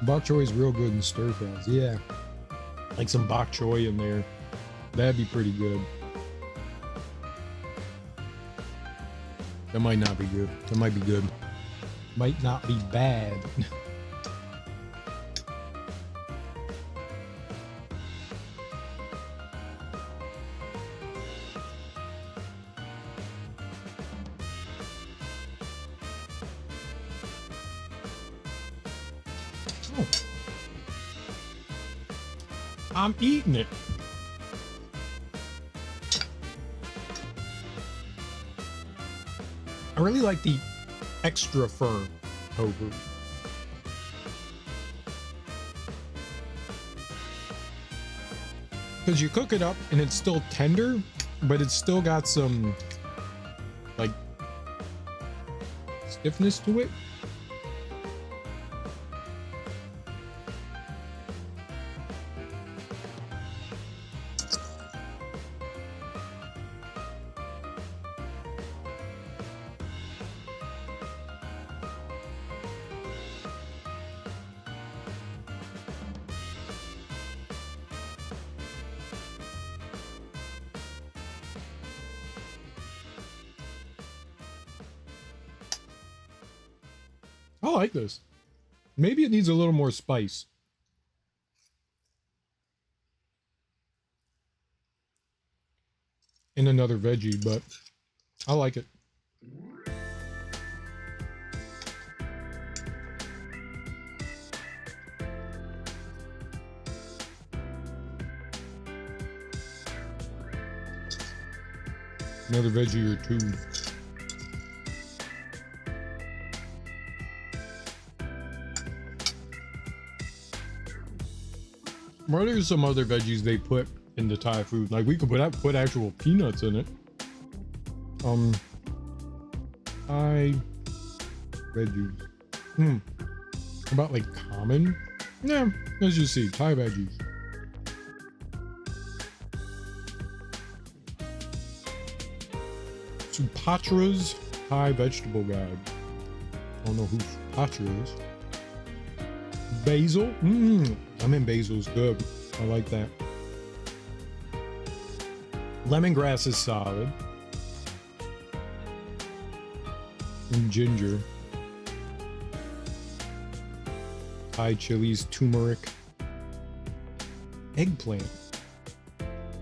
Bok choy is real good in stir fries. Yeah. Like some bok choy in there. That'd be pretty good. That might not be good. That might be good. Might not be bad. Oh. I'm eating it. I really like the extra firm tofu. Because you cook it up and it's still tender, but it's still got some like stiffness to it. I like this. Maybe it needs a little more spice. And another veggie, but I like it. Another veggie or two. What are some other veggies they put in the Thai food? Like we could put actual peanuts in it. Thai veggies. How about like common? Yeah, let's just see. Thai veggies. Supatra's Thai vegetable guide. I don't know who Supatra is. Basil. Lemon basil's good. I like that. Lemongrass is solid. And ginger. Thai chilies, turmeric. eggplant.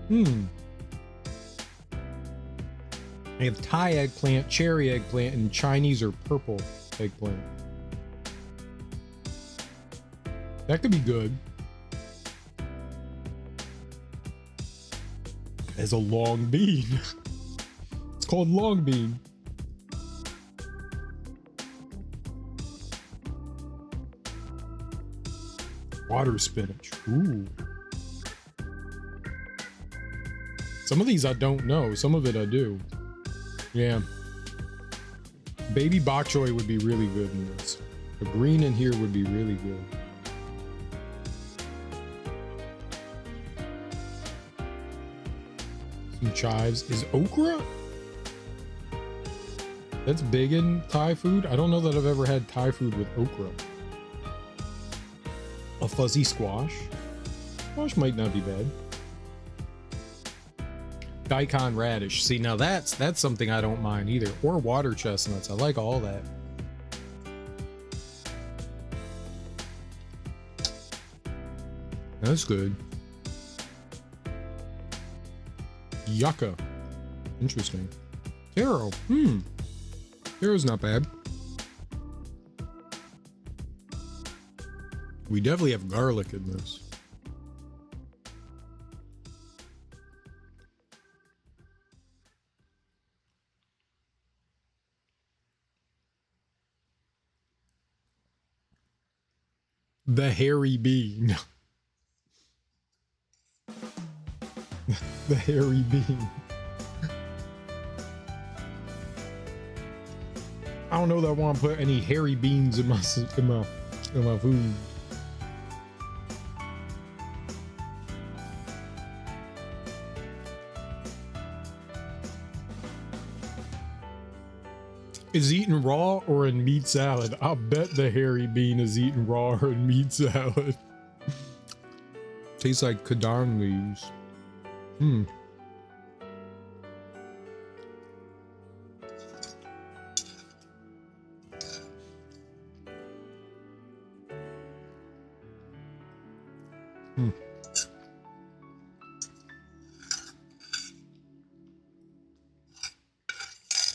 Hmm. They have Thai eggplant, cherry eggplant, and Chinese or purple eggplant. That could be good. There's a long bean. It's called long bean. Water spinach. Ooh. Some of these I don't know. Some of it I do. Yeah. Baby bok choy would be really good in this. The green in here would be really good. Some chives. Is okra? That's big in Thai food. I don't know that I've ever had Thai food with okra. A fuzzy squash. Squash might not be bad. Daikon radish. See, now that's something I don't mind either. Or water chestnuts. I like all that. That's good. Yucca. Interesting. Taro. Taro's not bad. We definitely have garlic in this. The hairy bean. The hairy bean. I don't know that I want to put any hairy beans in my food. Is eaten raw or in meat salad? I'll bet the hairy bean is eaten raw or in meat salad. Tastes like kadan leaves.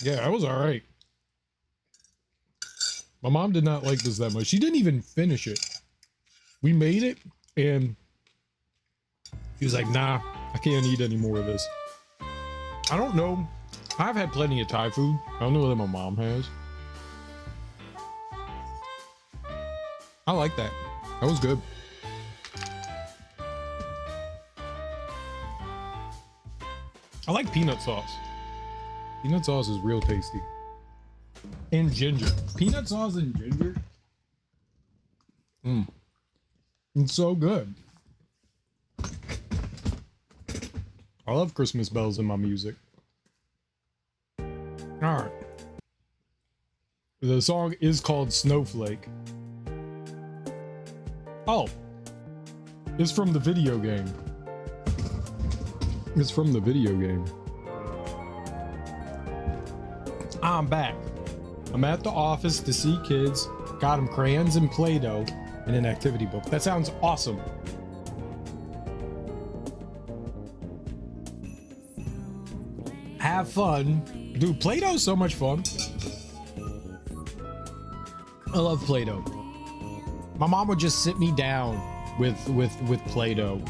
Yeah, that was all right. My mom did not like this that much. She didn't even finish it. We made it, and she was like, nah, I can't eat any more of this. I don't know. I've had plenty of Thai food. I don't know that my mom has. I like that. That was good. I like peanut sauce. Peanut sauce is real tasty. And ginger. Peanut sauce and ginger. It's so good. I love Christmas bells in my music. Alright. The song is called Snowflake. Oh. It's from the video game. It's from the video game. I'm back. I'm at the office to see kids. Got them crayons and Play-Doh and an activity book. That sounds awesome. Have fun. Dude, Play-Doh is so much fun. I love Play-Doh. My mom would just sit me down with Play-Doh.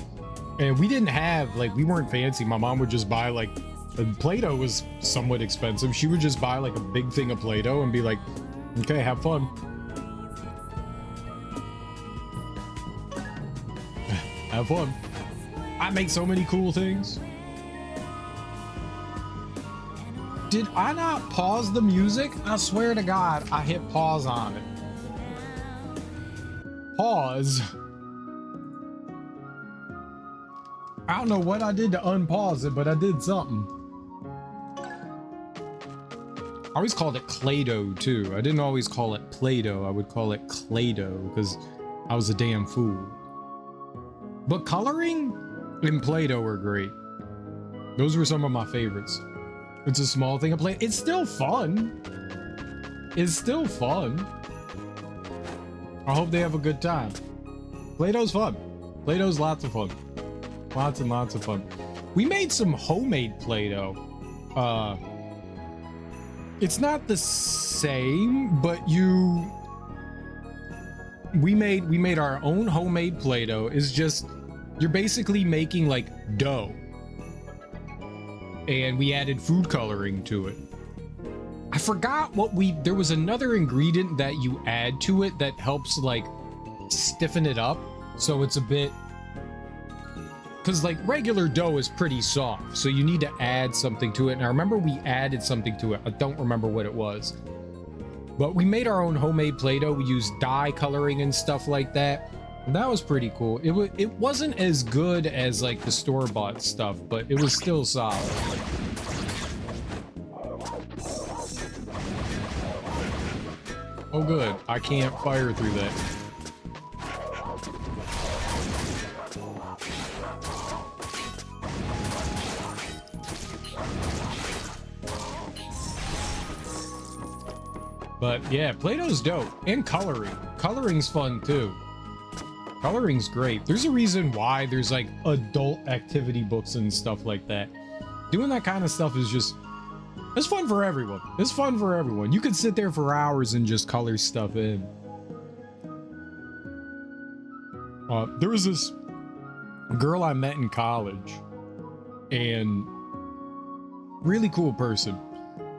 And we didn't have, like, we weren't fancy. My mom would just buy, like, Play-Doh was somewhat expensive. She would just buy, like, a big thing of Play-Doh and be like, okay, have fun. Have fun. I make so many cool things. Did I not pause the music? I swear to God, I hit pause on it. Pause. I don't know what I did to unpause it, but I did something. I always called it Clay-Doh too. I didn't always call it Play-Doh. I would call it Clay-Doh because I was a damn fool. But coloring and Play-Doh were great. Those were some of my favorites. It's a small thing of play. It's still fun. It's still fun. I hope they have a good time. Play-Doh's fun. Play-Doh's lots of fun. Lots and lots of fun. We made some homemade Play-Doh. It's not the same, but we made our own homemade Play-Doh. It's just, you're basically making like dough. And we added food coloring to it. I forgot what there was another ingredient that you add to it that helps like stiffen it up. So it's a bit, because like regular dough is pretty soft, so you need to add something to it. And I remember we added something to it. I don't remember what it was, but we made our own homemade Play-Doh. We used dye coloring and stuff like that, and that was pretty cool. It wasn't as good as like the store-bought stuff, but it was still solid. Oh good, I can't fire through that. But yeah, Play-Doh's dope. And coloring. Coloring's fun too. Coloring's great. There's a reason why there's like adult activity books and stuff like that. Doing that kind of stuff is just, it's fun for everyone. It's fun for everyone. You could sit there for hours and just color stuff in. There was this girl I met in college, and really cool person.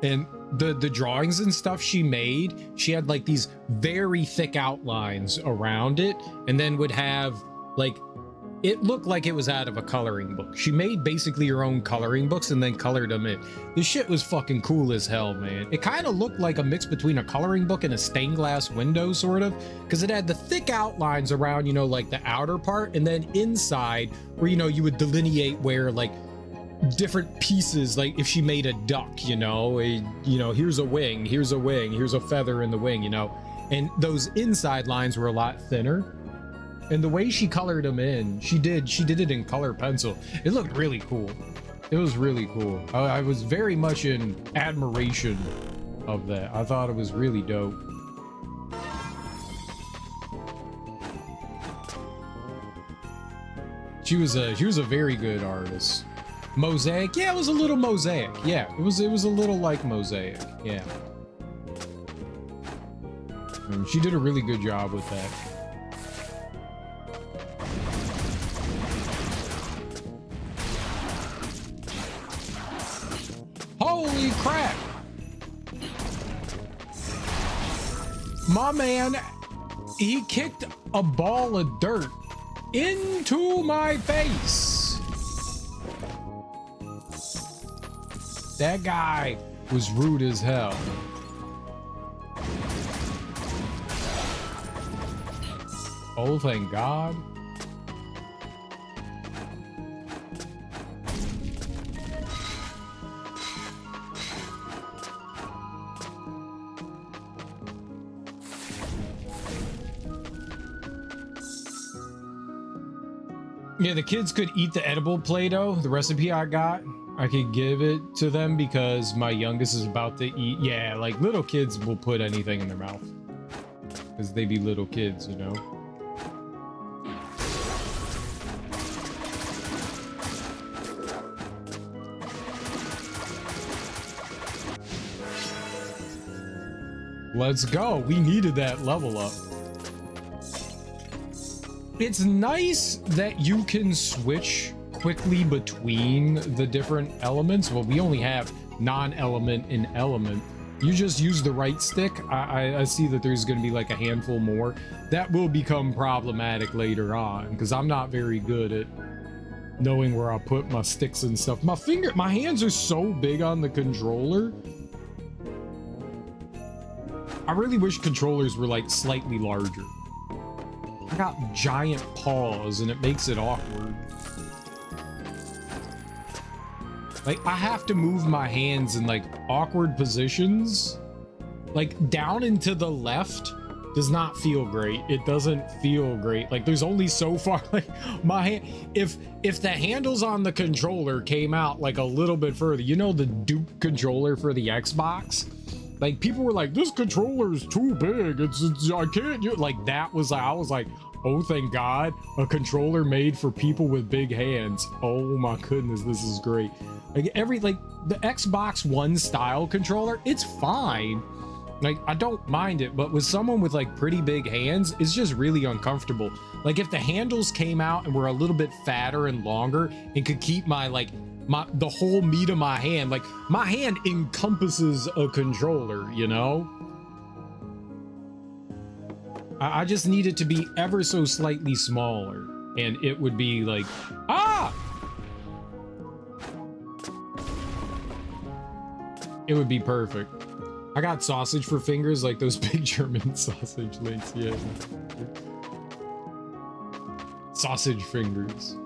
And the drawings and stuff she made, she had like these very thick outlines around it, and then would have like, it looked like it was out of a coloring book. She made basically her own coloring books and then colored them in. This shit was fucking cool as hell, man. It kind of looked like a mix between a coloring book and a stained glass window, sort of, because it had the thick outlines around, you know, like the outer part, and then inside where, you know, you would delineate where like different pieces, like if she made a duck, you know, here's a wing, here's a wing, here's a feather in the wing, you know, and those inside lines were a lot thinner. And the way she colored them in, she did it in color pencil. It looked really cool. It was really cool. I was very much in admiration of that. I thought it was really dope. She was a very good artist. Mosaic, yeah, it was a little mosaic. Yeah, it was a little like mosaic. Yeah, and she did a really good job with that. Holy crap! My man, he kicked a ball of dirt into my face. That guy was rude as hell. Oh, thank God. Yeah, the kids could eat the edible Play-Doh. The recipe I got, I could give it to them because my youngest is about to eat. Yeah, like little kids will put anything in their mouth because they be little kids, you know. Let's go. We needed that level up. It's nice that you can switch quickly between the different elements. Well, we only have non-element and element. You just use the right stick. I see that there's going to be like a handful more. That will become problematic later on because I'm not very good at knowing where I put my sticks and stuff. My hands are so big on the controller. I really wish controllers were like slightly larger. I got giant paws and it makes it awkward. Like I have to move my hands in like awkward positions. Like down and to the left does not feel great. It doesn't feel great. Like there's only so far, like my hand, if the handles on the controller came out like a little bit further, you know, the Duke controller for the Xbox, like people were like, this controller is too big. It's I can't use, like that was, I was like, Oh, thank God. A controller made for people with big hands. Oh my goodness, this is great. Like the Xbox One style controller, it's fine. Like, I don't mind it, but with someone with like pretty big hands, it's just really uncomfortable. Like, if the handles came out and were a little bit fatter and longer and could keep the whole meat of my hand, like my hand encompasses a controller, you know? I just need it to be ever so slightly smaller, and it would be like, ah! It would be perfect. I got sausage for fingers, like those big German sausage links, yeah. Sausage fingers.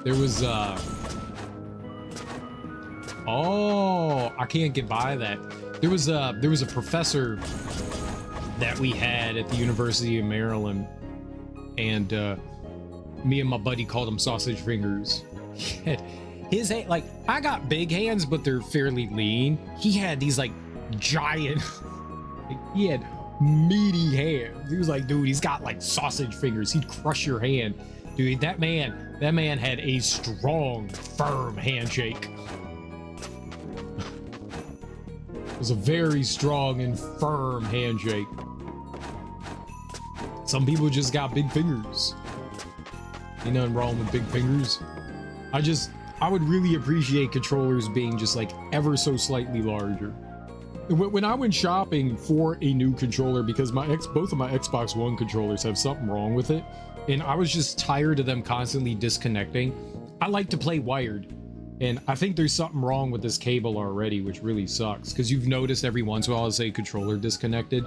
There was, oh, I can't get by that. There was a professor that we had at the University of Maryland, and me and my buddy called him Sausage Fingers. His hand, like, I got big hands, but they're fairly lean. He had these like giant, like, he had meaty hands. He was like, dude, he's got like sausage fingers. He'd crush your hand, dude. That man had a strong, firm handshake. It was a very strong and firm handshake. Some people just got big fingers. Ain't nothing wrong with big fingers. I would really appreciate controllers being just like ever so slightly larger. When I went shopping for a new controller, because both of my Xbox One controllers have something wrong with it, and I was just tired of them constantly disconnecting. I like to play wired, and I think there's something wrong with this cable already, which really sucks, because you've noticed every once in a while I'll say controller disconnected.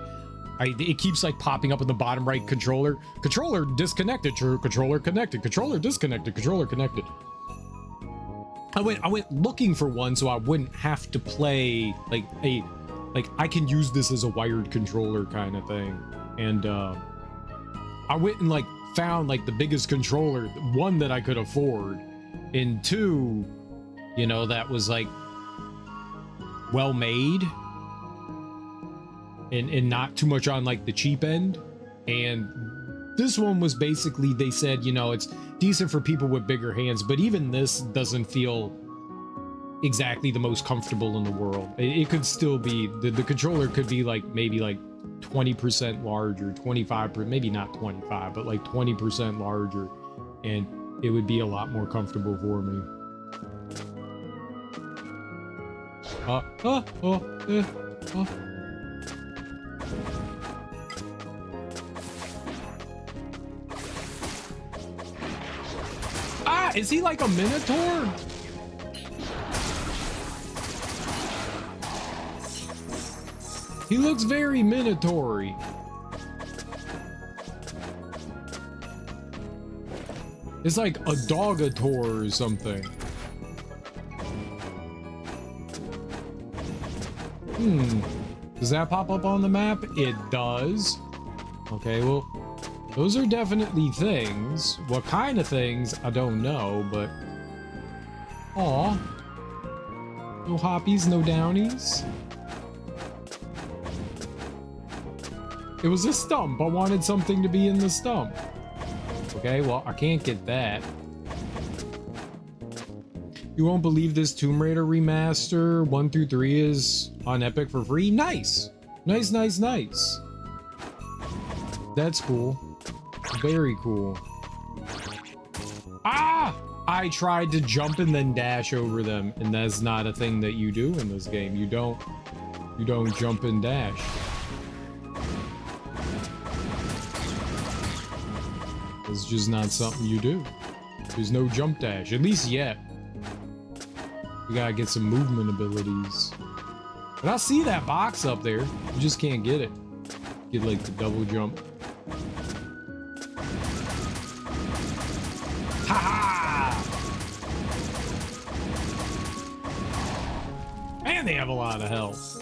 It keeps like popping up in the bottom right, controller disconnected, controller connected, controller disconnected, controller connected. I went looking for one so I wouldn't have to play like I can use this as a wired controller kind of thing. And I went and like found like the biggest controller, one that I could afford, and two, you know, that was like well made and not too much on like the cheap end. And this one was basically, they said, you know, it's decent for people with bigger hands, but even this doesn't feel exactly the most comfortable in the world. It could still be, the controller could be like maybe like 20% larger, 25%, maybe not 25, but like 20% larger, and it would be a lot more comfortable for me. Ah, is he like a minotaur? He looks very minotaur-y. It's like a dogator or something. Does that pop up on the map? It does. Okay, well, those are definitely things. What kind of things, I don't know, but... Aw. No hoppies, no downies. It was a stump. I wanted something to be in the stump. Okay, well, I can't get that. You won't believe this Tomb Raider remaster 1 through 3 is on Epic for free? Nice! Nice, nice, nice. That's cool. Very cool. Ah! I tried to jump and then dash over them, and that's not a thing that you do in this game. You don't jump and dash. It's just not something you do. There's no jump dash, at least yet. We gotta get some movement abilities. But I see that box up there. You just can't get it. Get like the double jump. Ha ha! And they have a lot of health.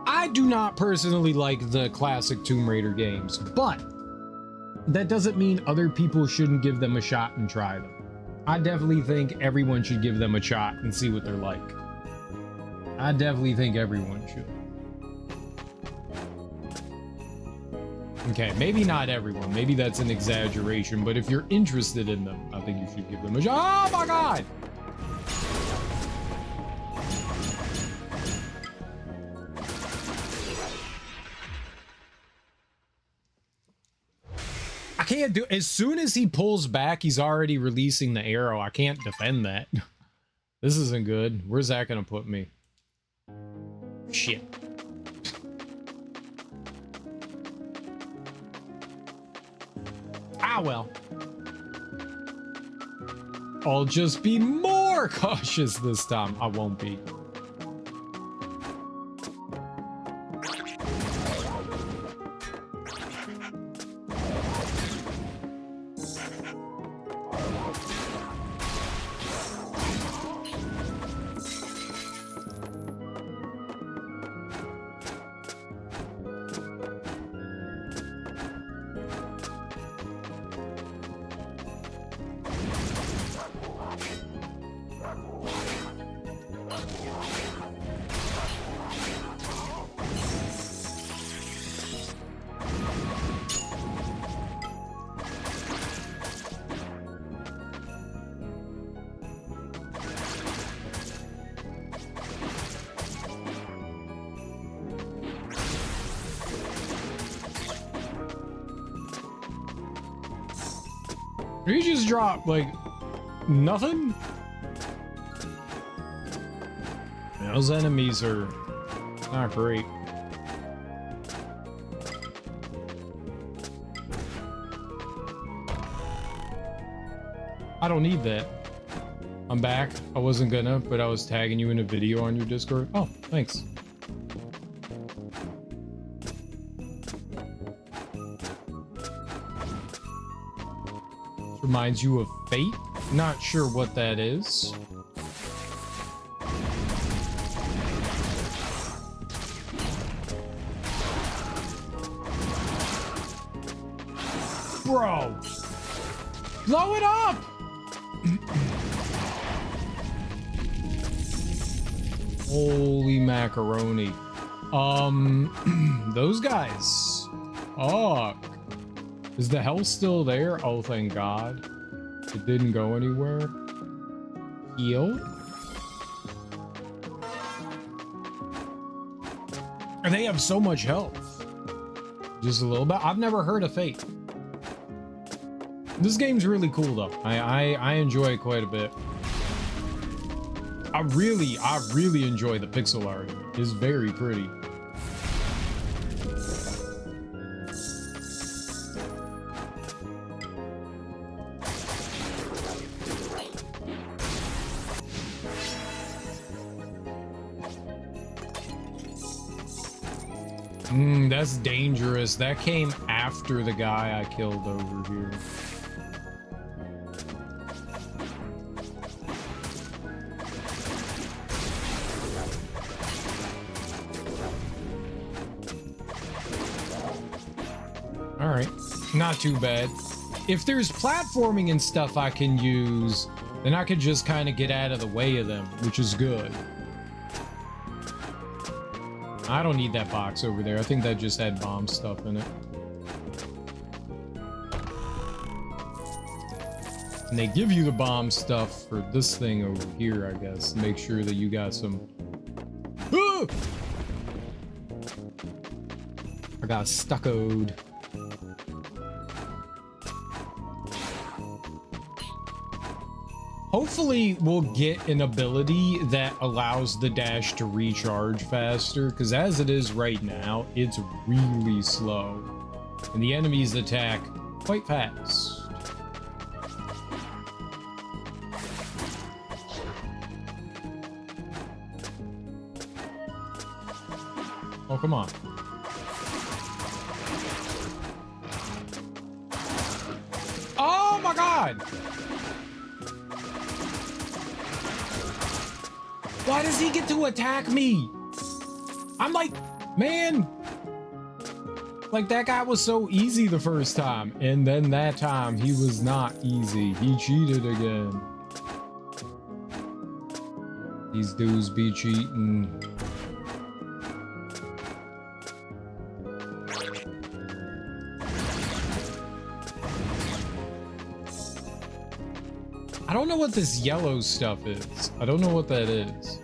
I do not personally like the classic Tomb Raider games, but that doesn't mean other people shouldn't give them a shot and try them. I definitely think everyone should give them a shot and see what they're like. I definitely think everyone should. Okay, maybe not everyone. Maybe that's an exaggeration, but if you're interested in them, I think you should give them a shot. Oh my god! I can't do. As soon as he pulls back, he's already releasing the arrow. I can't defend that. This isn't good. Where's that gonna put me? Shit. Ah, well. I'll just be more cautious this time. I won't be. Did he just drop, like, nothing? Those enemies are not great. I don't need that. I'm back. I wasn't gonna, but I was tagging you in a video on your Discord. Oh, thanks. Reminds you of Fate? Not sure what that is. Bro! Blow it up! Holy macaroni. Those guys. Oh. Is the health still there? Oh, thank God. It didn't go anywhere. Heal? And they have so much health. Just a little bit. I've never heard of Fate. This game's really cool though. I enjoy it quite a bit. I really enjoy the pixel art. It's very pretty. That's dangerous. That came after the guy I killed over here. All right, not too bad. If there's platforming and stuff I can use, then I could just kind of get out of the way of them, which is good. I don't need that box over there. I think that just had bomb stuff in it. And they give you the bomb stuff for this thing over here, I guess. Make sure that you got some... Ah! I got stuccoed. Hopefully we'll get an ability that allows the dash to recharge faster, because as it is right now, it's really slow. And the enemies attack quite fast. Oh, come on. Oh my God! Why does he get to attack me? I'm like, man, like that guy was so easy the first time, and then that time he was not easy. He cheated again. These dudes be cheating. I don't know what this yellow stuff is. I don't know what that is.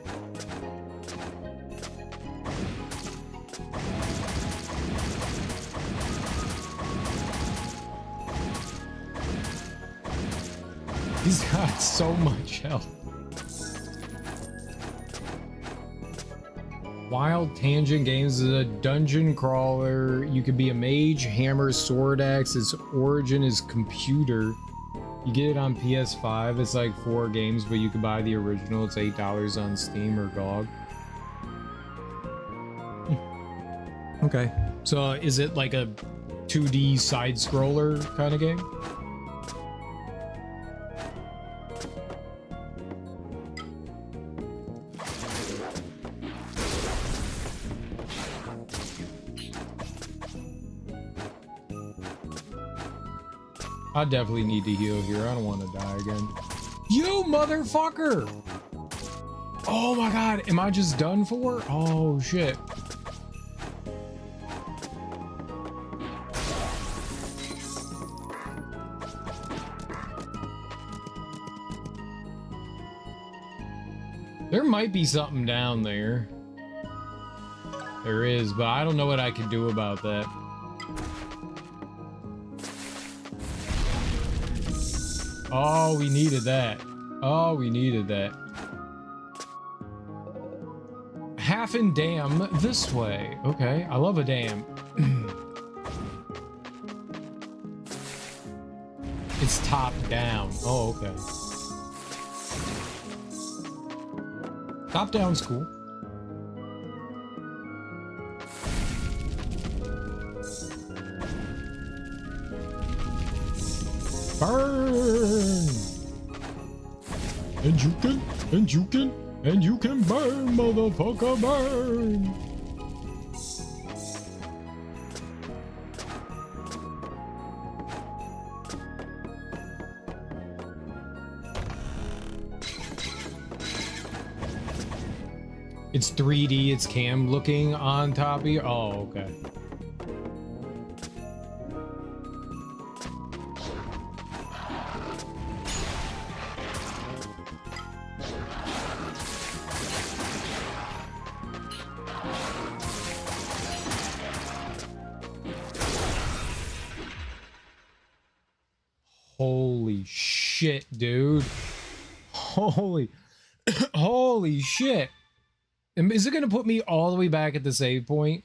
He's got so much health. Wild Tangent Games is a dungeon crawler. You could be a mage, hammer, sword axe. Its origin is computer. You get it on PS5. It's like 4 games, but you can buy the original. It's $8 on Steam or GOG. Okay. So is it like a 2D side scroller kind of game? I definitely need to heal here. I don't want to die again. You motherfucker! Oh my god, am I just done for? Oh shit. There might be something down there. There is, but I don't know what I can do about that. Oh, we needed that. Oh, we needed that. Half in dam this way. Okay, I love a dam. It's top down. Oh, okay. Top down's cool. Burn! And you can burn, motherfucker, burn! It's 3D, it's cam looking on top of you. Oh, okay. Holy shit, dude. Holy shit. Is it gonna put me all the way back at the save point?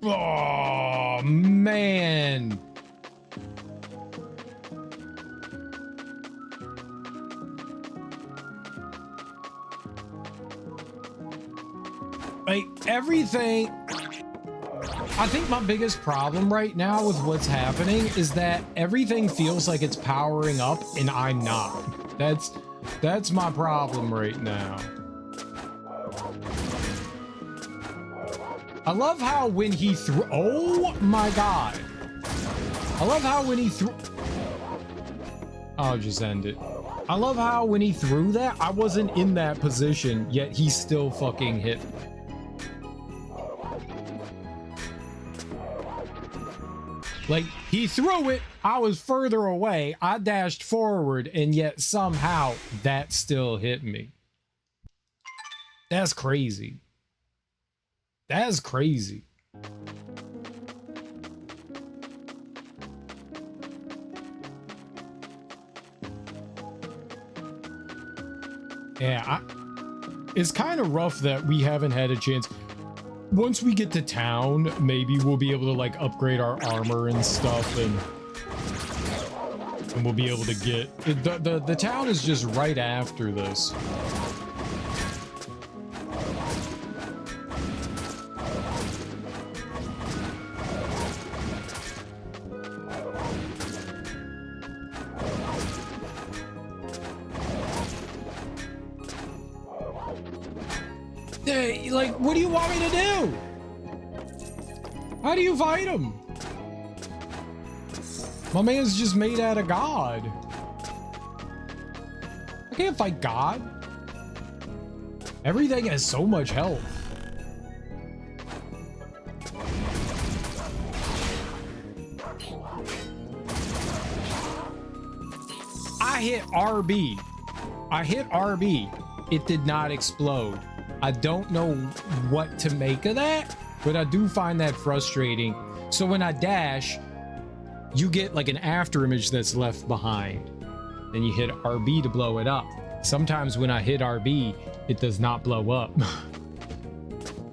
Oh, man. Like, everything... I think my biggest problem right now with what's happening is that everything feels like it's powering up and I'm not. That's my problem right now. I love how when he threw... Oh my god. I love how when he threw... I'll just end it. I love how when he threw that, I wasn't in that position, yet he still fucking hit me. Like, he threw it, I was further away, I dashed forward, and yet somehow that still hit me. That's crazy. That's crazy. Yeah, it's kind of rough that we haven't had a chance. Once we get to town, maybe we'll be able to like upgrade our armor and stuff, and we'll be able to get the town is just right after this. Like, what do you want me to do? How do you fight him? My man's just made out of God. can't fight God? Everything has so much health. I hit RB. I hit RB. It did not explode. I don't know what to make of that, but I do find that frustrating. So when I dash, you get like an after image that's left behind. Then you hit RB to blow it up. Sometimes when I hit RB, it does not blow up.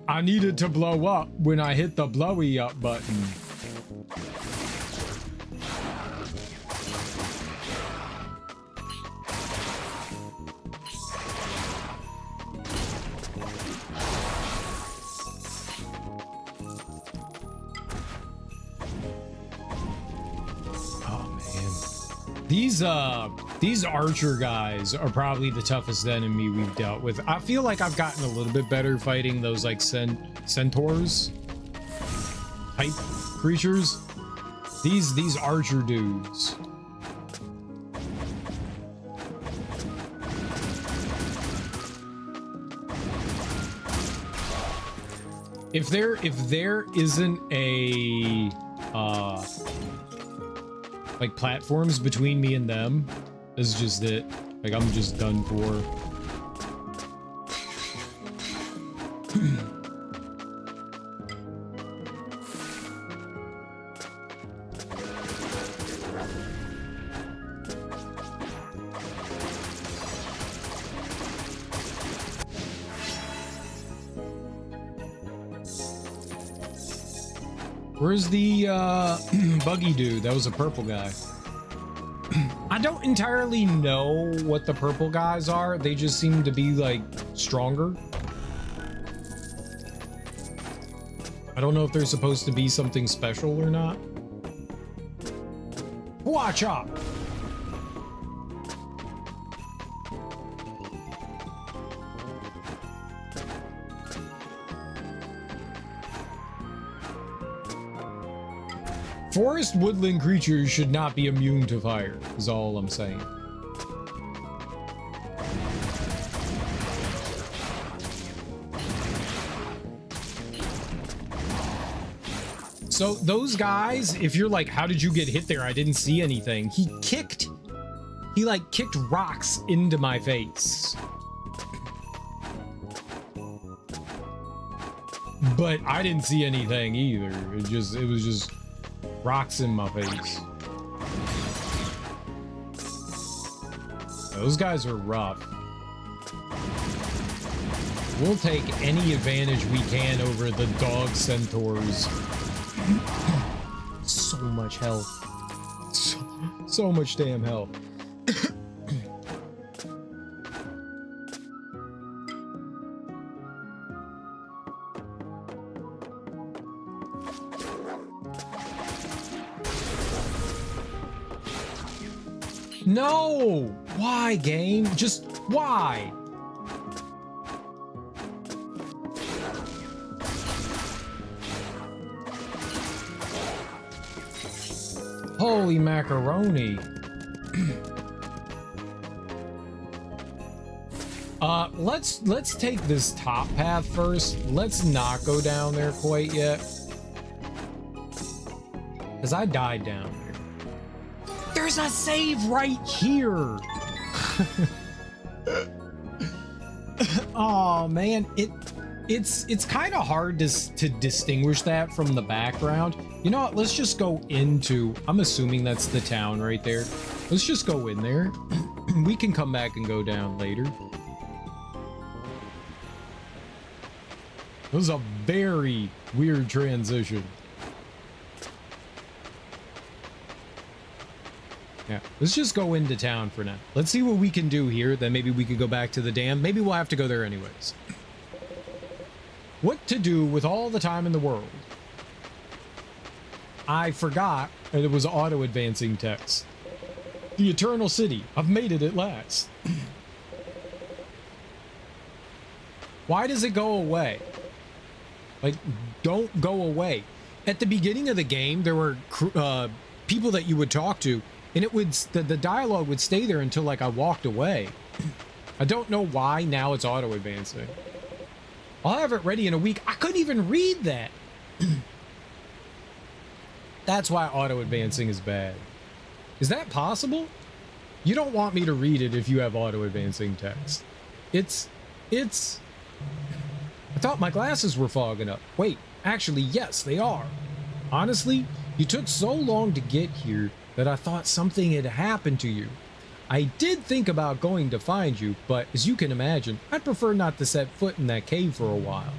I needed to blow up when I hit the blowy up button. These archer guys are probably the toughest enemy we've dealt with. I feel like I've gotten a little bit better fighting those like centaurs type creatures. These archer dudes. If there isn't a like platforms between me and them, is just it. Like I'm just done for. Where's the buggy dude? That was a purple guy. I don't entirely know what the purple guys are. They just seem to be like stronger. I don't know if they're supposed to be something special or not. Watch out! Forest woodland creatures should not be immune to fire, is all I'm saying. So those guys, if you're like, how did you get hit there? I didn't see anything. He like kicked rocks into my face. But I didn't see anything either. It was just rocks in my face. Those guys are rough. We'll take any advantage we can over the dog centaurs. So much health. So much damn health. No! Why, game? Just why? Holy macaroni. Let's take this top path first. Let's not go down there quite yet. Because I died down here. There's a save right here. Oh man, it's kind of hard to distinguish that from the background. You know what? Let's just go into. I'm assuming that's the town right there. Let's just go in there. We can come back and go down later. It was a very weird transition. Yeah, let's just go into town for now. Let's see what we can do here. Then maybe we could go back to the dam. Maybe we'll have to go there anyways. What to do with all the time in the world? I forgot that it was auto-advancing text. The Eternal City. I've made it at last. Why does it go away? Like, don't go away. At the beginning of the game, there were people that you would talk to, and it would the dialogue would stay there until like I walked away. I don't know why now it's auto-advancing. I'll have it ready in a week. I couldn't even read that. That's why auto-advancing is bad. Is that possible? You don't want me to read it if you have auto-advancing text. I thought my glasses were fogging up. Wait, actually, yes, they are. Honestly, you took so long to get here that I thought something had happened to you. I did think about going to find you, but as you can imagine, I'd prefer not to set foot in that cave for a while.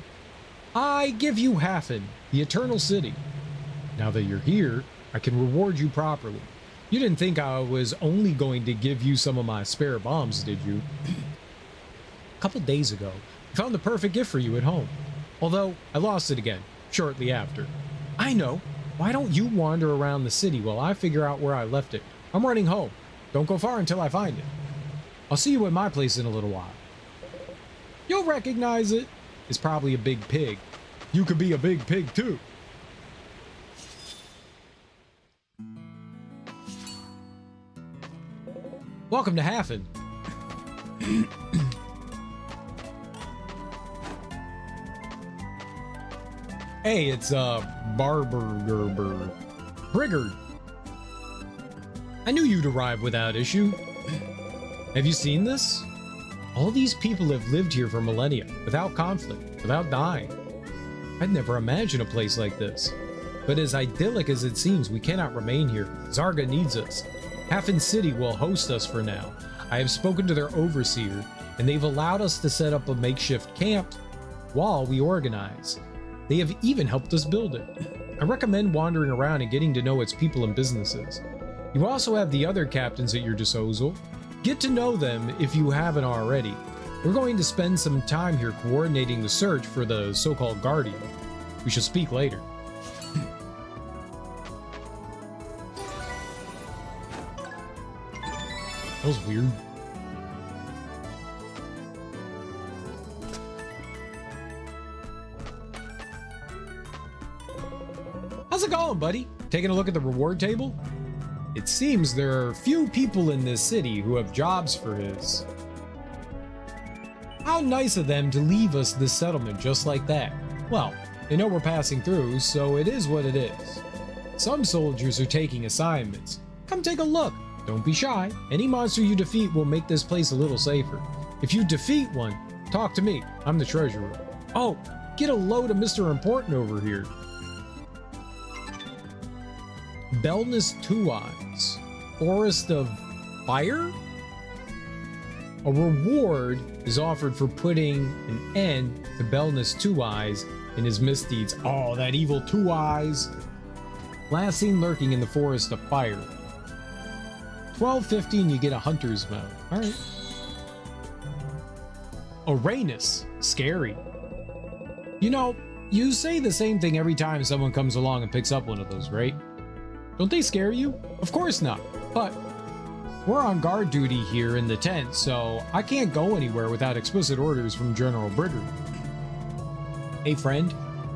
I give you Hafen, the Eternal City. Now that you're here, I can reward you properly. You didn't think I was only going to give you some of my spare bombs, did you? A couple days ago, I found the perfect gift for you at home. Although, I lost it again, shortly after. I know. Why don't you wander around the city while I figure out where I left it? I'm running home. Don't go far until I find it. I'll see you at my place in a little while. You'll recognize it. It's probably a big pig. You could be a big pig too. Welcome to Hafen. Hey, it's Barber Brigard. I knew you'd arrive without issue. Have you seen this? All these people have lived here for millennia, without conflict, without dying. I'd never imagined a place like this. But as idyllic as it seems, we cannot remain here. Zarga needs us. Hafen City will host us for now. I have spoken to their overseer, and they've allowed us to set up a makeshift camp while we organize. They have even helped us build it. I recommend wandering around and getting to know its people and businesses. You also have the other captains at your disposal. Get to know them if you haven't already. We're going to spend some time here coordinating the search for the so-called Guardian. We shall speak later. That was weird. How's it going, buddy? Taking a look at the reward table? It seems there are few people in this city who have jobs for his. How nice of them to leave us this settlement just like that. Well, they know we're passing through, so it is what it is. Some soldiers are taking assignments. Come take a look. Don't be shy. Any monster you defeat will make this place a little safer. If you defeat one, talk to me. I'm the treasurer. Oh, get a load of Mr. Important over here. Belness Two Eyes. Forest of Fire? A reward is offered for putting an end to Belness Two Eyes and his misdeeds. Oh, that evil Two Eyes. Last seen lurking in the Forest of Fire. 12:15, you get a hunter's mount. Alright. Uranus. Scary. You know, you say the same thing every time someone comes along and picks up one of those, right? Don't they scare you? Of course not. But we're on guard duty here in the tent, so I can't go anywhere without explicit orders from General Brigard. Hey friend,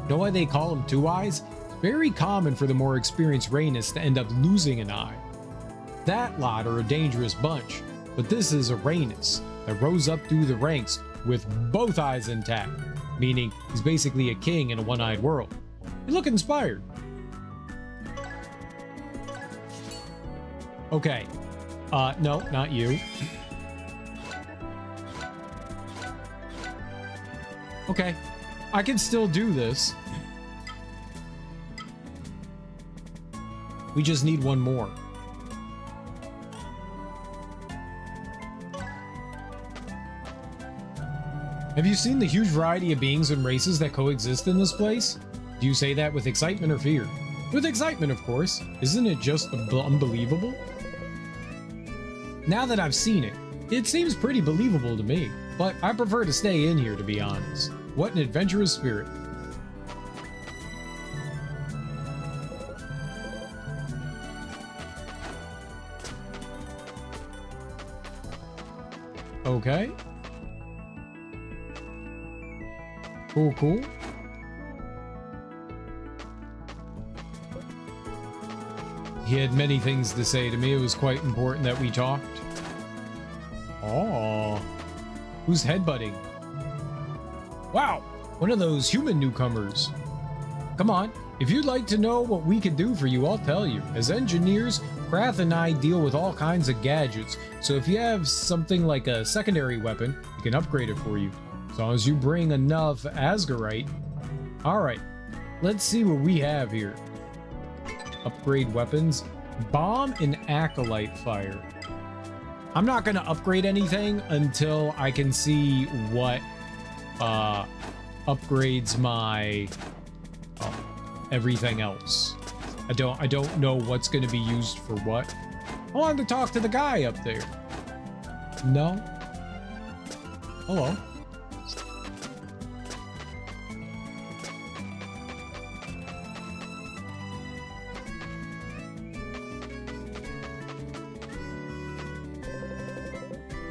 know why they call him Two Eyes? It's very common for the more experienced Rhaenys to end up losing an eye. That lot are a dangerous bunch, but this is a Rhaenys that rose up through the ranks with both eyes intact, meaning he's basically a king in a one-eyed world. You look inspired. Okay. No, not you. Okay. I can still do this. We just need one more. Have you seen the huge variety of beings and races that coexist in this place? Do you say that with excitement or fear? With excitement, of course. Isn't it just unbelievable? Now that I've seen it, it seems pretty believable to me, but I prefer to stay in here, to be honest. What an adventurous spirit. Okay. Cool, cool. He had many things to say to me. It was quite important that we talked. Oh. Who's headbutting? Wow, one of those human newcomers. Come on, if you'd like to know what we can do for you, I'll tell you. As engineers, Krath and I deal with all kinds of gadgets, so if you have something like a secondary weapon, we can upgrade it for you. As long as you bring enough Asgarite. Alright, let's see what we have here. Upgrade weapons. Bomb and Acolyte Fire. I'm not going to upgrade anything until I can see what upgrades my everything else. I don't know what's going to be used for what. I wanted to talk to the guy up there. No. Hello.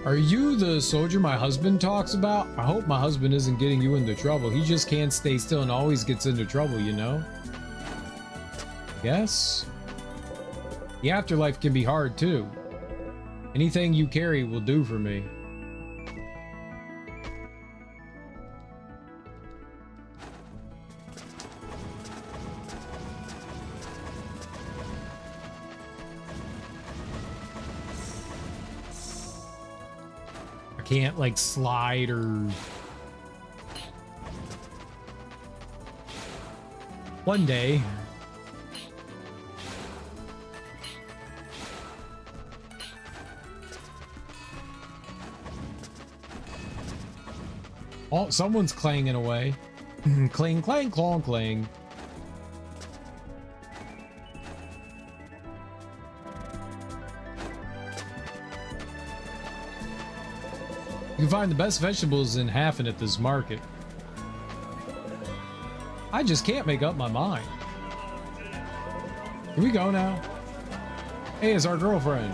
Are you the soldier my husband talks about? I hope my husband isn't getting you into trouble. He just can't stay still and always gets into trouble, you know? Yes? The afterlife can be hard too. Anything you carry will do for me. Can't like slide or one day. Oh, someone's clanging away. Clang, clang, clong, clang. You can find the best vegetables in Hafen at this market. I just can't make up my mind. Here we go now. Hey, it's our girlfriend.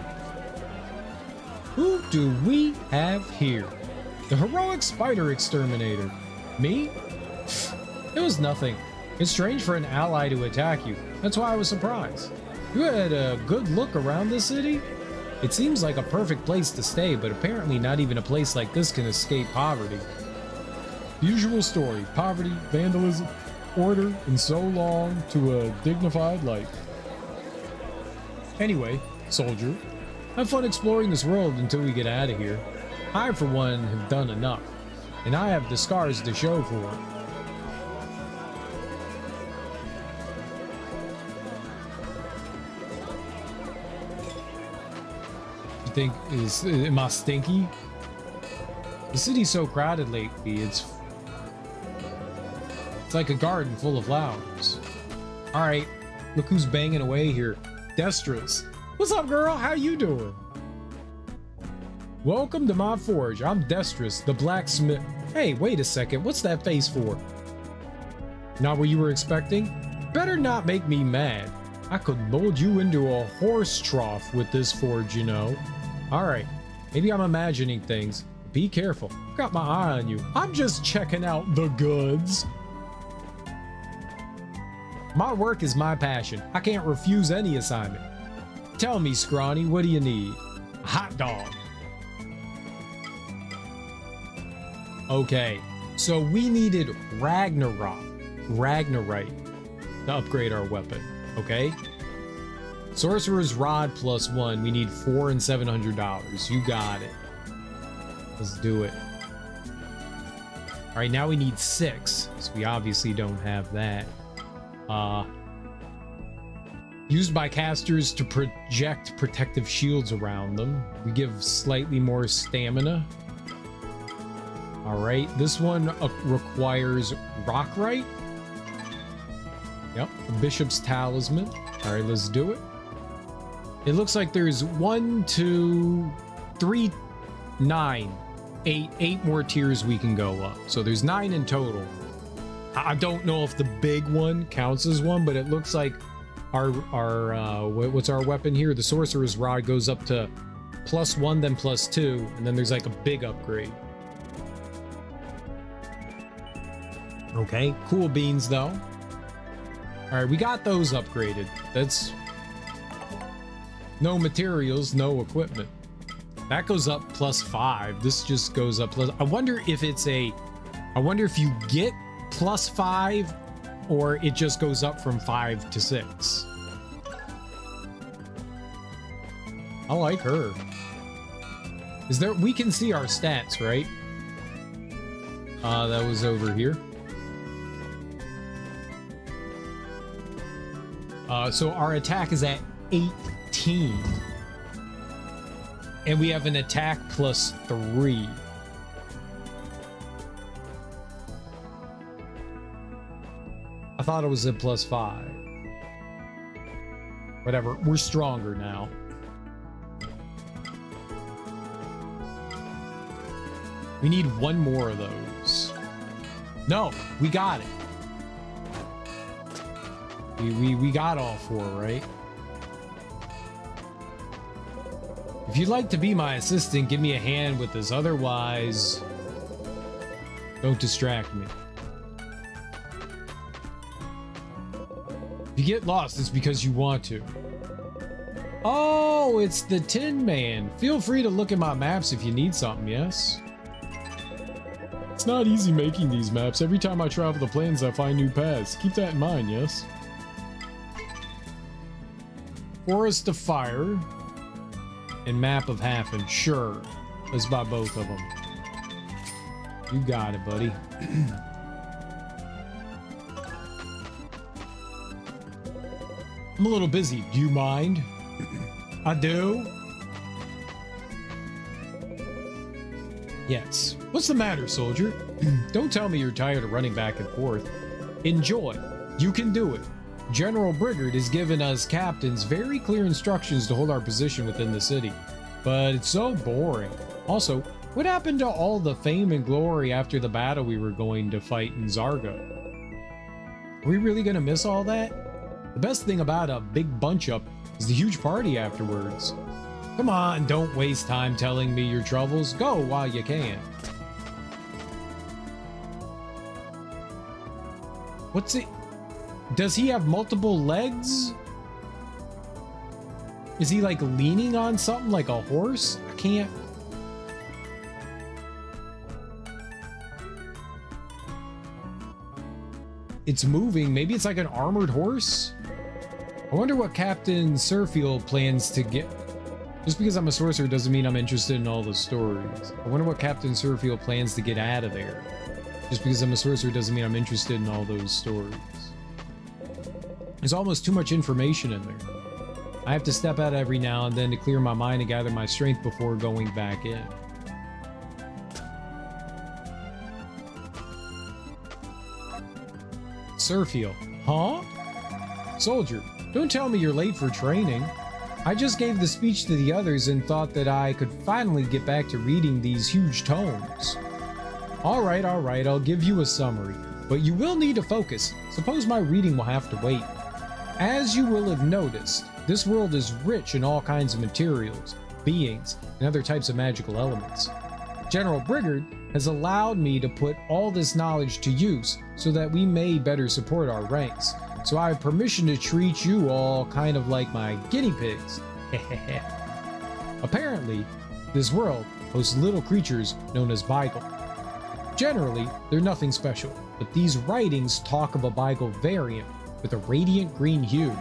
Who do we have here? The heroic spider exterminator. Me? It was nothing. It's strange for an ally to attack you. That's why I was surprised. You had a good look around the city? It seems like a perfect place to stay, but apparently not even a place like this can escape poverty. Usual story, poverty, vandalism, order, and so long to a dignified life. Anyway, soldier, have fun exploring this world until we get out of here. I, for one, have done enough, and I have the scars to show for it. Think am I stinky? The city's so crowded lately. It's like a garden full of flowers. All right, look who's banging away here. Destras. What's up, girl? How you doing? Welcome to my forge. I'm Destras, the blacksmith. Hey, wait a second. What's that face for? Not what you were expecting? Better not make me mad. I could mold you into a horse trough with this forge, you know. Alright, maybe I'm imagining things. Be careful. Got my eye on you. I'm just checking out the goods. My work is my passion. I can't refuse any assignment. Tell me, Scrawny, what do you need? A hot dog. Okay, so we needed Ragnarite to upgrade our weapon, okay? Sorcerer's Rod +1. We need $400 and $700. You got it. Let's do it. All right, now we need 6. So we obviously don't have that. Used by casters to project protective shields around them. We give slightly more stamina. All right, this one requires Rockrite. Yep, the Bishop's Talisman. All right, let's do it. It looks like there's 1, 2, 3, 9, 8 more tiers we can go up. So there's 9 in total. I don't know if the big one counts as one, but it looks like our what's our weapon here? The Sorcerer's Rod goes up to +1, then +2, and then there's like a big upgrade. Okay, cool beans though. All right, we got those upgraded. That's no materials, no equipment. That goes up +5. This just goes up plus. I wonder if it's a. I wonder if you get +5 or it just goes up from 5 to 6. I like her. Is there? We can see our stats, right? That was over here. So our attack is at 18. And we have an attack +3. I thought it was a +5. Whatever, we're stronger now. We need one more of those. No, we got it. We got all 4, right? If you'd like to be my assistant, give me a hand with this. Otherwise, don't distract me. If you get lost, it's because you want to. Oh, it's the Tin Man. Feel free to look at my maps if you need something, yes? It's not easy making these maps. Every time I travel the plains, I find new paths. Keep that in mind, yes? Forest of Fire and Map of Hafen. Sure. Let's buy both of them. You got it, buddy. I'm a little busy. Do you mind? I do? Yes. What's the matter, soldier? Don't tell me you're tired of running back and forth. Enjoy. You can do it. General Brigard has given us captains very clear instructions to hold our position within the city. But it's so boring. Also, what happened to all the fame and glory after the battle we were going to fight in Zargo? Are we really gonna miss all that? The best thing about a big bunch-up is the huge party afterwards. Come on, don't waste time telling me your troubles. Go while you can. What's it? Does he have multiple legs? Is he like leaning on something like a horse? I can't. It's moving. Maybe it's like an armored horse? I wonder what Captain Surfield plans to get. Just because I'm a sorcerer doesn't mean I'm interested in all the stories. I wonder what Captain Surfield plans to get out of there. Just because I'm a sorcerer doesn't mean I'm interested in all those stories. There's almost too much information in there. I have to step out every now and then to clear my mind and gather my strength before going back in. Surfield. Huh? Soldier, don't tell me you're late for training. I just gave the speech to the others and thought that I could finally get back to reading these huge tomes. Alright, I'll give you a summary. But you will need to focus. Suppose my reading will have to wait. As you will have noticed, this world is rich in all kinds of materials, beings, and other types of magical elements. General Brigard has allowed me to put all this knowledge to use so that we may better support our ranks. So I have permission to treat you all kind of like my guinea pigs. Apparently, this world hosts little creatures known as Beagle. Generally, they're nothing special, but these writings talk of a Beagle variant with a radiant green hue.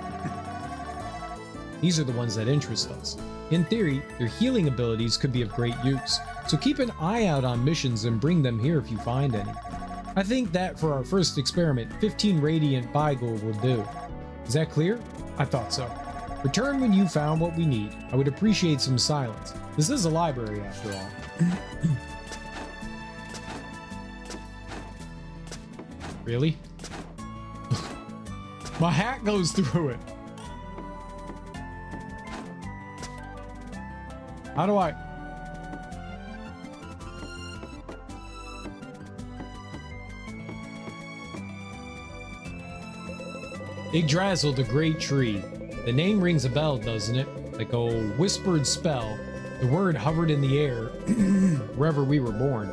These are the ones that interest us. In theory, their healing abilities could be of great use, so keep an eye out on missions and bring them here if you find any. I think that for our first experiment, 15 radiant Beagle will do. Is that clear? I thought so. Return when you found what we need. I would appreciate some silence. This is a library after all. Really? My hat goes through it. How do I? Yggdrasil, the Great Tree. The name rings a bell, doesn't it? Like a whispered spell. The word hovered in the air wherever we were born.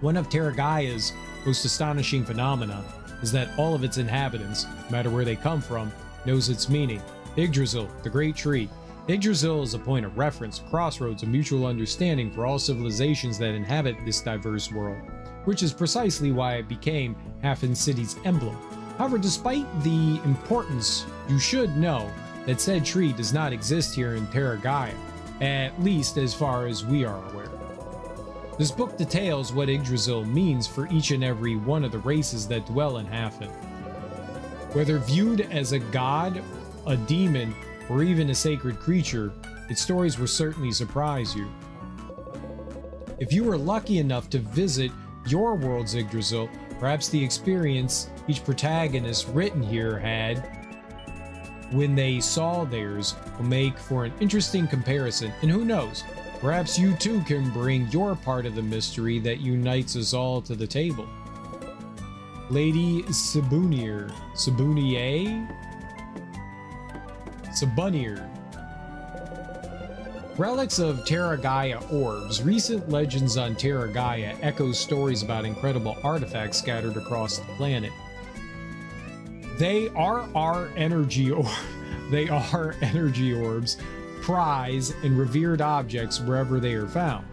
One of Terragaia's most astonishing phenomena is that all of its inhabitants, no matter where they come from, knows its meaning. Yggdrasil, the Great Tree. Yggdrasil is a point of reference, a crossroads of mutual understanding for all civilizations that inhabit this diverse world, which is precisely why it became Hafen City's emblem. However, despite the importance, you should know that said tree does not exist here in Terra Gaia, at least as far as we are aware. This book details what Yggdrasil means for each and every one of the races that dwell in Hafen. Whether viewed as a god, a demon, or even a sacred creature, its stories will certainly surprise you. If you were lucky enough to visit your world's Yggdrasil, perhaps the experience each protagonist written here had when they saw theirs will make for an interesting comparison, and who knows, perhaps you too can bring your part of the mystery that unites us all to the table. Lady Sabunir. Relics of Terra Gaia orbs. Recent legends on Terra Gaia echo stories about incredible artifacts scattered across the planet. They are energy orbs, prize, and revered objects wherever they are found.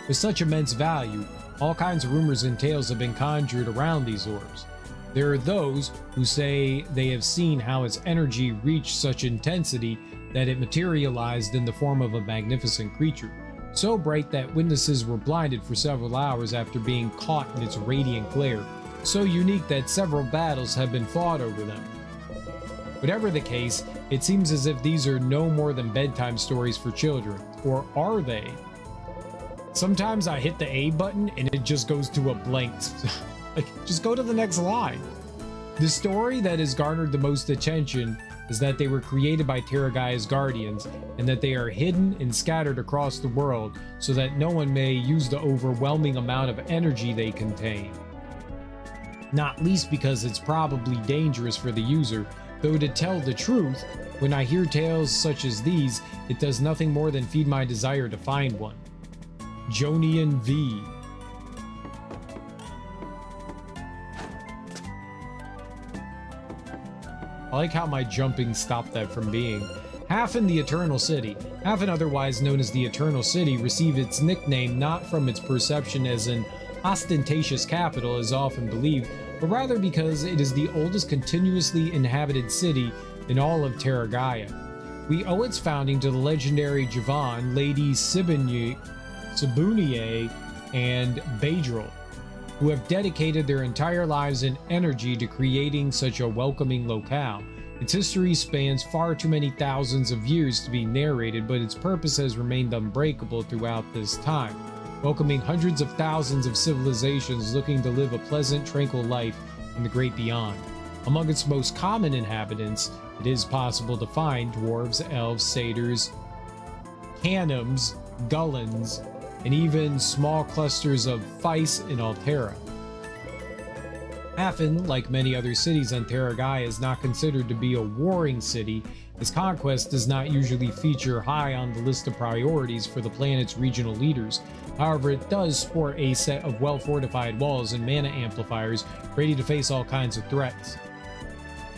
With such immense value, all kinds of rumors and tales have been conjured around these orbs. There are those who say they have seen how its energy reached such intensity that it materialized in the form of a magnificent creature, so bright that witnesses were blinded for several hours after being caught in its radiant glare, so unique that several battles have been fought over them. Whatever the case, it seems as if these are no more than bedtime stories for children, or are they? Sometimes I hit the A button and it just goes to a blank. Like, just go to the next line. The story that has garnered the most attention is that they were created by Terra Gaia's guardians, and that they are hidden and scattered across the world so that no one may use the overwhelming amount of energy they contain. Not least because it's probably dangerous for the user, though to tell the truth, when I hear tales such as these, it does nothing more than feed my desire to find one. Jonian V. I like how my jumping stopped that from being. Hafen, the Eternal City. Hafen, otherwise known as the Eternal City, received its nickname not from its perception as an ostentatious capital as often believed, but rather because it is the oldest continuously inhabited city in all of Terra Gaia. We owe its founding to the legendary Javan, Lady Sibunier, and Badril, who have dedicated their entire lives and energy to creating such a welcoming locale. Its history spans far too many thousands of years to be narrated, but its purpose has remained unbreakable throughout this time, welcoming hundreds of thousands of civilizations looking to live a pleasant, tranquil life in the great beyond. Among its most common inhabitants, it is possible to find dwarves, elves, satyrs, canims, gullens, and even small clusters of Feis and Altera. Hafen, like many other cities on Terra Gaia, is not considered to be a warring city, as conquest does not usually feature high on the list of priorities for the planet's regional leaders. However, it does sport a set of well-fortified walls and mana amplifiers ready to face all kinds of threats.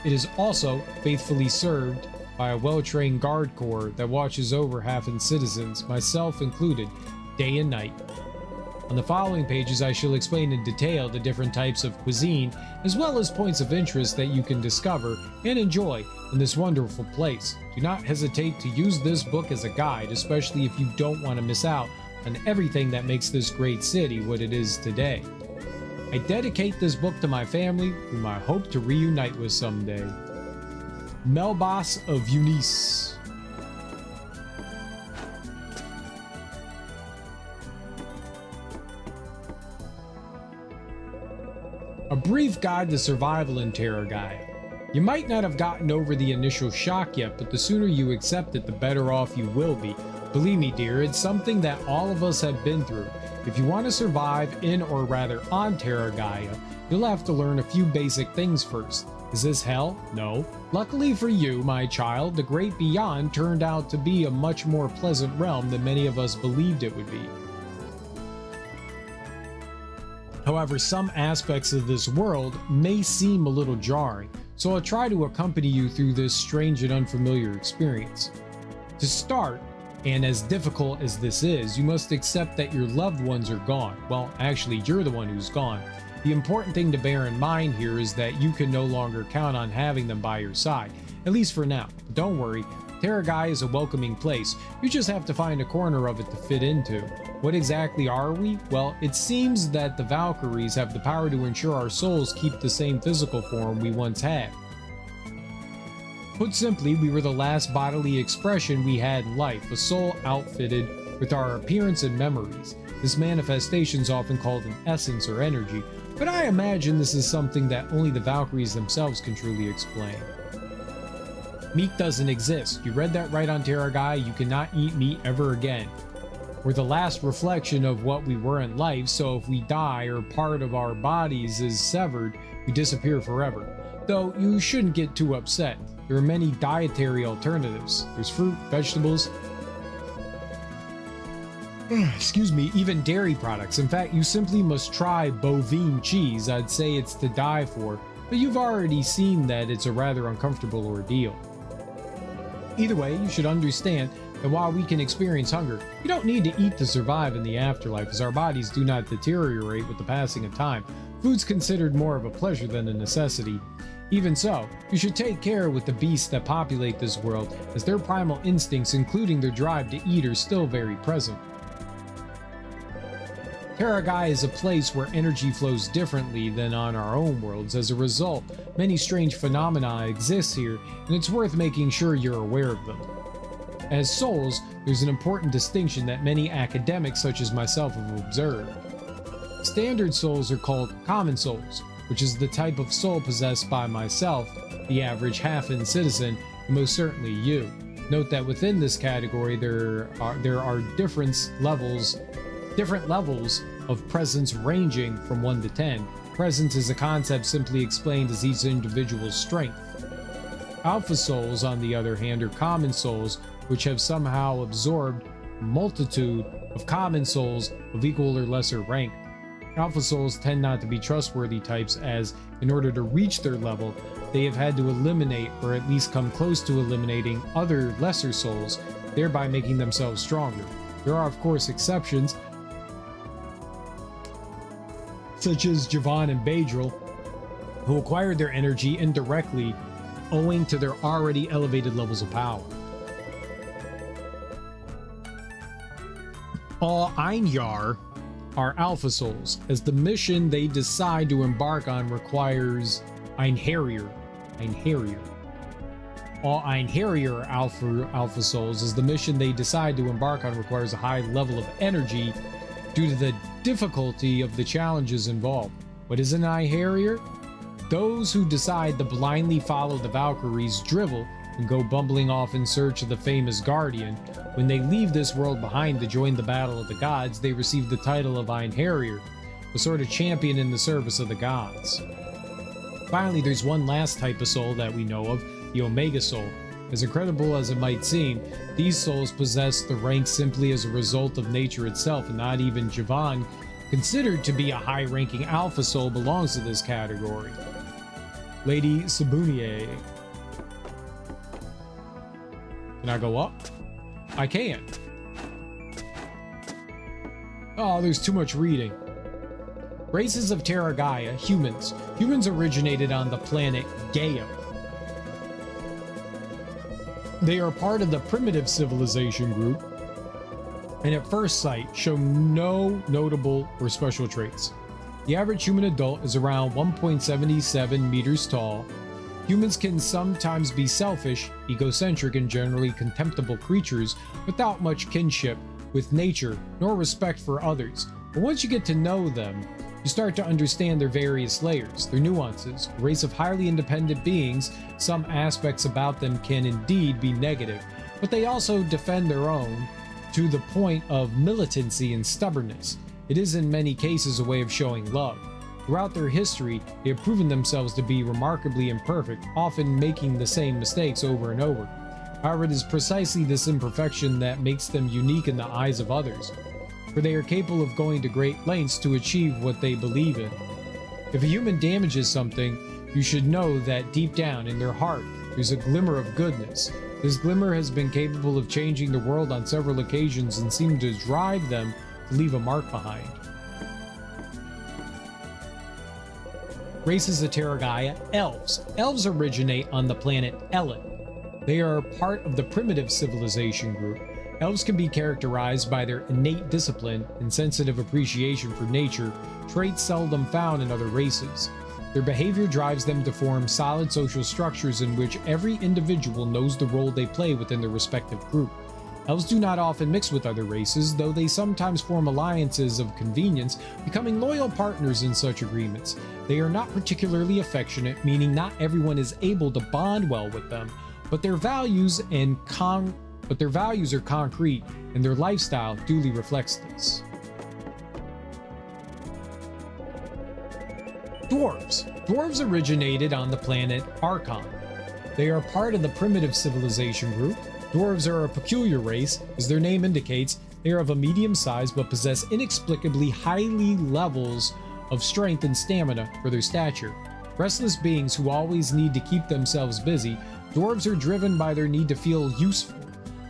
It is also faithfully served by a well-trained guard corps that watches over Hafen's citizens, myself included, day and night. On the following pages, I shall explain in detail the different types of cuisine, as well as points of interest that you can discover and enjoy in this wonderful place. Do not hesitate to use this book as a guide, especially if you don't want to miss out on everything that makes this great city what it is today. I dedicate this book to my family, whom I hope to reunite with someday. Melbas of Eunice. A brief guide to survival in Terra Gaia. You might not have gotten over the initial shock yet, but the sooner you accept it, the better off you will be. Believe me, dear, it's something that all of us have been through. If you want to survive in, or rather on Terra Gaia, you'll have to learn a few basic things first. Is this hell? No. Luckily for you, my child, the great beyond turned out to be a much more pleasant realm than many of us believed it would be. However, some aspects of this world may seem a little jarring, so I'll try to accompany you through this strange and unfamiliar experience. To start, and as difficult as this is, you must accept that your loved ones are gone. Well, actually, you're the one who's gone. The important thing to bear in mind here is that you can no longer count on having them by your side, at least for now. But don't worry, Terragai is a welcoming place. You just have to find a corner of it to fit into. What exactly are we? Well, it seems that the Valkyries have the power to ensure our souls keep the same physical form we once had. Put simply, we were the last bodily expression we had in life, a soul outfitted with our appearance and memories. This manifestation is often called an essence or energy, but I imagine this is something that only the Valkyries themselves can truly explain. Meat doesn't exist. You read that right on Terragai. You cannot eat meat ever again. We're the last reflection of what we were in life, so if we die or part of our bodies is severed, we disappear forever. Though you shouldn't get too upset. There are many dietary alternatives. There's fruit, vegetables, excuse me, even dairy products. In fact, you simply must try bovine cheese. I'd say it's to die for, but you've already seen that it's a rather uncomfortable ordeal. Either way, you should understand that while we can experience hunger, you don't need to eat to survive in the afterlife, as our bodies do not deteriorate with the passing of time. Food's considered more of a pleasure than a necessity. Even so, you should take care with the beasts that populate this world, as their primal instincts, including their drive to eat, are still very present. Terragai is a place where energy flows differently than on our own worlds. As a result, many strange phenomena exist here, and it's worth making sure you're aware of them. As souls, there's an important distinction that many academics such as myself have observed. Standard souls are called common souls, which is the type of soul possessed by myself, the average half-in citizen, and most certainly you. Note that within this category there are different levels of presence ranging from 1 to 10. Presence is a concept simply explained as each individual's strength. Alpha souls, on the other hand, are common souls which have somehow absorbed a multitude of common souls of equal or lesser rank. Alpha souls tend not to be trustworthy types, as in order to reach their level, they have had to eliminate, or at least come close to eliminating, other lesser souls, thereby making themselves stronger. There are of course exceptions, such as Javan and Badril, who acquired their energy indirectly owing to their already elevated levels of power. All Einjar are Alpha Souls, as the mission they decide to embark on requires Einherjar. All Einherjar are Alpha Souls, as the mission they decide to embark on requires a high level of energy due to the difficulty of the challenges involved. What is an Einherjar? Those who decide to blindly follow the Valkyries' drivel and go bumbling off in search of the famous Guardian. When they leave this world behind to join the battle of the gods, they receive the title of Einherjar, a sort of champion in the service of the gods. Finally, there's one last type of soul that we know of, the Omega Soul. As incredible as it might seem, these souls possess the rank simply as a result of nature itself, and not even Javan, considered to be a high-ranking Alpha Soul, belongs to this category. Lady Sabunier. Can I go up? I can. Oh, there's too much reading. Races of Terragaia, humans. Humans originated on the planet Gaia. They are part of the primitive civilization group, and at first sight show no notable or special traits. The average human adult is around 1.77 meters tall. Humans can sometimes be selfish, egocentric, and generally contemptible creatures without much kinship with nature nor respect for others. But once you get to know them, you start to understand their various layers, their nuances. A race of highly independent beings, some aspects about them can indeed be negative, but they also defend their own to the point of militancy and stubbornness. It is in many cases a way of showing love. Throughout their history, they have proven themselves to be remarkably imperfect, often making the same mistakes over and over. However, it is precisely this imperfection that makes them unique in the eyes of others, for they are capable of going to great lengths to achieve what they believe in. If a human damages something, you should know that deep down in their heart, there's a glimmer of goodness. This glimmer has been capable of changing the world on several occasions and seemed to drive them to leave a mark behind. Races of Terra Gaia: Elves. Elves originate on the planet Ellen. They are part of the primitive civilization group. Elves can be characterized by their innate discipline and sensitive appreciation for nature, traits seldom found in other races. Their behavior drives them to form solid social structures in which every individual knows the role they play within their respective group. Elves do not often mix with other races, though they sometimes form alliances of convenience, becoming loyal partners in such agreements. They are not particularly affectionate, meaning not everyone is able to bond well with them, but their values are concrete, and their lifestyle duly reflects this. Dwarves. Dwarves originated on the planet Archon. They are part of the primitive civilization group. Dwarves are a peculiar race. As their name indicates, they are of a medium size but possess inexplicably highly levels of strength and stamina for their stature. Restless beings who always need to keep themselves busy, dwarves are driven by their need to feel useful.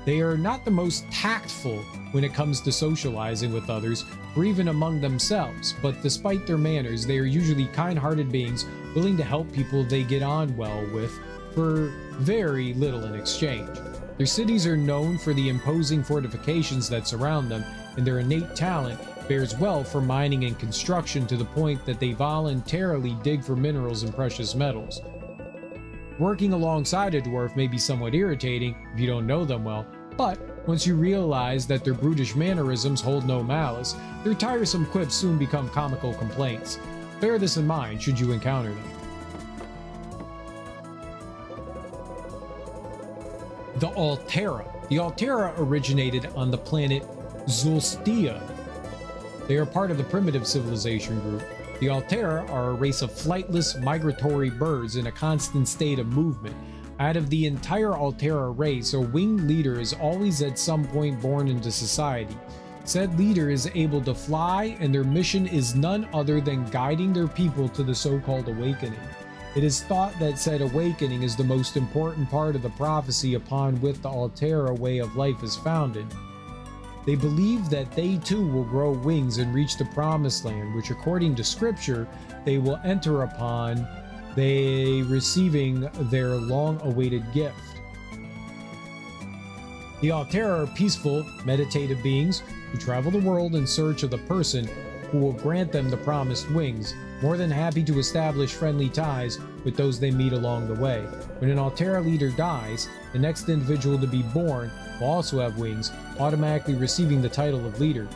They are not the most tactful when it comes to socializing with others, or even among themselves, but despite their manners, they are usually kind-hearted beings willing to help people they get on well with for very little in exchange. Their cities are known for the imposing fortifications that surround them, and their innate talent bears well for mining and construction to the point that they voluntarily dig for minerals and precious metals. Working alongside a dwarf may be somewhat irritating if you don't know them well, but once you realize that their brutish mannerisms hold no malice, their tiresome quips soon become comical complaints. Bear this in mind should you encounter them. The Altera. The Altera originated on the planet Souldiers. They are part of the primitive civilization group. The Altera are a race of flightless, migratory birds in a constant state of movement. Out of the entire Altera race, a winged leader is always at some point born into society. Said leader is able to fly, and their mission is none other than guiding their people to the so-called awakening. It is thought that said awakening is the most important part of the prophecy upon which the Altera way of life is founded. They believe that they too will grow wings and reach the promised land, which according to scripture they will enter upon, they receiving their long-awaited gift. The Altera are peaceful, meditative beings who travel the world in search of the person who will grant them the promised wings, more than happy to establish friendly ties with those they meet along the way. When an Altera leader dies, the next individual to be born will also have wings, automatically receiving the title of leader.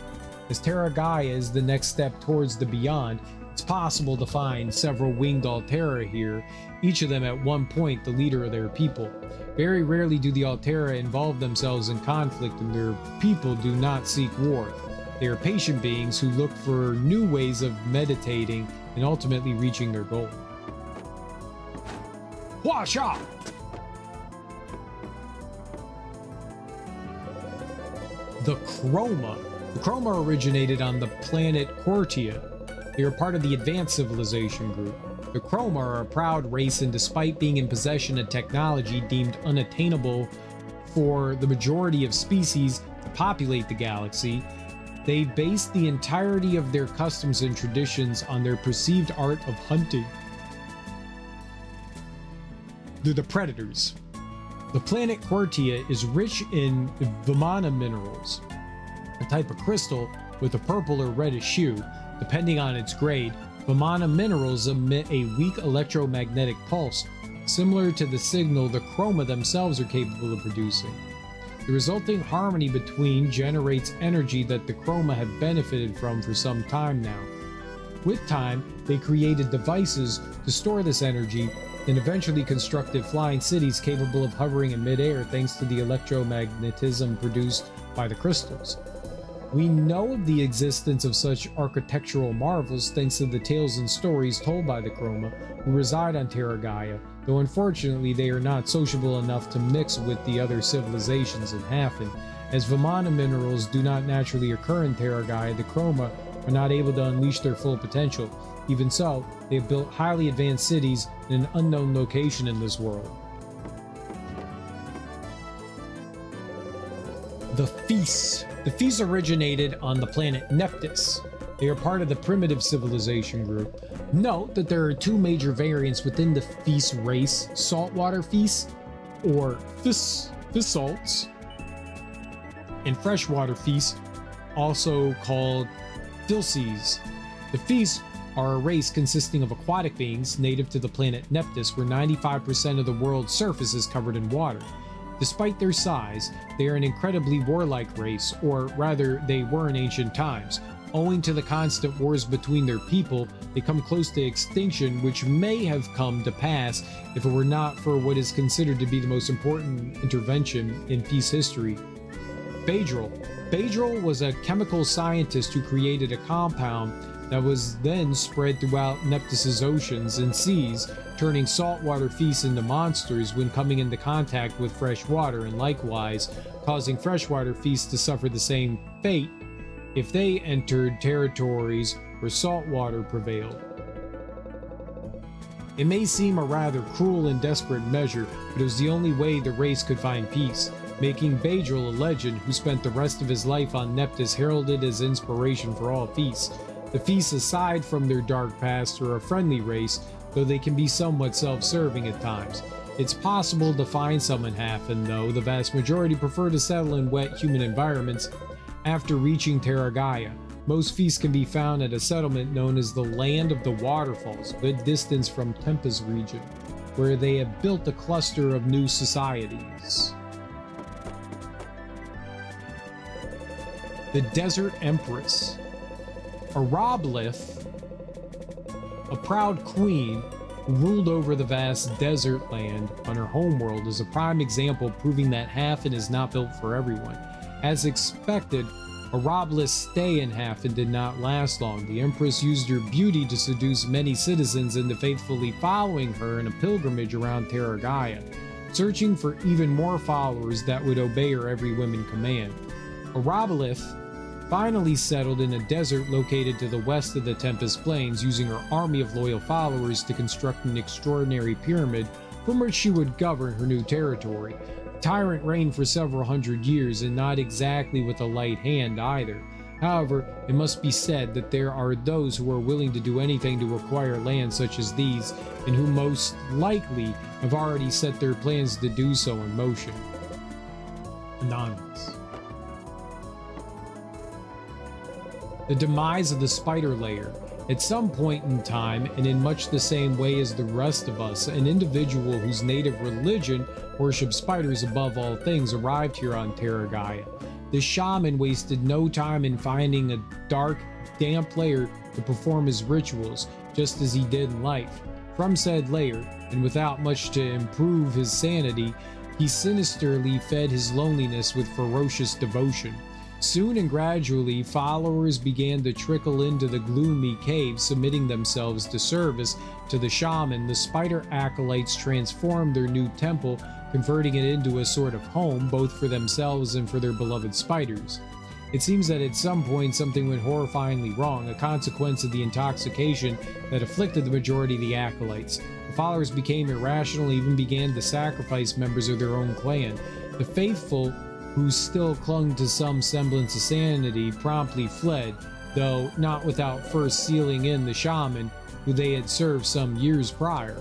As Terra Gaia is the next step towards the beyond, it's possible to find several winged Altera here, each of them at one point the leader of their people. Very rarely do the Altera involve themselves in conflict, and their people do not seek war. They are patient beings who look for new ways of meditating and ultimately reaching their goal. Huasha! The Chroma. The Chroma originated on the planet Quartia. They are part of the advanced civilization group. The Chroma are a proud race, and despite being in possession of technology deemed unattainable for the majority of species to populate the galaxy, they base the entirety of their customs and traditions on their perceived art of hunting. They're the Predators. The planet Quartia is rich in Vimana minerals, a type of crystal with a purple or reddish hue. Depending on its grade, Vimana minerals emit a weak electromagnetic pulse, similar to the signal the Chroma themselves are capable of producing. The resulting harmony between generates energy that the Chroma have benefited from for some time now. With time, they created devices to store this energy and eventually constructed flying cities capable of hovering in midair thanks to the electromagnetism produced by the crystals. We know of the existence of such architectural marvels thanks to the tales and stories told by the Chroma, who reside on Terra Gaia, though unfortunately they are not sociable enough to mix with the other civilizations in Hafen. As Vimana minerals do not naturally occur in Terra Gaia, the Chroma are not able to unleash their full potential. Even so, they have built highly advanced cities in an unknown location in this world. The Feasts. The Feasts originated on the planet Neptus. They are part of the primitive civilization group. Note that there are two major variants within the Feast race: saltwater Feasts, or Fissalts, and freshwater Feasts, also called Filces. The Feasts are a race consisting of aquatic beings native to the planet Neptus, where 95% of the world's surface is covered in water. Despite their size, they are an incredibly warlike race, or rather, they were in ancient times. Owing to the constant wars between their people, they come close to extinction, which may have come to pass if it were not for what is considered to be the most important intervention in peace history: Beedrill. Beedrill was a chemical scientist who created a compound that was then spread throughout Neptus's oceans and seas, turning saltwater Feasts into monsters when coming into contact with fresh water, and likewise causing freshwater Feasts to suffer the same fate if they entered territories where salt water prevailed. It may seem a rather cruel and desperate measure, but it was the only way the race could find peace, making Beedrill a legend who spent the rest of his life on Neptus heralded as inspiration for all Feasts. The Feasts, aside from their dark past, are a friendly race, though they can be somewhat self-serving at times. It's possible to find some in Hafen, though the vast majority prefer to settle in wet human environments after reaching Terra Gaia. Most Feasts can be found at a settlement known as the Land of the Waterfalls, a good distance from Tempest region, where they have built a cluster of new societies. The Desert Empress. Arablith, a proud queen who ruled over the vast desert land on her homeworld, is a prime example proving that Hafen is not built for everyone. As expected, Arablith's stay in Hafen did not last long. The Empress used her beauty to seduce many citizens into faithfully following her in a pilgrimage around Terra Gaia, searching for even more followers that would obey her every whim and command. Arablith finally settled in a desert located to the west of the Tempest Plains, using her army of loyal followers to construct an extraordinary pyramid from which she would govern her new territory. The tyrant reigned for several hundred years, and not exactly with a light hand either. However, it must be said that there are those who are willing to do anything to acquire lands such as these, and who most likely have already set their plans to do so in motion. Anonymous. The demise of the spider layer. At some point in time, and in much the same way as the rest of us, an individual whose native religion worshipped spiders above all things arrived here on Terra Gaia. The shaman wasted no time in finding a dark, damp layer to perform his rituals, just as he did in life. From said layer, and without much to improve his sanity, he sinisterly fed his loneliness with ferocious devotion. Soon and gradually, followers began to trickle into the gloomy cave, submitting themselves to service to the shaman. The spider acolytes transformed their new temple, converting it into a sort of home, both for themselves and for their beloved spiders. It seems that at some point something went horrifyingly wrong, a consequence of the intoxication that afflicted the majority of the acolytes. The followers became irrational, even began to sacrifice members of their own clan. The faithful, who still clung to some semblance of sanity, promptly fled, though not without first sealing in the shaman, who they had served some years prior.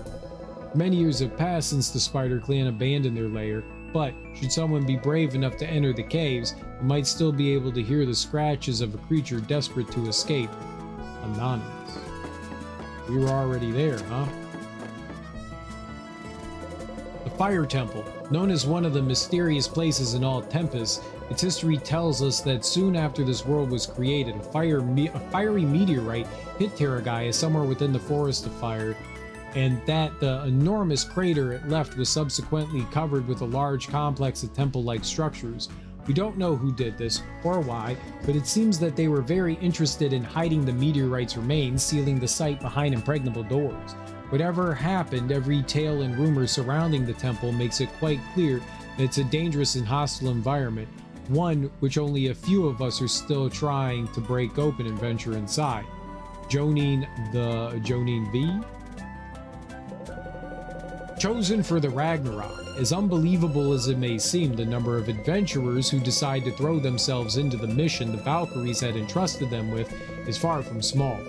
Many years have passed since the Spider Clan abandoned their lair, but should someone be brave enough to enter the caves, they might still be able to hear the scratches of a creature desperate to escape. Anonymous. We were already there, huh? The Fire Temple. Known as one of the mysterious places in all Tempest, its history tells us that soon after this world was created, a fiery meteorite hit Terra Gaia somewhere within the Forest of Fire, and that the enormous crater it left was subsequently covered with a large complex of temple-like structures. We don't know who did this, or why, but it seems that they were very interested in hiding the meteorite's remains, sealing the site behind impregnable doors. Whatever happened, every tale and rumor surrounding the temple makes it quite clear that it's a dangerous and hostile environment, one which only a few of us are still trying to break open and venture inside. Jonin V. Chosen for the Ragnarok. As unbelievable as it may seem, the number of adventurers who decide to throw themselves into the mission the Valkyries had entrusted them with is far from small.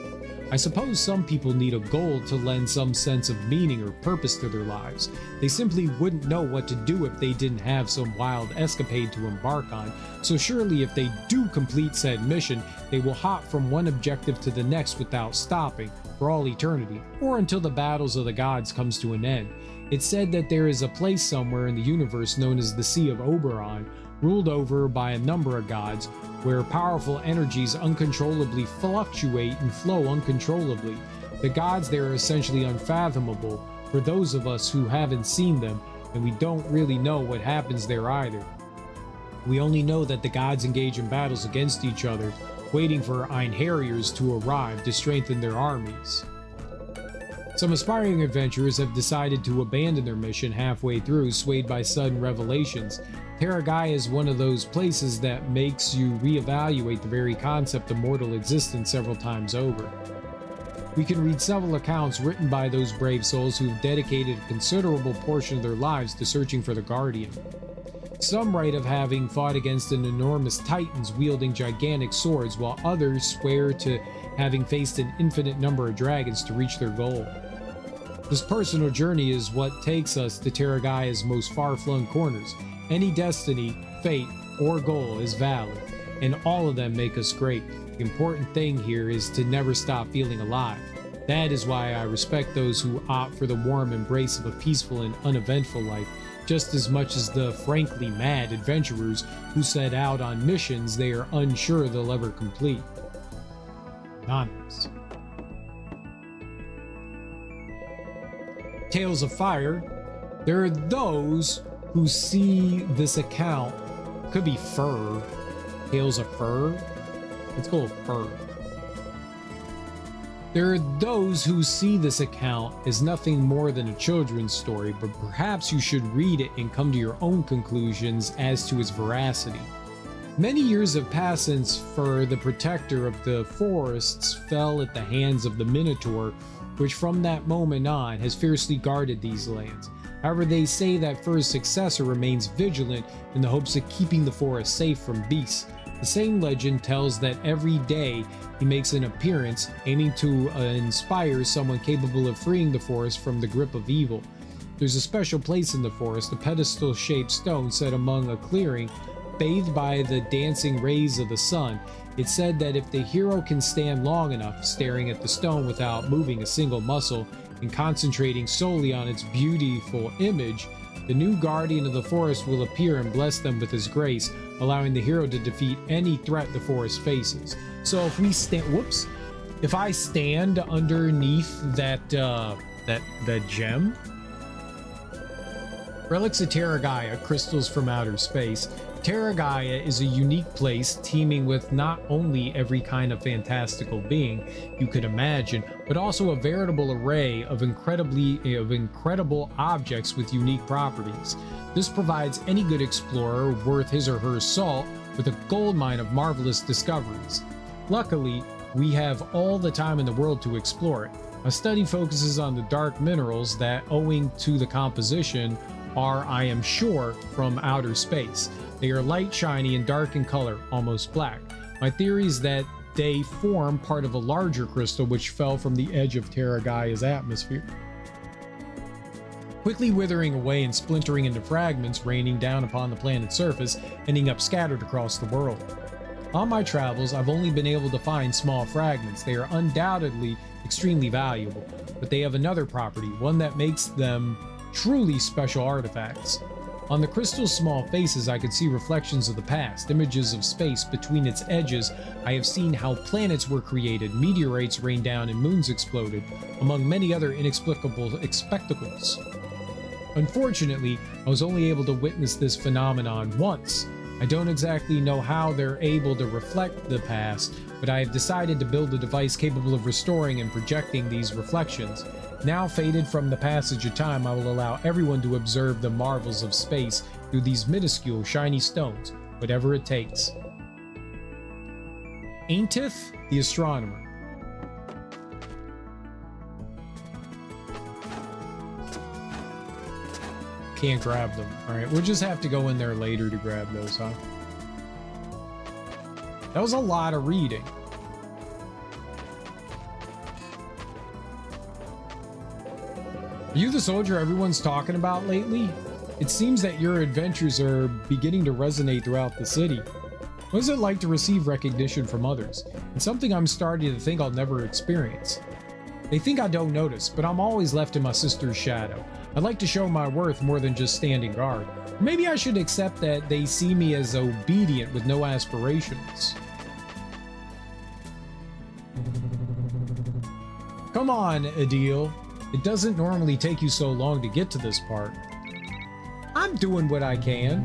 I suppose some people need a goal to lend some sense of meaning or purpose to their lives. They simply wouldn't know what to do if they didn't have some wild escapade to embark on, so surely if they do complete said mission, they will hop from one objective to the next without stopping, for all eternity, or until the battles of the gods comes to an end. It's said that there is a place somewhere in the universe known as the Sea of Oberon, ruled over by a number of gods, where powerful energies uncontrollably fluctuate and flow uncontrollably. The gods there are essentially unfathomable for those of us who haven't seen them, and we don't really know what happens there either. We only know that the gods engage in battles against each other, waiting for Einherjars to arrive to strengthen their armies. Some aspiring adventurers have decided to abandon their mission halfway through, swayed by sudden revelations. Terra Gaia is one of those places that makes you reevaluate the very concept of mortal existence several times over. We can read several accounts written by those brave souls who have dedicated a considerable portion of their lives to searching for the Guardian. Some write of having fought against an enormous titans wielding gigantic swords, while others swear to having faced an infinite number of dragons to reach their goal. This personal journey is what takes us to Terra Gaia's most far-flung corners. Any destiny, fate, or goal is valid, and all of them make us great. The important thing here is to never stop feeling alive. That is why I respect those who opt for the warm embrace of a peaceful and uneventful life, just as much as the frankly mad adventurers who set out on missions they are unsure they'll ever complete. Anonymous. Tales of Fire. There are those who see this account, could be fur, Tales of Fur. Let's go with fur. There are those who see this account as nothing more than a children's story, but perhaps you should read it and come to your own conclusions as to its veracity. Many years have passed since Fur, the protector of the forests, fell at the hands of the Minotaur, which from that moment on has fiercely guarded these lands. However, they say that Fur's successor remains vigilant in the hopes of keeping the forest safe from beasts. The same legend tells that every day he makes an appearance, aiming to inspire someone capable of freeing the forest from the grip of evil. There's a special place in the forest, a pedestal-shaped stone set among a clearing, bathed by the dancing rays of the sun. It's said that if the hero can stand long enough, staring at the stone without moving a single muscle, and concentrating solely on its beautiful image, the new guardian of the forest will appear and bless them with his grace, allowing the hero to defeat any threat the forest faces. So if we if I stand underneath that gem, relics of Terra Gaia, crystals from outer space. Terra Gaia is a unique place teeming with not only every kind of fantastical being you could imagine, but also a veritable array of incredible objects with unique properties. This provides any good explorer worth his or her salt with a goldmine of marvelous discoveries. Luckily, we have all the time in the world to explore it. My study focuses on the dark minerals that, owing to the composition, are, I am sure, from outer space. They are light, shiny, and dark in color, almost black. My theory is that they form part of a larger crystal which fell from the edge of Terra Gaia's atmosphere, quickly withering away and splintering into fragments, raining down upon the planet's surface, ending up scattered across the world. On my travels, I've only been able to find small fragments. They are undoubtedly extremely valuable, but they have another property, one that makes them truly special artifacts. On the crystal's small faces, I could see reflections of the past, images of space. Between its edges, I have seen how planets were created, meteorites rained down, and moons exploded, among many other inexplicable spectacles. Unfortunately, I was only able to witness this phenomenon once. I don't exactly know how they're able to reflect the past, but I have decided to build a device capable of restoring and projecting these reflections. Now faded from the passage of time, I will allow everyone to observe the marvels of space through these minuscule shiny stones, whatever it takes. Aintif, the astronomer. can't grab them. All right, we'll just have to go in there later to grab those, huh? That was a lot of reading. Are you the soldier everyone's talking about lately? It seems that your adventures are beginning to resonate throughout the city. What is it like to receive recognition from others? It's something I'm starting to think I'll never experience. They think I don't notice, but I'm always left in my sister's shadow. I'd like to show my worth more than just standing guard. Or maybe I should accept that they see me as obedient with no aspirations. Come on, Adil. It doesn't normally take you so long to get to this part. I'm doing what I can.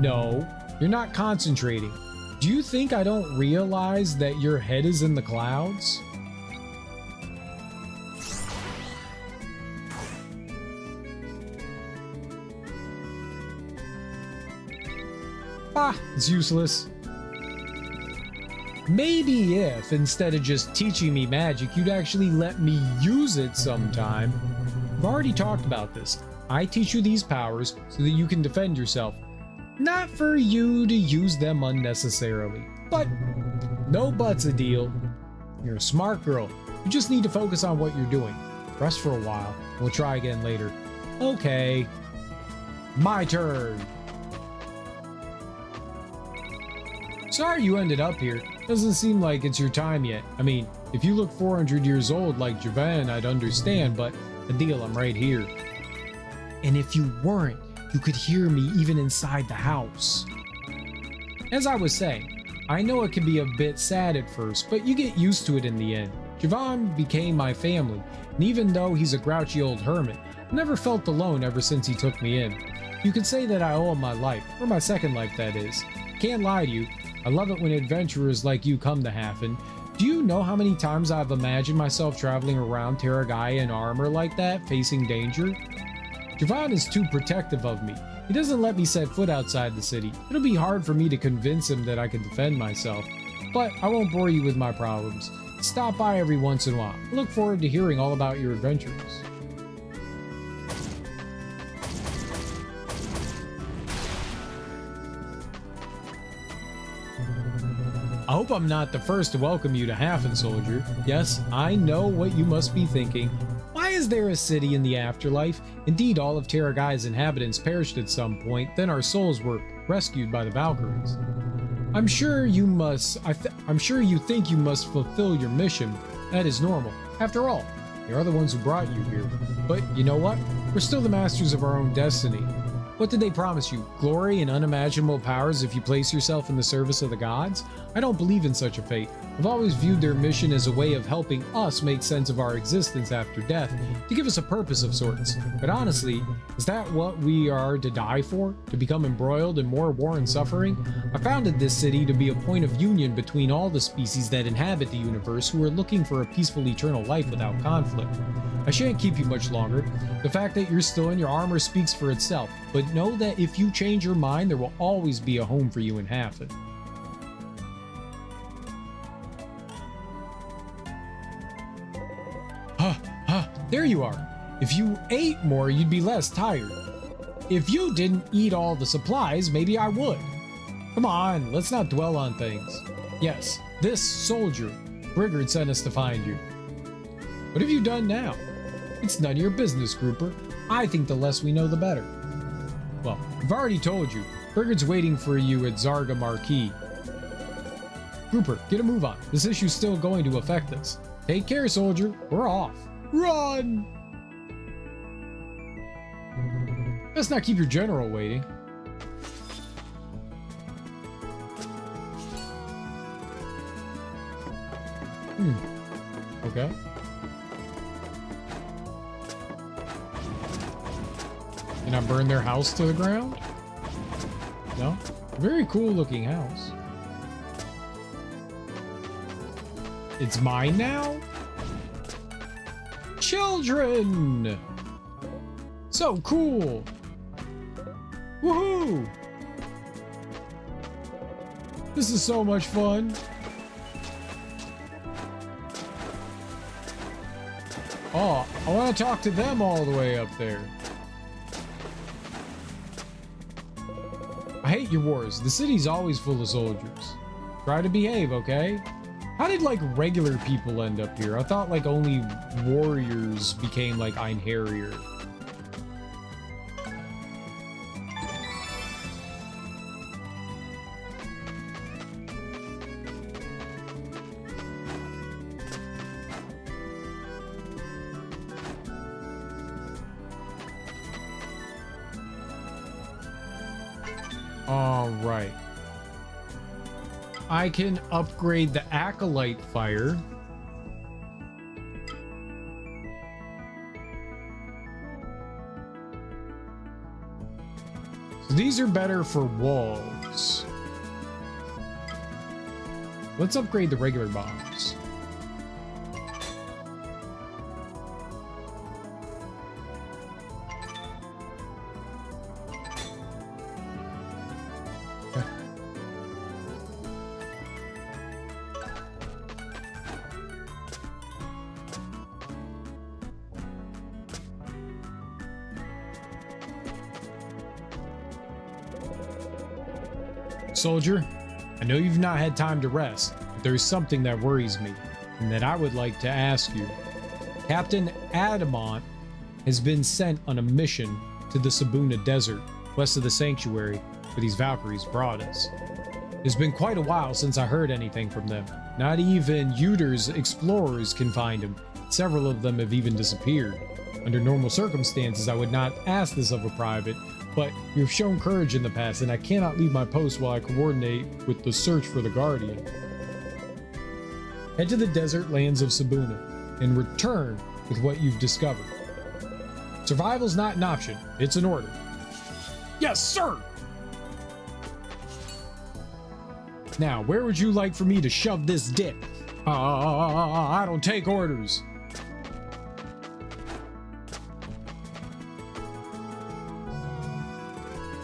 No, you're not concentrating. Do you think I don't realize that your head is in the clouds? Ah, it's useless. Maybe if, instead of just teaching me magic, you'd actually let me use it sometime. I've already talked about this. I teach you these powers so that you can defend yourself. Not for you to use them unnecessarily. But no buts, Adil. You're a smart girl. You just need to focus on what you're doing. Rest for a while. We'll try again later. Okay. My turn. Sorry you ended up here. Doesn't seem like it's your time yet. I mean, if you look 400 years old like Javan, I'd understand, but Adil, I'm right here. And if you weren't, you could hear me even inside the house. As I was saying, I know it can be a bit sad at first, but you get used to it in the end. Javan became my family, and even though he's a grouchy old hermit, I never felt alone ever since he took me in. You could say that I owe him my life, or my second life that is. Can't lie to you, I love it when adventurers like you come to Hafen. Do you know how many times I've imagined myself traveling around Terragaya in armor like that, facing danger? Javan is too protective of me. He doesn't let me set foot outside the city. It'll be hard for me to convince him that I can defend myself. But I won't bore you with my problems. Stop by every once in a while. I look forward to hearing all about your adventures. I hope I'm not the first to welcome you to Hafen, soldier. Yes, I know what you must be thinking. Why is there a city in the afterlife? Indeed, all of Terragaya's inhabitants perished at some point, then our souls were rescued by the Valkyries. I'm sure you think you must fulfill your mission. That is normal. After all, they are the ones who brought you here. But you know what? We're still the masters of our own destiny. What did they promise you? Glory and unimaginable powers if you place yourself in the service of the gods? I don't believe in such a fate. I've always viewed their mission as a way of helping us make sense of our existence after death, to give us a purpose of sorts. But honestly, is that what we are to die for? To become embroiled in more war and suffering? I founded this city to be a point of union between all the species that inhabit the universe who are looking for a peaceful eternal life without conflict. I shan't keep you much longer. The fact that you're still in your armor speaks for itself, but know that if you change your mind, there will always be a home for you in Hafen. There you are. If you ate more, you'd be less tired. If you didn't eat all the supplies, maybe I would. Come on, let's not dwell on things. Yes, this soldier, Brigard sent us to find you. What have you done now? It's none of your business, Grouper. I think the less we know, the better. Well, I've already told you. Brigard's waiting for you at Zarga Marquis. Grouper, get a move on. This issue's still going to affect us. Take care, soldier. We're off. Run! Let's not keep your general waiting. Okay. Can I burn their house to the ground? No? Very cool looking house. It's mine now? Children! So cool! Woohoo! This is so much fun. Oh, I want to talk to them all the way up there. hate your wars. The city's always full of soldiers. Try to behave, okay? How did, like, regular people end up here? I thought, like, only warriors became, like, Einherjar. All right. I can upgrade the Acolyte Fire. So these are better for walls. Let's upgrade the regular bombs. Soldier, I know you've not had time to rest, but there's something that worries me, and that I would like to ask you. Captain Adamant has been sent on a mission to the Sabuna Desert, west of the Sanctuary, where these Valkyries brought us. It's been quite a while since I heard anything from them. Not even Uter's explorers can find him. Several of them have even disappeared. Under normal circumstances, I would not ask this of a private, but you've shown courage in the past, and I cannot leave my post while I coordinate with the search for the Guardian. Head to the desert lands of Sabuna and return with what you've discovered. Survival's not an option, it's an order. Yes, sir! Now, where would you like for me to shove this dick? I don't take orders.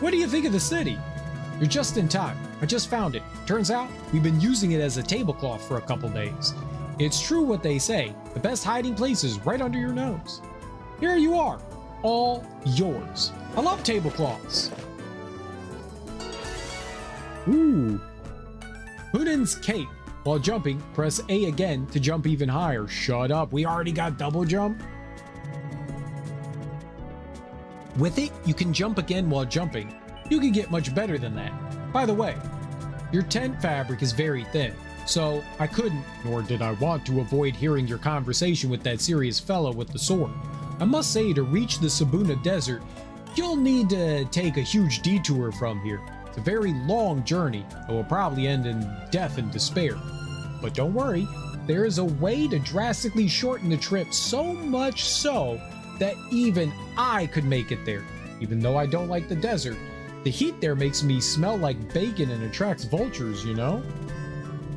What do you think of the city? You're just in time. I just found it. Turns out, we've been using it as a tablecloth for a couple days. It's true what they say. The best hiding place is right under your nose. Here you are. All yours. I love tablecloths. Ooh. Hunin's cape. While jumping, press A again to jump even higher. Shut up. We already got double jump. With it, you can jump again while jumping. You can get much better than that. By the way, your tent fabric is very thin, so I couldn't, nor did I want to avoid hearing your conversation with that serious fellow with the sword. I must say, to reach the Sabuna Desert, you'll need to take a huge detour from here. It's a very long journey that will probably end in death and despair. But don't worry, there is a way to drastically shorten the trip, so much so that even I could make it there. Even though I don't like the desert, the heat there makes me smell like bacon and attracts vultures, you know?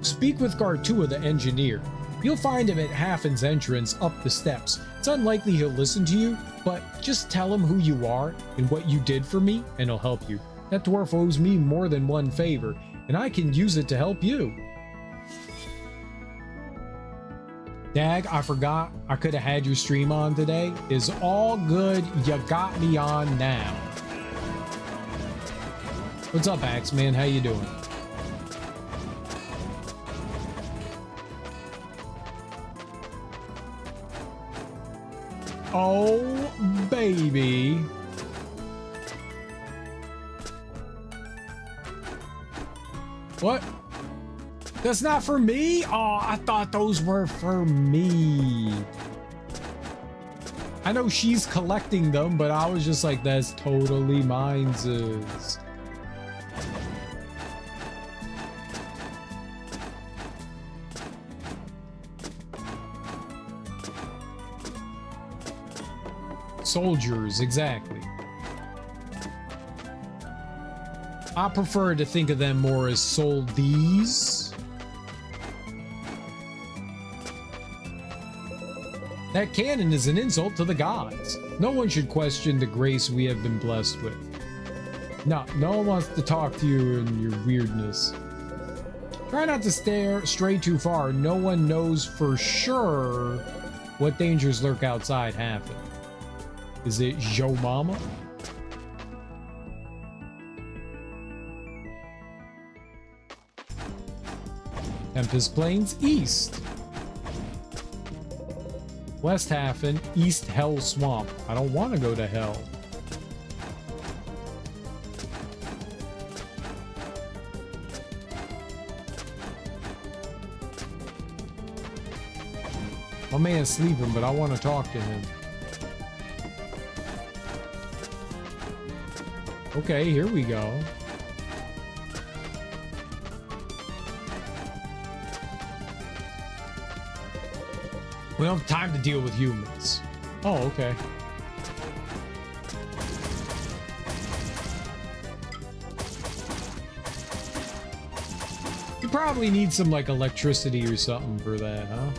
Speak with Gartua, the engineer. You'll find him at Hafen's entrance up the steps. It's unlikely he'll listen to you, but just tell him who you are and what you did for me, and he'll help you. That dwarf owes me more than one favor, and I can use it to help you. Dag, I forgot I could have had your stream on today. Is all good. You got me on now. What's up, Axeman? How you doing? Oh, baby. What? That's not for me? Oh, I thought those were for me. I know she's collecting them, but I was just like, that's totally mine's. Soldiers, exactly. I prefer to think of them more as Souldiers. That cannon is an insult to the gods. No one should question the grace we have been blessed with. No one wants to talk to you and your weirdness. Try not to stray too far. No one knows for sure what dangers lurk outside Hafen. Is it Joe Mama? Tempest Plains East. West Hafen, East Hell Swamp. I don't want to go to hell. My man's sleeping, but I want to talk to him. Okay, here we go. We don't have time to deal with humans. Oh, okay. You probably need some like electricity or something for that, huh?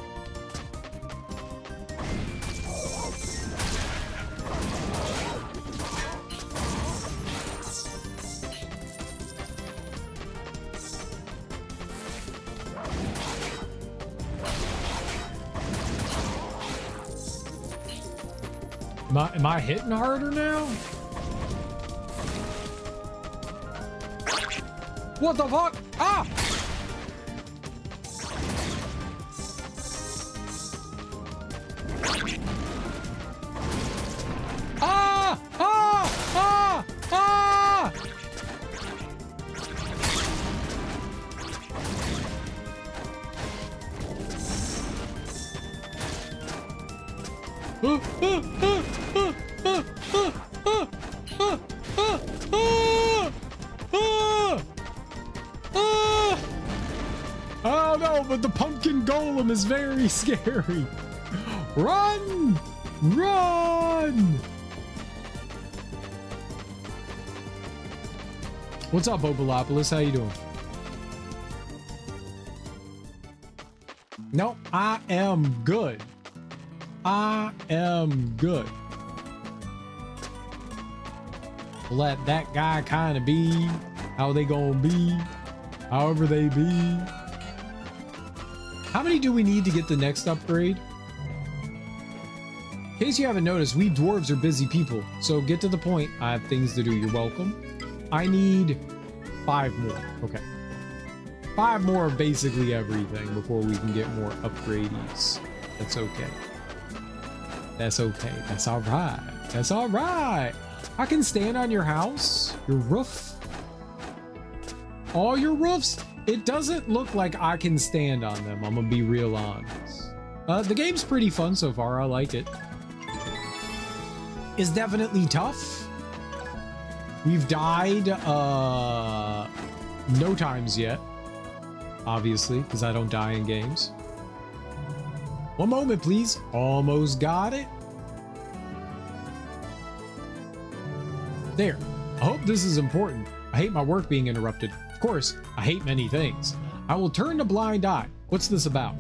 Am I hitting harder now? What the fuck? Ah! Ah! Ah! Ah! Ah! Oh no, but the pumpkin golem is very scary. Run! Run! What's up, Obalopolis? How you doing? No, I am good. I am good. Let that guy kind of be how they gonna be, however they be. How many do we need to get the next upgrade? In case you haven't noticed, we dwarves are busy people, so get to the point. I have things to do. You're welcome. I need 5 more. Okay. 5 more of basically everything before we can get more upgrades. That's okay. That's okay. That's all right. That's all right. I can stand on your house, your roof. All your roofs? It doesn't look like I can stand on them. I'm gonna be real honest. The game's pretty fun so far. I like it. It's definitely tough. We've died no times yet. Obviously, because I don't die in games. One moment, please. Almost got it. There. I hope this is important. I hate my work being interrupted. Of course, I hate many things. I will turn a blind eye. What's this about?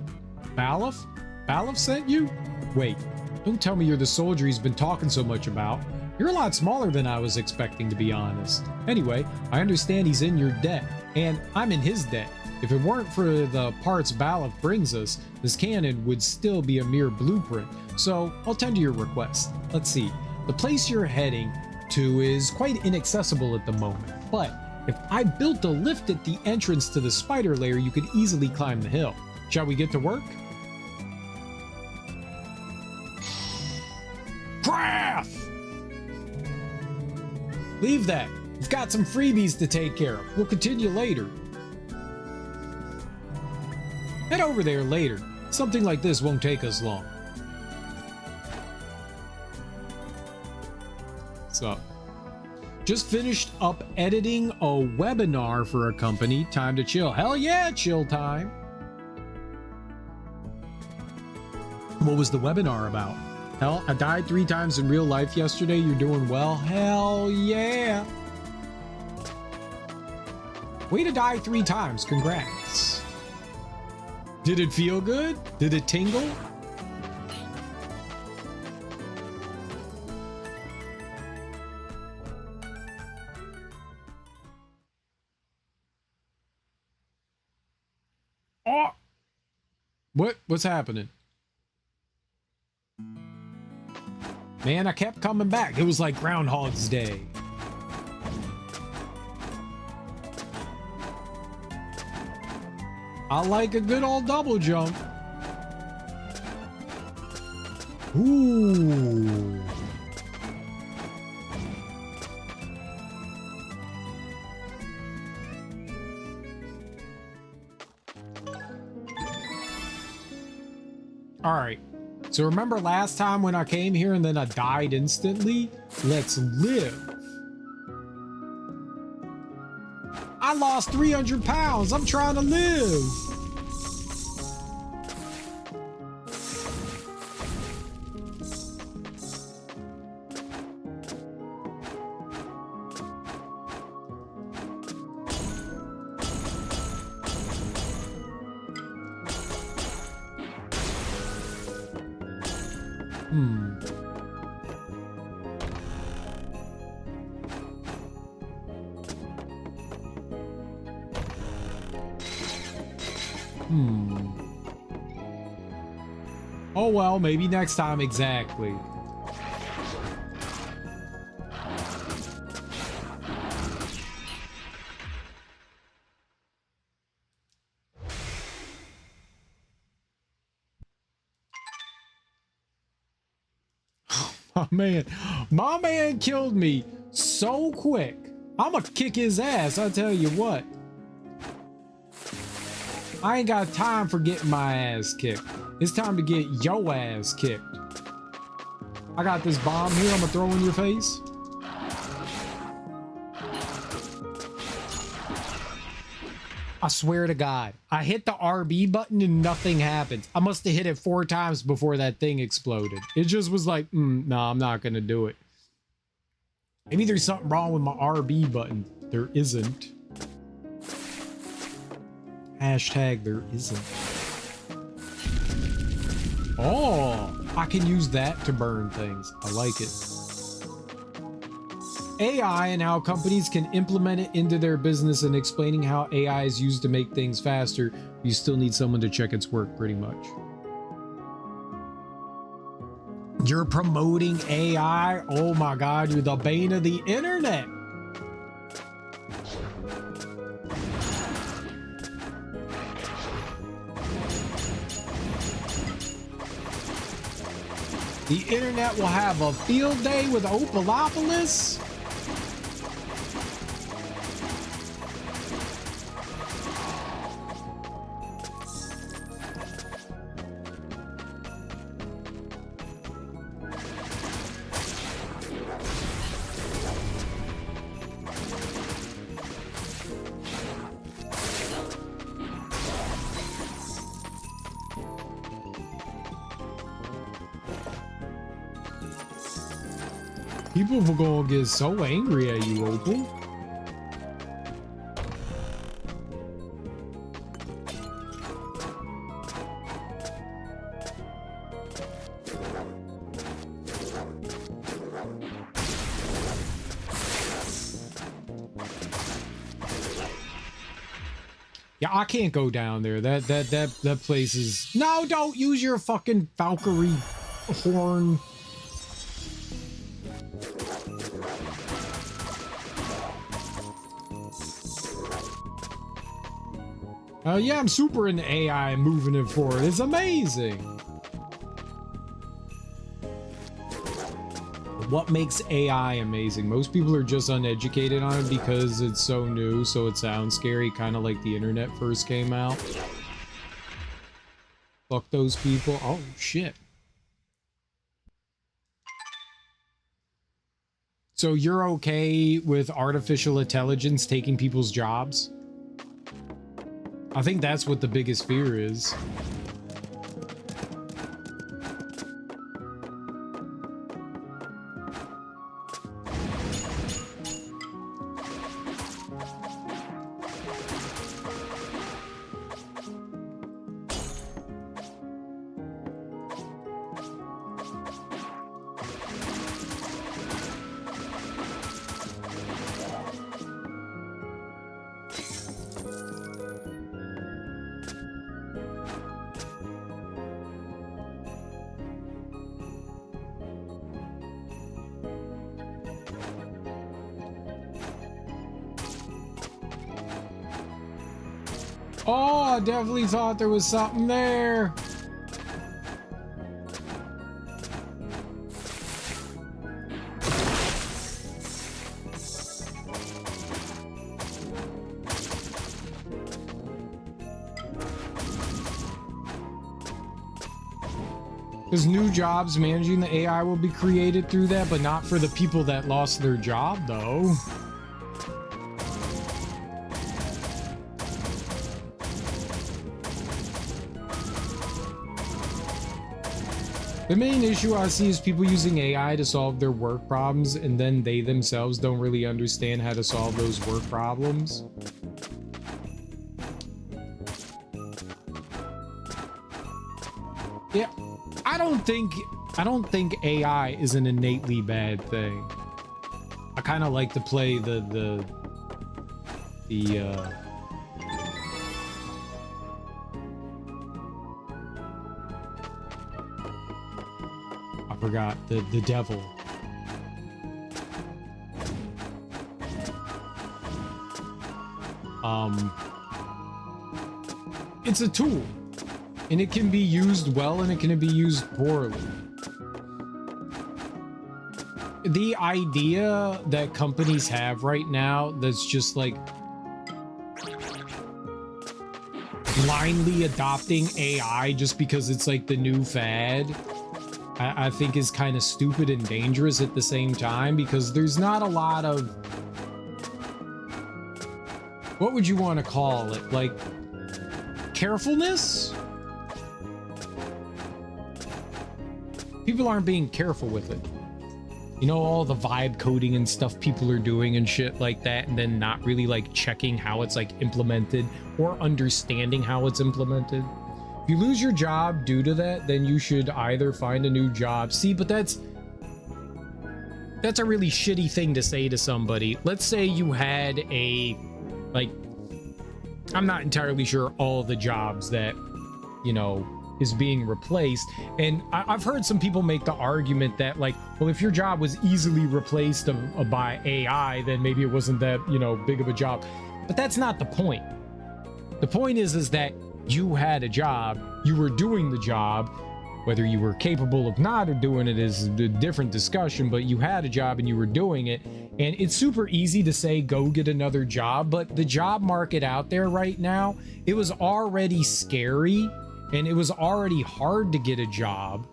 Balaf? Balaf sent you? Wait, don't tell me you're the soldier he's been talking so much about. You're a lot smaller than I was expecting, to be honest. Anyway, I understand he's in your debt, and I'm in his debt. If it weren't for the parts Balaf brings us, this cannon would still be a mere blueprint. So I'll tend to your request. Let's see. The place you're heading to is quite inaccessible at the moment, but if I built a lift at the entrance to the spider lair, you could easily climb the hill. Shall we get to work? Craft! Leave that. We've got some freebies to take care of. We'll continue later. Head over there later. Something like this won't take us long. What's up? Just finished up editing a webinar for a company. Time to chill. Hell yeah, chill time. What was the webinar about? Hell, I died 3 times in real life yesterday. You're doing well? Hell yeah. Way to die 3 times. Congrats. Did it feel good? Did it tingle? Oh! What's happening? Man, I kept coming back. It was like Groundhog's Day. I like a good old double jump. Ooh. All right. So remember last time when I came here and then I died instantly? Let's live. I lost 300 pounds. I'm trying to live. Oh well, maybe next time exactly. My man killed me so quick. I'ma kick his ass, I tell you what. I ain't got time for getting my ass kicked. It's time to get your ass kicked. I got this bomb here I'm gonna throw in your face. I swear to God, I hit the RB button and nothing happened. I must have hit it 4 times before that thing exploded. It just was like, no, I'm not gonna do it. Maybe there's something wrong with my RB button. There isn't. Hashtag there isn't. Oh, I can use that to burn things. I like it. AI and how companies can implement it into their business and explaining how AI is used to make things faster. You still need someone to check its work pretty much. You're promoting AI? Oh my God, you're the bane of the internet. The internet will have a field day with Opalopolis. People are gonna get so angry at you, Opal. Yeah, I can't go down there. That place is... No, don't use your fucking Valkyrie horn. Yeah, I'm super into AI and moving it forward. It's amazing. What makes AI amazing? Most people are just uneducated on it because it's so new, so it sounds scary, kind of like the internet first came out. Fuck those people. Oh, shit. So you're okay with artificial intelligence taking people's jobs? I think that's what the biggest fear is. Oh, I definitely thought there was something there. Because new jobs managing the AI will be created through that, but not for the people that lost their job, though. The main issue I see is people using AI to solve their work problems, and then they themselves don't really understand how to solve those work problems. Yeah, I don't think AI is an innately bad thing. I kind of like to play the I forgot the devil. It's a tool. And it can be used well and it can be used poorly. The idea that companies have right now that's just like blindly adopting AI just because it's like the new fad, I think is kind of stupid and dangerous at the same time, because there's not a lot of, what would you want to call it? Like carefulness? People aren't being careful with it. You know, all the vibe coding and stuff people are doing and shit like that, and then not really like checking how it's like implemented or understanding how it's implemented. If you lose your job due to that, then you should either find a new job. See, but that's a really shitty thing to say to somebody. Let's say you had a, like, I'm not entirely sure all the jobs that, you know, is being replaced, and I've heard some people make the argument that, like, well, if your job was easily replaced by AI, then maybe it wasn't that, you know, big of a job. But that's not the point. The point is that you had a job, you were doing the job. Whether you were capable of not doing it is a different discussion, but you had a job and you were doing it. And it's super easy to say, go get another job, but the job market out there right now, it was already scary. And it was already hard to get a job.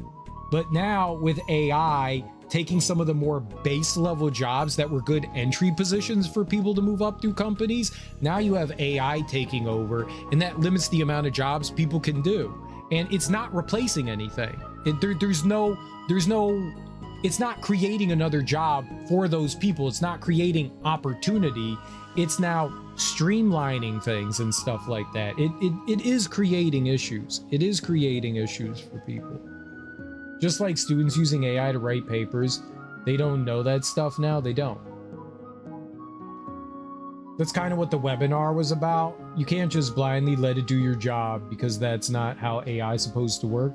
But now with AI taking some of the more base level jobs that were good entry positions for people to move up through companies, now you have AI taking over, and that limits the amount of jobs people can do. And it's not replacing anything. There's no, it's not creating another job for those people. It's not creating opportunity. It's now streamlining things and stuff like that. It is creating issues. It is creating issues for people. Just like students using AI to write papers, they don't know that stuff now. They don't. That's kind of what the webinar was about. You can't just blindly let it do your job, because that's not how AI is supposed to work.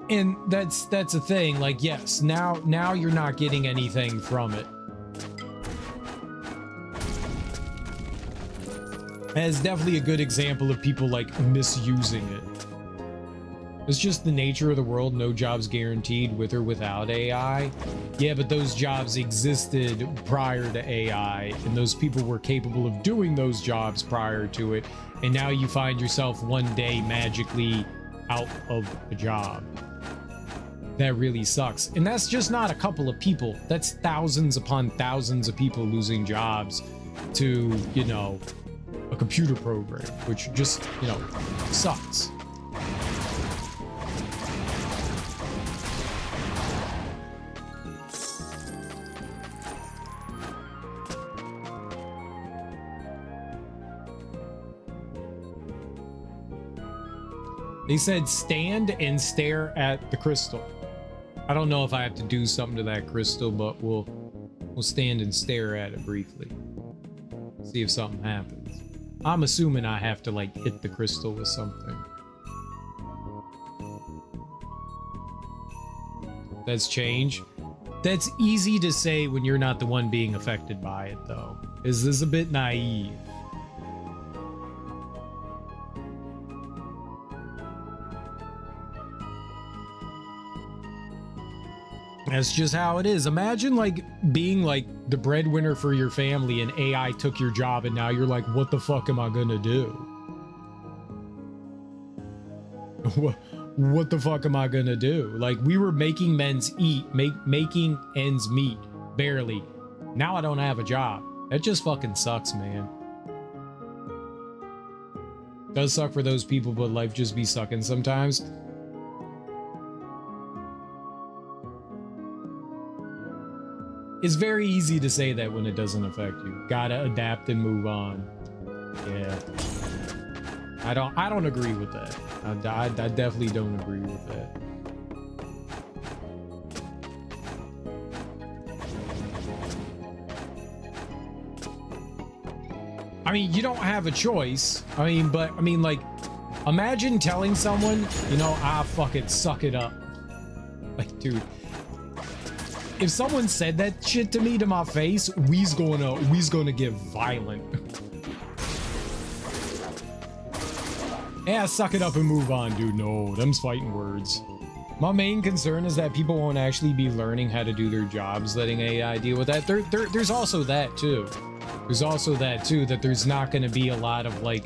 And that's a thing. Like, yes, now you're not getting anything from it. It's definitely a good example of people like misusing it. It's just the nature of the world. No jobs guaranteed with or without AI. Yeah, but those jobs existed prior to AI, and those people were capable of doing those jobs prior to it. And now you find yourself one day magically out of a job. That really sucks. And that's just not a couple of people. That's thousands upon thousands of people losing jobs to, you know, a computer program, which just, you know, sucks. They said stand and stare at the crystal. I don't know if I have to do something to that crystal, but we'll stand and stare at it briefly. See if something happens. I'm assuming I have to like hit the crystal with something. That's change. That's easy to say when you're not the one being affected by it, though. Is this a bit naive? That's just how it is. Imagine like being like the breadwinner for your family and AI took your job and now you're like, what the fuck am I gonna do? What the fuck am I gonna do? Like, we were making making ends meet, barely. Now I don't have a job. That just fucking sucks, man. Does suck for those people, but life just be sucking sometimes. It's very easy to say that when it doesn't affect you. Gotta adapt and move on. Yeah. I don't agree with that. I definitely don't agree with that. I mean, you don't have a choice. I mean, like, imagine telling someone, you know, fuck it, suck it up. Like, dude, if someone said that shit to me to my face, we's gonna get violent. Yeah, suck it up and move on, dude. No, them's fighting words. My main concern is that people won't actually be learning how to do their jobs, letting AI deal with that. There's also that too. There's also that too, that there's not going to be a lot of like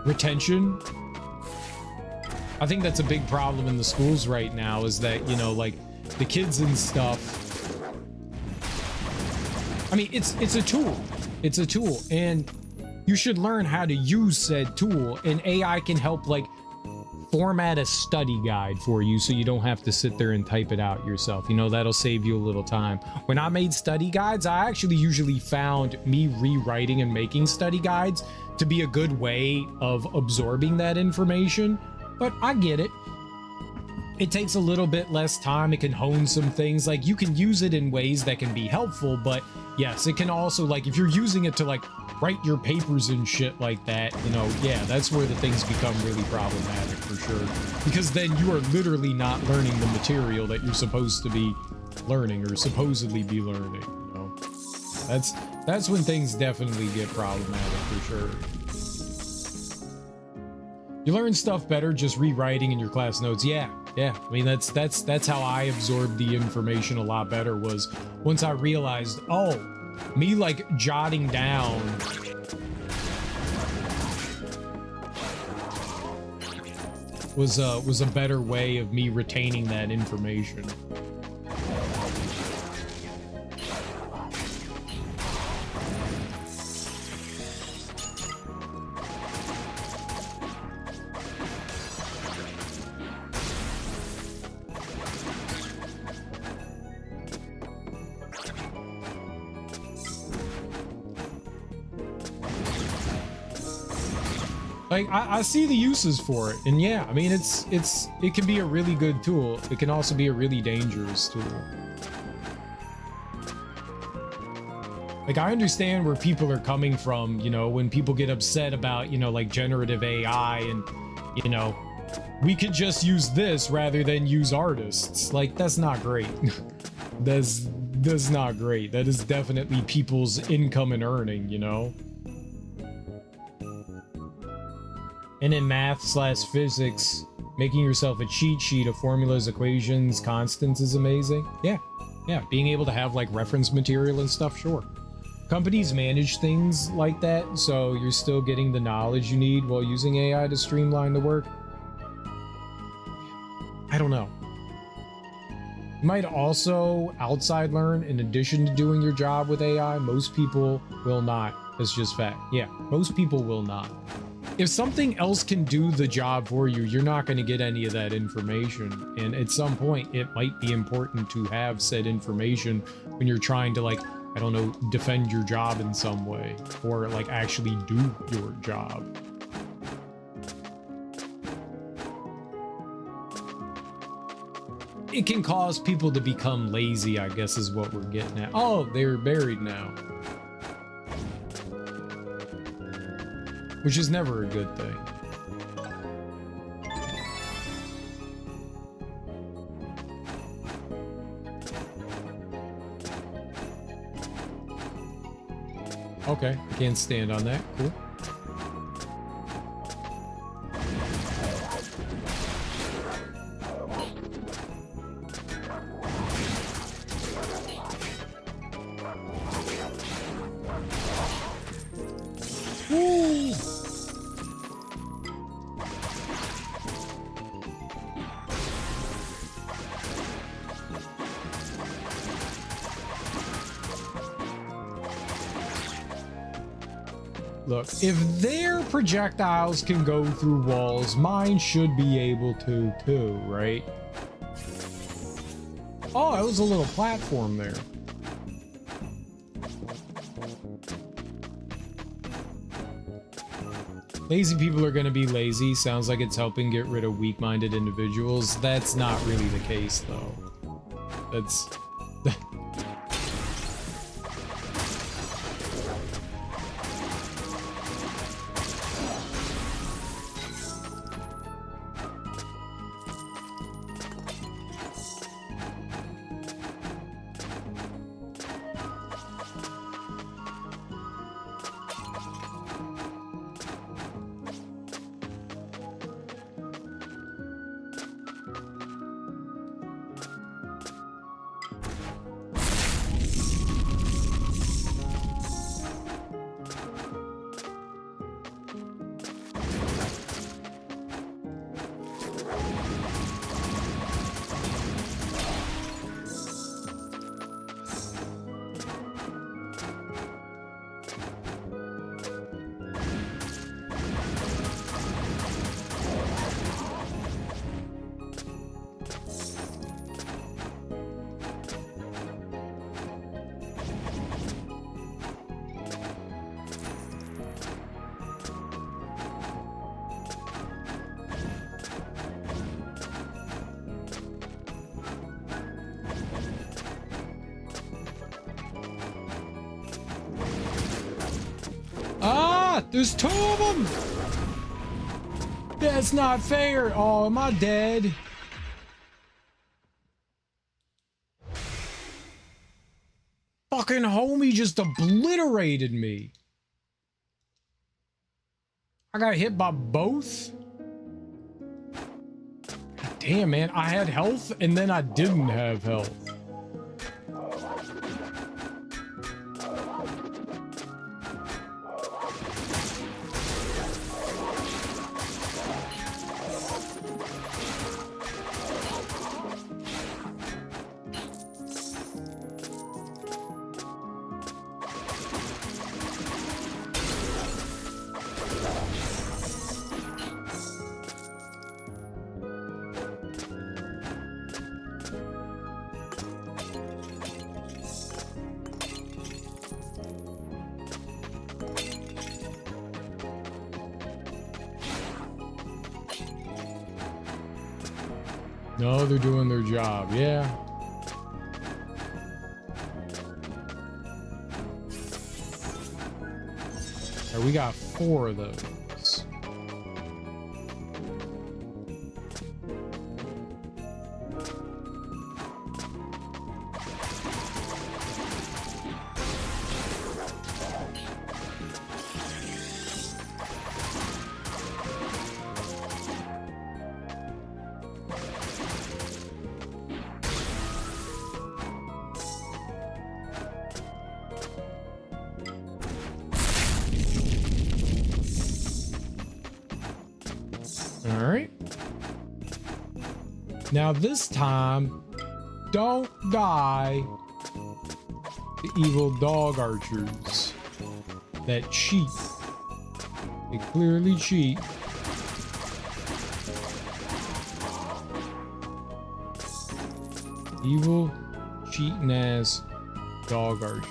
retention. I think that's a big problem in the schools right now, is that, you know, like the kids and stuff. I mean, it's a tool. It's a tool, and you should learn how to use said tool, and AI can help like format a study guide for you so you don't have to sit there and type it out yourself. You know, that'll save you a little time. When I made study guides, I actually usually found me rewriting and making study guides to be a good way of absorbing that information. But I get it. It takes a little bit less time. It can hone some things. Like, you can use it in ways that can be helpful, but yes, it can also, like, if you're using it to like write your papers and shit like that, you know, yeah, that's where the things become really problematic for sure. Because then you are literally not learning the material that you're supposed to be learning or supposedly be learning, you know. That's when things definitely get problematic for sure. You learn stuff better just rewriting in your class notes. Yeah. I mean, that's how I absorbed the information a lot better, was once I realized, oh, me like jotting down was a better way of me retaining that information. Like, I see the uses for it, and yeah, I mean, it can be a really good tool. It can also be a really dangerous tool. Like, I understand where people are coming from, you know, when people get upset about, you know, like generative AI and, you know, we could just use this rather than use artists. Like, that's not great. That's not great. That is definitely people's income and earning, you know? And in math/physics, making yourself a cheat sheet of formulas, equations, constants is amazing. Yeah, being able to have like reference material and stuff, sure. Companies manage things like that, so you're still getting the knowledge you need while using AI to streamline the work. I don't know. You might also outside learn in addition to doing your job with AI. Most people will not. That's just fact. Yeah, most people will not. If something else can do the job for you, you're not going to get any of that information. And at some point, it might be important to have said information when you're trying to, like, I don't know, defend your job in some way, or like actually do your job. It can cause people to become lazy, I guess is what we're getting at. Oh, they're buried now. Which is never a good thing. Okay, I can't stand on that. Cool. Woo! Look, if their projectiles can go through walls, mine should be able to too, right? Oh, that was a little platform there. Lazy people are going to be lazy. Sounds like it's helping get rid of weak-minded individuals. That's not really the case, though. That's... Ah! There's two of them! That's not fair! Oh, am I dead? Fucking homie just obliterated me. I got hit by both? God damn, man. I had health and then I didn't have health. No, they're doing their job, yeah. Right, we got 4 of those. Alright. Now this time, don't die to evil dog archers that cheat. They clearly cheat. Evil, cheating ass dog archers.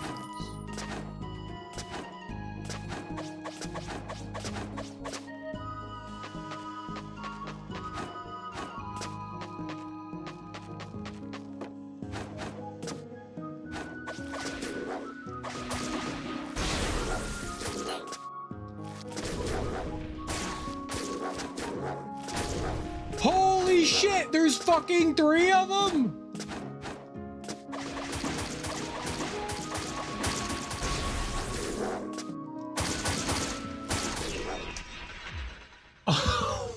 Holy shit, there's fucking 3 of them!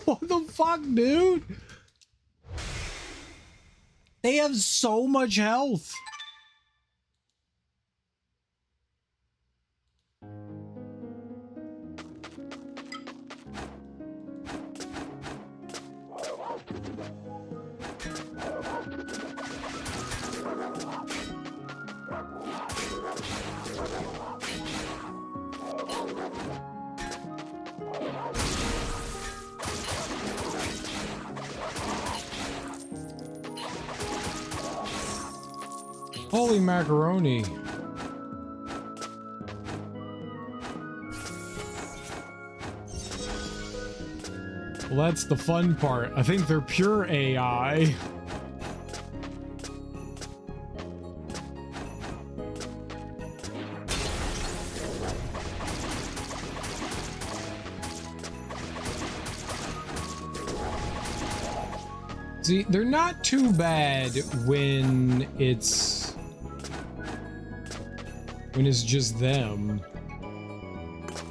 What the fuck, dude? They have so much health. Holy macaroni. Well, that's the fun part. I think they're pure AI. See, they're not too bad when it's just them.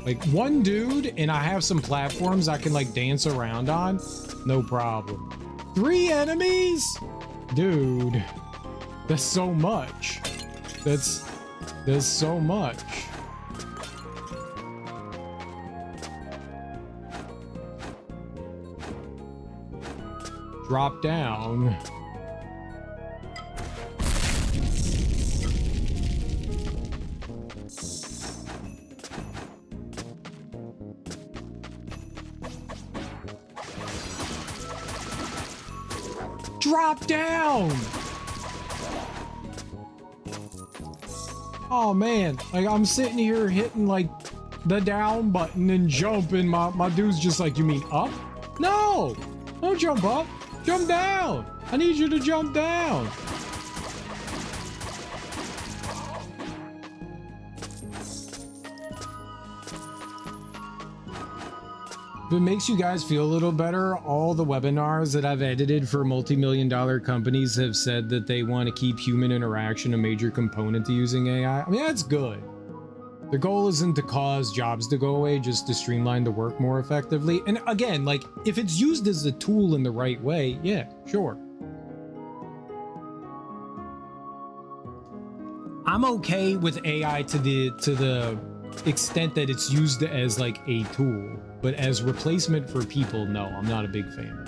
Like one dude and I have some platforms I can like dance around on, no problem. 3 enemies? Dude, that's so much. That's so much. Drop down. Drop down. Oh man, like I'm sitting here hitting like the down button and jumping. My dude's just like, you mean up? No, don't jump up. Jump down! I need you to jump down! If it makes you guys feel a little better, all the webinars that I've edited for multi-million-dollar companies have said that they want to keep human interaction a major component to using AI. I mean, that's good. The goal isn't to cause jobs to go away, just to streamline the work more effectively. And again, like, if it's used as a tool in the right way, yeah, sure. I'm okay with AI to the extent that it's used as like a tool, but as replacement for people, no, I'm not a big fan.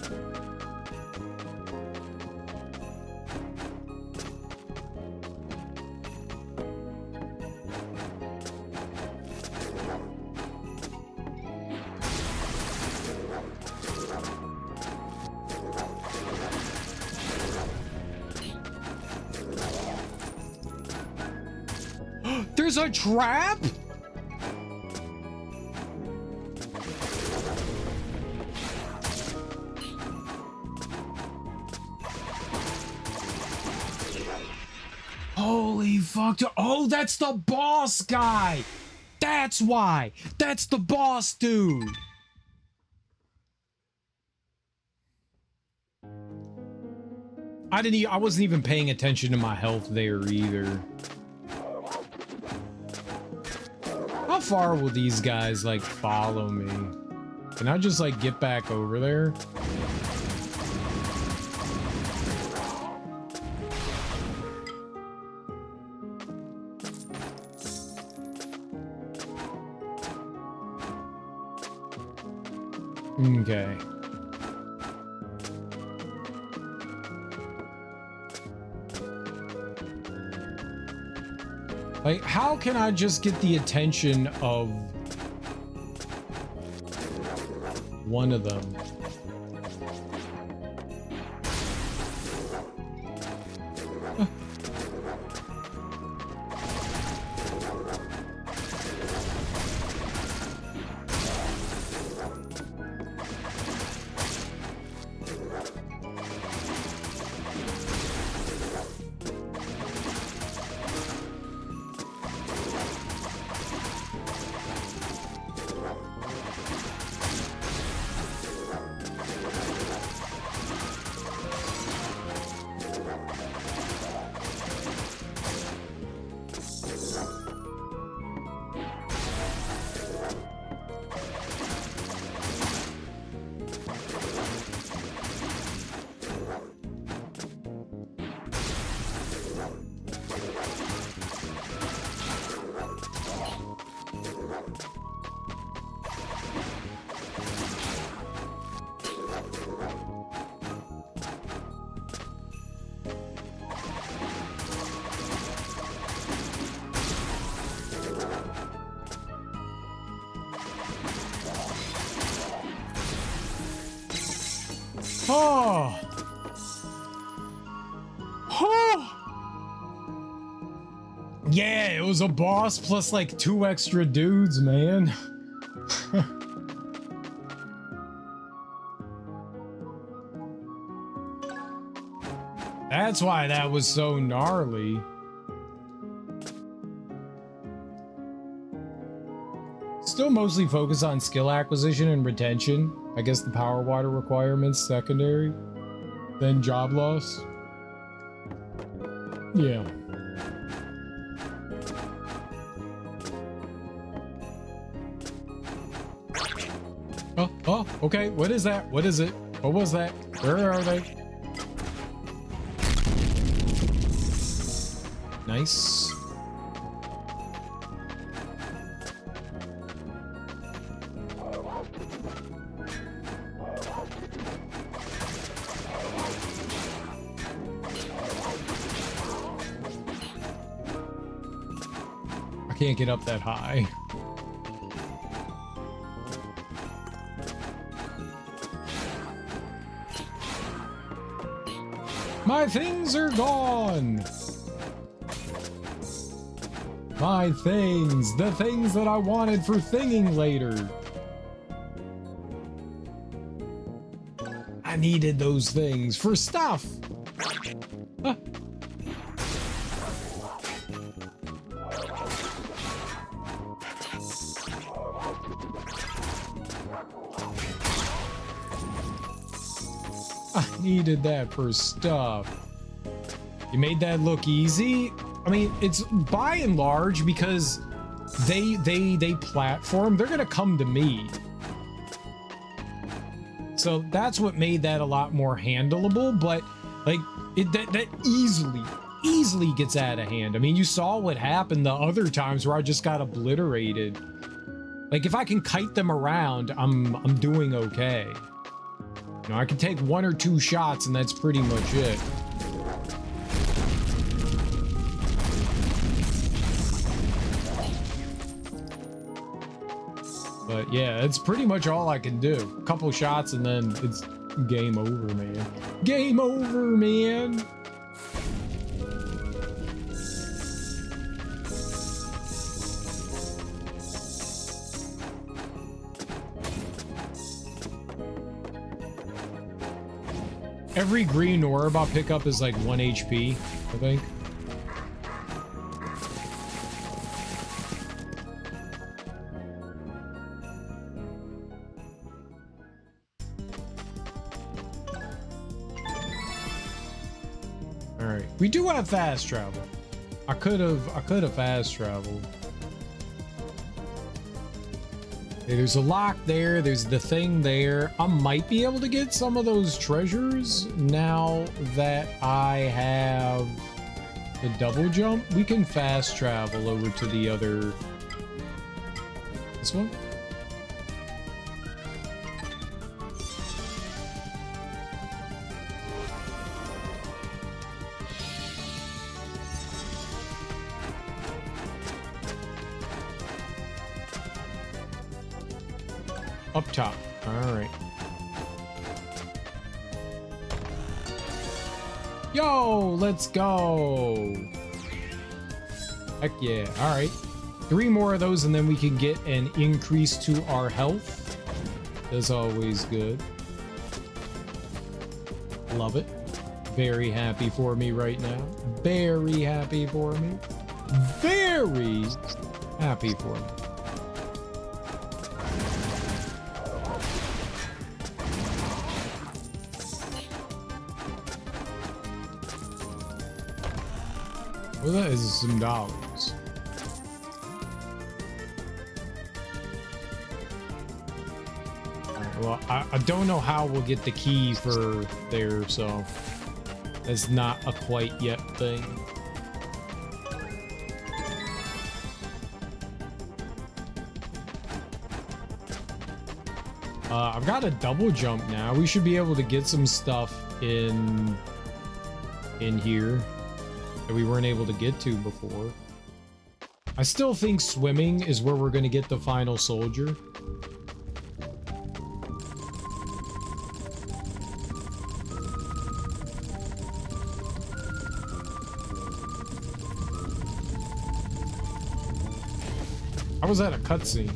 There's a trap? Holy fuck. Oh, that's the boss guy. That's why. That's the boss dude. I wasn't even paying attention to my health there either. How far will these guys like follow me? Can I just like get back over there? Okay. Like, how can I just get the attention of one of them? Oh. Oh. Yeah, it was a boss plus like 2 extra dudes, man. That's why that was so gnarly. Still mostly focus on skill acquisition and retention. I guess the power water requirements secondary. Then job loss. Yeah. Oh, okay. What is that? What is it? What was that? Where are they? Nice. I can't get up that high. My things are gone. My things, the things that I wanted for thinging later. I needed those things for stuff. Huh. I needed that for stuff. You made that look easy? I mean, it's by and large because they platform, they're gonna come to me. So that's what made that a lot more handleable, but like that easily gets out of hand. I mean, you saw what happened the other times where I just got obliterated. Like if I can kite them around, I'm doing okay. You know, I can take 1 or 2 shots and that's pretty much it. But yeah, it's pretty much all I can do. A couple shots and then it's game over, man. Game over, man. Every green orb I'll pick up is like 1 HP, I think. Alright, we do have fast travel. I could have fast traveled. Okay, there's a lock there, there's the thing there. I might be able to get some of those treasures now that I have the double jump. We can fast travel over to the other... This one? Up top. All right. Yo, let's go. Heck yeah. All right. 3 more of those and then we can get an increase to our health. That's always good. Love it. Very happy for me right now. Very happy for me. Very happy for me. Well, that is some dollars. Alright, well, I don't know how we'll get the keys for there, so that's not a quite yet thing. I've got a double jump now. We should be able to get some stuff in here that we weren't able to get to before. I still think swimming is where we're going to get the final soldier. was that a cutscene?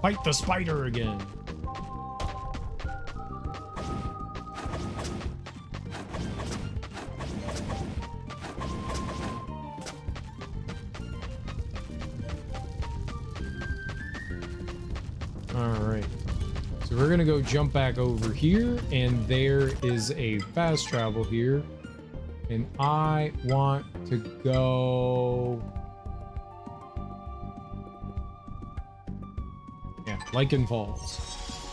Fight the spider again. Alright. So we're gonna go jump back over here, and there is a fast travel here. And I want to go... yeah, Lycan Falls.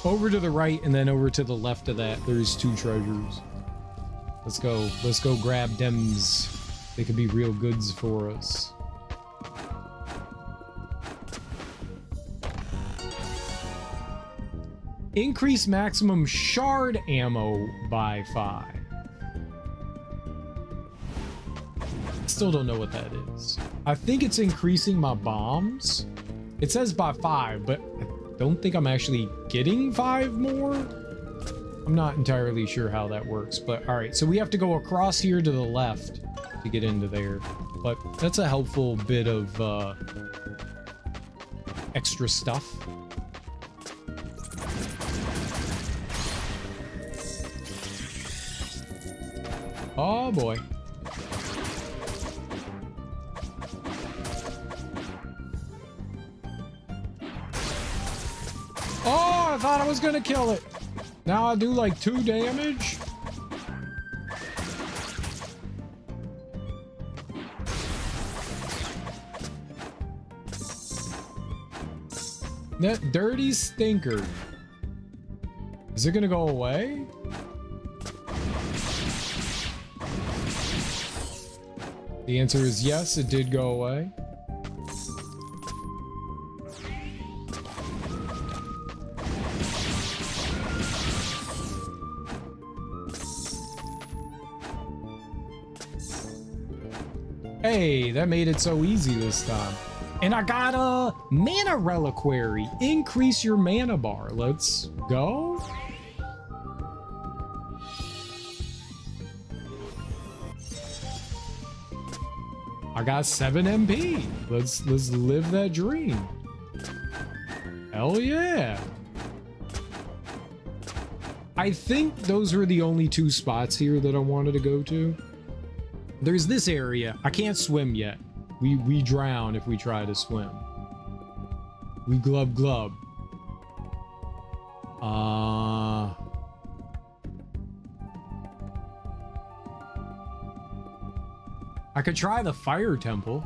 Over to the right, and then over to the left of that, there's 2 treasures. Let's go. Let's go grab dems. They could be real goods for us. Increase maximum shard ammo by 5. Still don't know what that is. I think it's increasing my bombs. It says by 5, but I don't think I'm actually getting 5 more. I'm not entirely sure how that works, but all right. So we have to go across here to the left to get into there, but that's a helpful bit of extra stuff. Oh boy. Oh, I thought I was gonna kill it. Now I do like 2 damage. That dirty stinker. Is it gonna go away? The answer is yes, it did go away. Hey, that made it so easy this time. And I got a mana reliquary. Increase your mana bar. Let's go. I got 7 MP. Let's live that dream. Hell yeah. I think those were the only 2 spots here that I wanted to go to. There's this area. I can't swim yet. We drown if we try to swim. We glub glub. I could try the fire temple.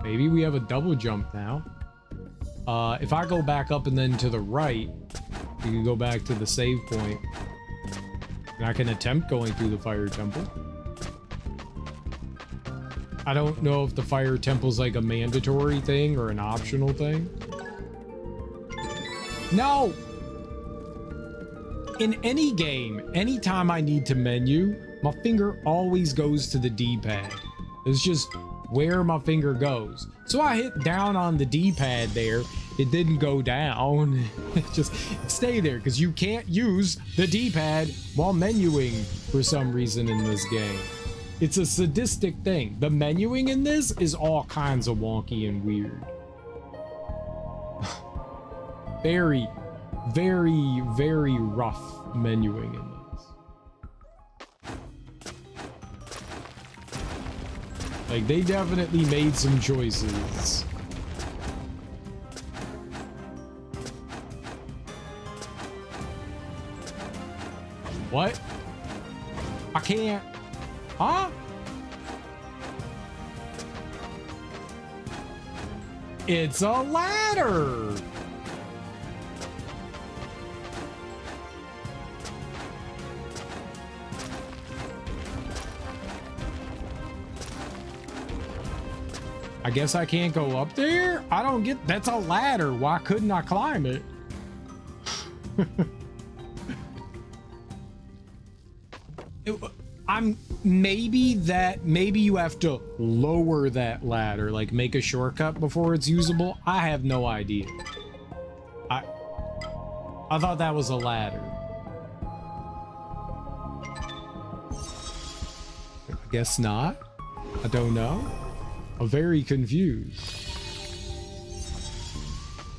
Maybe we have a double jump now. If I go back up and then to the right, we can go back to the save point. And I can attempt going through the fire temple. I don't know if the fire temple's like a mandatory thing or an optional thing. No! In any game, anytime I need to menu, my finger always goes to the D-pad. It's just where my finger goes. So I hit down on the D-pad there. It didn't go down. It just stay there because you can't use the D-pad while menuing for some reason in this game. It's a sadistic thing. The menuing in this is all kinds of wonky and weird. Very, very, very rough menuing in this. Like, they definitely made some choices. What? I can't. Huh? It's a ladder. I guess I can't go up there? I don't get... That's a ladder. Why couldn't I climb it? Maybe you have to lower that ladder, like make a shortcut before it's usable. I have no idea. I thought that was a ladder. I Guess not. I don't know. I'm very confused.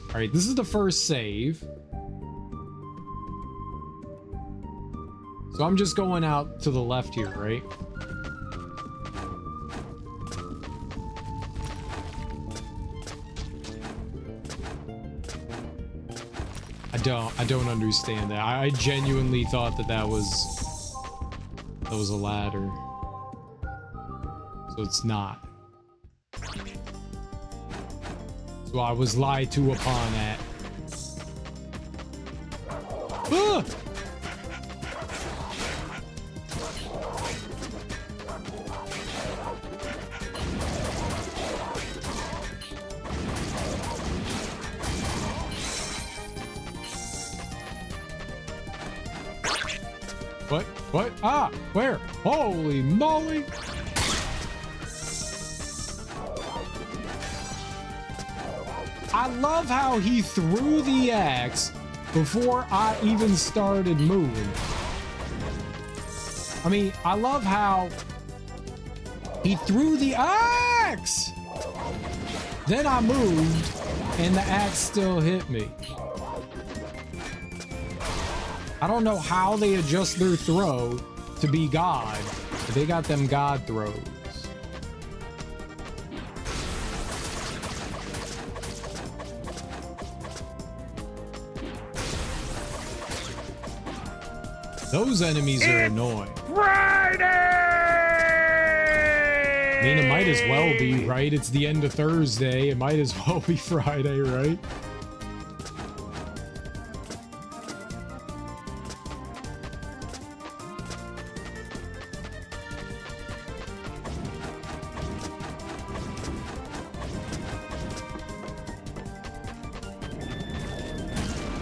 All right, this is the first save. So I'm just going out to the left here, right? I don't understand that. I genuinely thought that was a ladder. So it's not. So I was lied to upon that. Ah! What? What? Ah! Where? Holy moly! I love how he threw the axe before I even started moving. I mean, I love how he threw the axe! Then I moved, and the axe still hit me. I don't know how they adjust their throw to be God, but they got them God throws. Those enemies are annoying. Friday! I mean, it might as well be, right? It's the end of Thursday. It might as well be Friday, right?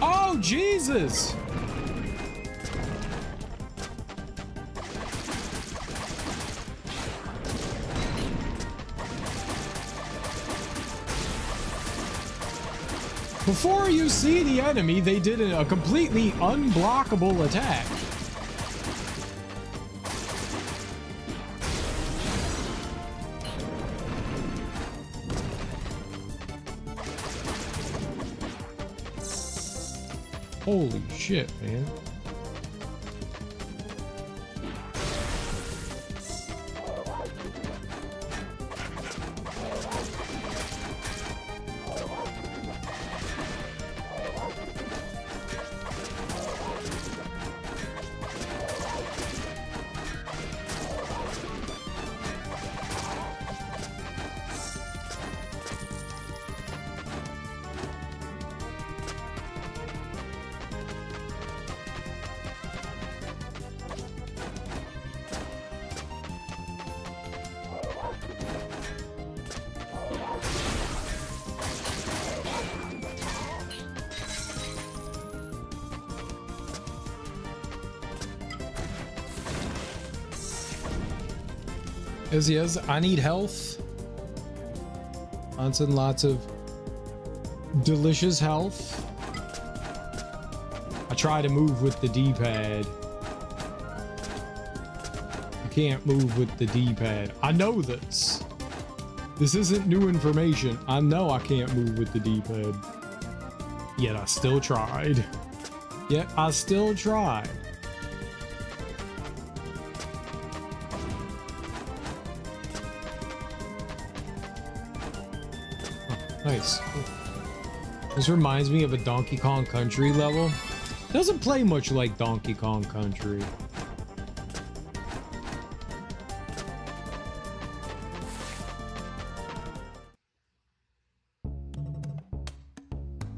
Oh, Jesus! Before you see the enemy, they did a completely unblockable attack. Holy shit, man. Yes, I need health. Lots and lots of delicious health. I try to move with the D-pad. You can't move with the D-pad. I know this. This isn't new information. I know I can't move with the D-pad. Yet I still tried. Yet I still tried. Nice. This reminds me of a Donkey Kong Country level. Doesn't play much like Donkey Kong Country.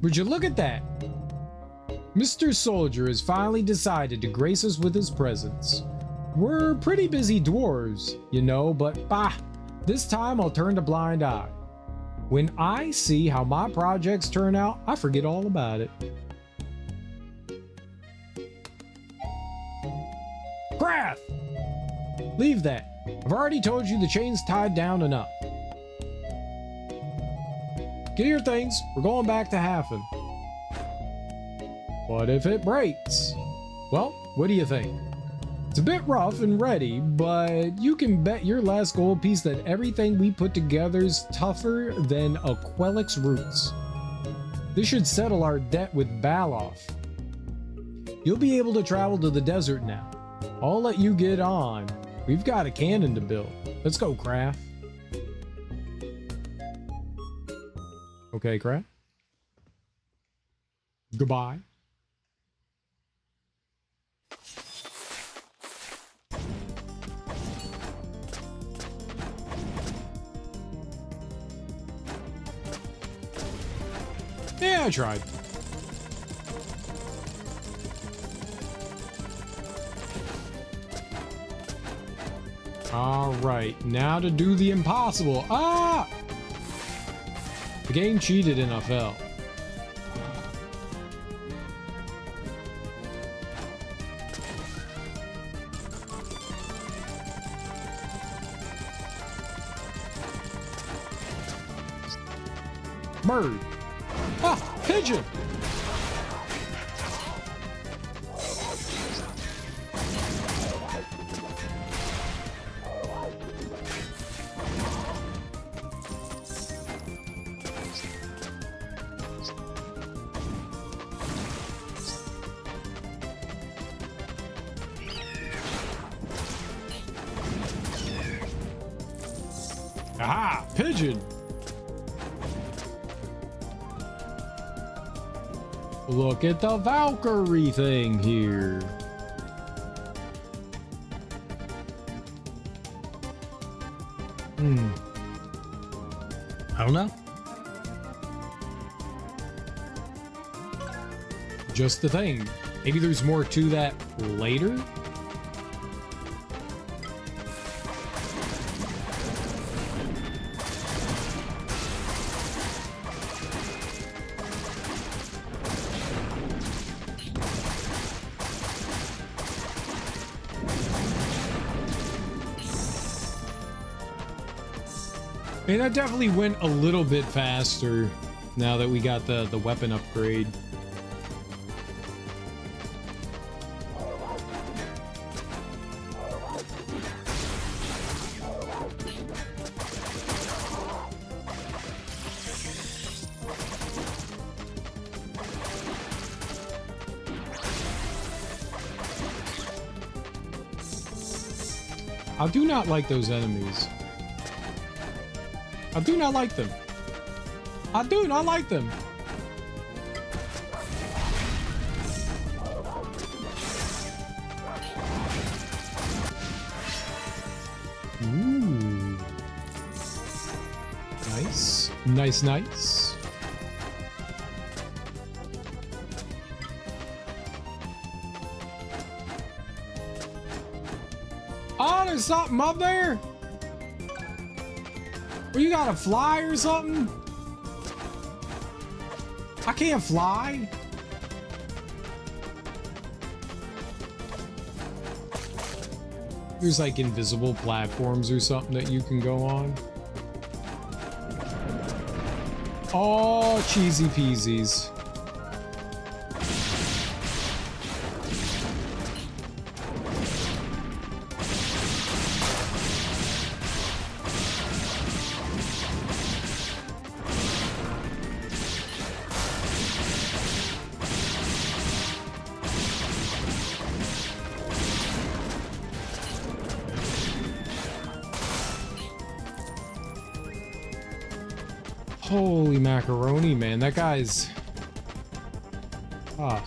Would you look at that? Mr. Soldier has finally decided to grace us with his presence. We're pretty busy dwarves, you know, but bah, this time I'll turn a blind eye. When I see how my projects turn out, I forget all about it. Grath! Leave that. I've already told you the chain's tied down enough. Get your things. We're going back to Hafen. What if it breaks? Well, what do you think? It's a bit rough and ready, but you can bet your last gold piece that everything we put together is tougher than a Quelix roots. This should settle our debt with Baloff. You'll be able to travel to the desert now. I'll let you get on. We've got a cannon to build. Let's go, Kraft. Okay, Kraft. Goodbye. Yeah, I tried. All right, now to do the impossible. Ah! The game cheated and I fell. Bird. Ah, pigeon. Aha, pigeon. Look at the Valkyrie thing here. I don't know. Just the thing. Maybe there's more to that later? I mean, that definitely went a little bit faster now that we got the weapon upgrade. I do not like those enemies. I do not like them. I do not like them. Ooh. Nice. Nice, nice. Oh, there's something up there. Well, you gotta fly or something? I can't fly. There's like invisible platforms or something that you can go on. Oh, cheesy peasies. Holy macaroni, man. That guy's... Ah.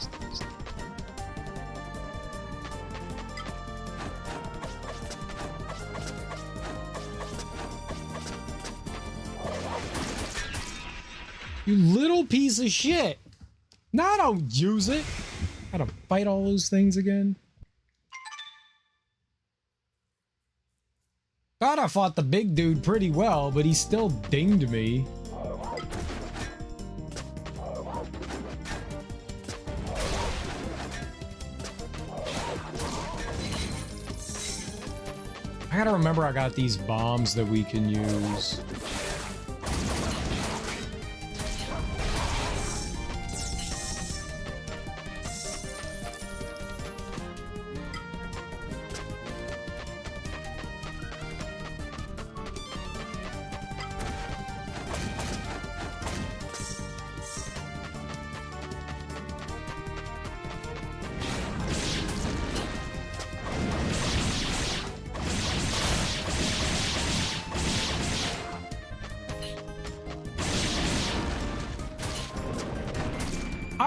You little piece of shit. Now don't use it. Gotta fight all those things again. Thought I fought the big dude pretty well, but he still dinged me. I gotta remember I got these bombs that we can use.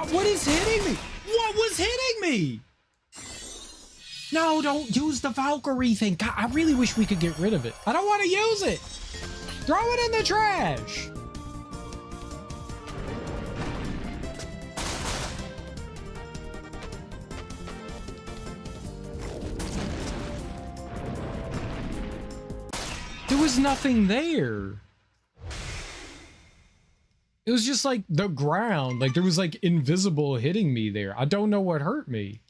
What is hitting me? What was hitting me? No, don't use the Valkyrie thing. God, I really wish we could get rid of it. I don't want to use it. Throw it in the trash. There was nothing there. It was just like the ground. Like there was like invisible hitting me there. I don't know what hurt me.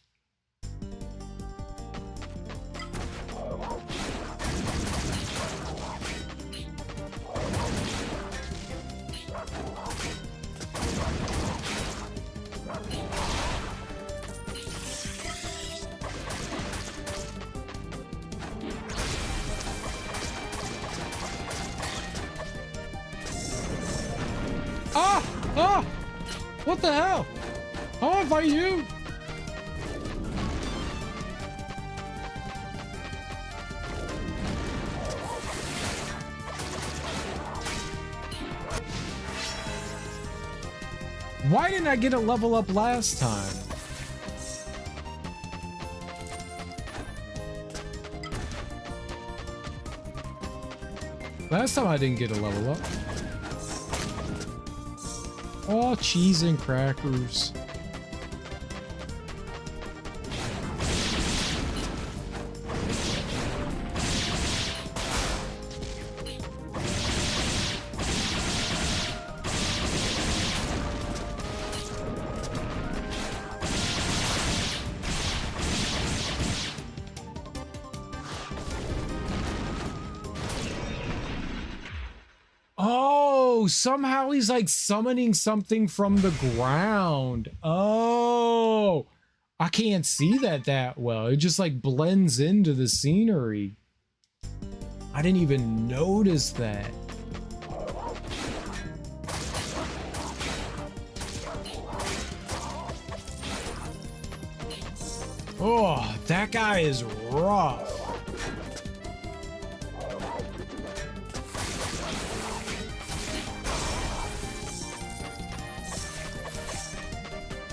What the hell? I want to fight you. Why didn't I get a level up last time? Last time I didn't get a level up. Oh, cheese and crackers. Somehow he's like summoning something from the ground. Oh, I can't see that well. It just like blends into the scenery. I didn't even notice that. Oh, that guy is rough.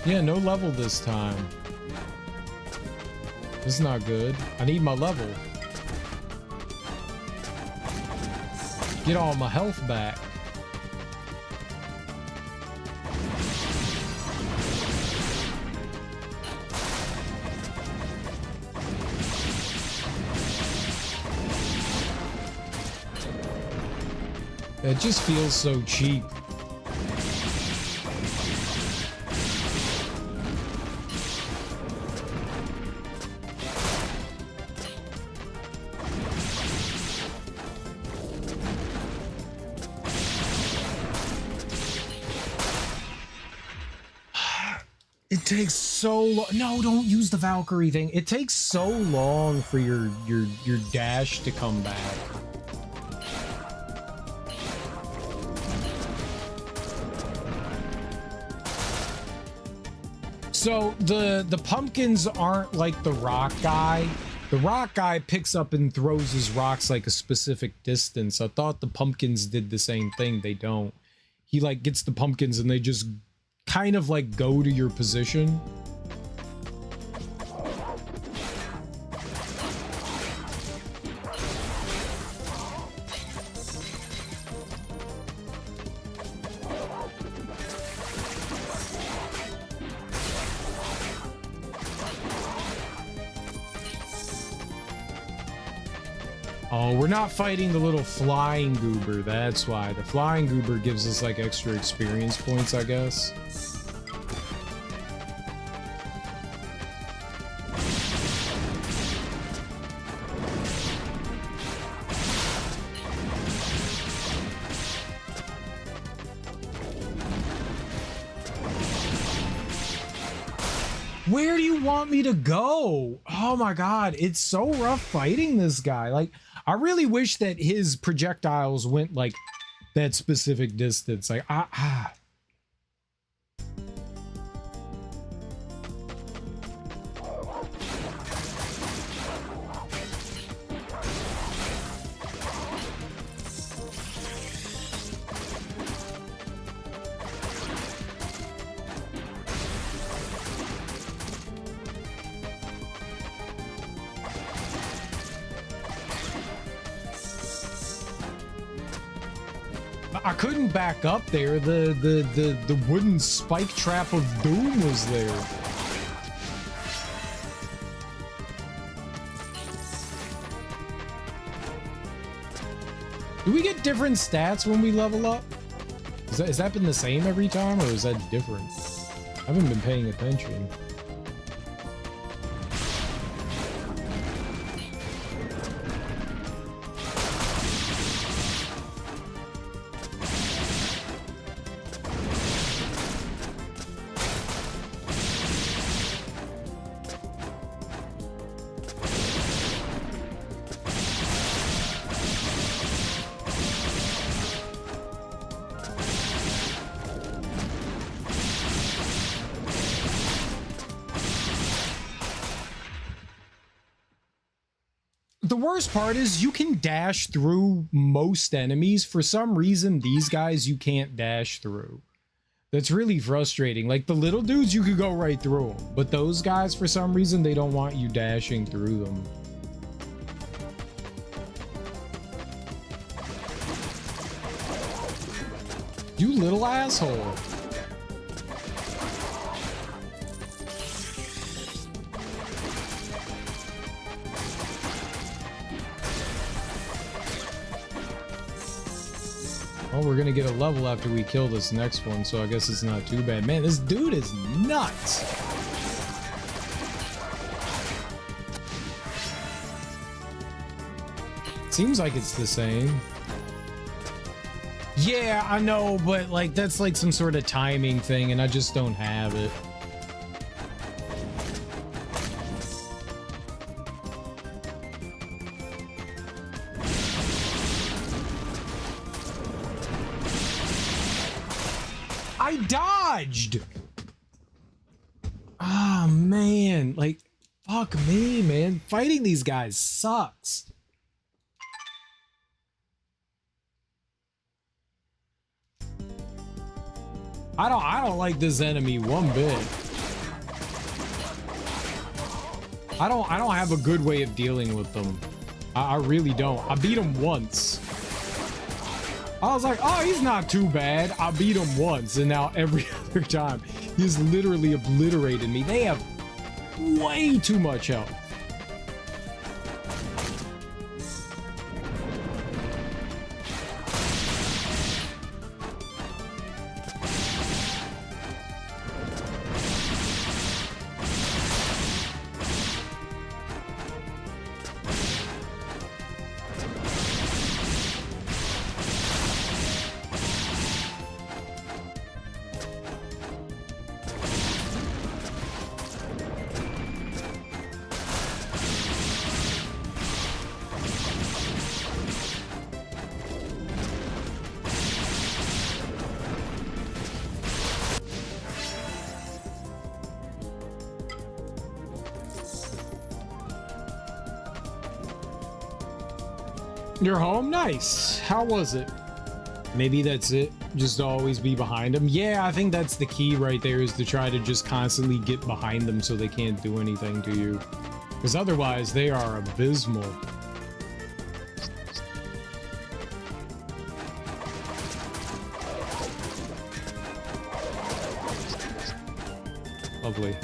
Yeah, no level this time. This is not good. I need my level. Get all my health back. It just feels so cheap. It takes so long. No, don't use the Valkyrie thing. It takes so long for your dash to come back. So the pumpkins aren't like the rock guy. The rock guy picks up and throws his rocks like a specific distance. I thought the pumpkins did the same thing. They don't. He like gets the pumpkins and they just kind of like go to your position. Oh, we're not fighting the little flying goober. That's why. The flying goober gives us like extra experience points, I guess. Where do you want me to go? Oh my god, it's so rough fighting this guy. Like, I really wish that his projectiles went like that specific distance. Like, I couldn't back up there. The wooden spike trap of doom was there. Do we get different stats when we level up? Has that been the same every time, or is that different? I haven't been paying attention. The worst part is you can dash through most enemies. For some reason, these guys you can't dash through. That's really frustrating. Like, the little dudes, you could go right through them. But those guys, for some reason, they don't want you dashing through them. You little asshole. Well, we're gonna get a level after we kill this next one, so I guess it's not too bad. Man, this dude is nuts! Seems like it's the same. Yeah, I know, but like that's like some sort of timing thing, and I just don't have it. I dodged! Ah, man. Like, fuck me, man. Fighting these guys sucks. I don't like this enemy one bit. I don't have a good way of dealing with them. I really don't. I beat him once. I was like, oh, he's not too bad. I beat him once, and now every other time, he's literally obliterated me. They have way too much health. You're home? Nice. How was it? Maybe that's it. Just always be behind them. Yeah, I think that's the key right there, is to try to just constantly get behind them so they can't do anything to you. Because otherwise, they are abysmal. Lovely.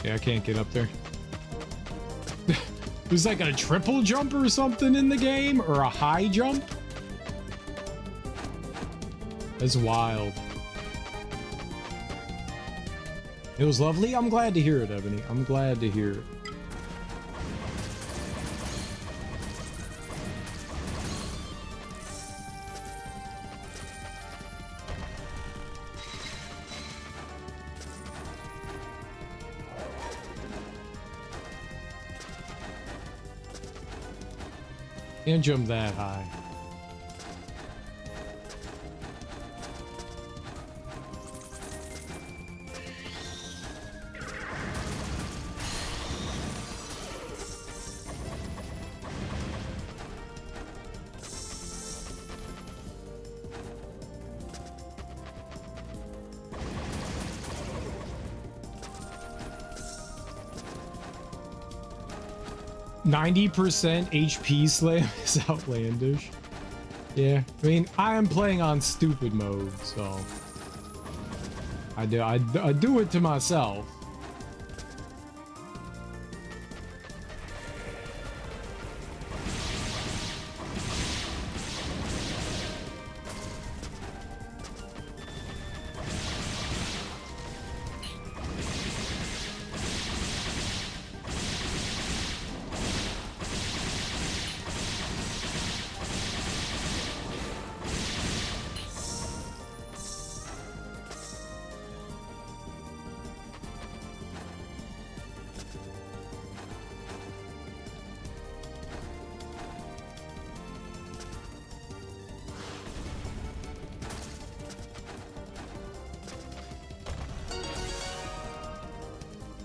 Yeah, I can't get up there. There's like a triple jump or something in the game, or a high jump. That's wild. It was lovely. I'm glad to hear it, Ebony. I'm glad to hear it. Can't jump that high. 90% HP slam is outlandish. Yeah, I mean, I am playing on stupid mode, so I do it to myself.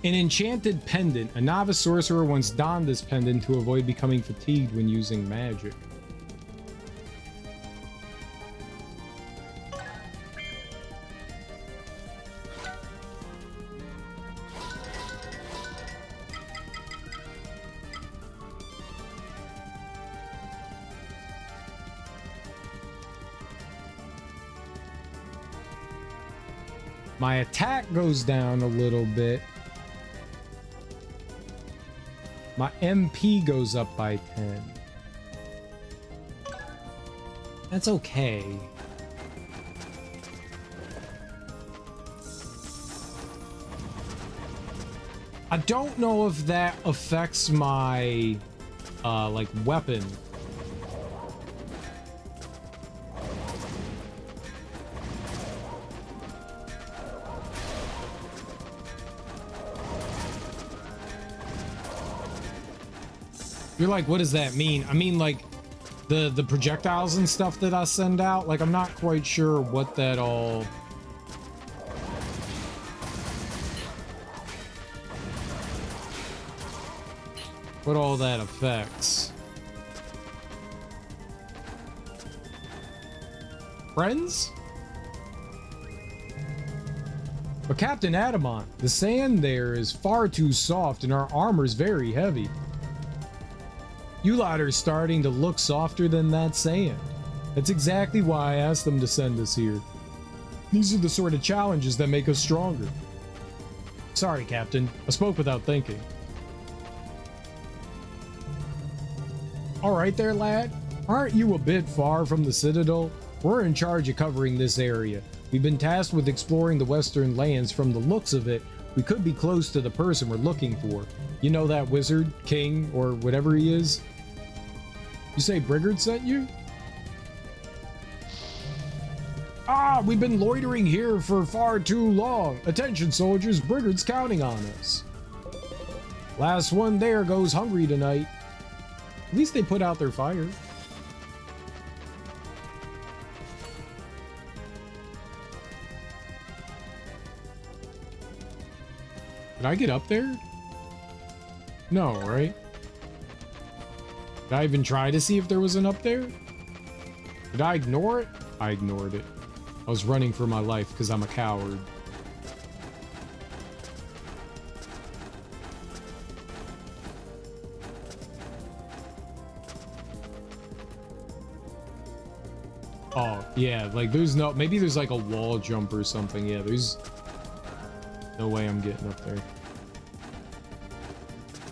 An enchanted pendant. A novice sorcerer once donned this pendant to avoid becoming fatigued when using magic. My attack goes down a little bit. My MP goes up by 10. That's okay. I don't know if that affects my, like, weapon. You're like, what does that mean? I mean, like, the projectiles and stuff that I send out, like, I'm not quite sure what that all... what all that affects. Friends? But Captain Adamant, the sand there is far too soft and our armor's very heavy. You lot are starting to look softer than that sand. That's exactly why I asked them to send us here. These are the sort of challenges that make us stronger. Sorry, Captain. I spoke without thinking. Alright there, lad. Aren't you a bit far from the Citadel? We're in charge of covering this area. We've been tasked with exploring the western lands. From the looks of it, we could be close to the person we're looking for. You know, that wizard, king, or whatever he is? You say Brigard sent you? Ah, we've been loitering here for far too long. Attention, soldiers, Brigard's counting on us. Last one there goes hungry tonight. At least they put out their fire. Did I get up there? No, right? Did I even try to see if there was an up there? Did I ignore it? I ignored it. I was running for my life because I'm a coward. Oh, yeah, like there's no... maybe there's like a wall jump or something. Yeah, there's no way I'm getting up there.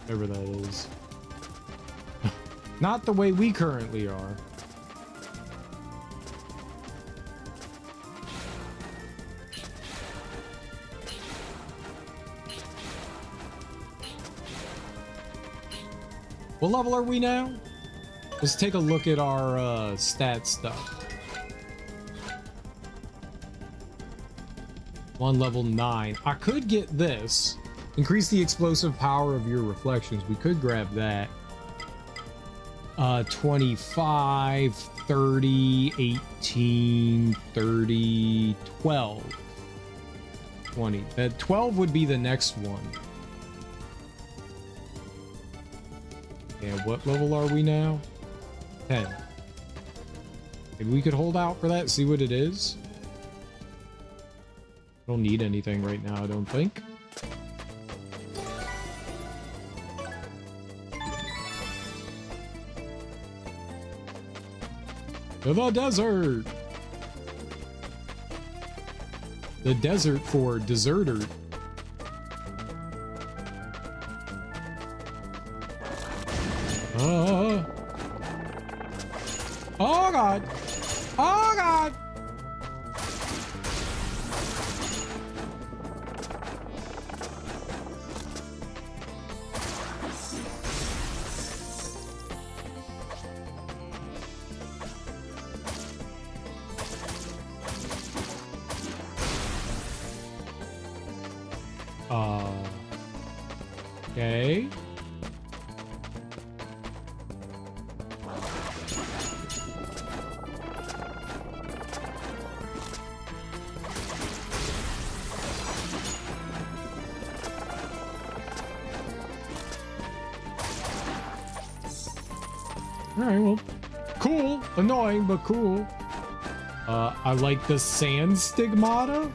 Whatever that is. Not the way we currently are. What level are we now? Let's take a look at our stat stuff. On level 9. I could get this. Increase the explosive power of your reflections. We could grab that. 25, 30, 18, 30, 12. 20. That 12 would be the next one. Yeah, what level are we now? 10. Maybe we could hold out for that, see what it is. I don't need anything right now, I don't think. To the desert. The desert for deserter. Oh God. Oh God. Okay. Alright, well, cool. Annoying, but cool. I like the sand stigmata.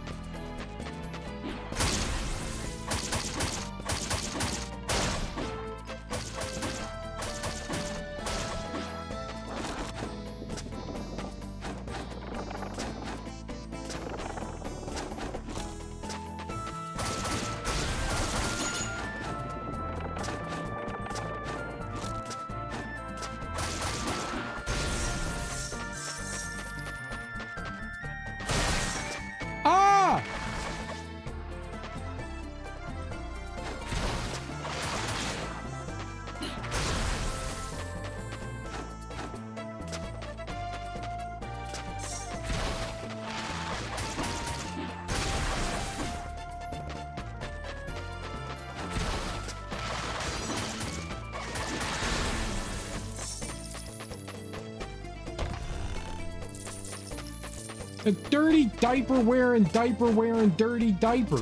A dirty diaper wearing, dirty diaper.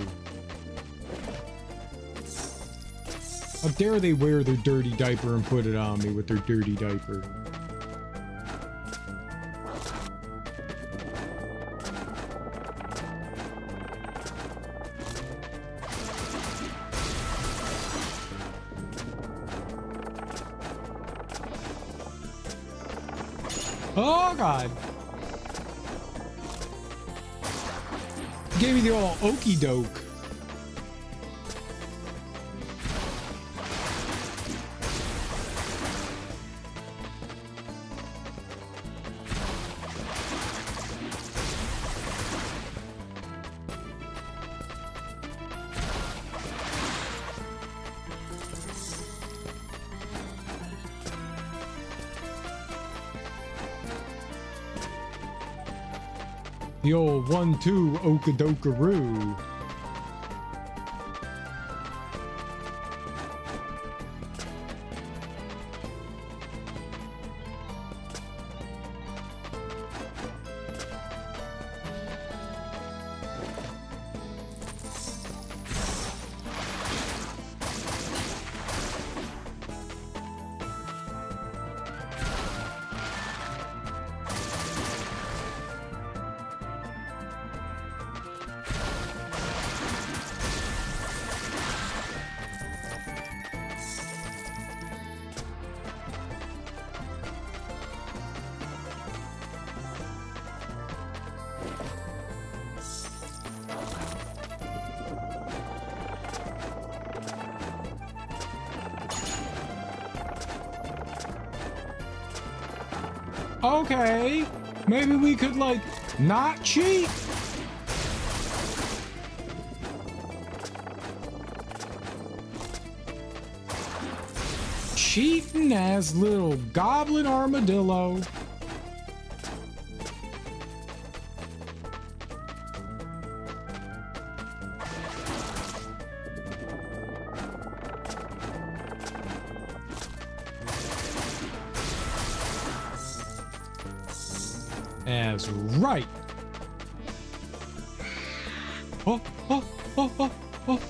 How dare they wear their dirty diaper and put it on me with their dirty diaper. Oh God. Gave me the old okey doke. The old 1-2 okadokaroo. Okay, maybe we could, like, not cheat? Cheating as little goblin armadillo. As right. Oh, oh, oh, oh, oh.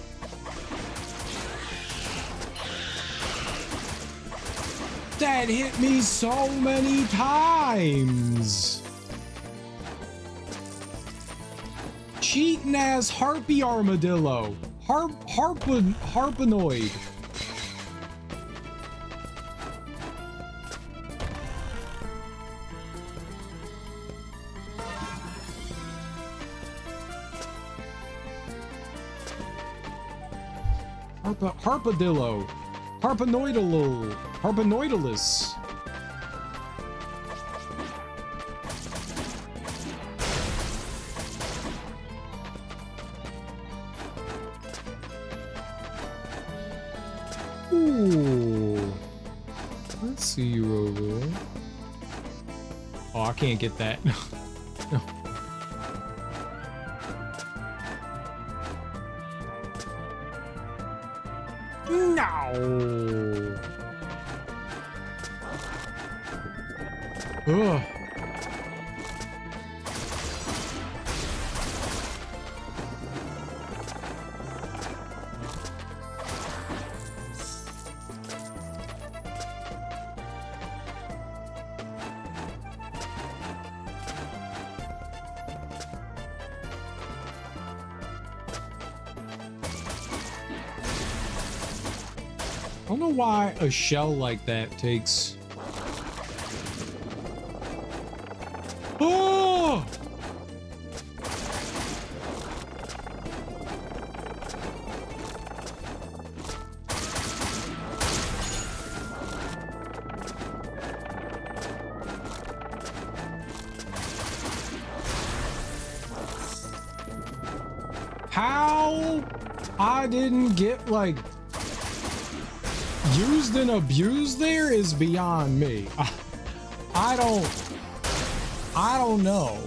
That hit me so many times. Cheating ass harpy armadillo. Harpanoid. Harpadillo. Harpanoidalus. Ooh. Let's see you over there. Oh, I can't get that. No. No. Ugh. I don't know why a shell like that takes... Oh! How I didn't get, like, used and abused there is beyond me. I don't know.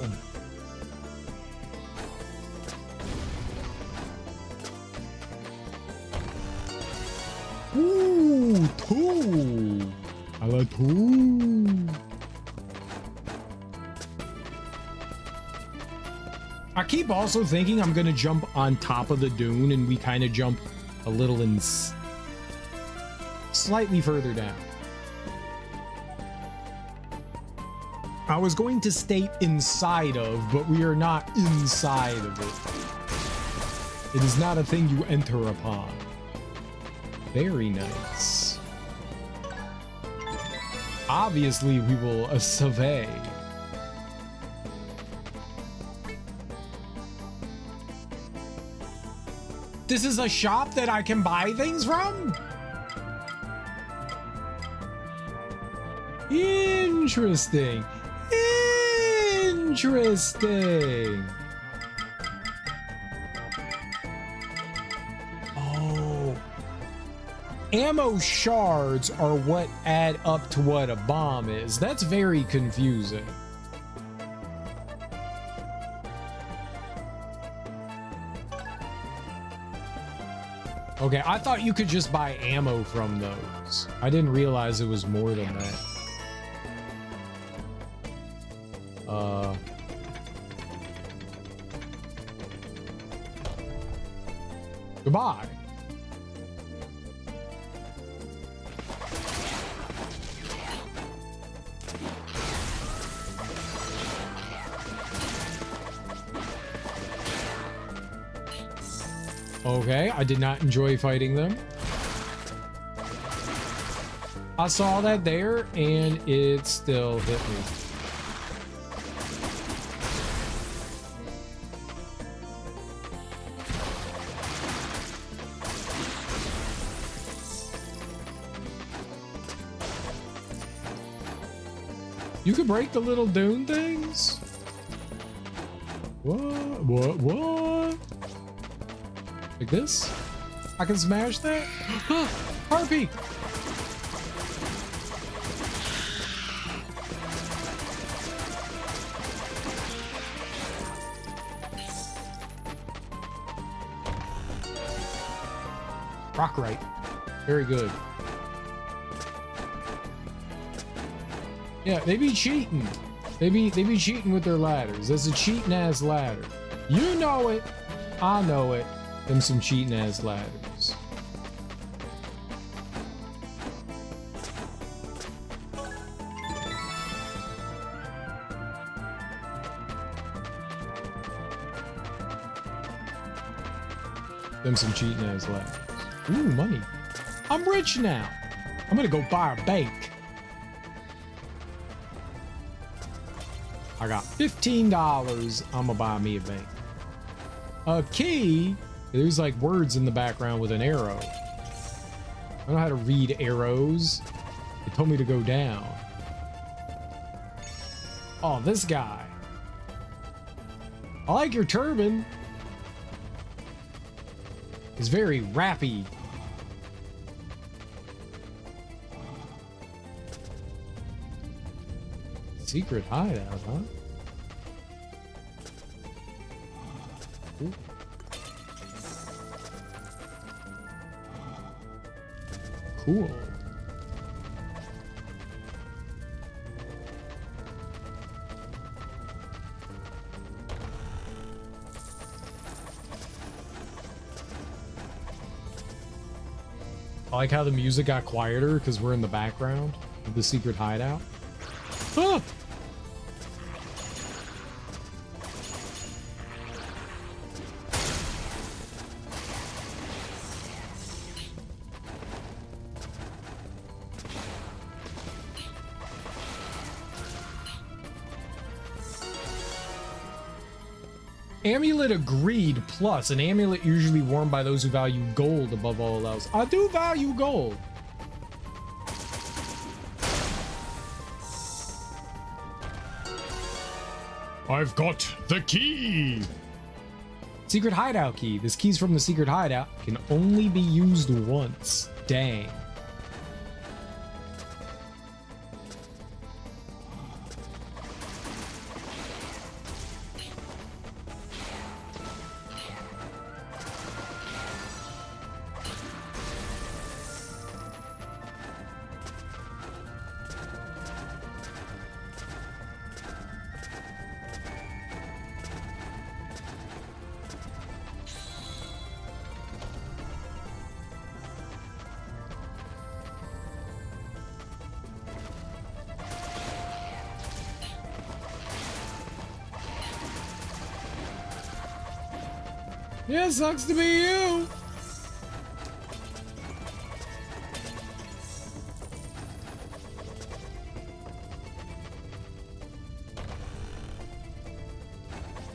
Ooh, two. I like two. I keep also thinking I'm gonna jump on top of the dune and we kind of jump a little slightly further down. I was going to state inside of, but we are not inside of it. It is not a thing you enter upon. Very nice. Obviously, we will survey. This is a shop that I can buy things from? Interesting. Interesting. Oh. Ammo shards are what add up to what a bomb is. That's very confusing. Okay, I thought you could just buy ammo from those. I didn't realize it was more than that. Goodbye. Okay, I did not enjoy fighting them. I saw that there, and it still hit me. You can break the little dune things? What? Like this? I can smash that? Harpy! Rockright. Very good. Yeah, they be cheating. They be cheating with their ladders. That's a cheating ass ladder. You know it. I know it. Them some cheating ass ladders. Them some cheating ass ladders. Ooh, money. I'm rich now. I'm gonna go buy a bank. I got $15. I'm gonna buy me a bank. A key. There's like words in the background with an arrow. I don't know how to read arrows. It told me to go down. Oh, this guy. I like your turban. It's very rappy. Secret hideout, huh? Ooh. Cool. I like how the music got quieter because we're in the background of the secret hideout. Ah! Amulet agreed, plus an amulet usually worn by those who value gold above all else. I do value gold. I've got the key. Secret hideout key. This key's from the secret hideout. Can only be used once. Dang. Yeah, sucks to be you.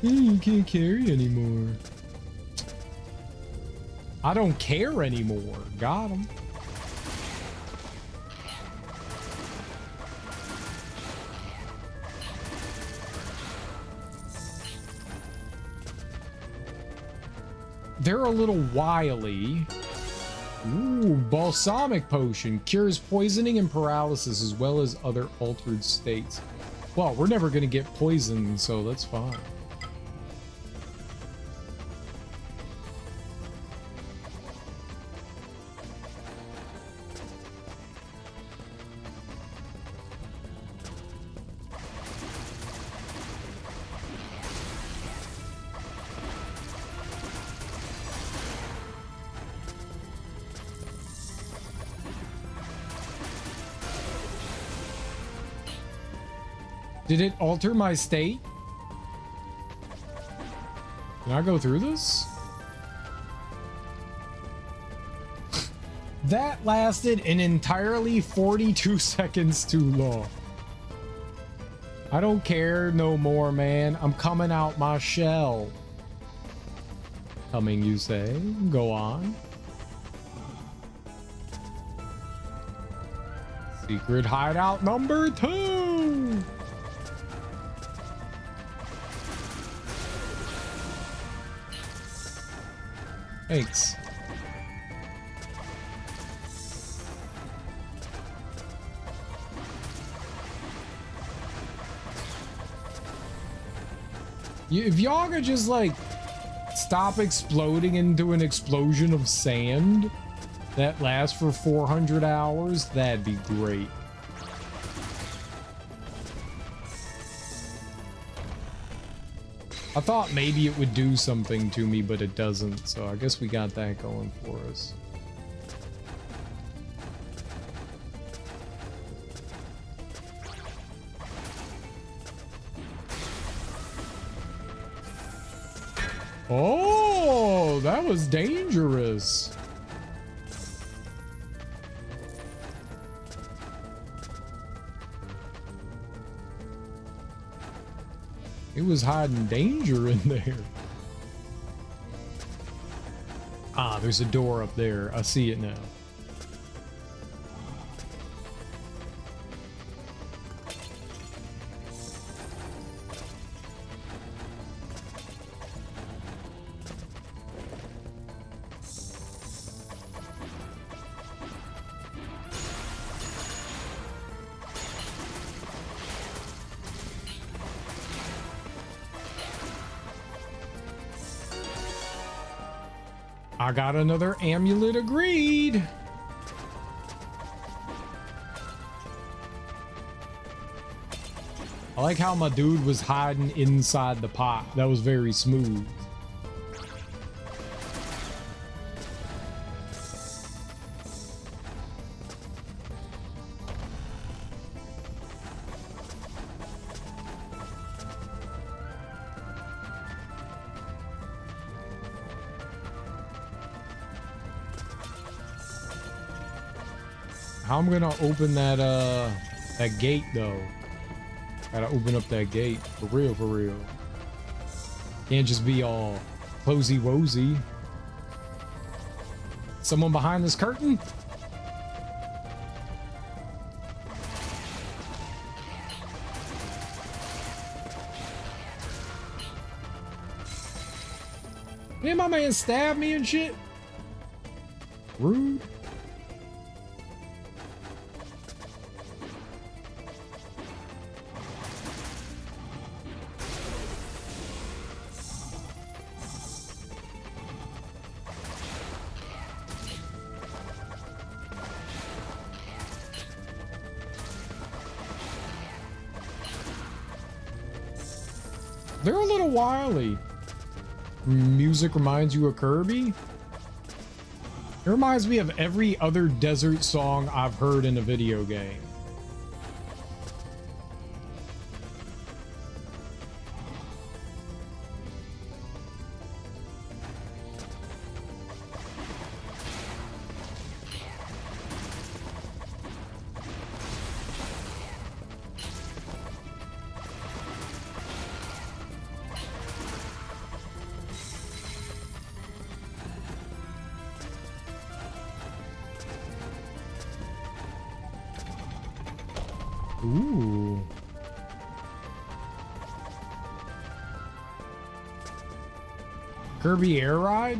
You can't carry anymore. I don't care anymore. Got him. They're a little wily. Ooh, balsamic potion. Cures poisoning and paralysis as well as other altered states. Well, we're never going to get poisoned, so that's fine. Did it alter my state? Can I go through this? That lasted an entirely 42 seconds too long. I don't care no more, man. I'm coming out my shell. Coming, you say? Go on. Secret hideout number 2. Thanks. If y'all could just like stop exploding into an explosion of sand that lasts for 400 hours, that'd be great. I thought maybe it would do something to me, but it doesn't, so I guess we got that going for us. Oh, that was dangerous. It was hiding danger in there. Ah, there's a door up there. I see it now. I got another amulet, agreed. I like how my dude was hiding inside the pot. That was very smooth. How I'm gonna open that that gate though? Gotta open up that gate for real, for real. Can't just be all closey wozy. Someone behind this curtain? Man, my man stabbed me and shit. Rude. They're a little wily. Music reminds you of Kirby? It reminds me of every other desert song I've heard in a video game. Ooh. Kirby Air Ride?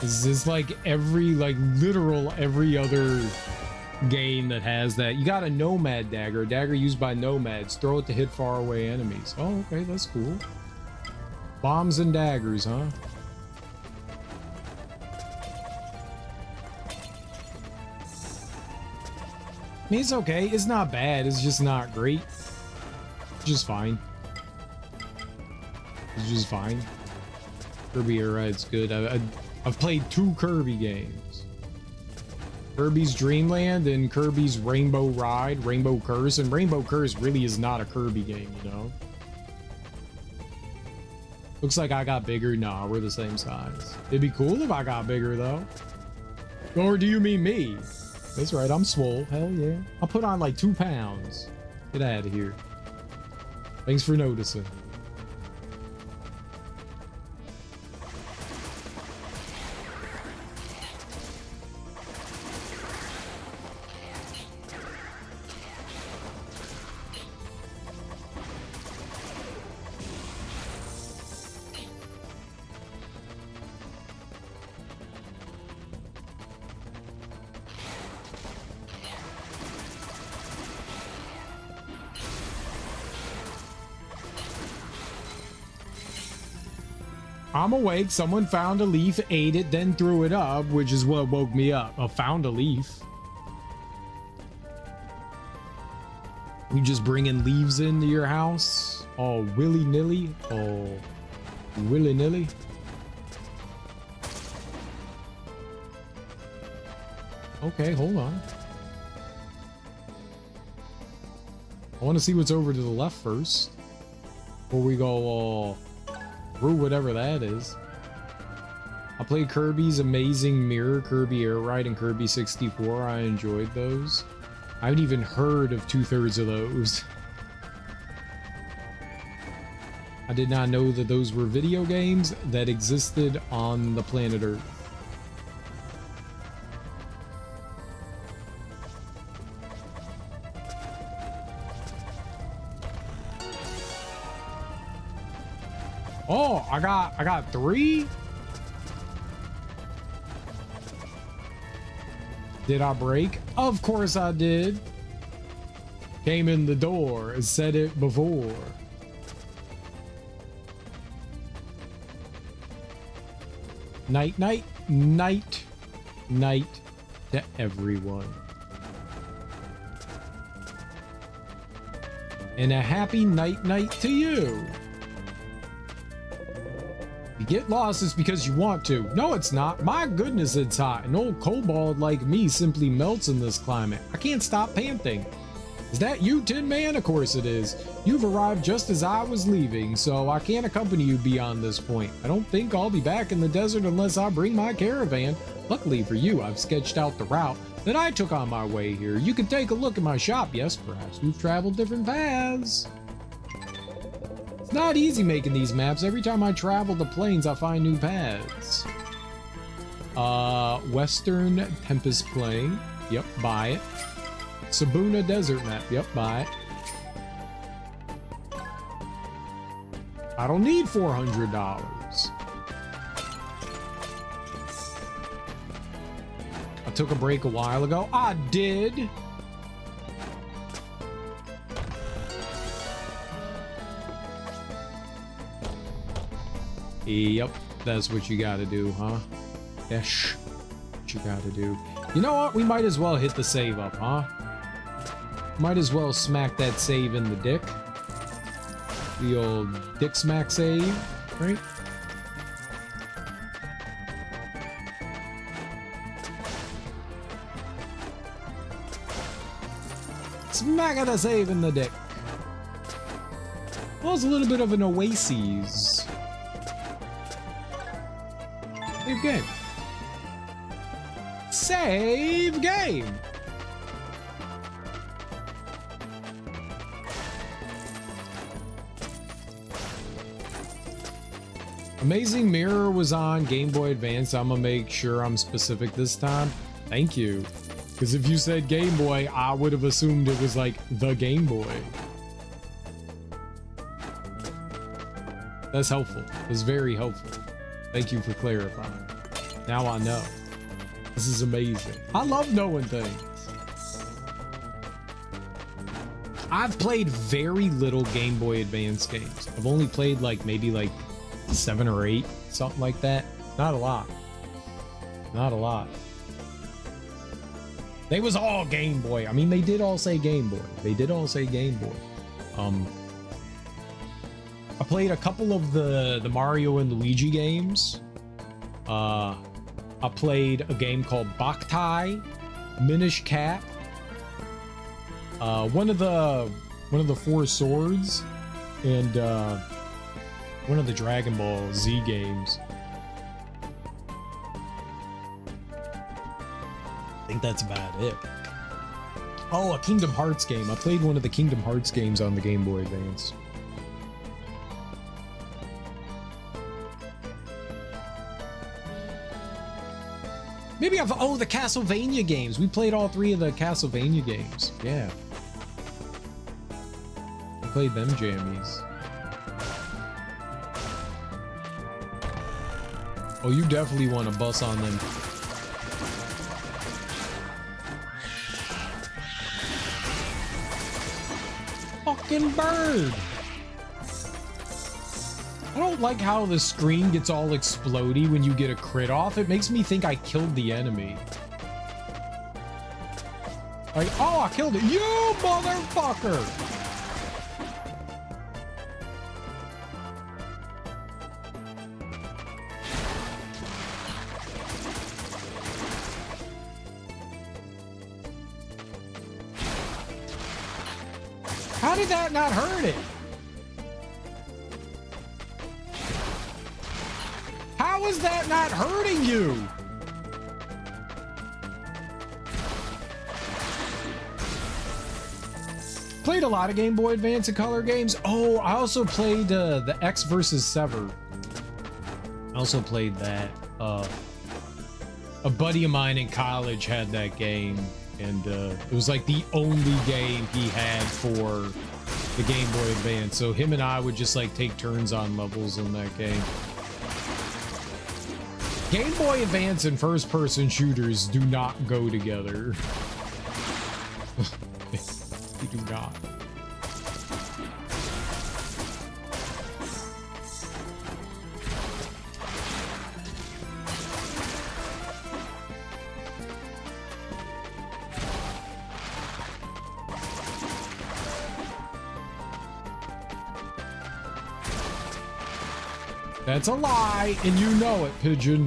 Is this like every, like literal every other game that has that? You got a nomad dagger, a dagger used by nomads. Throw it to hit faraway enemies. Oh, okay, that's cool. Bombs and daggers, huh? I mean, it's okay. It's not bad. It's just not great. It's just fine. It's just fine. Kirby Air Ride's good. I've played 2 Kirby games. Kirby's Dream Land and Kirby's Rainbow Ride, Rainbow Curse. And Rainbow Curse really is not a Kirby game, you know? Looks like I got bigger. Nah, we're the same size. It'd be cool if I got bigger, though. Or do you mean me? That's right, I'm swole. Hell yeah. I'll put on like 2 pounds. Get out of here. Thanks for noticing. I'm awake. Someone found a leaf, ate it, then threw it up, which is what woke me up. I found a leaf. You just bringing leaves into your house? Oh, willy-nilly? Oh, willy-nilly? Okay, hold on. I want to see what's over to the left first. Before we go through whatever that is. I played Kirby's Amazing Mirror, Kirby Air Ride, and Kirby 64. I enjoyed those. I haven't even heard of 2/3 of those. I did not know that those were video games that existed on the planet Earth. Oh, I got 3. Did I break? Of course I did. Came in the door and said it before. Night, night, night, night to everyone. And a happy night, night to you. You get lost is because you want to. No, it's not. My goodness, it's hot. An old kobold like me simply melts in this climate. I can't stop panting. Is that you, Tin Man? Of course it is. You've arrived just as I was leaving, so I can't accompany you beyond this point. I don't think I'll be back in the desert unless I bring my caravan. Luckily for you, I've sketched out the route that I took on my way here. You can take a look at my shop. Yes, perhaps we've traveled different paths. It's not easy making these maps. Every time I travel the plains, I find new paths. Western Tempest Plain. Yep, buy it. Sabuna Desert Map. Yep, buy it. I don't need $400. I took a break a while ago. I did. Yep, that's what you gotta do, huh? That's what you gotta do. You know what? We might as well hit the save up, huh? Might as well smack that save in the dick. The old dick smack save, right? Smack the save in the dick. Well, it's a little bit of an oasis. Save game. Save game. Amazing Mirror was on Game Boy Advance. I'm gonna make sure I'm specific this time. Thank you. Because if you said Game Boy, I would have assumed it was like the Game Boy. That's helpful. That's very helpful. Thank you for clarifying. Now I know. This is amazing. I love knowing things. I've played very little Game Boy Advance games. I've only played like maybe like 7 or 8, something like that. Not a lot. Not a lot. They was all Game Boy. I mean, they did all say Game Boy. They did all say Game Boy. I played a couple of the Mario and Luigi games. I played a game called Boktai, Minish Cap. One of the 4 swords, and one of the Dragon Ball Z games. I think that's about it. Oh, a Kingdom Hearts game. I played one of the Kingdom Hearts games on the Game Boy Advance. Maybe I've... Oh, the Castlevania games. We played all 3 of the Castlevania games. Yeah. I played them jammies. Oh, you definitely want to bust on them. Fucking bird! I don't like how the screen gets all explodey when you get a crit off. It makes me think I killed the enemy. Like, oh, I killed it. You motherfucker! How did that not hurt it? How is that not hurting you? Played a lot of Game Boy Advance and Color games. Oh, I also played the X versus Sever. I also played that. A buddy of mine in college had that game, and it was like the only game he had for the Game Boy Advance. So him and I would just like take turns on levels in that game. Game Boy Advance and first-person shooters do not go together. They do not. That's a lie, and you know it, Pigeon.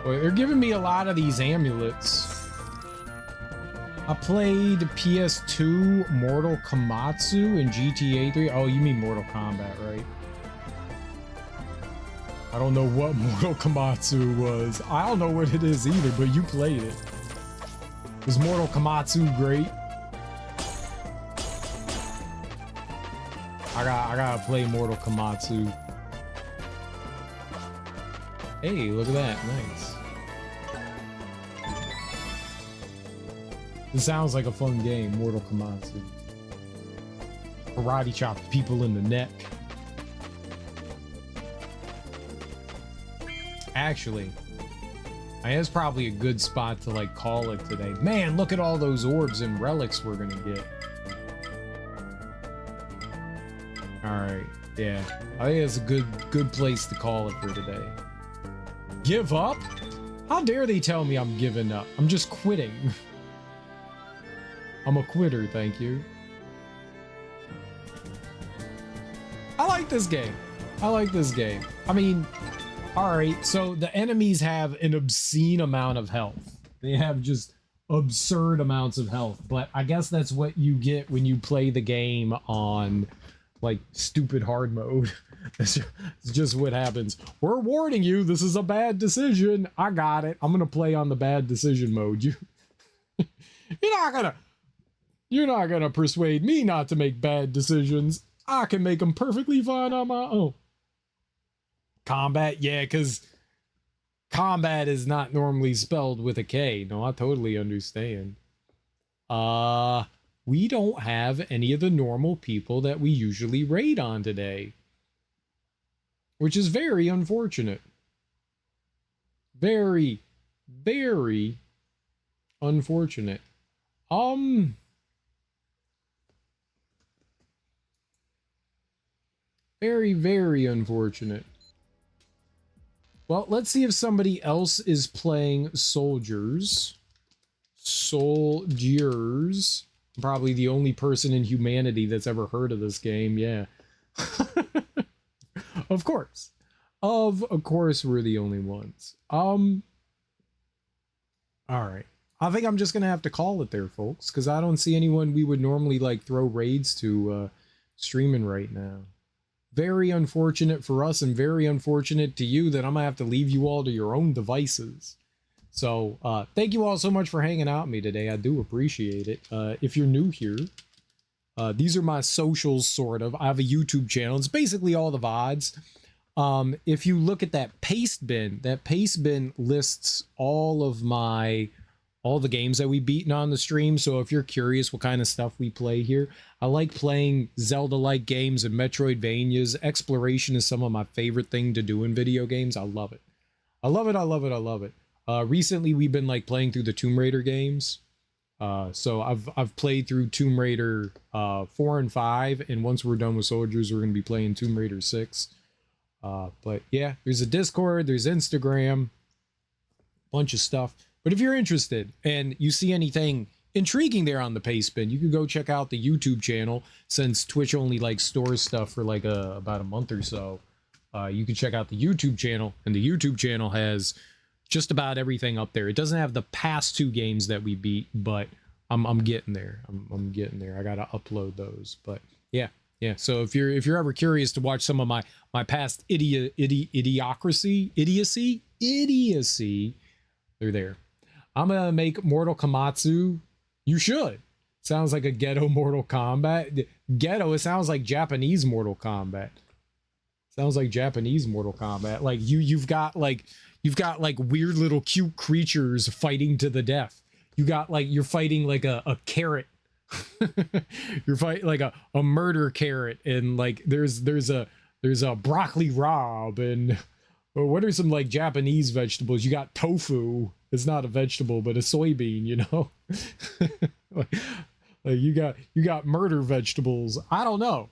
Boy, they're giving me a lot of these amulets. I played PS2 Mortal Kombat and GTA 3. Oh, you mean Mortal Kombat, right? I don't know what Mortal Kombat was. I don't know what it is either, but you played it. Was Mortal Kombat great? I gotta play Mortal Kombat. Hey, look at that. Nice. It sounds like a fun game, Mortal Kombat. Karate chop people in the neck. Actually, that's probably a good spot to like call it today. Man, look at all those orbs and relics we're gonna get. Alright, yeah. I think it's a good place to call it for today. Give up? How dare they tell me I'm giving up? I'm just quitting. I'm a quitter, thank you. I like this game. I like this game. I mean, alright, so the enemies have an obscene amount of health. They have just absurd amounts of health, but I guess that's what you get when you play the game on, like, stupid hard mode. It's just what happens. We're warning you, this is a bad decision. I got it. I'm gonna play on the bad decision mode. You're not gonna persuade me not to make bad decisions. I can make them perfectly fine on my own. Combat, yeah, because combat is not normally spelled with a K. No, I totally understand. We don't have any of the normal people that we usually raid on today, which is very unfortunate. Very, very unfortunate. Very, very unfortunate. Well, let's see if somebody else is playing Souldiers. Souldiers. I'm probably the only person in humanity that's ever heard of this game, yeah. Of course. Of course we're the only ones. Alright. I think I'm just gonna have to call it there, folks, because I don't see anyone we would normally, like, throw raids to streaming right now. Very unfortunate for us and very unfortunate to you that I'm gonna have to leave you all to your own devices. So thank you all so much for hanging out with me today. I do appreciate it. If you're new here, these are my socials, sort of. I have a YouTube channel. It's basically all the VODs. If you look at that paste bin lists all the games that we've beaten on the stream. So if you're curious what kind of stuff we play here, I like playing Zelda-like games and Metroidvanias. Exploration is some of my favorite thing to do in video games. I love it. I love it. I love it. I love it. Recently we've been like playing through the Tomb Raider games. So I've played through Tomb Raider 4 and 5, and once we're done with Souldiers, we're going to be playing Tomb Raider 6. But yeah, there's a Discord, there's Instagram, bunch of stuff. But if you're interested and you see anything intriguing there on the paste bin, you can go check out the YouTube channel. Since Twitch only like stores stuff for like about a month or so, you can check out the YouTube channel, and the YouTube channel has just about everything up there. It doesn't have the past 2 games that we beat, but I'm getting there. I'm getting there. I gotta upload those. But yeah. So if you're ever curious to watch some of my past idiocy, They're there. I'm gonna make Mortal Kombat. You should. Sounds like a ghetto Mortal Kombat. Ghetto, it sounds like Japanese Mortal Kombat. Sounds like Japanese Mortal Kombat. Like you've got like weird little cute creatures fighting to the death. You're fighting like a carrot. You're fighting like a murder carrot, and like there's a broccoli rabe, and what are some like Japanese vegetables? You got tofu. It's not a vegetable, but a soybean, you know. like you got murder vegetables. I don't know.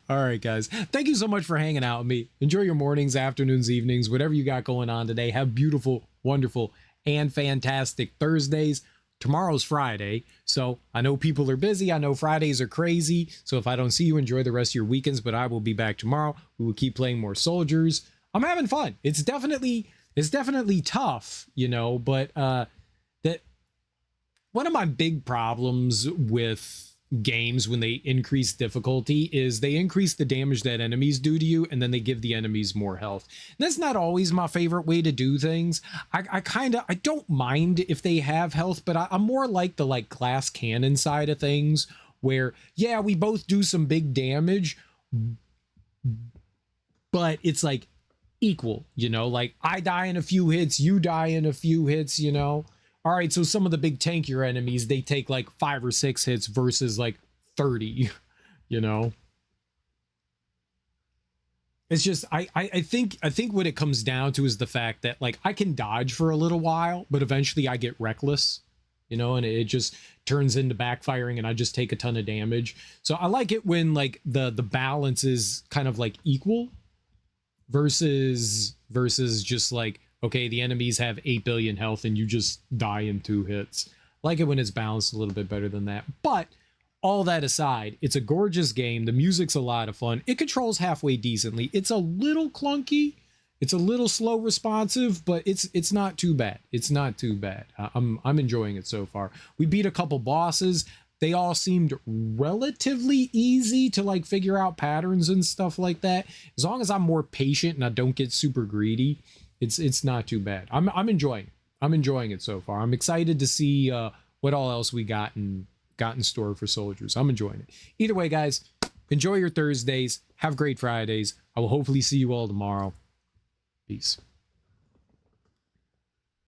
All right, guys. Thank you so much for hanging out with me. Enjoy your mornings, afternoons, evenings, whatever you got going on today. Have beautiful, wonderful, and fantastic Thursdays. Tomorrow's Friday, so I know people are busy. I know Fridays are crazy. So if I don't see you, enjoy the rest of your weekends, but I will be back tomorrow. We will keep playing more Soldiers. I'm having fun. It's definitely tough, you know, but that one of my big problems with games when they increase difficulty is they increase the damage that enemies do to you, and then they give the enemies more health. And that's not always my favorite way to do things. I don't mind if they have health, but I'm more like the glass cannon side of things, where yeah, we both do some big damage, but it's like equal, you know, like I die in a few hits, you die in a few hits, you know. All right, so some of the big tankier enemies, they take like 5 or 6 hits versus like 30, you know. It's just I think what it comes down to is the fact that like I can dodge for a little while, but eventually I get reckless, you know, and it just turns into backfiring and I just take a ton of damage. So I like it when like the balance is kind of like equal versus just like, okay, the enemies have 8 billion health and you just die in 2 hits. I like it when it's balanced a little bit better than that. But all that aside, it's a gorgeous game. The music's a lot of fun. It controls halfway decently. It's a little clunky. It's a little slow responsive, but it's not too bad. It's not too bad. I'm enjoying it so far. We beat a couple bosses. They all seemed relatively easy to like figure out patterns and stuff like that. As long as I'm more patient and I don't get super greedy, it's not too bad. I'm enjoying it. I'm enjoying it so far. I'm excited to see what all else we got in store for Soldiers. I'm enjoying it. Either way, guys, enjoy your Thursdays. Have great Fridays. I will hopefully see you all tomorrow. Peace.